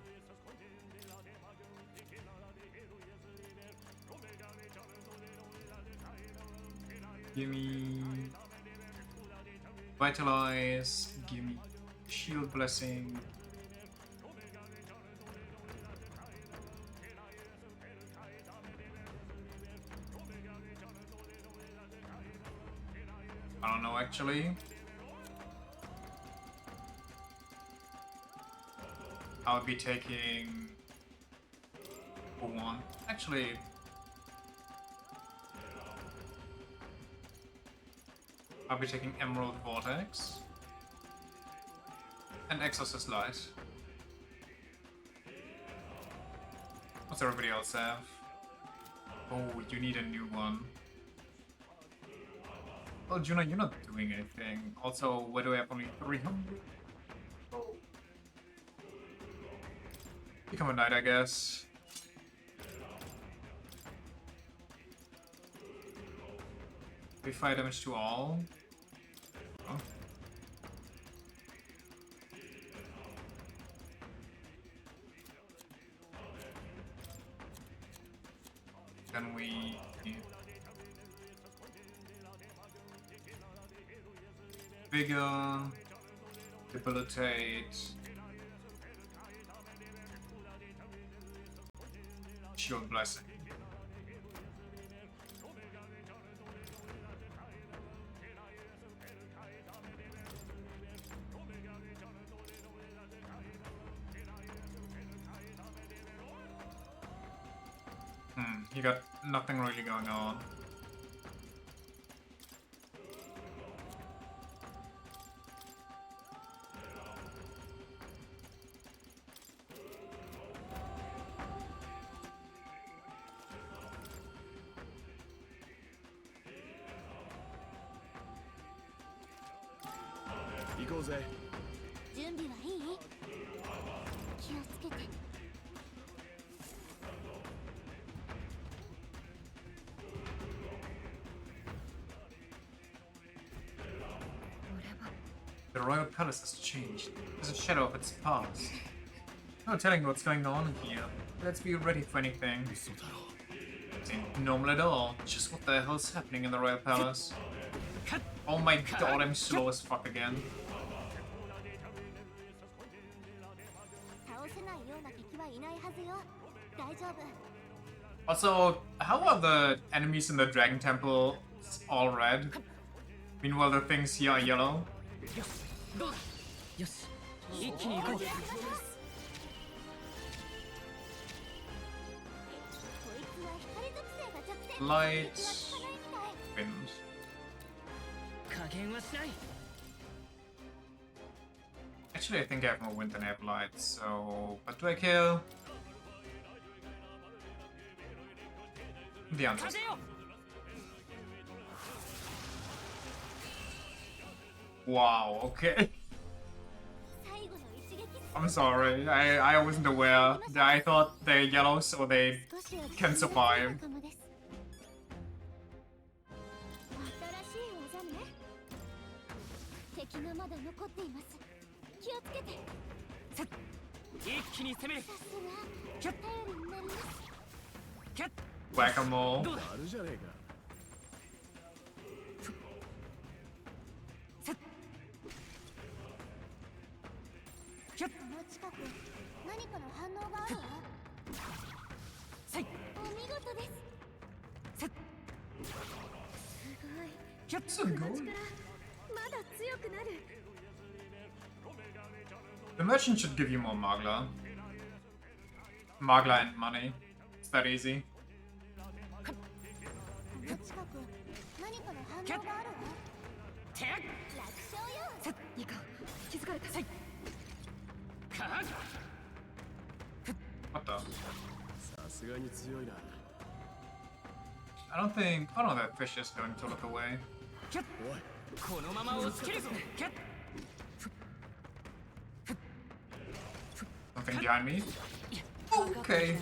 Give me Vitalize, give me Shield Blessing. I don't know actually. I'll be taking one. Actually, I'll be taking Emerald Vortex and Exorcist Light. What's everybody else have? Oh, you need a new one. Well, Juno, you're not doing anything. Also, where do I have only 300? Become a knight, I guess. We fire damage to all. Oh. Then we Vigor, Debilitate, Shield Blessing. You got nothing really going on. Go ぜ。準備はいい？気をつけて。The royal palace has changed. There's a shadow of its past. No telling what's going on here. Let's be ready for anything. It ain't normal at all. Just what the hell's happening in the royal palace? Oh my god, I'm slow as fuck again. Also, how are the enemies in the Dragon Temple all red? Meanwhile, the things here are yellow. Light. Wind. Actually, I think I have more wind than I have light, so... But do I kill? The answer is no. Wow, okay. I'm sorry, I wasn't aware. I thought they're yellow so they can survive. Whack-a-mole. So good. The merchant should give you more Magla. Magla and money. It's that easy. What the? I don't think... Oh no, that fish is going to look away. Something behind me? Okay.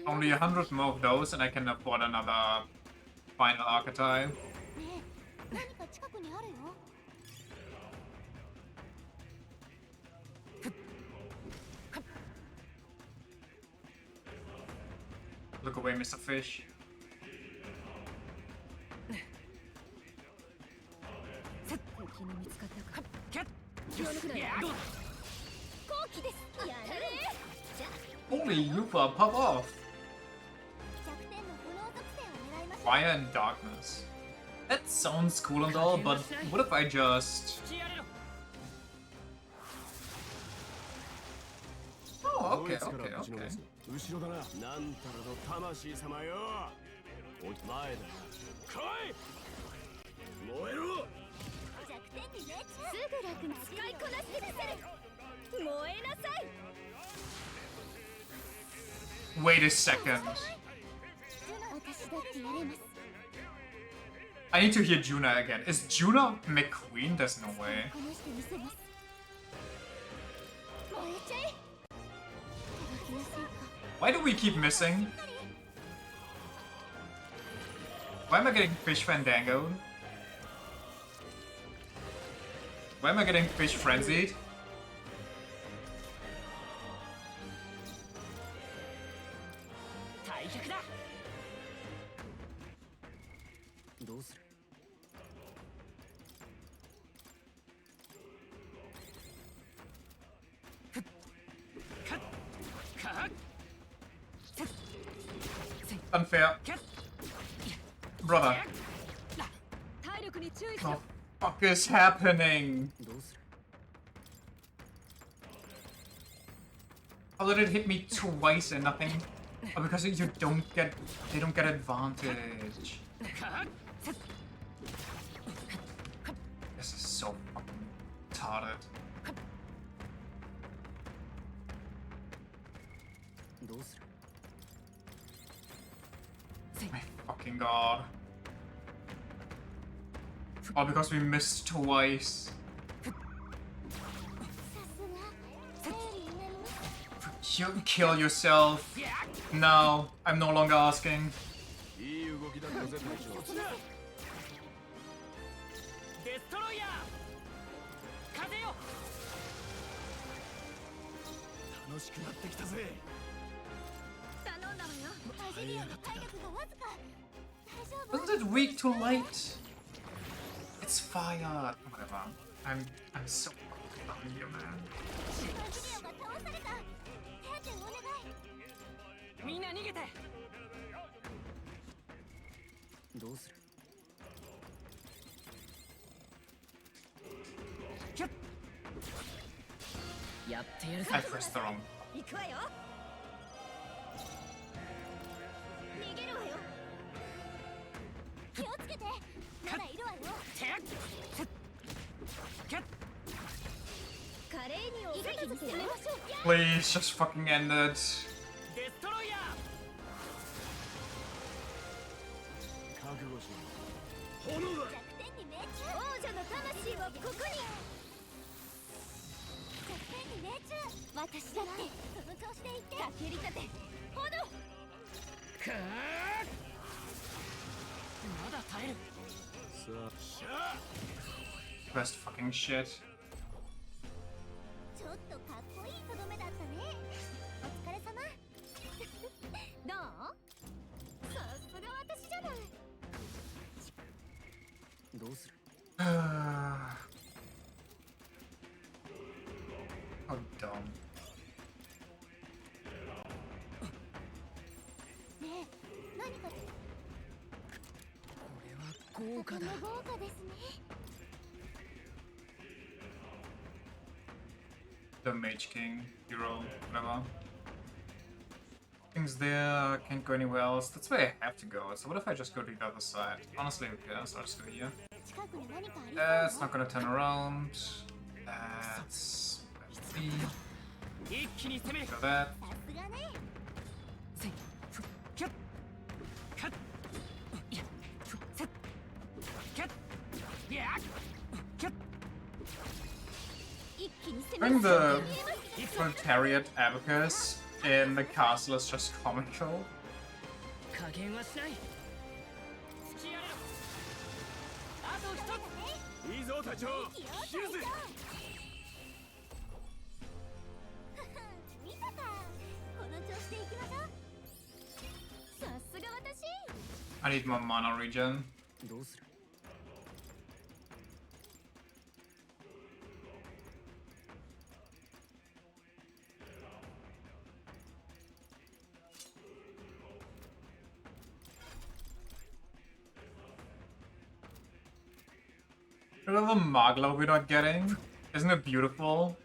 Only 100 more of those and I can afford another final archetype. Look away, Mr. Fish. Holy Yufa, pop off! Fire and darkness. That sounds cool and all, but what if I just... Oh, okay, okay, okay. Wait a second. I need to hear Juna again. Is Juna McQueen? There's no way. Why do we keep missing? Why am I getting fish fandangoed? Why am I getting fish frenzied? Unfair. Brother. What the fuck is happening? How did it hit me twice and nothing? Oh, because they don't get advantage. This is so fucking retarded. My fucking god. Oh, because we missed twice. You kill yourself. No, I'm no longer asking. Wasn't it weak to light? It's fire. Whatever. I'm so fucking here, man. I pressed the wrong. Please, just fucking end it. Best fucking shit. How dumb. The Mage King, hero, whatever. Things there, can't go anywhere else. That's where I have to go. So what if I just go to the other side? Honestly, who cares? I'll just go here. It's not gonna turn around. That's... Go that. Bring the proletariat abacus in the castle is just comical. I need more mana regen. Look at the Magla we're not getting. Isn't it beautiful?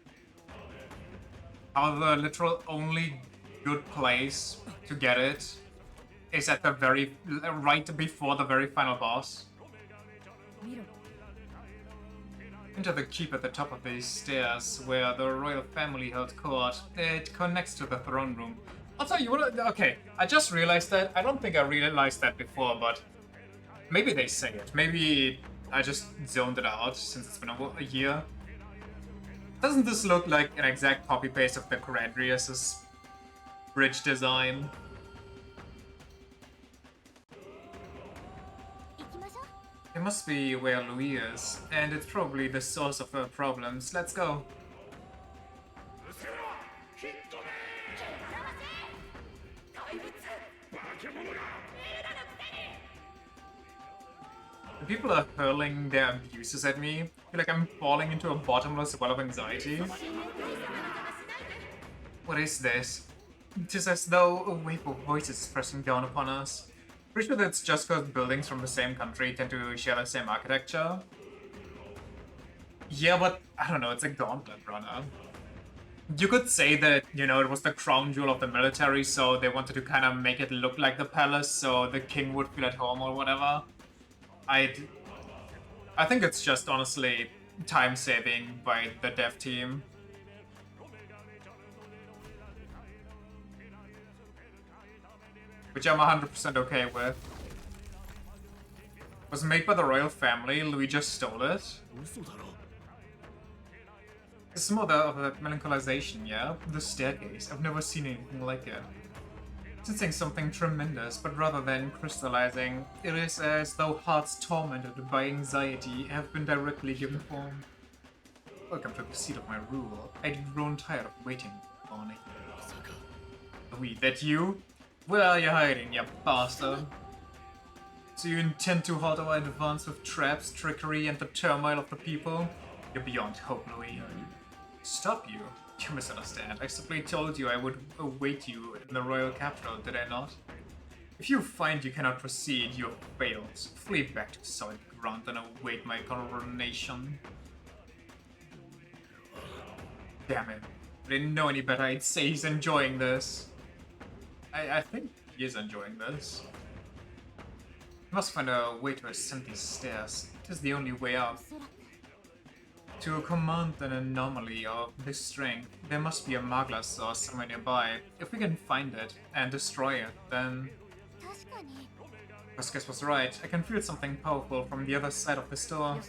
How the literal only good place to get it is at the very right before the very final boss. Into the keep at the top of these stairs, where the royal family held court. It connects to the throne room. Also, you wanna... Okay, I just realized that. I don't think I realized that before, but maybe they say it. Maybe I just zoned it out since it's been a year. Doesn't this look like an exact copy-paste of the Caradrius' bridge design? must be where Louis is, and it's probably the source of her problems. Let's go. The people are hurling their abuses at me. I feel like I'm falling into a bottomless well of anxiety. What is this? It is as though a wave of voices is pressing down upon us. Pretty sure that's just because buildings from the same country tend to share the same architecture. Yeah, but I don't know, it's a gauntlet runner. You could say that, you know, it was the crown jewel of the military, so they wanted to kind of make it look like the palace so the king would feel at home or whatever. I think it's just honestly time saving by the dev team. Which I'm 100% okay with. It was made by the royal family, Louis just stole it. It's more of a melancholization, yeah? The staircase, I've never seen anything like it. Sensing something tremendous, but rather than crystallizing, it is as though hearts tormented by anxiety have been directly given form. Welcome to the seat of my rule. I'd grown tired of waiting, Barney. Louis, that you? Where are you hiding, you bastard? So you intend to halt our advance with traps, trickery, and the turmoil of the people? You're beyond hope, Louis. Stop you? You misunderstand. I simply told you I would await you in the royal capital, did I not? If you find you cannot proceed, you have failed. Flee back to solid ground and await my coronation. Damn it. If I didn't know any better, I'd say he's enjoying this. I think he is enjoying this. He must find a way to ascend these stairs. It is the only way up. To command an anomaly of this strength, there must be a Magla source somewhere nearby. If we can find it and destroy it, then... Vasquez was right. I can feel something powerful from the other side of this door.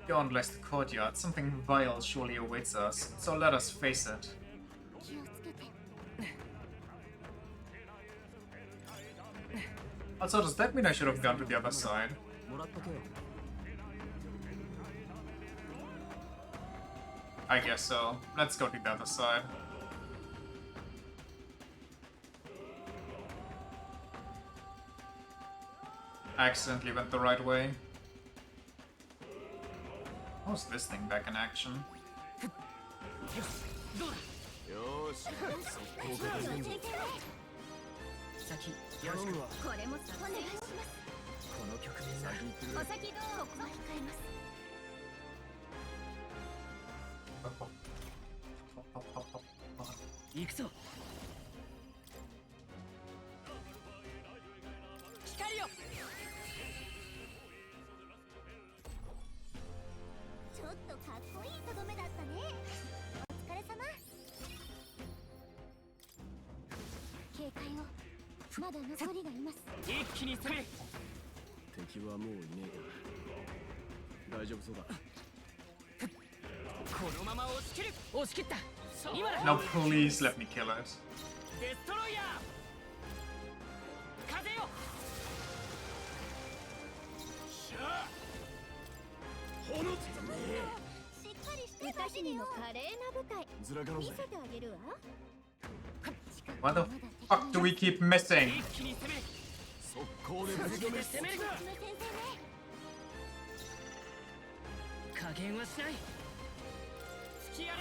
Beyond lies the courtyard. Something vile surely awaits us, so let us face it. Also, does that mean I should have gone to the other side? I guess so. Let's go to the other side. I accidentally went the right way. How's this thing back in action? No, please let me kill it. Why the fuck do we keep missing?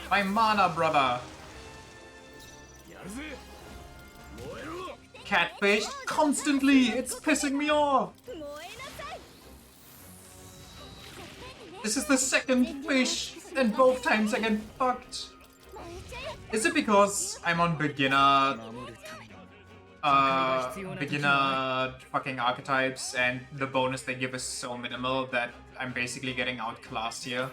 My mana, brother! Catfish constantly! It's pissing me off! This is the second fish, and both times I get fucked. Is it because I'm on beginner fucking archetypes and the bonus they give is so minimal that I'm basically getting outclassed here?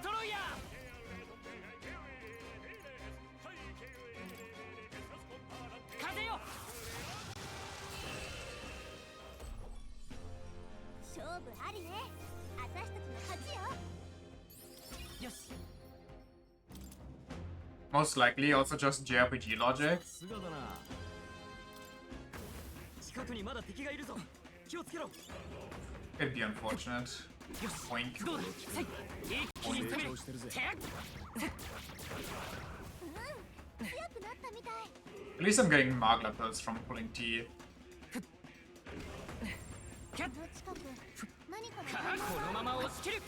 Most likely also just JRPG logic. It'd be unfortunate. Boink. 成長してるぜ。At least I'm getting Magla pills from pulling teeth. このまま押し切る。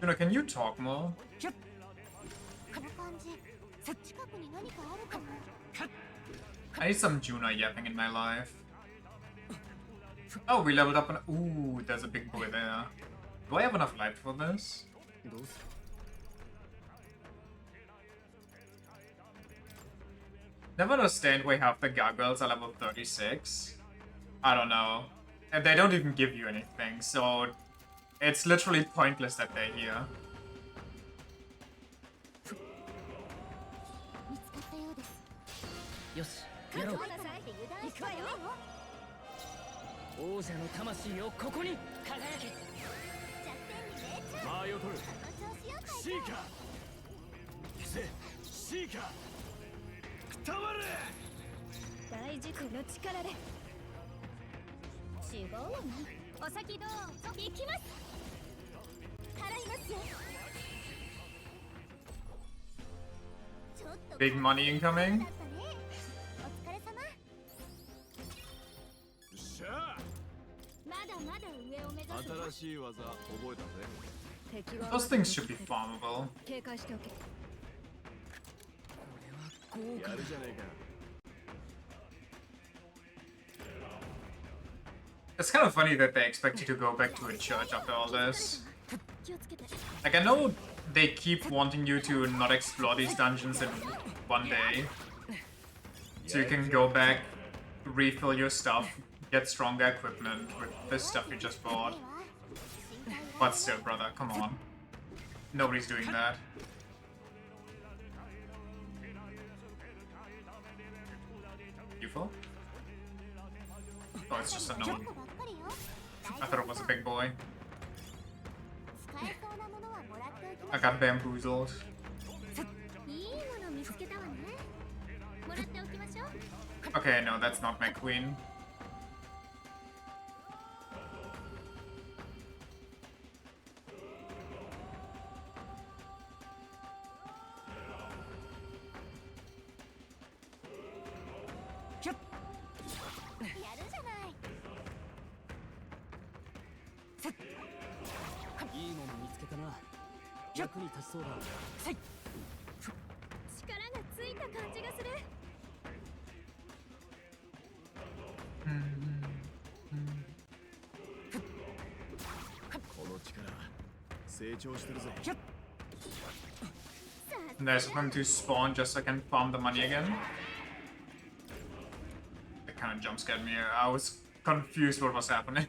Yuna, can you talk more? I need some Juna yapping in my life. Oh, we leveled up an— ooh, there's a big boy there. Do I have enough life for this? Never understand why half the gargoyles are level 36. I don't know. And they don't even give you anything, so it's literally pointless that they're here. よし、やろう。行くわよ。王者の魂をここに輝け。間合いを取る。シーカー。消せ。シーカー。くたばれ。大事この力で。違うわね。お先どうぞ。行きます。払いますよ。 Big money incoming. 新しい技覚えたぜ。 Those things should be farmable. 警戒しておけ。これは豪華。やるじゃないか。 It's kind of funny that they expect you to go back to a church after all this. Like, I know they keep wanting you to not explore these dungeons in one day. So you can go back, refill your stuff, get stronger equipment with this stuff you just bought. But still, brother, come on. Nobody's doing that. You full? Oh, it's just a gnome. I thought it was a big boy. I got bamboozled. Okay, no, that's not my queen. And there's one to spawn just so I can farm the money again. It kind of jump scared me. I was confused what was happening.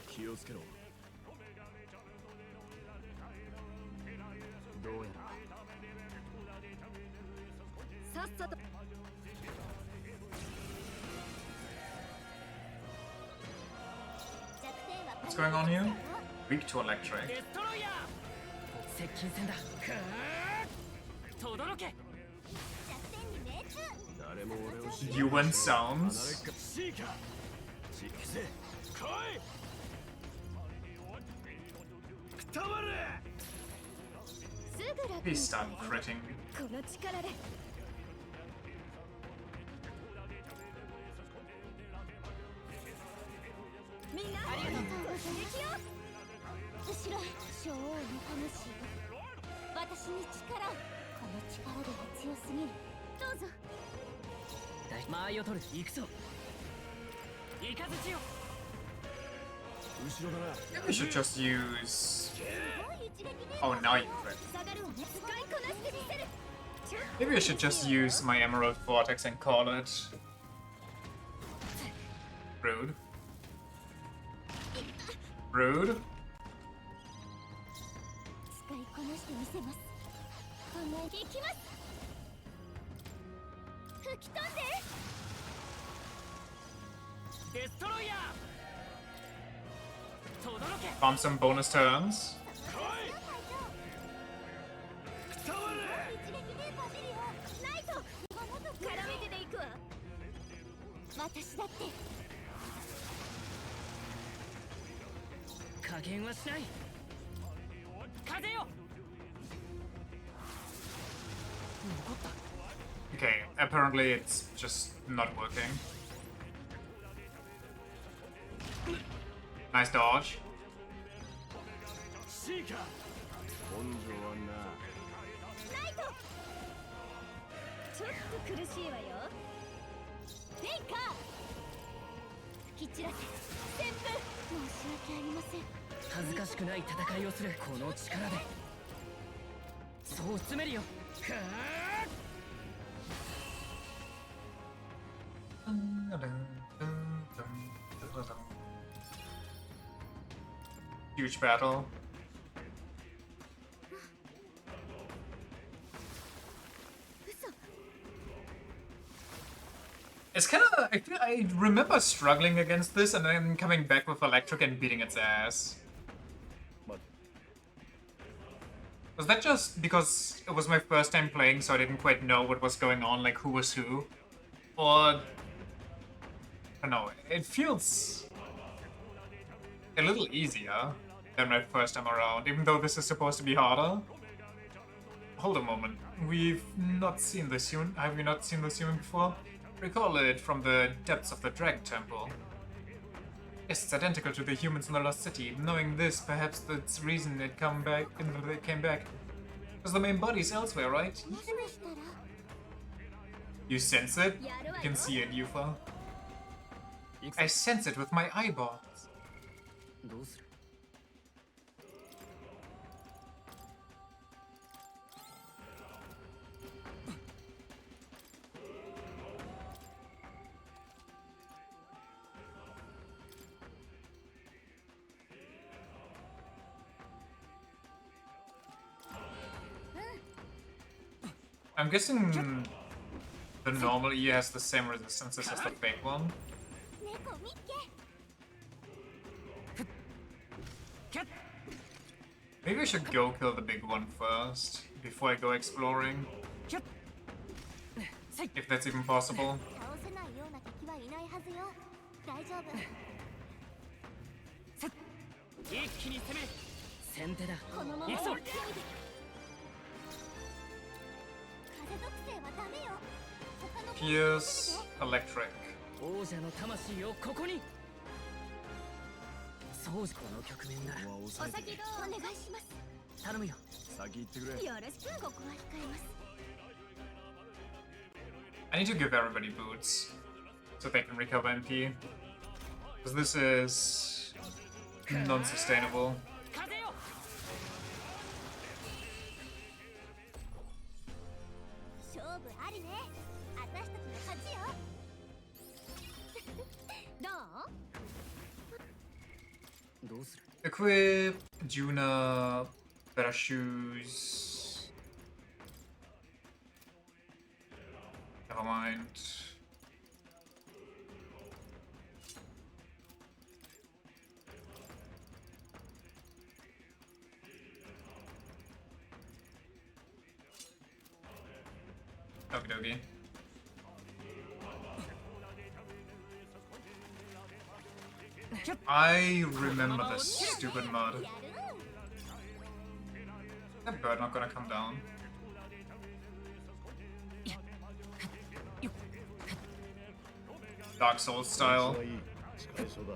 気をつけろ。どうやら。さっさと。 What's going on here? Weak to electric. 接近戦だ。轟け。 UN sounds. Please start critting. この力で。 みんなありがとう。敵よ。後ろへ。女王の魂。私に力を。この力では強すぎる。どうぞ。間合いを取る。行くぞ。イカズチよ。後ろだな。 Maybe we should just use. Oh, now you crit. Maybe I should just use my Emerald Vortex and call it. Rude. Rude. 使いこなしてみせます。考えていきます。吹き飛んで。デストロイヤー。Farm some bonus turns. 私だって加減はしない風よ Okay, apparently it's just not working. Nice dodge. シーカ根性はなナイトちょっと苦しいわよレイカー吹き散らせ旋風申し訳ありません恥ずかしくない戦いをするこの力でそう詰めるよはあ Huge battle. It's kind of. I remember struggling against this and then coming back with electric and beating its ass. Was that just because it was my first time playing, so I didn't quite know what was going on, like who was who? Or. I don't know, it feels a little easier than my first time around, even though this is supposed to be harder. Hold a moment, we've not seen this human. Have we not seen this human before? Recall it from the depths of the Dragon Temple. Yes, it's identical to the humans in the Lost City. Knowing this, perhaps that's the reason it came back. Because the main body's elsewhere, right? You sense it? You can see it, Yufa. I sense it with my eyeballs. どうする I'm guessing the normal E has the same resistances as the fake one. Maybe I should go kill the big one first, before I go exploring. If that's even possible. 倒せないような敵はいないはずよ大丈夫一気に攻める先手だこのまま行くぞ Pierce electric. 王者の魂をここにそうじこの局面ならお先どうお願いします頼むよ先行ってくれよろしくここは控えます I need to give everybody boots so they can recover MP. Because this is non-sustainable. 風よ 勝負ありね私たちの勝ちよどうどうする Equip, Juna, better shoes. Never mind. Okie dokie. I remember this stupid mud. That bird not gonna come down. Dark Souls style. 使えそうだ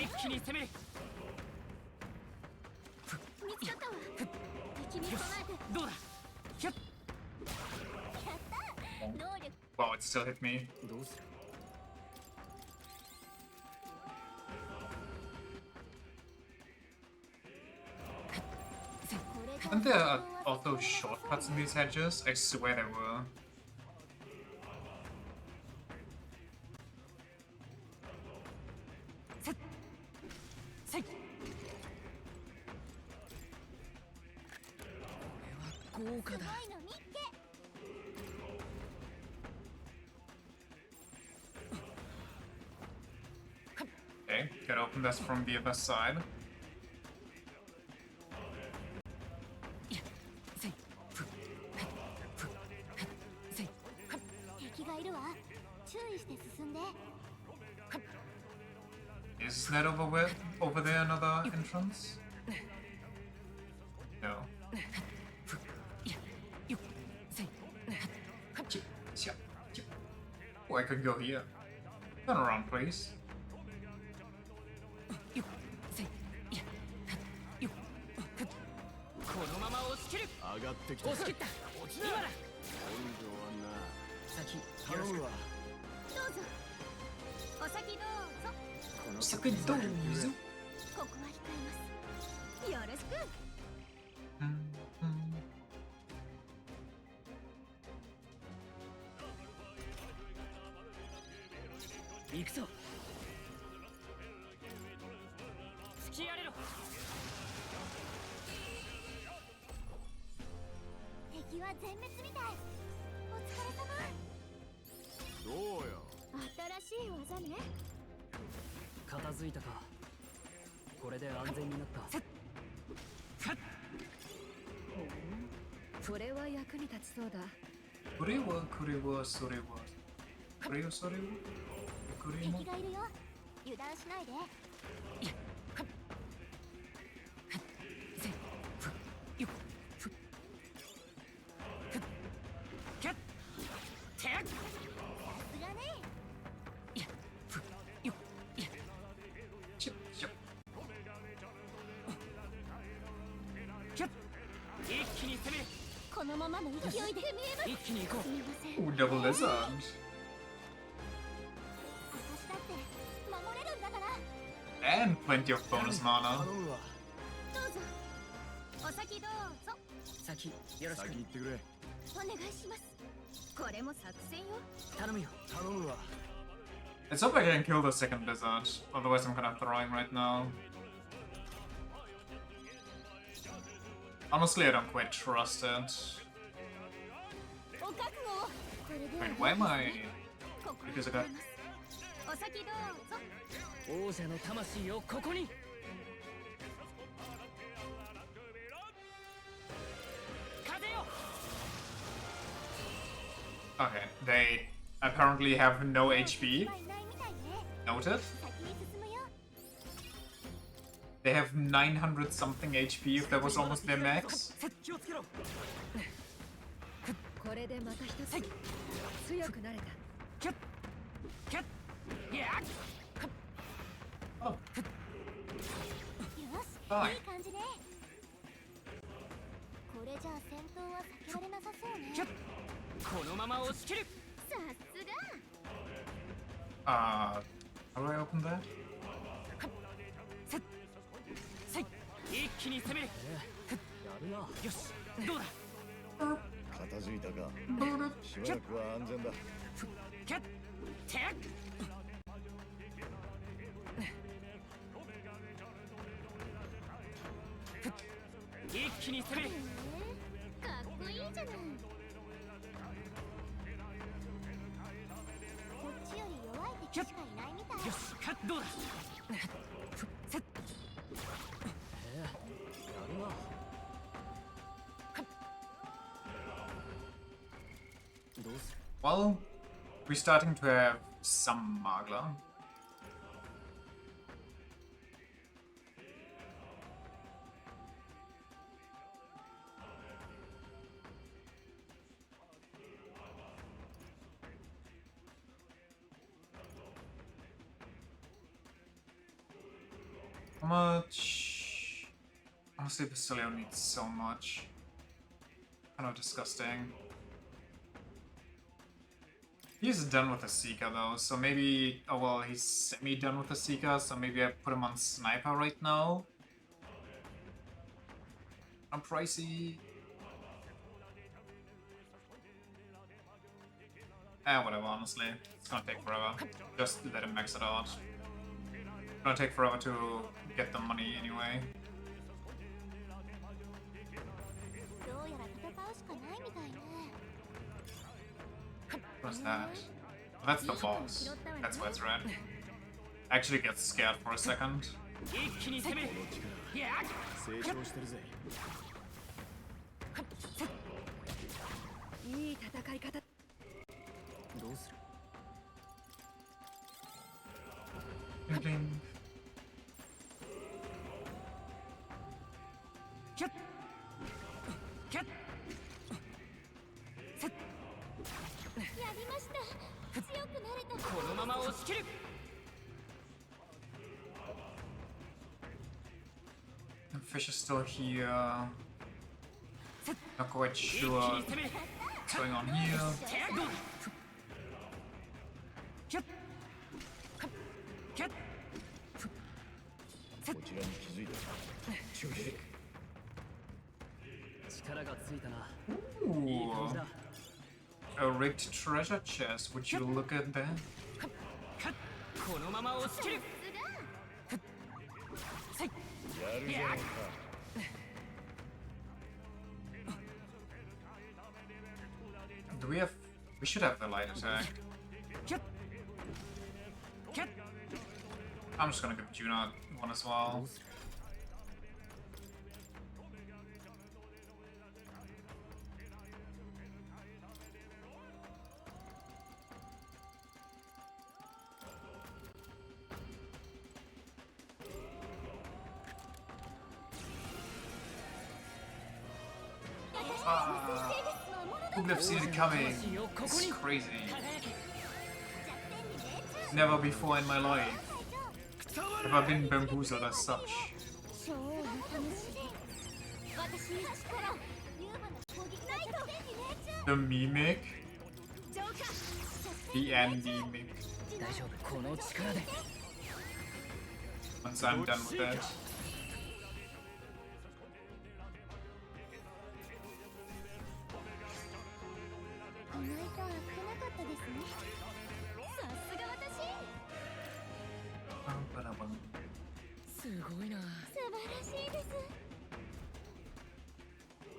一気に攻める見つかったわ敵に備えてどうだひゃっやった能力 Wow, it still hit me. どうする Aren't there also shortcuts in these hedges? I swear there were. 華だ。 Okay, gotta open this from the other side. 敵がいるわ。注意して進んで。 Is that over there another entrance? No. Oh, I could go here. Turn around, please. このまま押し切る。上がってきた。押し切った。今だ。今度はな。先頼むわ。どうぞ。お先どうぞ。お先どうぞ。ここは控えます。よろしく。行くぞ。突きやれろ。敵は全滅みたい。お疲れ様。どうよ。新しい技ね。片付いたか。これで安全になった。これは役に立ちそうだ。これはそれは。これはそれは。これも。敵がいるよ。油断しないで。 このままの勢いで一気に行こう。すみません。 Ooh, double lizard. 私だって守れるんだから。 And plenty of bonus mana. 頼むわ。どうぞ。お先どうぞ。先よろしく。先行ってくれ。お願いします。これも作戦よ。頼むよ。頼むわ。 Let's hope I can kill the second lizard. Otherwise, I'm kind of throwing right now. Honestly, I don't quite trust it. お覚悟を。これで Wait, why am I? ここ Because I got. お先どうぞ。王者の魂をここに。風よ。 Okay, they apparently have no HP. ないみたいね。 Noted. 先に進むよ。 They have 900 something HP if that was almost their max. 気をつけろ。これでまた一つ強くなれた。キャッキャッ。いや。 Oh, よし、 fine. いい感じね。これじゃあ戦闘は避けられなさそうね。キャッ。このまま押し切る。さすが。 How do I open that? 一気に攻める。やるな。よし。どうだ。片付いたか。しばらくは安全だ。キャッテッ。一気に攻める。かっこいいじゃない。こっちより弱い敵しかいないみたい。よし、カッどうだ。セット。やるな。どうする。 Well, we're starting to have some Magla. How much? Honestly, Basilio needs so much. Kind of disgusting. He's done with the Seeker though, so maybe... Oh well, he's semi-done with the Seeker, so maybe I put him on Sniper right now. I'm pricey. Whatever, honestly. It's gonna take forever. Just let him max it out. It's gonna take forever to get the money anyway. どうやら戦うし What's that? Oh, that's the boss. That's why it's red. I actually get scared for a second. 成長してるぜ。いい戦い方。どうする？ Ding. キャッキャッセッやりました。強くなれた。このまま押し切る。 The fish is still here. Not quite sure what's going on here. キャッキャッこちらに気づいた。注意。力がついたな。 Ooh. A rigged treasure chest. Would you look at that? このまま押し切る。やるじゃないか。 Do we have? We should have the light attack. I'm just gonna give Juna one as well. Who would have seen it coming? It's crazy. Never before in my life have I been bamboozled as such. The mimic? The anemic. Once I'm done with that.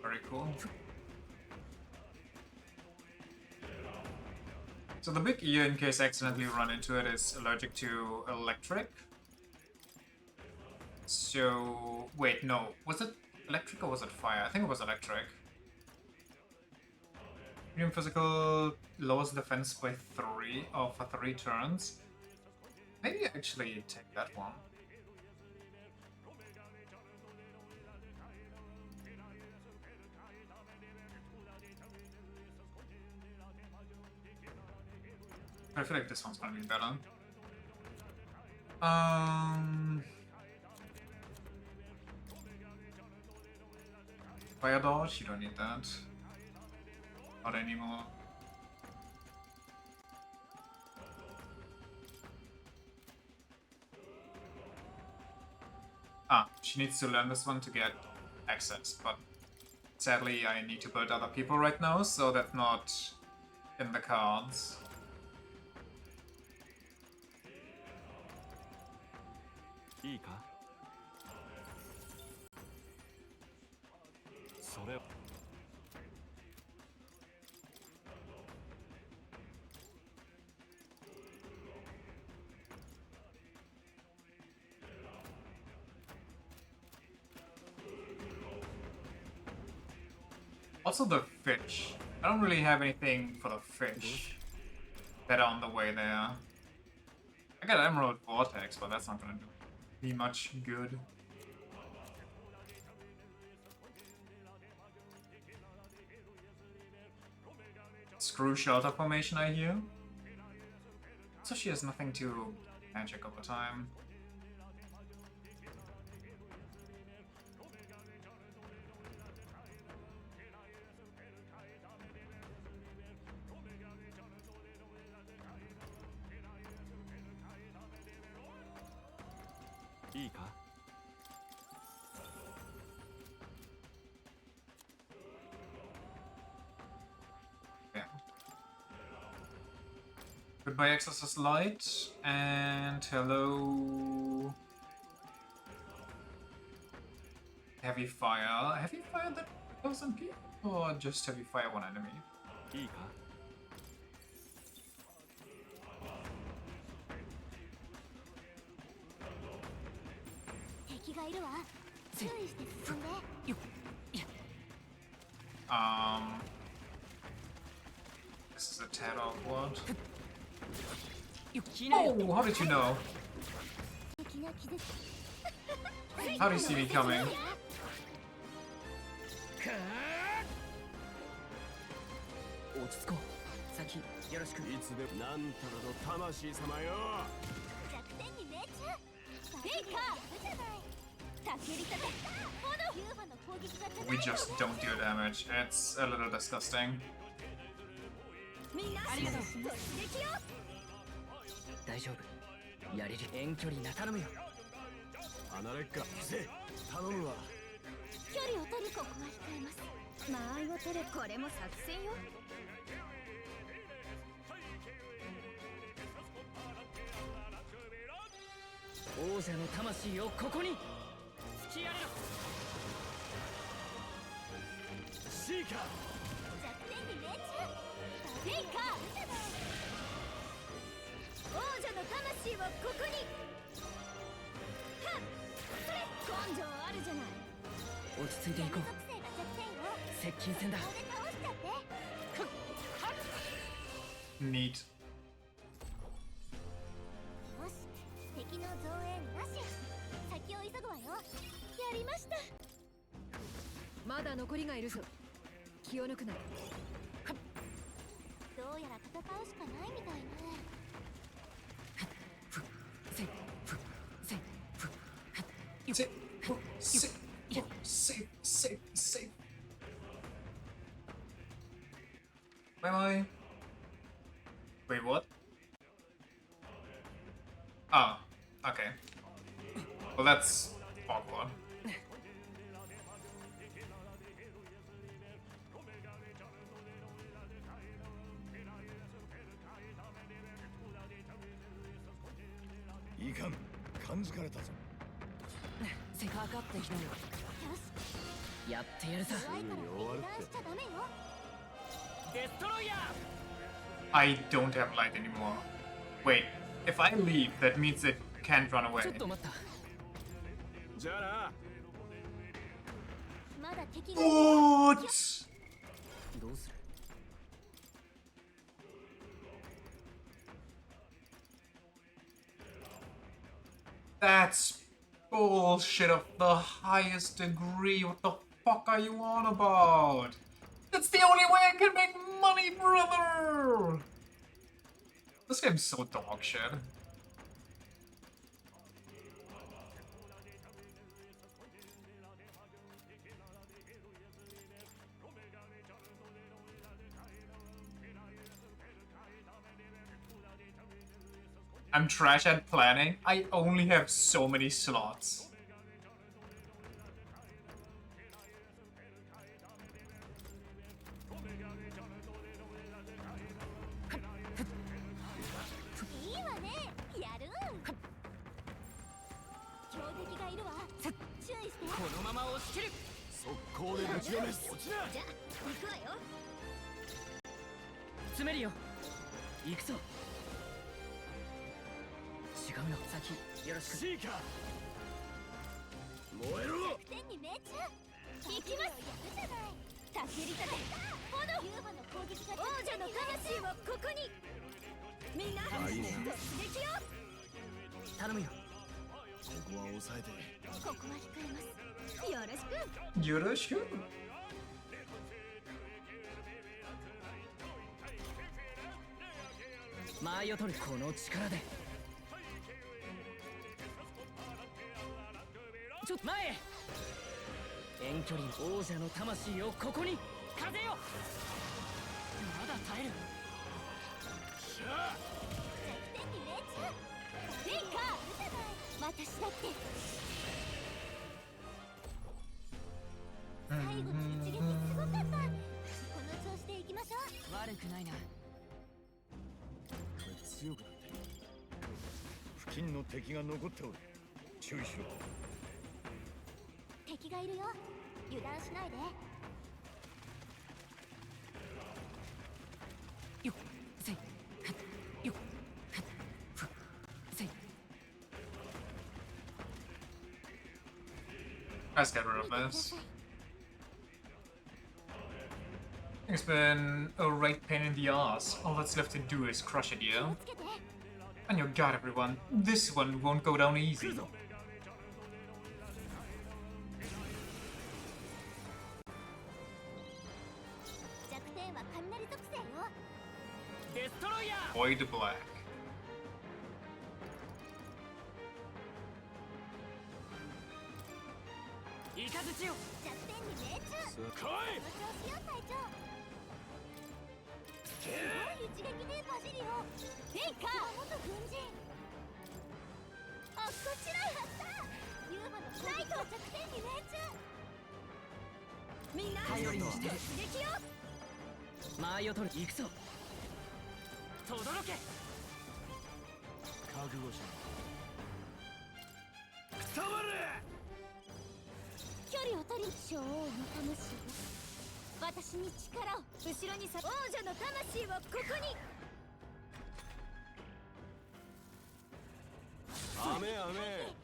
Very cool. So the big ear, in case I accidentally run into it, is allergic to electric. So wait, no, was it electric or was it fire? I think it was electric. Medium physical lowers defense by 3 for 3 turns. Maybe actually take that one. I feel like this one's gonna be better. Fire dodge, you don't need that. Not anymore. Ah, she needs to learn this one to get access, but sadly I need to build other people right now, so that's not in the cards. Also the fish. I don't really have anything for the fish. Better on the way there. I got Emerald Vortex, but that's not gonna do me much good. Screw shelter formation, I hear. So she has nothing to magic over time. Goodbye, Exorcist Light, and hello. Heavy Fire. Heavy Fire that goes MP? Or just heavy fire one enemy? いいか敵がいるわ。注意して進んで。This is a tad awkward. Oh, how did you know? How do you see me coming? 落ち着こう。先よろしく。いつでもなんたらの魂様よ。弱点に命中。フェイカーじゃない。たけりたて。ユーファの攻撃が We just don't deal damage. It's a little disgusting. みんなありがとう。突撃よ。大丈夫。やれる。遠距離な頼むよ。離れっか。せ頼むわ。距離を取る。ここは控えます。間合いを取れ。これも作戦よ。王者の魂をここに。突きやれろ。シーカー。弱点に命中。フェイカーじゃない。王者の魂をここに。はっ。それ根性あるじゃない。落ち着いていこう。属性が弱点よ。接近戦だ。ここで倒しちゃって。 Neat. よし、敵の増援なし。先を急ぐわよ。やりました。まだ残りがいるぞ。気を抜くな。どうやら戦うしかないみたいね。Safe. Bye bye. Wait, what? Ah, okay. Well, that's awkward.いかん、感づかれたぞ。せかかってきたよ。やってやるさ。怖いから油断しちゃダメよ。デストロイヤー。 I don't have light anymore. Wait, if I leave, that means it can't run away. ちょっと待った。じゃあな。まだ敵が。What? どうする？ That's bullshit of the highest degree. What the fuck are you on about? That's the only way I can make money, brother! This game's so dog shit. I'm trash at planning. I only have so many slots. Yoroshiku. 間合いを取る。この力で。ちょっと前へ。遠距離王者の魂をここに。風よ。まだ耐える。しゃあ。弱点に命中。フェイカー。私だって。最後の一撃すごかった。この調子で行きましょう。悪くないな。強くなってる。付近の敵が残っておる。注意しろ。敵がいるよ。油断しないで。Let's get rid of this. It's been a right pain in the ass. All that's left to do is crush it, yeah? On your guard, everyone. This one won't go down easy. Void Black.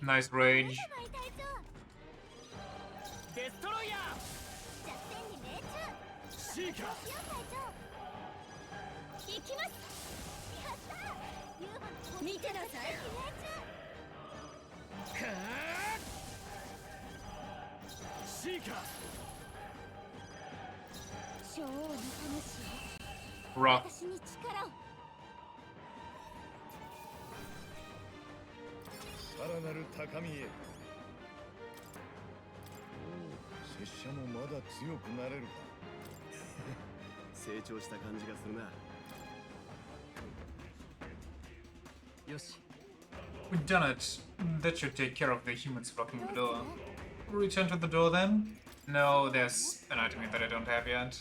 Nice range. Rough. さらなる高みへ。おお、拙者もまだ強くなれるか。成長した感じがするな。よし。 We've done it. That should take care of the humans blocking the door. Return to the door then? No, there's an item that I don't have yet.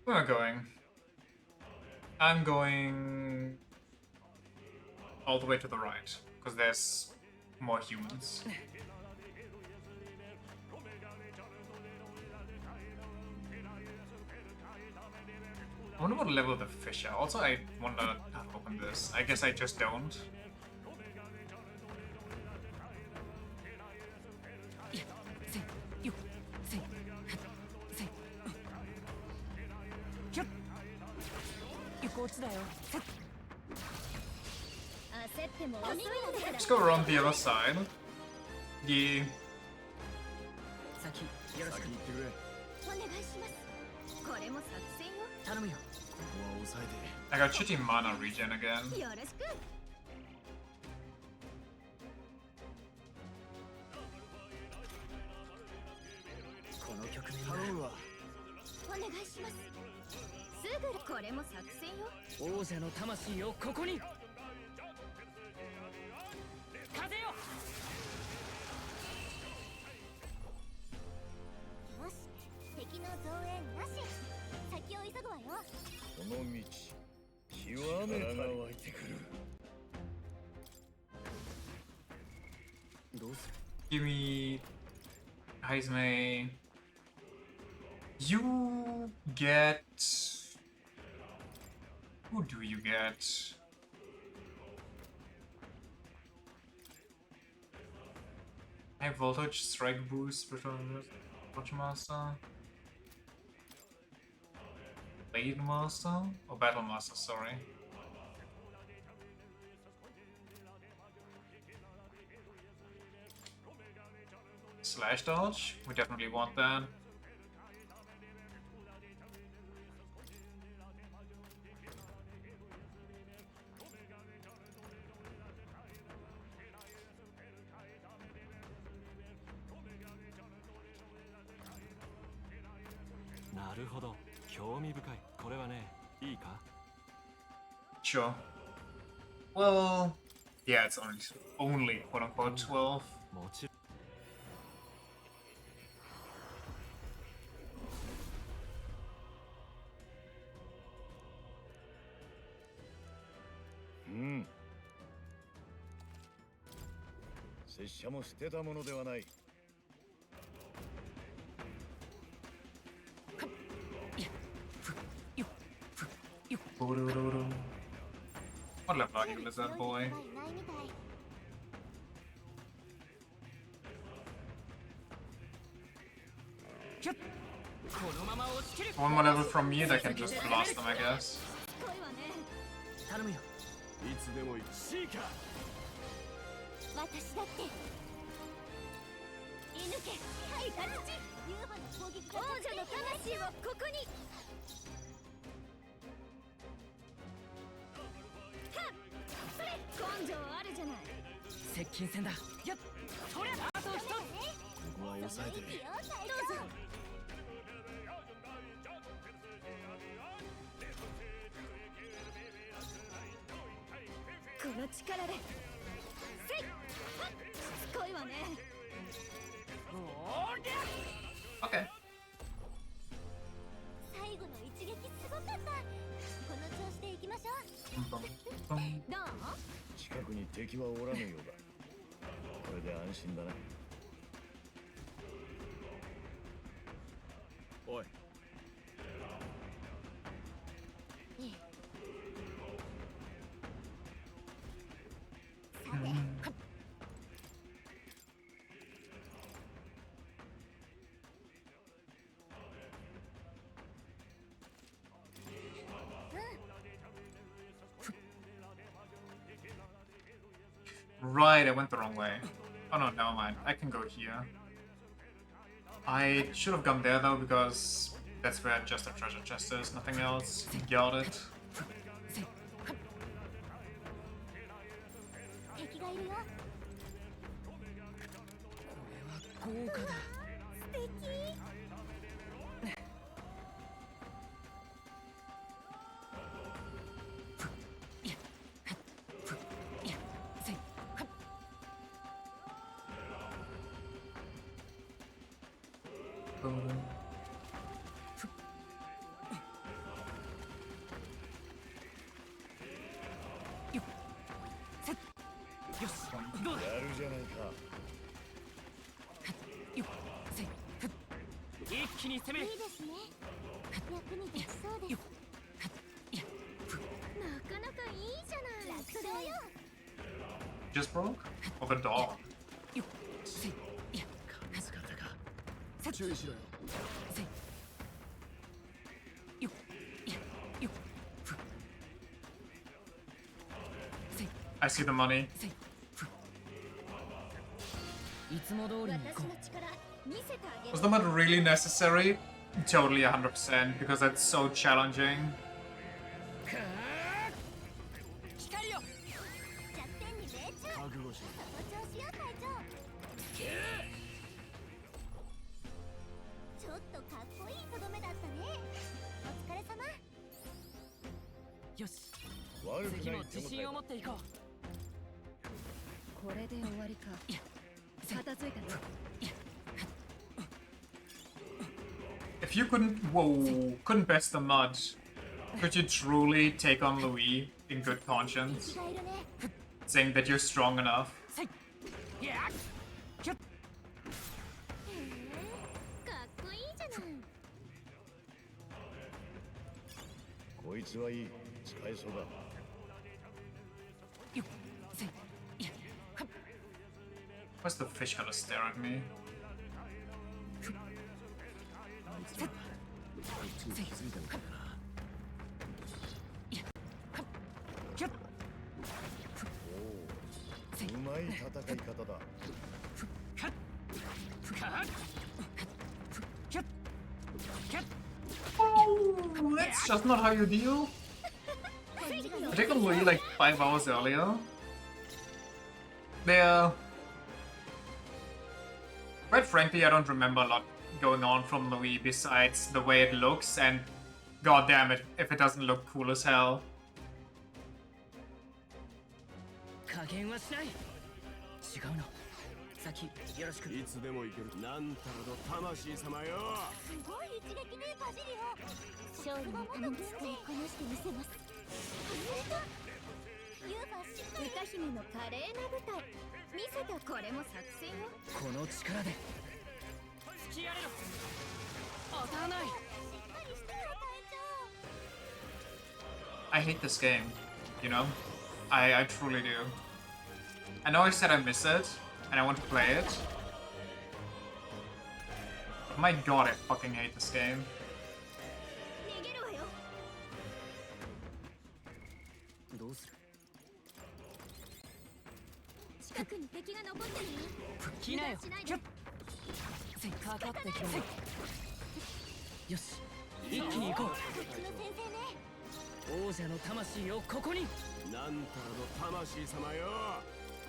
Where am I going? I'm going all the way to the right, because there's more humans. I wonder what level the fish are. Also, I wonder how to open this. I guess I just don't. Let's go around the other side. Yeah. I got shitty mana regen again. Give me Heisme. You get. Who do you get? High voltage, strike boost, spiritual Watchmaster. Blade Master? Or Battle Master, sorry. Slash dodge? We definitely want that. Sure. Well, yeah, it's only quote unquote 12. Hmm. 拙者も捨てたものではない。What level are you, lizard boy? One more level from me, that can just blast them, I guess. いつでもいい。私だって射抜けはい形ユーマの攻撃王者の魂をここにはっそれ根性あるじゃない接近戦だやっそりゃあと一つここは抑えて。どうぞこの力でせいはっしつこいわね Okay. 最後の一撃すごかったこの調子でいきましょうどう近くに敵はおらぬようだ。これで安心だな。おい。Right, I went the wrong way. Oh no, never mind. I can go here. I should have gone there though, because that's where just a treasure chest is, nothing else. Got it. 敵がいるよ豪華だ素敵 やるじゃないか。一気に攻めるいいですね役に立ちそうですなかなかいいじゃない楽勝よ Just broke? Or the dog? 注意しろよ。 I see the money. いつも通りに行こう Was the mod really necessary? Totally 100%, because that's so challenging. 光よ弱点に命中覚悟しろ。その調子よ隊長ちょっとかっこいいとどめだったねお疲れ様よし悪く次もない手応え自信を持っていここれで終わりか片付いたね If you couldn't best the mud, could you truly take on Louis in good conscience? 敵がいるね Saying that you're strong enough? ういやこいつはいい。使えそうだ。 Why's the fish gonna stare at me? Oh, that's just not how you deal. Particularly like 5 hours earlier. They're... Quite frankly, I don't remember a lot going on from Louis besides the way it looks, and god damn it if it doesn't look cool as hell. 加減はしない。違うの。先よろしく。いつでも行ける。なんたらの魂様よ。すごい一撃ねバジリオ。勝利のために使いこなしてみせます。ユーファしっかり。歌姫の華麗な舞台。見せたこれも作戦よ。この力で。突きやれろ。当たらない。しっかりしてよ隊長。 I hate this game, you know? I truly do. I know I said I miss it, and I want to play it. But my god, I fucking hate this game. 逃げるわよ。どうする？近くに敵が残ってるよ。来なよ。せっかかってきて。よし、一気に行こう。こっちの先生ね。王者の魂をここに。なんたらの魂様よ。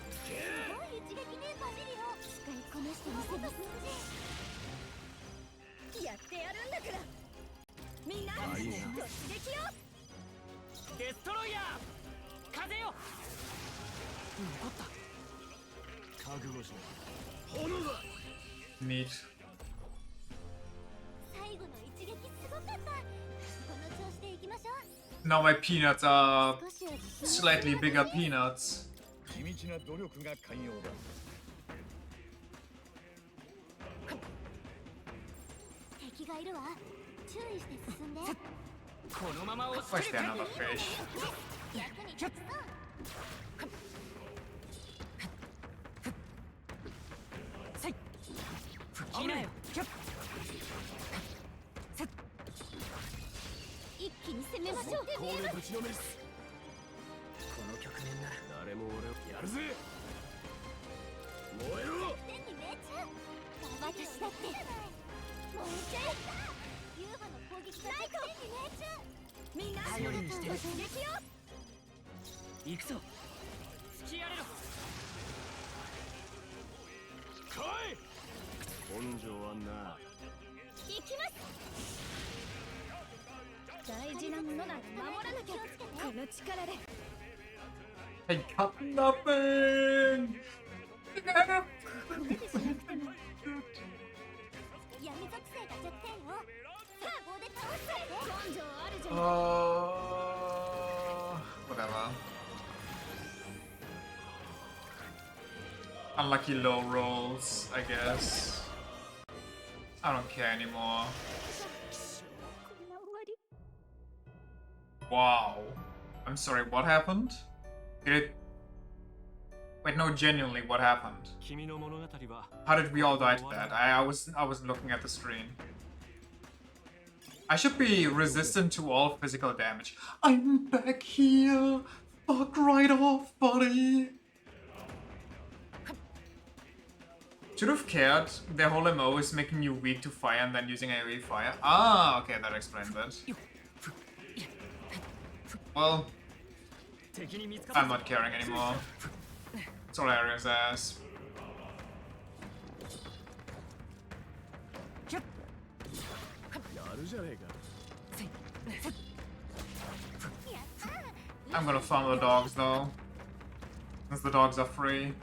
すごい一撃ねバジリオ。使いこなしてみせます。やってやるんだから。みんな突撃よ。デストロイヤー。風よ。残った。 覚悟しろ。炎だ。Neat. 最後の一撃すごかった。この調子でいきましょう。 Now my peanuts are slightly bigger peanuts. 地道な努力が寛容だ。敵がいるわ。注意して進んで。このまま押し Where's there another fish? 役に立つぞ。 一気に攻めましょう。これぶちのめす。この局面なら誰も俺をやるぜ。燃えろ。天に命中。私だって。もう一回。ユーファの攻撃が天に命中。みんな頼りにしてる。突撃よ。行くぞ。突きやれろ。来い。根性はな。行きます。大事なものなら守らなきゃ。この力で。 I got nothing! 闇属性が弱点よ。さあ、棒で倒す。根性あるじゃん。Whatever. Unlucky low rolls, I guess. I don't care anymore. Wow. I'm sorry, what happened? Did it... Wait, no, genuinely, what happened? How did we all die to that? I wasn't looking at the screen. I should be resistant to all physical damage. I'm back here! Fuck right off, buddy! Should have cared. Their whole MO is making you weak to fire and then using AoE fire. Ah, okay, that explains it. Well, I'm not caring anymore. It's hilarious ass. I'm gonna farm the dogs though, since the dogs are free.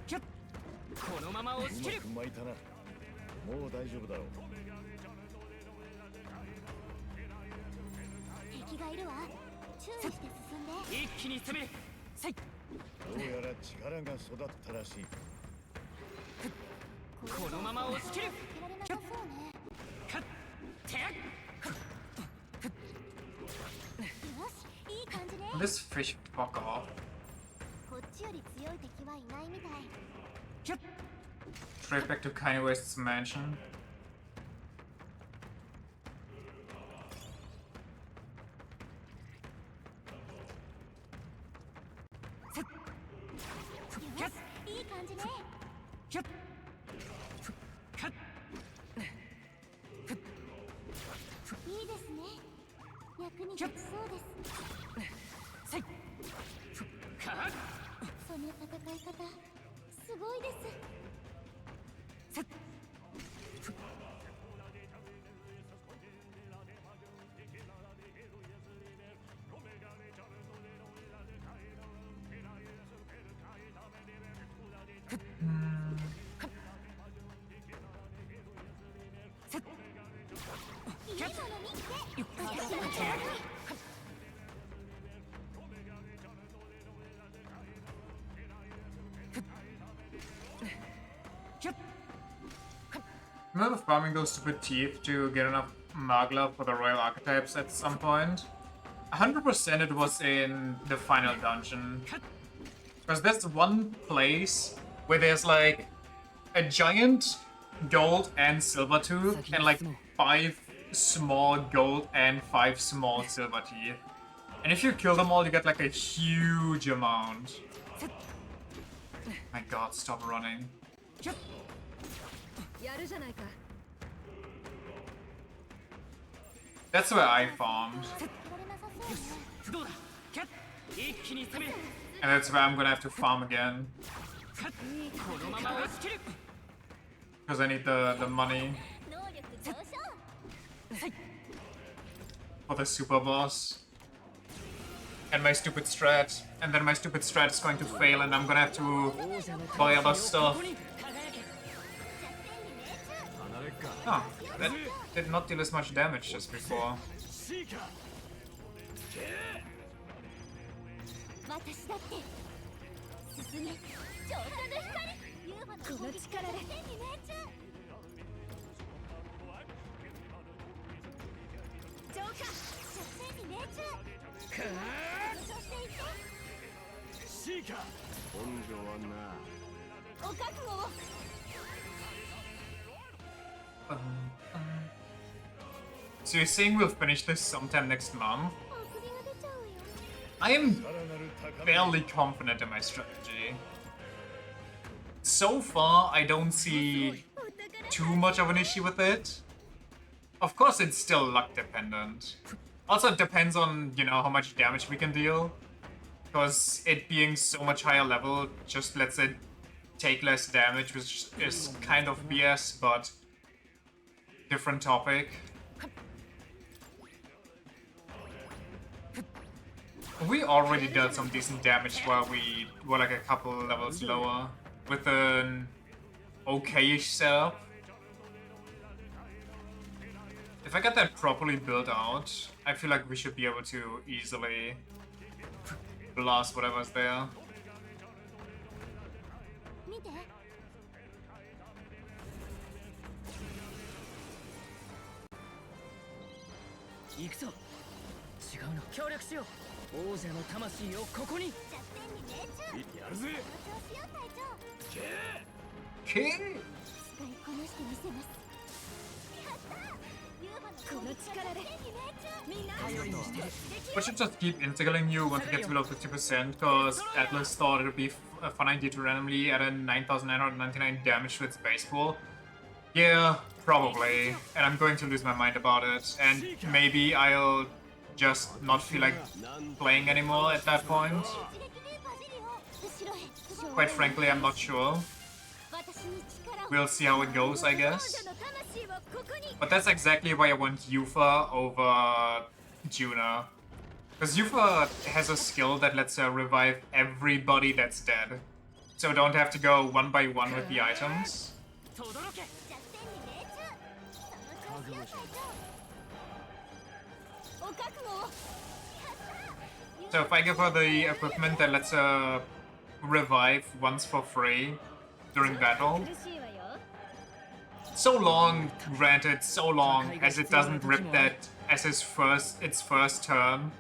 このまま押し切る。うまく巻いたな。もう大丈夫だろう。敵がいるわ。注意して進んで。一気に攻める。せい。どうやら力が育ったらしい。このまま押し切る。避けられなさそうね。かって。This fish, fuck off. Straight back to Kanye West's mansion. I'm not farming those stupid teeth to get enough Magla for the royal archetypes at some point. 100% it was in the final dungeon. Because there's one place where there's like a giant gold and silver tooth and like 5 small gold and 5 small silver teeth. And if you kill them all, you get like a huge amount. My god, stop running. That's where I farmed. And that's where I'm gonna have to farm again. Because I need the money for the super boss. And my stupid strat. And then my stupid strat is going to fail and I'm gonna have to buy other stuff. Oh, that did not deal as much damage as before. So you're saying we'll finish this sometime next month? I am fairly confident in my strategy. So far, I don't see too much of an issue with it. Of course, it's still luck dependent. Also, it depends on, you know, how much damage we can deal. Because it being so much higher level just lets it take less damage, which is kind of BS, but different topic. We already dealt some decent damage while we were like a couple levels lower with an okay-ish setup. If I get that properly built out, I feel like we should be able to easily blast whatever's there. King? We should just keep integrating you once it gets below 50%, because Atlas thought it would be a fun idea to randomly add a 9,999 damage to its base pool. Yeah, probably. And I'm going to lose my mind about it. And maybe I'll just not feel like playing anymore at that point. Quite frankly, I'm not sure. We'll see how it goes, I guess. But that's exactly why I want Yufa over Juna. Because Yufa has a skill that lets her revive everybody that's dead. So don't have to go one by one with the items. So if I give her the equipment that lets her revive once for free during battle. So long, granted, so long as it doesn't rip that as its first turn.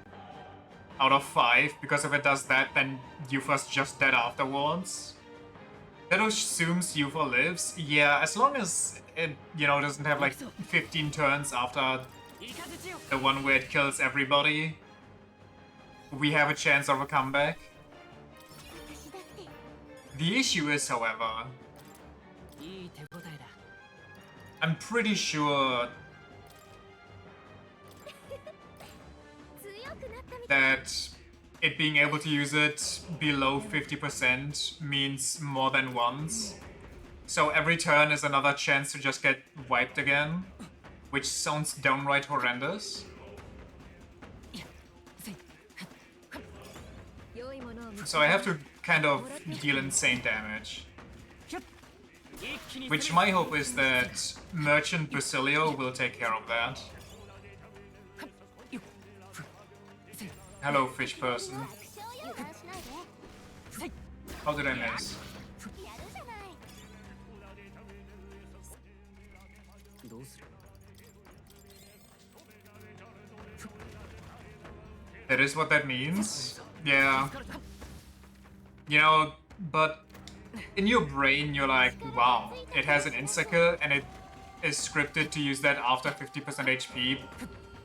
out of 5, because if it does that, then Yufa's just dead afterwards. That assumes Yufa lives. Yeah, as long as it, you know, doesn't have like 15 turns after the one where it kills everybody, we have a chance of a comeback. The issue is, however, I'm pretty sure that it being able to use it below 50% means more than once. So every turn is another chance to just get wiped again, which sounds downright horrendous. So I have to kind of deal insane damage. Which my hope is that Merchant Basilio will take care of that. Hello, fish person. How did I miss? That is what that means? Yeah. You know, but in your brain you're like, wow, it has an insta-kill and it is scripted to use that after 50% HP,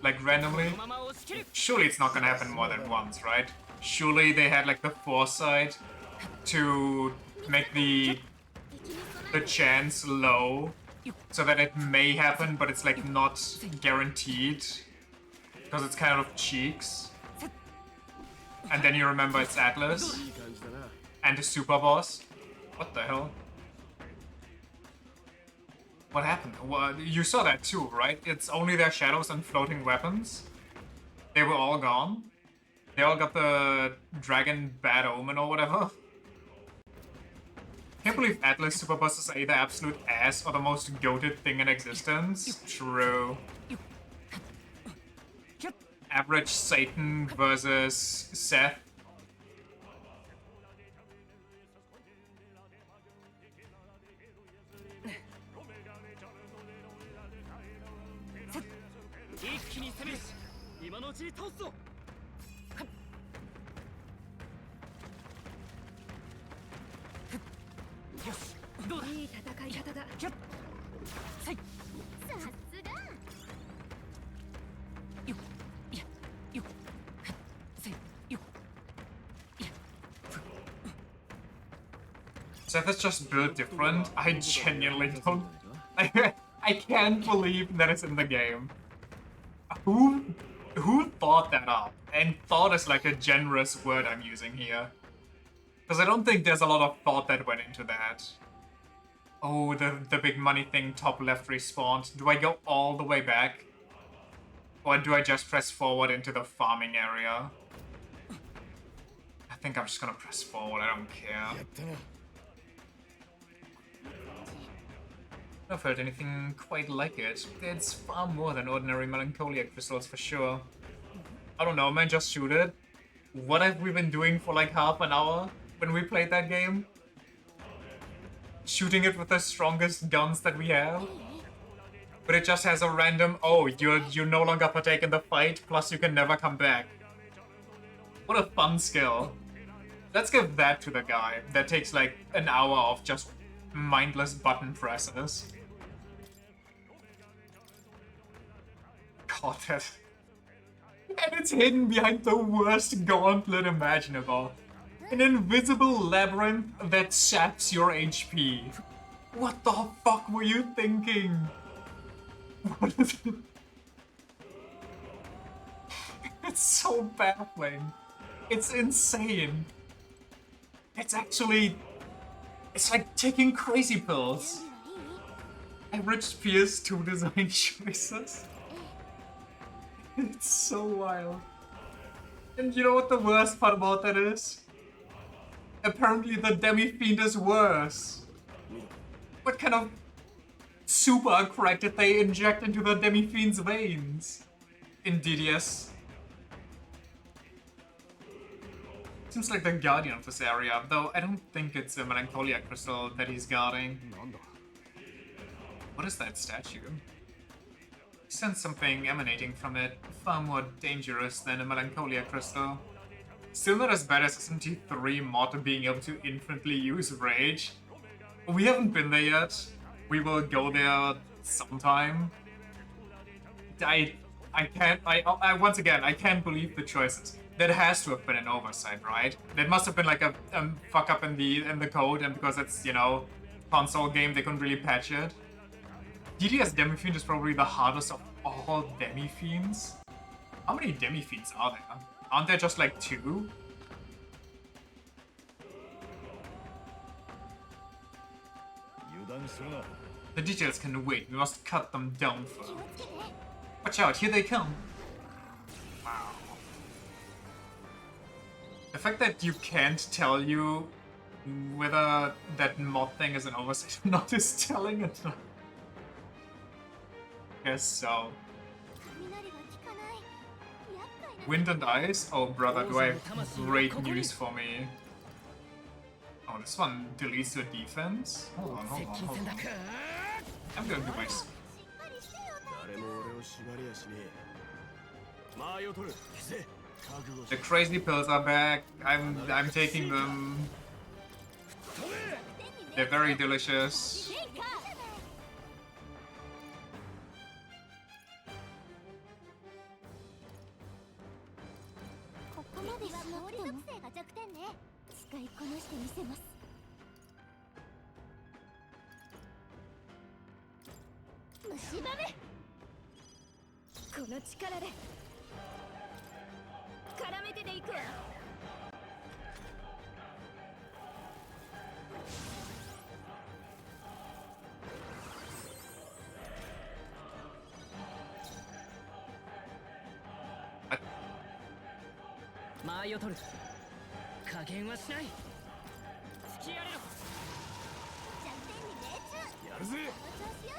like randomly. Surely it's not gonna happen more than once, right? Surely they had like the foresight to make the chance low so that it may happen, but it's like not guaranteed because it's kind of cheeks. And then you remember it's Atlas and the super boss. What the hell? What happened? Well, you saw that too, right? It's only their shadows and floating weapons. They were all gone. They all got the Dragon Bad Omen or whatever. Can't believe Atlas super bosses are either absolute ass or the most goated thing in existence. True. Average Satan versus Seth. Seth is just built different. I genuinely don't... I can't believe that it's in the game. Who thought that up? And thought is like a generous word I'm using here. Because I don't think there's a lot of thought that went into that. Oh, the big money thing top left respawned. Do I go all the way back? Or do I just press forward into the farming area? I think I'm just gonna press forward, I don't care. I've heard anything quite like it. It's far more than ordinary melancholia crystals for sure. I don't know, man, just shoot it. What have we been doing for like half an hour when we played that game? Shooting it with the strongest guns that we have. But it just has a random, oh, you no longer partake in the fight, plus you can never come back. What a fun skill. Let's give that to the guy. That takes like an hour of just mindless button presses. God, that... And it's hidden behind the worst gauntlet imaginable. An invisible labyrinth that saps your HP. What the fuck were you thinking? What is it? It's so baffling. It's insane. It's actually... It's like taking crazy pills. Average PS2 design choices. It's so wild. And you know what the worst part about that is? Apparently the Demi-Fiend is worse. What kind of super crack did they inject into the Demi-Fiend's veins? In DDS. Seems like the guardian of this area, though I don't think it's a Melancholia crystal that he's guarding. What is that statue? I sense something emanating from it, far more dangerous than a Melancholia crystal. Still not as bad as SMT3 mod being able to infinitely use Rage. We haven't been there yet. We will go there sometime. I once again, I can't believe the choices. That has to have been an oversight, right? That must have been like a fuck up in the code, and because it's, you know, console game, they couldn't really patch it. DDS Demi-Fiend is probably the hardest of all Demi-Fiends. How many Demi-Fiends are there? Aren't there just like 2? The details can wait. We must cut them down first. Watch out, here they come. Wow. The fact that you can't tell you whether that mod thing is an oversight or not is telling enough. Guess so. Wind and ice? Oh brother, do I have great news for me. Oh, this one deletes your defense? Hold on. I'm gonna do my... The crazy pills are back. I'm taking them. They're very delicious.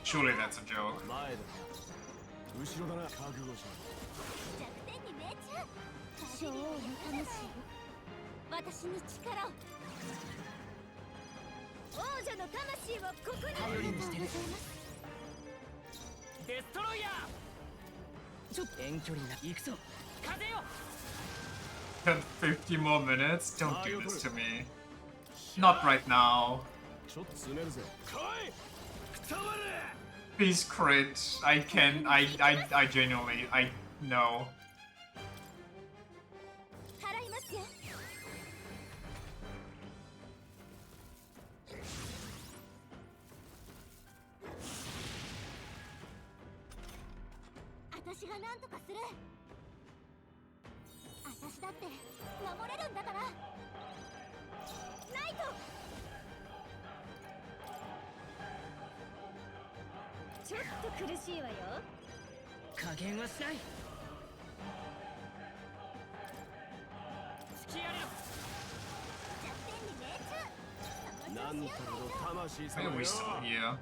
Surely that's a joke. Got 50 more minutes? Don't do this to me. Not right now. Please crit. I genuinely, no. Why are we still here?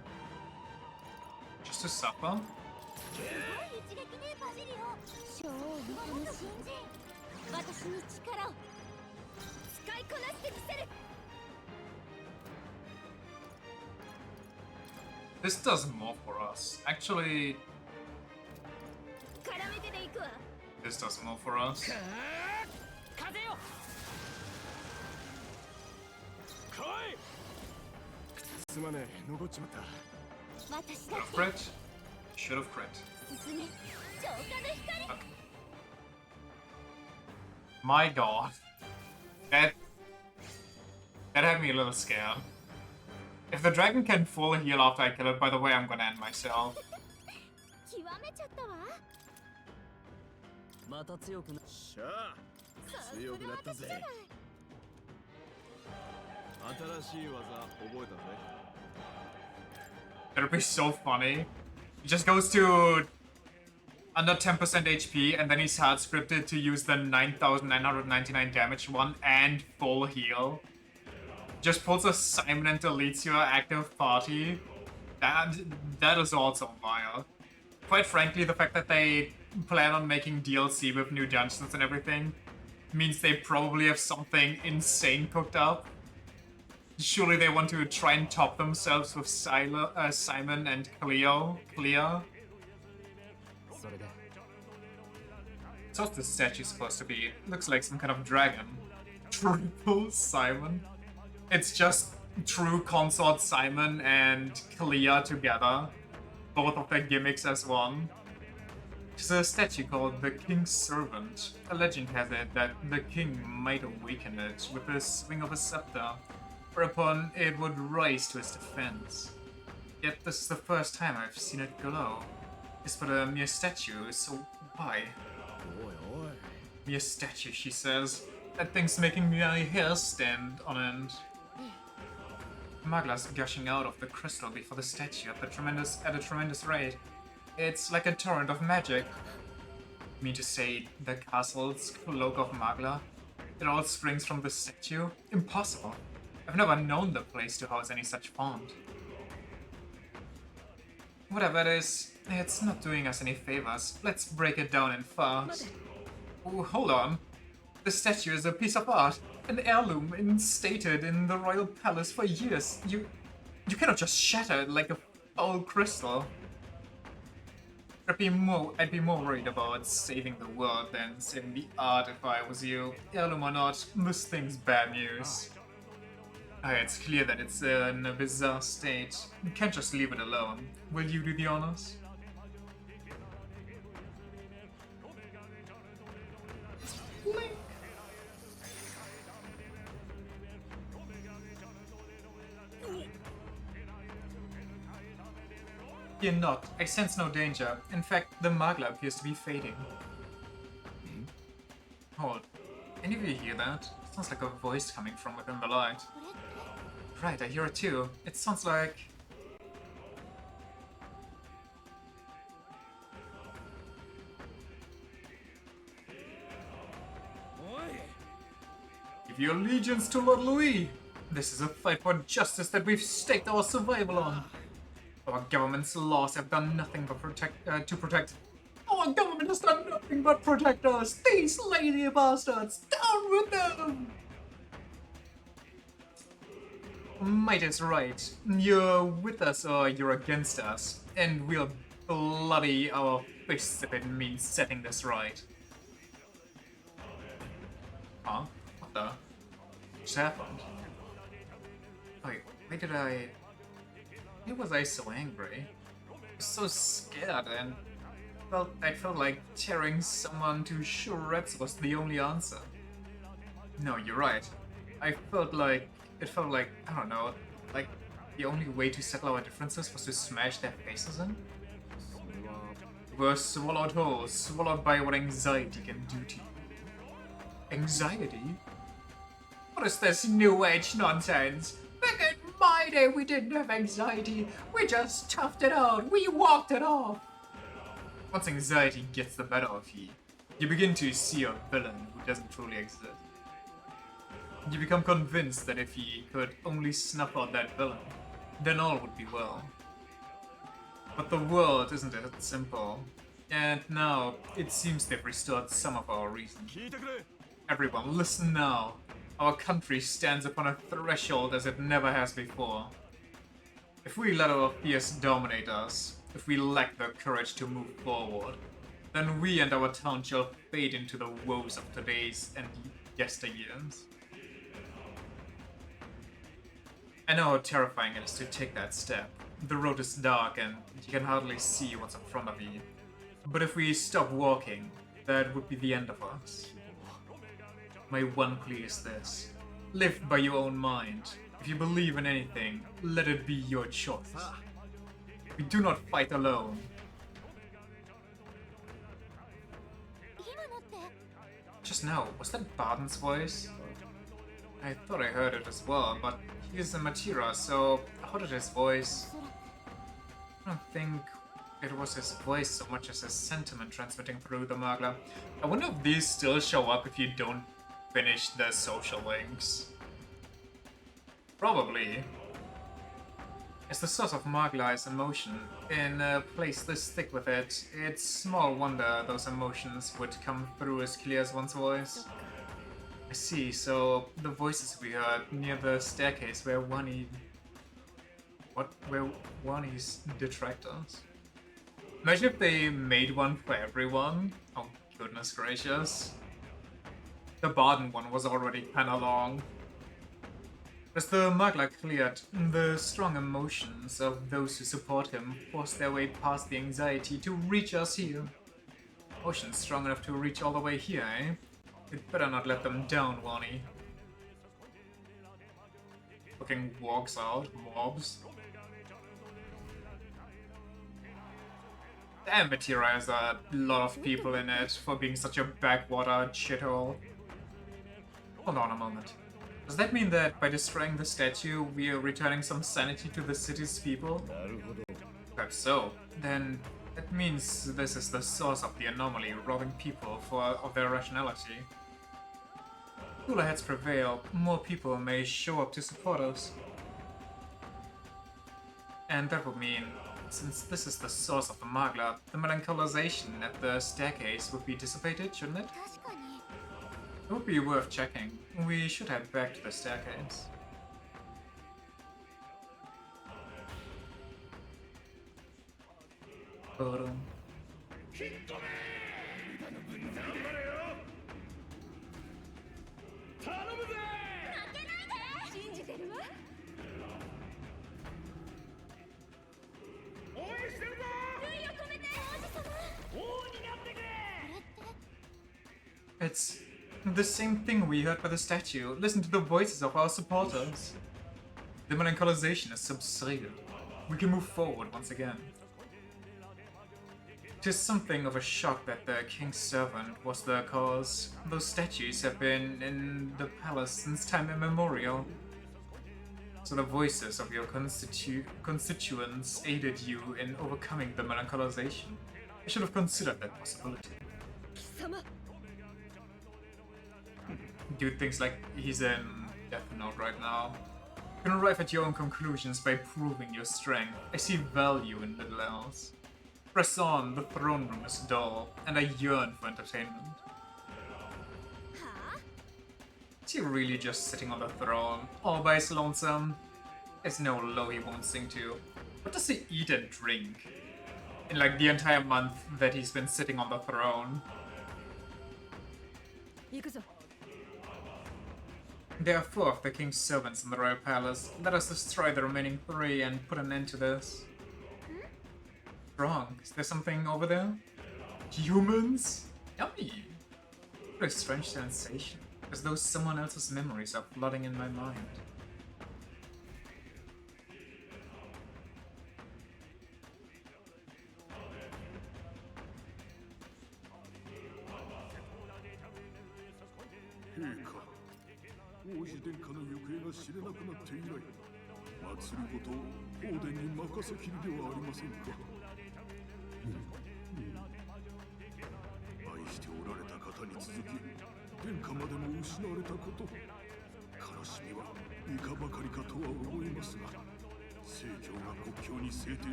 Just to suffer? This does more for us. Actually, this does more for us. Should've crit. Should've crit. Okay. My god. That had me a little scared. If the dragon can full heal after I kill it, by the way, I'm gonna end myself. That'd be so funny. He just goes to under 10% HP, and then he's hard scripted to use the 9,999 damage one and full heal. Just pulls a Simon and deletes your active party. That is also vile. Quite frankly, the fact that they plan on making DLC with new dungeons and everything means they probably have something insane cooked up. Surely they want to try and top themselves with Simon and Clea. So what's the statue supposed to be? It looks like some kind of dragon. triple Simon. It's just true consort Simon and Clea together. Both of their gimmicks as one. There's a statue called the King's Servant. A legend has it that the king might awaken it with the swing of a scepter, whereupon it would rise to its defense. Yet this is the first time I've seen it glow. It's but a mere statue, so why? Mere statue, she says. That thing's making my hair stand on end. Magla's gushing out of the crystal before the statue at a tremendous rate. It's like a torrent of magic. You mean to say the castle's cloak of Magla? It all springs from the statue? Impossible. I've never known the place to house any such font. Whatever it is, it's not doing us any favors. Let's break it down in fast. Oh, hold on. The statue is a piece of art, an heirloom instated in the royal palace for years. You cannot just shatter it like a foul crystal. I'd be more worried about saving the world than saving the art if I was you. Heirloom or not, this thing's bad news. It's clear that it's in a bizarre state. You can't just leave it alone. Will you do the honors? Link. Fear not. I sense no danger. In fact, the Magla appears to be fading. Hold. Any of you hear that? It sounds like a voice coming from within the light. Right, I hear it too. It sounds like... Give your allegiance to Lord Louis! This is a fight for justice that we've staked our survival on. Our government's laws have done nothing but to protect... Our government has done nothing but protect us! These lazy bastards! Down with them! Might is right. You're with us or you're against us. And we'll bloody our fists if it means setting this right. Huh? What the? What's happened? Wait, why did I... Why was I so angry? I was so scared and I felt like tearing someone to shreds was the only answer. No, you're right. It felt like, I don't know, like the only way to settle our differences was to smash their faces in? We're swallowed whole, swallowed by what anxiety can do to you. Anxiety? What is this new age nonsense? Back in my day we didn't have anxiety, we just toughed it out, we walked it off. Once anxiety gets the better of you, you begin to see a villain who doesn't truly exist. You become convinced that if he could only snuff out that villain, then all would be well. But the world isn't that simple, and now it seems they've restored some of our reason. Everyone, listen now. Our country stands upon a threshold as it never has before. If we let our fears dominate us, if we lack the courage to move forward, then we and our town shall fade into the woes of today's and yesteryears. I know how terrifying it is to take that step. The road is dark and you can hardly see what's in front of you. But if we stop walking, that would be the end of us. My one plea is this. Live by your own mind. If you believe in anything, let it be your choice. We do not fight alone. Just now, was that Barden's voice? I thought I heard it as well, but he is a Matira, so how did his voice... I don't think it was his voice so much as his sentiment transmitting through the Magla. I wonder if these still show up if you don't finish the social links. Probably. As the source of Magla is emotion, in a place this thick with it, it's small wonder those emotions would come through as clear as one's voice. I see, so the voices we heard near the staircase were Wani's detractors. Imagine if they made one for everyone. Oh, goodness gracious. The Baden one was already kinda long. As the Magla cleared, the strong emotions of those who support him forced their way past the anxiety to reach us here. Emotions strong enough to reach all the way here, eh? We'd better not let them down, Wani. Fucking walks out, mobs. Damn, Matira has a lot of people in it for being such a backwater shithole. Hold on a moment. Does that mean that by destroying the statue, we are returning some sanity to the city's people? Perhaps so. Then that means this is the source of the anomaly, robbing people of their rationality. Cooler heads prevail, more people may show up to support us. And that would mean, since this is the source of the Magla, the melancholization at the staircase would be dissipated, shouldn't it? It would be worth checking. We should head back to the staircase. It's the same thing we heard by the statue. Listen to the voices of our supporters. The melancholization is subsided. We can move forward once again. It is something of a shock that the king's servant was the cause. Those statues have been in the palace since time immemorial. So the voices of your constituents aided you in overcoming the melancholization. I should have considered that possibility. Dude thinks like he's in Death Note right now. You can arrive at your own conclusions by proving your strength. I see value in little else. Press on, the throne room is dull, and I yearn for entertainment. Is he really just sitting on the throne, all by his lonesome? There's no low he won't sing to. What does he eat and drink? In like the entire month that he's been sitting on the throne. There are 4 of the king's servants in the royal palace. Let us destroy the remaining 3 and put an end to this. Wrong. Is there something over there? Humans? Yummy! What a strange sensation. As though someone else's memories are flooding in my mind.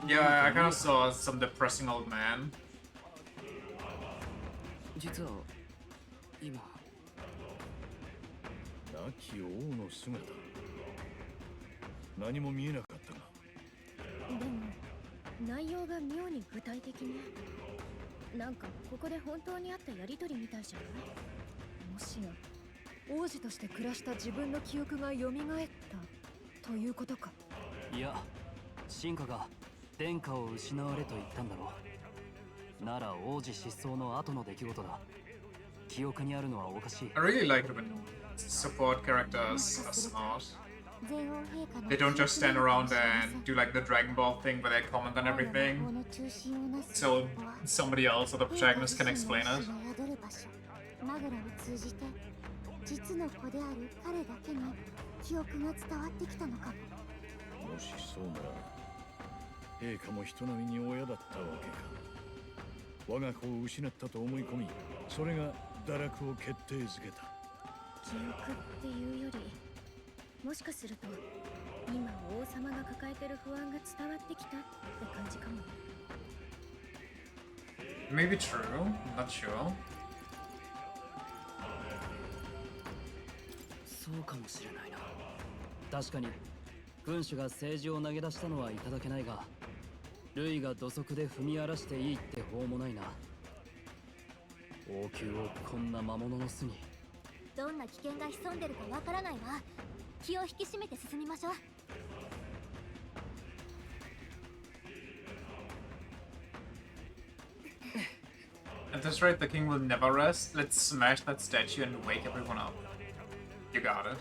Yeah, I kind of saw some depressing old man. 実は今亡き王の姿何も見えなかったがでも内容が妙に具体的ね。なんかここで本当にあったやりとりみたいじゃない？もしや王子として暮らした自分の記憶が蘇ったということか。いや進化が殿下を失われと言ったんだろう。なら王子失踪の後の出来事だ。記憶にあるのはおかしい。I really like it when support characters are smart. They don't just stand around and do like the Dragon Ball thing where they comment on everything. So somebody else or the protagonist can explain it. 実の子である彼だけに記憶が伝わってきたのかも。もしそうなら陛下も人並みに親だったわけか。我が子を失ったと思い込み、それが堕落を決定づけた。記憶っていうより、もしかすると今王様が抱えてる不安が伝わってきたって感じかもね。 Maybe true, not sure. そうかもしれないな。確かに君主が政治を投げ出したのはいただけないが、ルイが土足で踏み荒らしていいって法もないな。王宮をこんな魔物の巣に。どんな危険が潜んでるかわからないわ。気を引き締めて進みましょう。 At this rate, the king will never rest. Let's smash that statue and wake everyone up. You got it.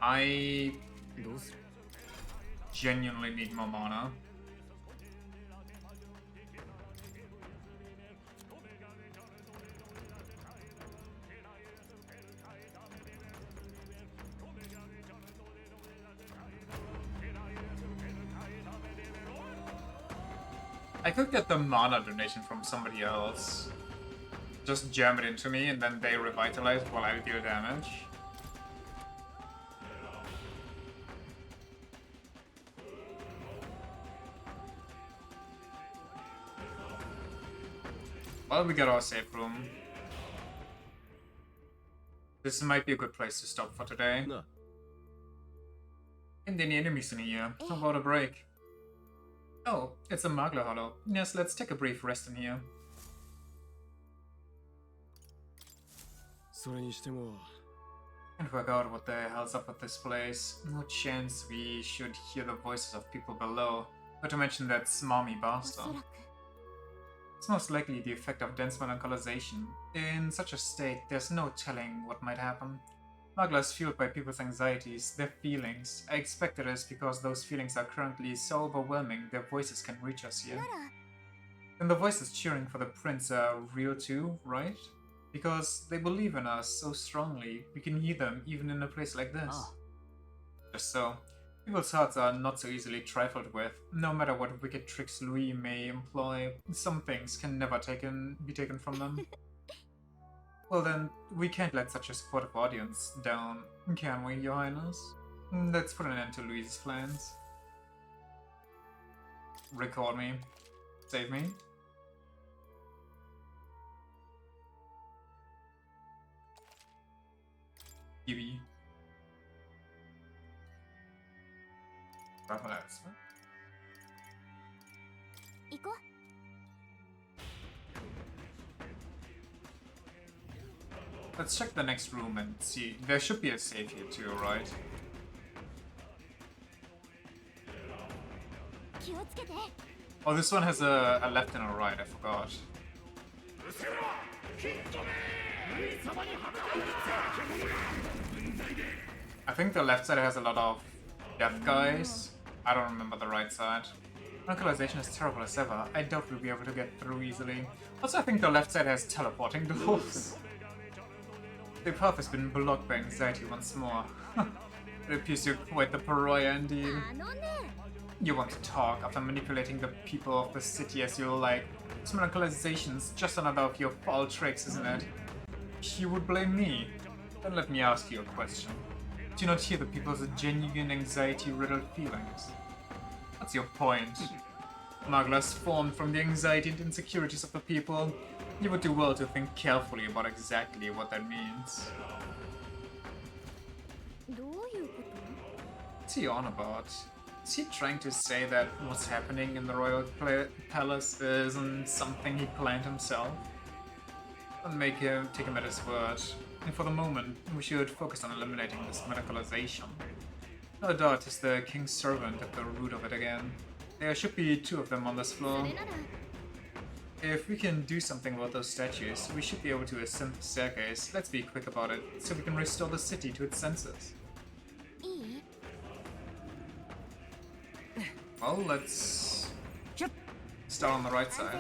I genuinely need more mana. I could get the mana donation from somebody else. Just jam it into me and then they revitalize while I deal damage. Well, we got our safe room. This might be a good place to stop for today. No. And any enemies in here? How about a break? Oh, it's a Magla Hollow. Yes, let's take a brief rest in here. それにしても I forgot what the hell's up with this place. No chance we should hear the voices of people below. Not to mention that smarmy お bastard. そらく It's most likely the effect of dense melancholisation. In such a state, there's no telling what might happen. Magla is fueled by people's anxieties, their feelings. I expect it is because those feelings are currently so overwhelming their voices can reach us here. なら And the voices cheering for the prince are real too, right? Because they believe in us so strongly, we can hear them even in a place like this. Just so. People's hearts are not so easily trifled with. No matter what wicked tricks Louis may employ, some things can never be taken from them. Well then, we can't let such a supportive audience down, can we, Your Highness? Let's put an end to Louis's plans. Record me. Save me. Kiwi. Reference. 行こう。 Let's check the next room and see. There should be a safe here too, right? 気をつけて。 Oh, this one has a left and a right, I forgot. I think the left side has a lot of death guys. I don't remember the right side. Localization is terrible as ever. I doubt we'll be able to get through easily. Also, I think the left side has teleporting doors. The path has been blocked by anxiety once more. It appears you're quite the pariah indeed. あのね。 You want to talk after manipulating the people of the city as you like. This localization's just another of your foul tricks, isn't it? You would blame me? Then let me ask you a question. Do you not hear the people's genuine anxiety-riddled feelings? What's your point? Magla's formed from the anxiety and insecurities of the people. You would do well to think carefully about exactly what that means. どういうこと？ What's he on about? Is he trying to say that what's happening in the royal palace isn't something he planned himself? Don't make him take him at his word. And for the moment, we should focus on eliminating this medicalization. No doubt is the king's servant at the root of it again. There should be 2 of them on this そ floor. れなら If we can do something about those statues, we should be able to ascend the staircase. Let's be quick about it, so we can restore the city to its senses. いい？ Well, let's start on the right side.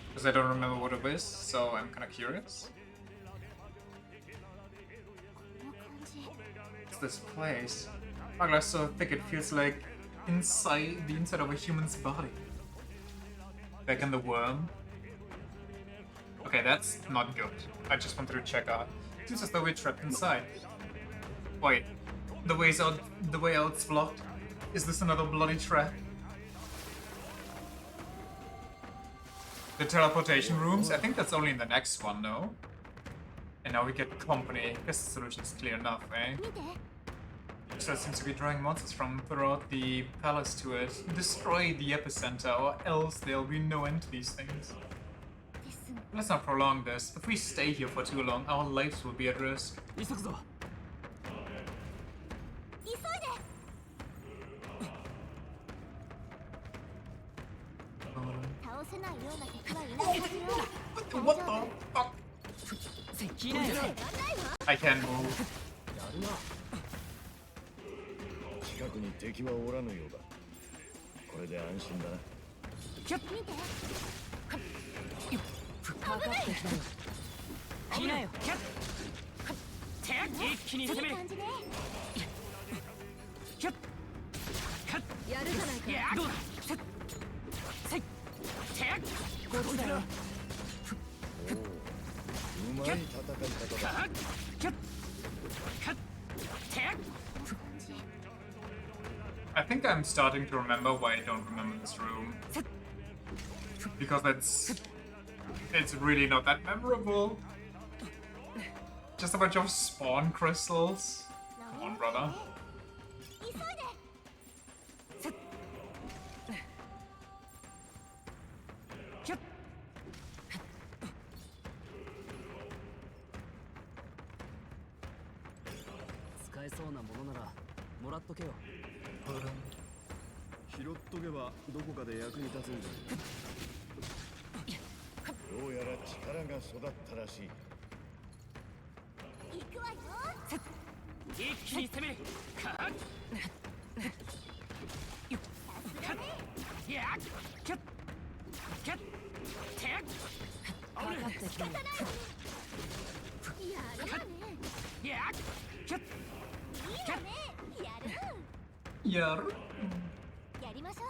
Because I don't remember what it is, so I'm kind of curious. この感じ。 It's this place. Magla is so thick it feels like the inside of a human's body. Back in the worm. Okay, that's not good. I just wanted to check out. Seems as though we're trapped inside. Wait, the way out's blocked? Is this another bloody trap? The teleportation rooms? I think that's only in the next one, no? And now we get company. I guess the solution's clear enough, eh? So it seems to be drawing monsters from throughout the palace to it. Destroy the epicenter, or else there'll be no end to these things. Let's not prolong this. If we stay here for too long, our lives will be at risk. What the fuck? I can't move. 近くに敵はおらぬようだ。これで安心だな。キャッかかってきたよ。来なよ。キャッ一気に攻める。キャッやるじゃないか。どうだ。せい。こっちだよ。うまい戦い方だ。キャッ I think I'm starting to remember why I don't remember this room. Because it's really not that memorable. Just a bunch of spawn crystals. Come on, brother. 使えそうなものならもらっとけよ。拾っとけばどこかで役に立つんだ。どうやら力が育ったらしい。行くわよ。一気に攻める。かっやっキャッキャッテッかかってきたよ。やるわね。やっキャッいいわね。やる。 Yeah. やりましょう。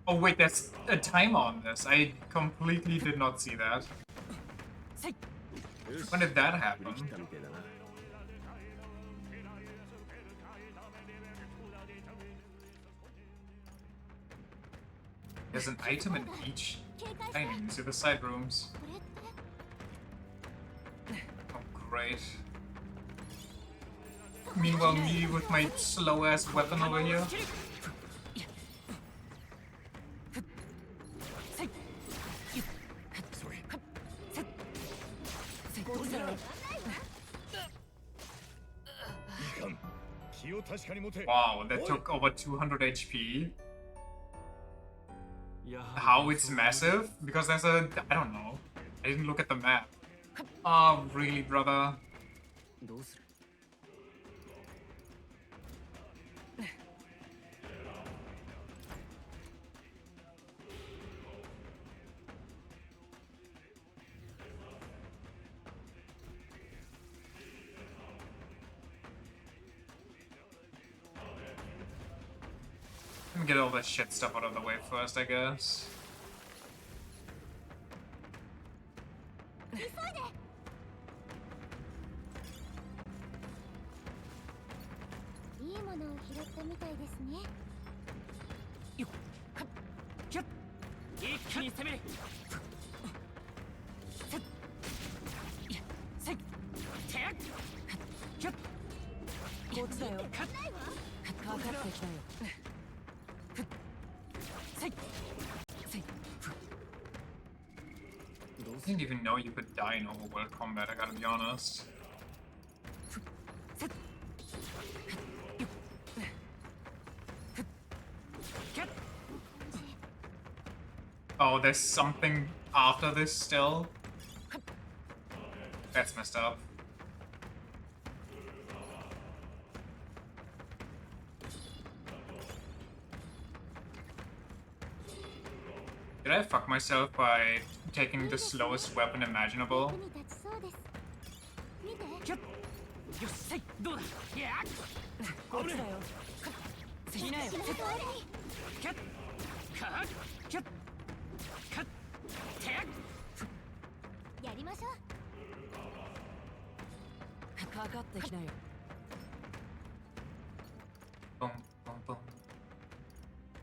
Oh wait, there's a timer on this. I completely did not see that. When did that happen? There's an item in each dining. See the side rooms. Oh great. Meanwhile, me with my slow ass weapon over here. Wow, that took over 200 HP. How it's massive? Because there's a... I don't know. I didn't look at the map. Oh, really, brother? Let me get all this shit stuff out of the way first, I guess. いいものを拾ったみたいですね。よっキャッ一気に攻める。せっせっテッキャッこっちだよ。かかってきたよ。I didn't even know you could die in overworld combat, I gotta be honest. Oh, there's something after this still? That's messed up. Did I fuck myself by taking the slowest weapon imaginable? Boom, boom, boom.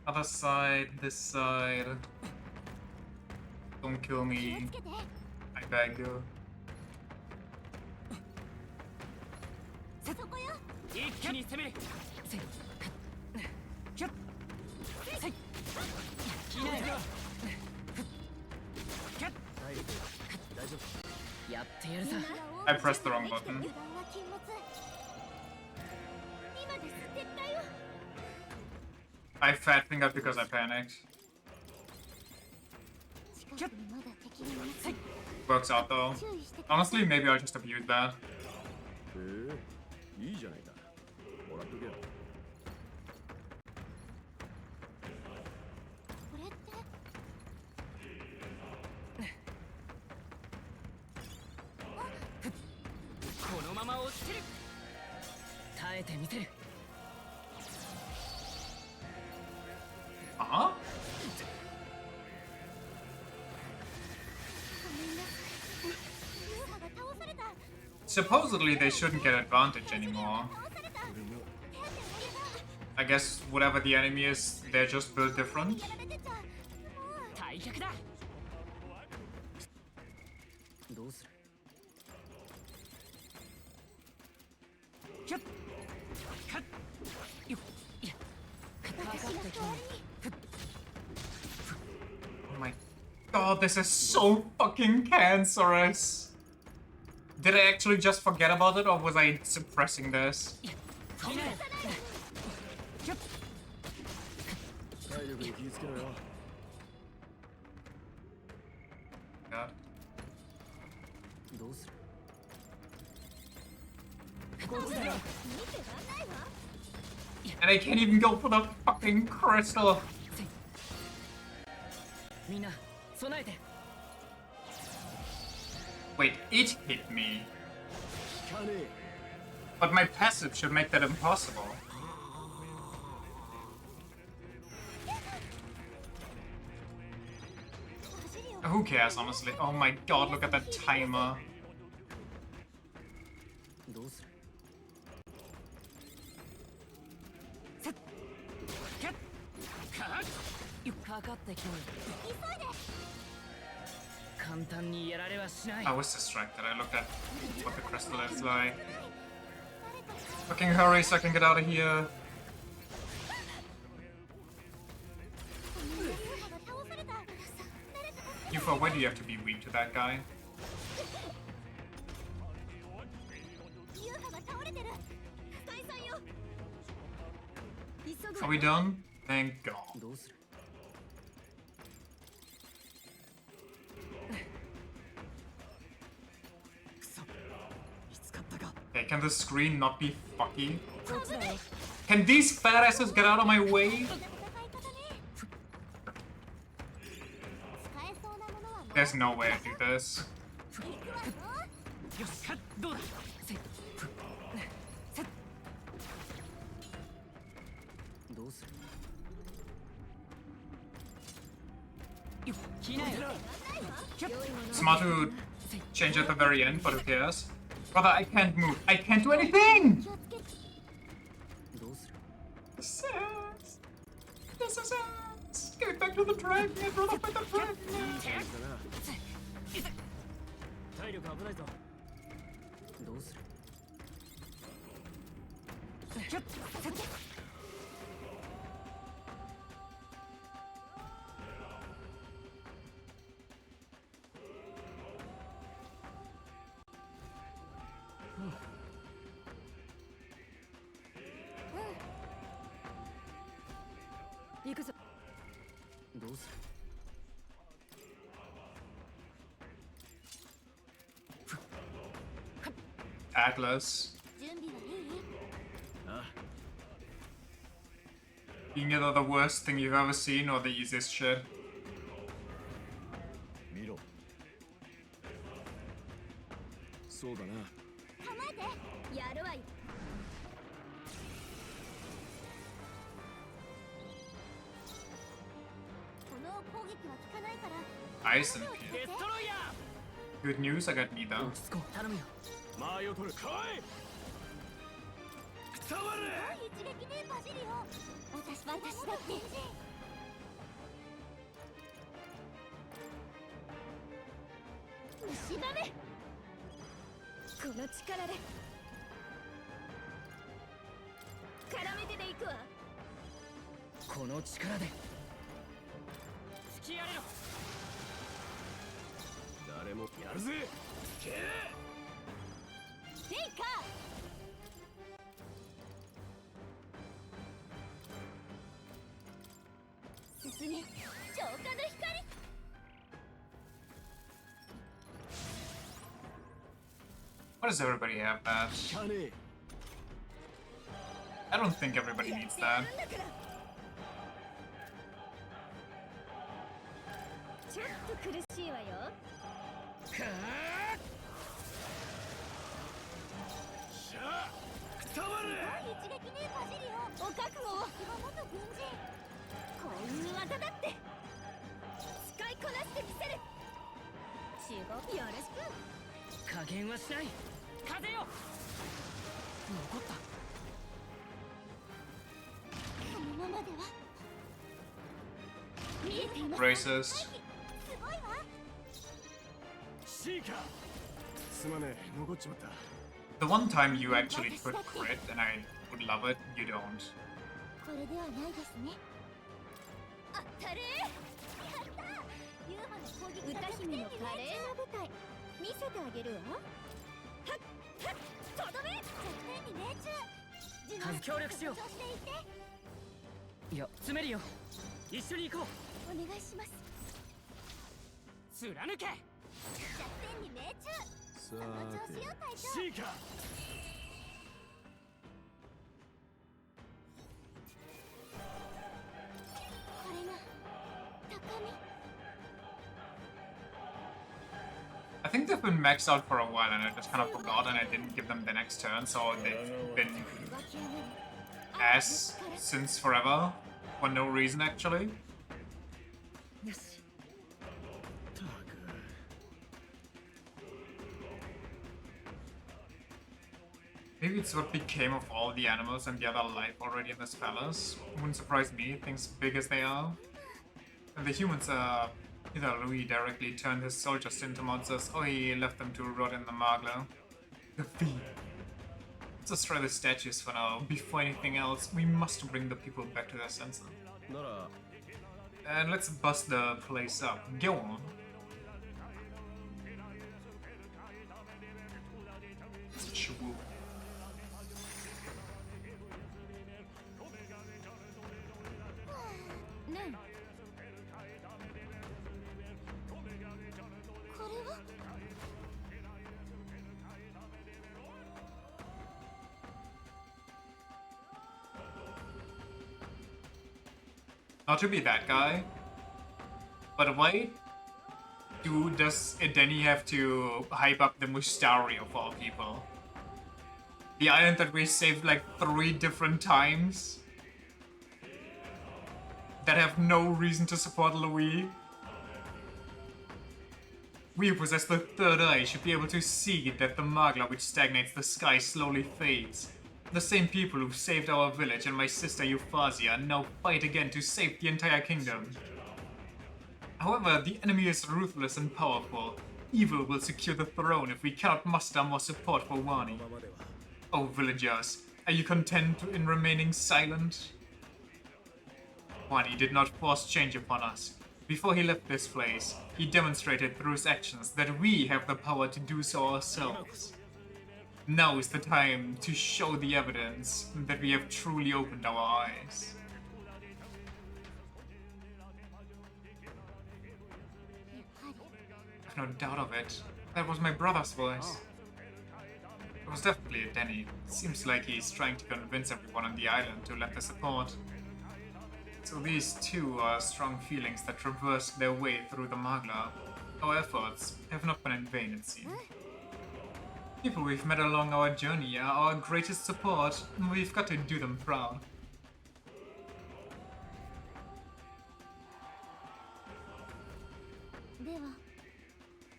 Other side, this side. Don't kill me. I beg you. 一気に攻めるせいひょっせい気ないよひょっ大丈夫やってやるさ I pressed the wrong button. I fat fingered because I panicked. Works out though. Honestly, maybe I'll just abuse that. いいじゃないか。もらっとけよ。このまま落ちてる耐えてみせる Huh? Supposedly they shouldn't get advantage anymore. I guess whatever the enemy is, they're just built different. 退却だどうするひょっはっよっいやかかってきて Oh my god, this is so fucking cancerous. Did I actually just forget about it, or was I suppressing this? 体力に気をつけろよ。 God. どうする And I can't even go for the fucking crystal. みんな備えて Wait, it hit me. But my passive should make that impossible. Who cares, honestly? Oh my god, look at that timer. どうするせっキャッカッよっかかってきて簡単にやられはしない I was distracted. I looked at what the crystal is like. Fucking hurry so I can get out of here. Yufa, why do you have to be weak to that guy? Are we done? Thank God. どうする Okay, can the screen not be fucky? Can these fat asses get out of my way? There's no way I do this. よしかっどうだせっせっどうするよっ気ないひょっ Smart to change at the very end, but who cares? Brother, I can't move. I can't do anything! どうする This is ass. This is ass. Get back to the dragon, brother, fight the dragon. 体力危ないぞどうするひょっせっ 行くぞどうする Atlas. Being either the worst thing you've ever seen or the easiest shit. 見ろ。そうだな。構えてやるわよ Ice and Peel. Good news, I got neither. 頼むよ間合いを取る来い一撃ねバジリオ。私だって虫だね。この力で絡めてでいくわ。この力で突きやれろ。誰もやるぜ。けテイカー。進め、浄化の光。Why does everybody have that? かねえ。 I don't think everybody needs that. ちょっと苦しいわよ。かあ。しゃあ、くたばれ。一撃ねバジリオ。お覚悟を。元軍人。こういう技だって使いこなしてみせる。中国よろしく。加減はしない。風よ。残った。このままでは見えています。 Racist. すごいわ。シーカー。すまねえ、残っちまった。 The one time you actually could crit, and I would love it, you don't. これではないですね。あったれ。やった。ユーマの攻撃が歌姫の華麗な舞台見せてあげるわ。はっはっ、とどめ。弱点に命中。協力しよう。調子でいて。いや、詰めるよ。一緒に行こお願いします。う。貫け。弱点に命中。その調子よ隊長。シーカー。これが高み。 I think they've been maxed out for a while, and I just kind of forgot, and I didn't give them the next turn, so they've been ass since forever, for no reason actually. よし。 Maybe it's what became of all the animals and the other life already in this palace. Wouldn't surprise me, things big as they are. And the humans either Louis directly turned his soldiers into monsters, or he left them to rot in the Magla. The fiend. Let's destroy the statues for now. Before anything else, we must bring the people back to their senses. And let's bust the place up. Go on. Shwoo. Not to be that guy, but why does Denny have to hype up the Mustari of all people? The island that we saved like 3 different times? That have no reason to support Louis? We who possess the third eye should be able to see that the Magla which stagnates the sky slowly fades. The same people who saved our village and my sister Euphrasia now fight again to save the entire kingdom. However, the enemy is ruthless and powerful. Evil will secure the throne if we cannot muster more support for Wani. Oh villagers, are you content in remaining silent? Wani did not force change upon us. Before he left this place, he demonstrated through his actions that we have the power to do so ourselves. Now is the time to show the evidence that we have truly opened our eyes. I've no doubt of it. That was my brother's voice. It was definitely a Denny. Seems like he's trying to convince everyone on the island to lend their support. So these two are strong feelings that traversed their way through the Magla. Our efforts have not been in vain, it seems. People we've met along our journey are our greatest support, and we've got to do them proud.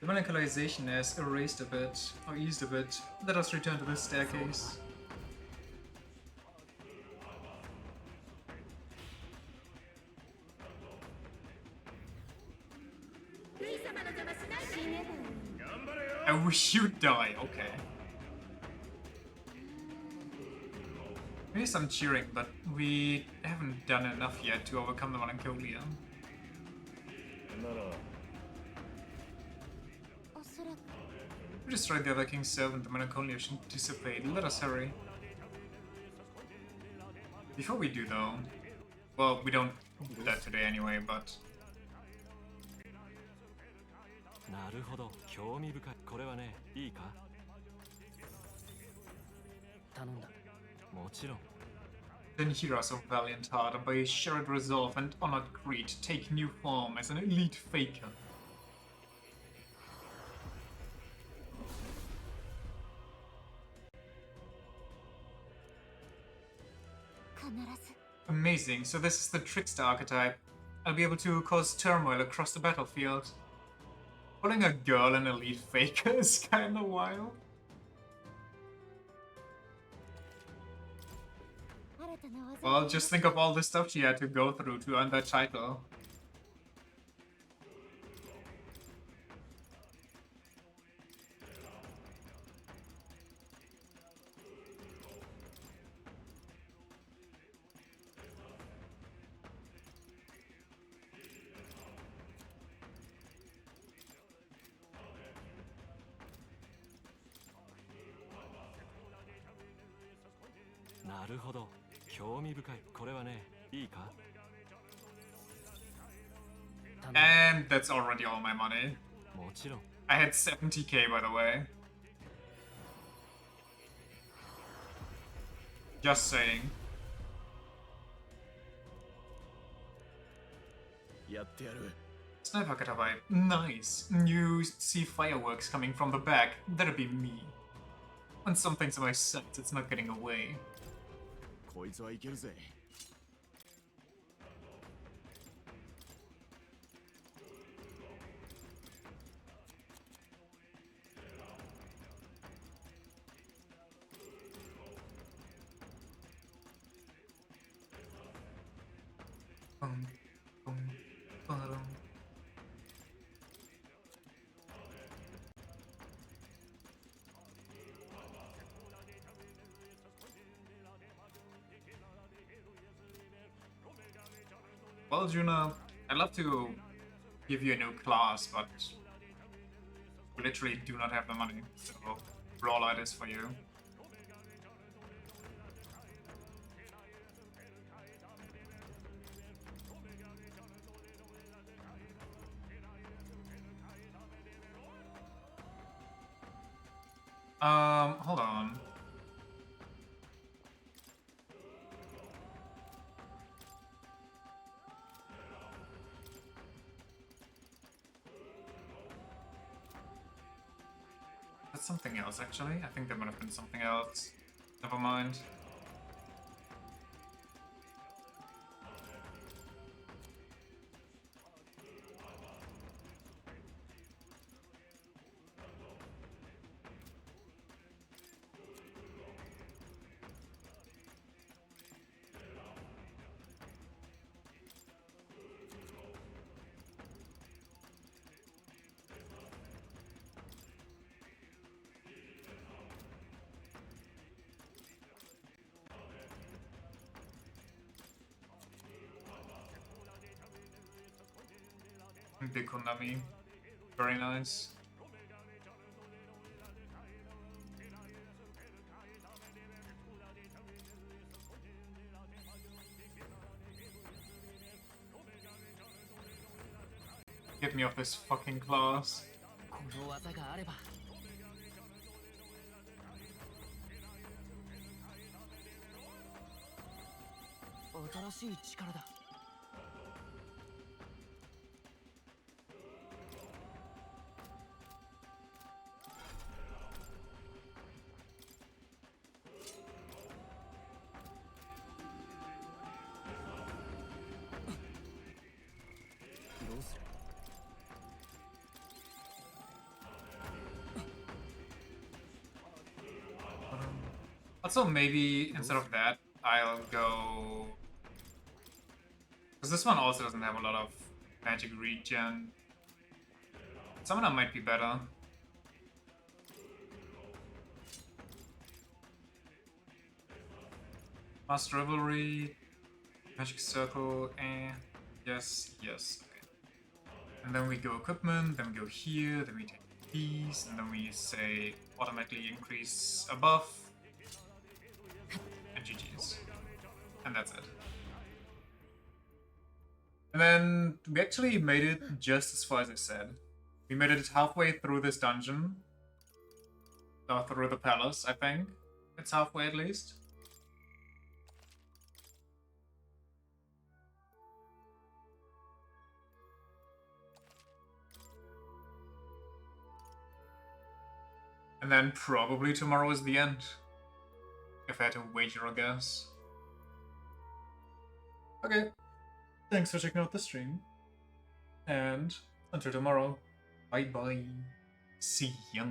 The melanchalization has erased a bit, or eased a bit. Let us return to the staircase. I wish you'd die, okay. Maybe some cheering, but we haven't done enough yet to overcome the Melancholia. We destroyed the other king's servant, the Melancholia should dissipate. Let us hurry. Before we do though, well, we don't do that today anyway, but... なるほど、興味深い。これはね、いいか？頼んだ。もちろん。 Then heroes of valiant heart and by shared resolve and honored creed take new form as an elite faker. Amazing, so this is the trickster archetype. I'll be able to cause turmoil across the battlefield. Calling a girl an elite faker is kinda wild. Well, just think of all the stuff she had to go through to earn that title. And that's already all my money. I had 70k by the way. Just saying. Sniper dabei. Nice. You see fireworks coming from the back. That'll be me. When something's in my sights, it's not getting away. Well, Juna, I'd love to give you a new class, but we literally do not have the money, so Brawler it is for you. Hold on. That's something else, actually. I think there might have been something else. Never mind. Big Konami. Very nice. Get me off this fucking class. この技があれば新しい力だ Also, maybe instead of that, I'll go... Because this one also doesn't have a lot of magic regen. Summoner might be better. Master Revelry, Magic Circle, yes, yes, okay. And then we go equipment, then we go here, then we take these, and then we say automatically increase above, and GG's. And that's it. And then we actually made it just as far as I said. We made it halfway through this dungeon. Or through the palace, I think. It's halfway at least. And then probably tomorrow is the end. If I had to wager a guess. Okay. Thanks for checking out the stream. And until tomorrow, bye bye. See ya.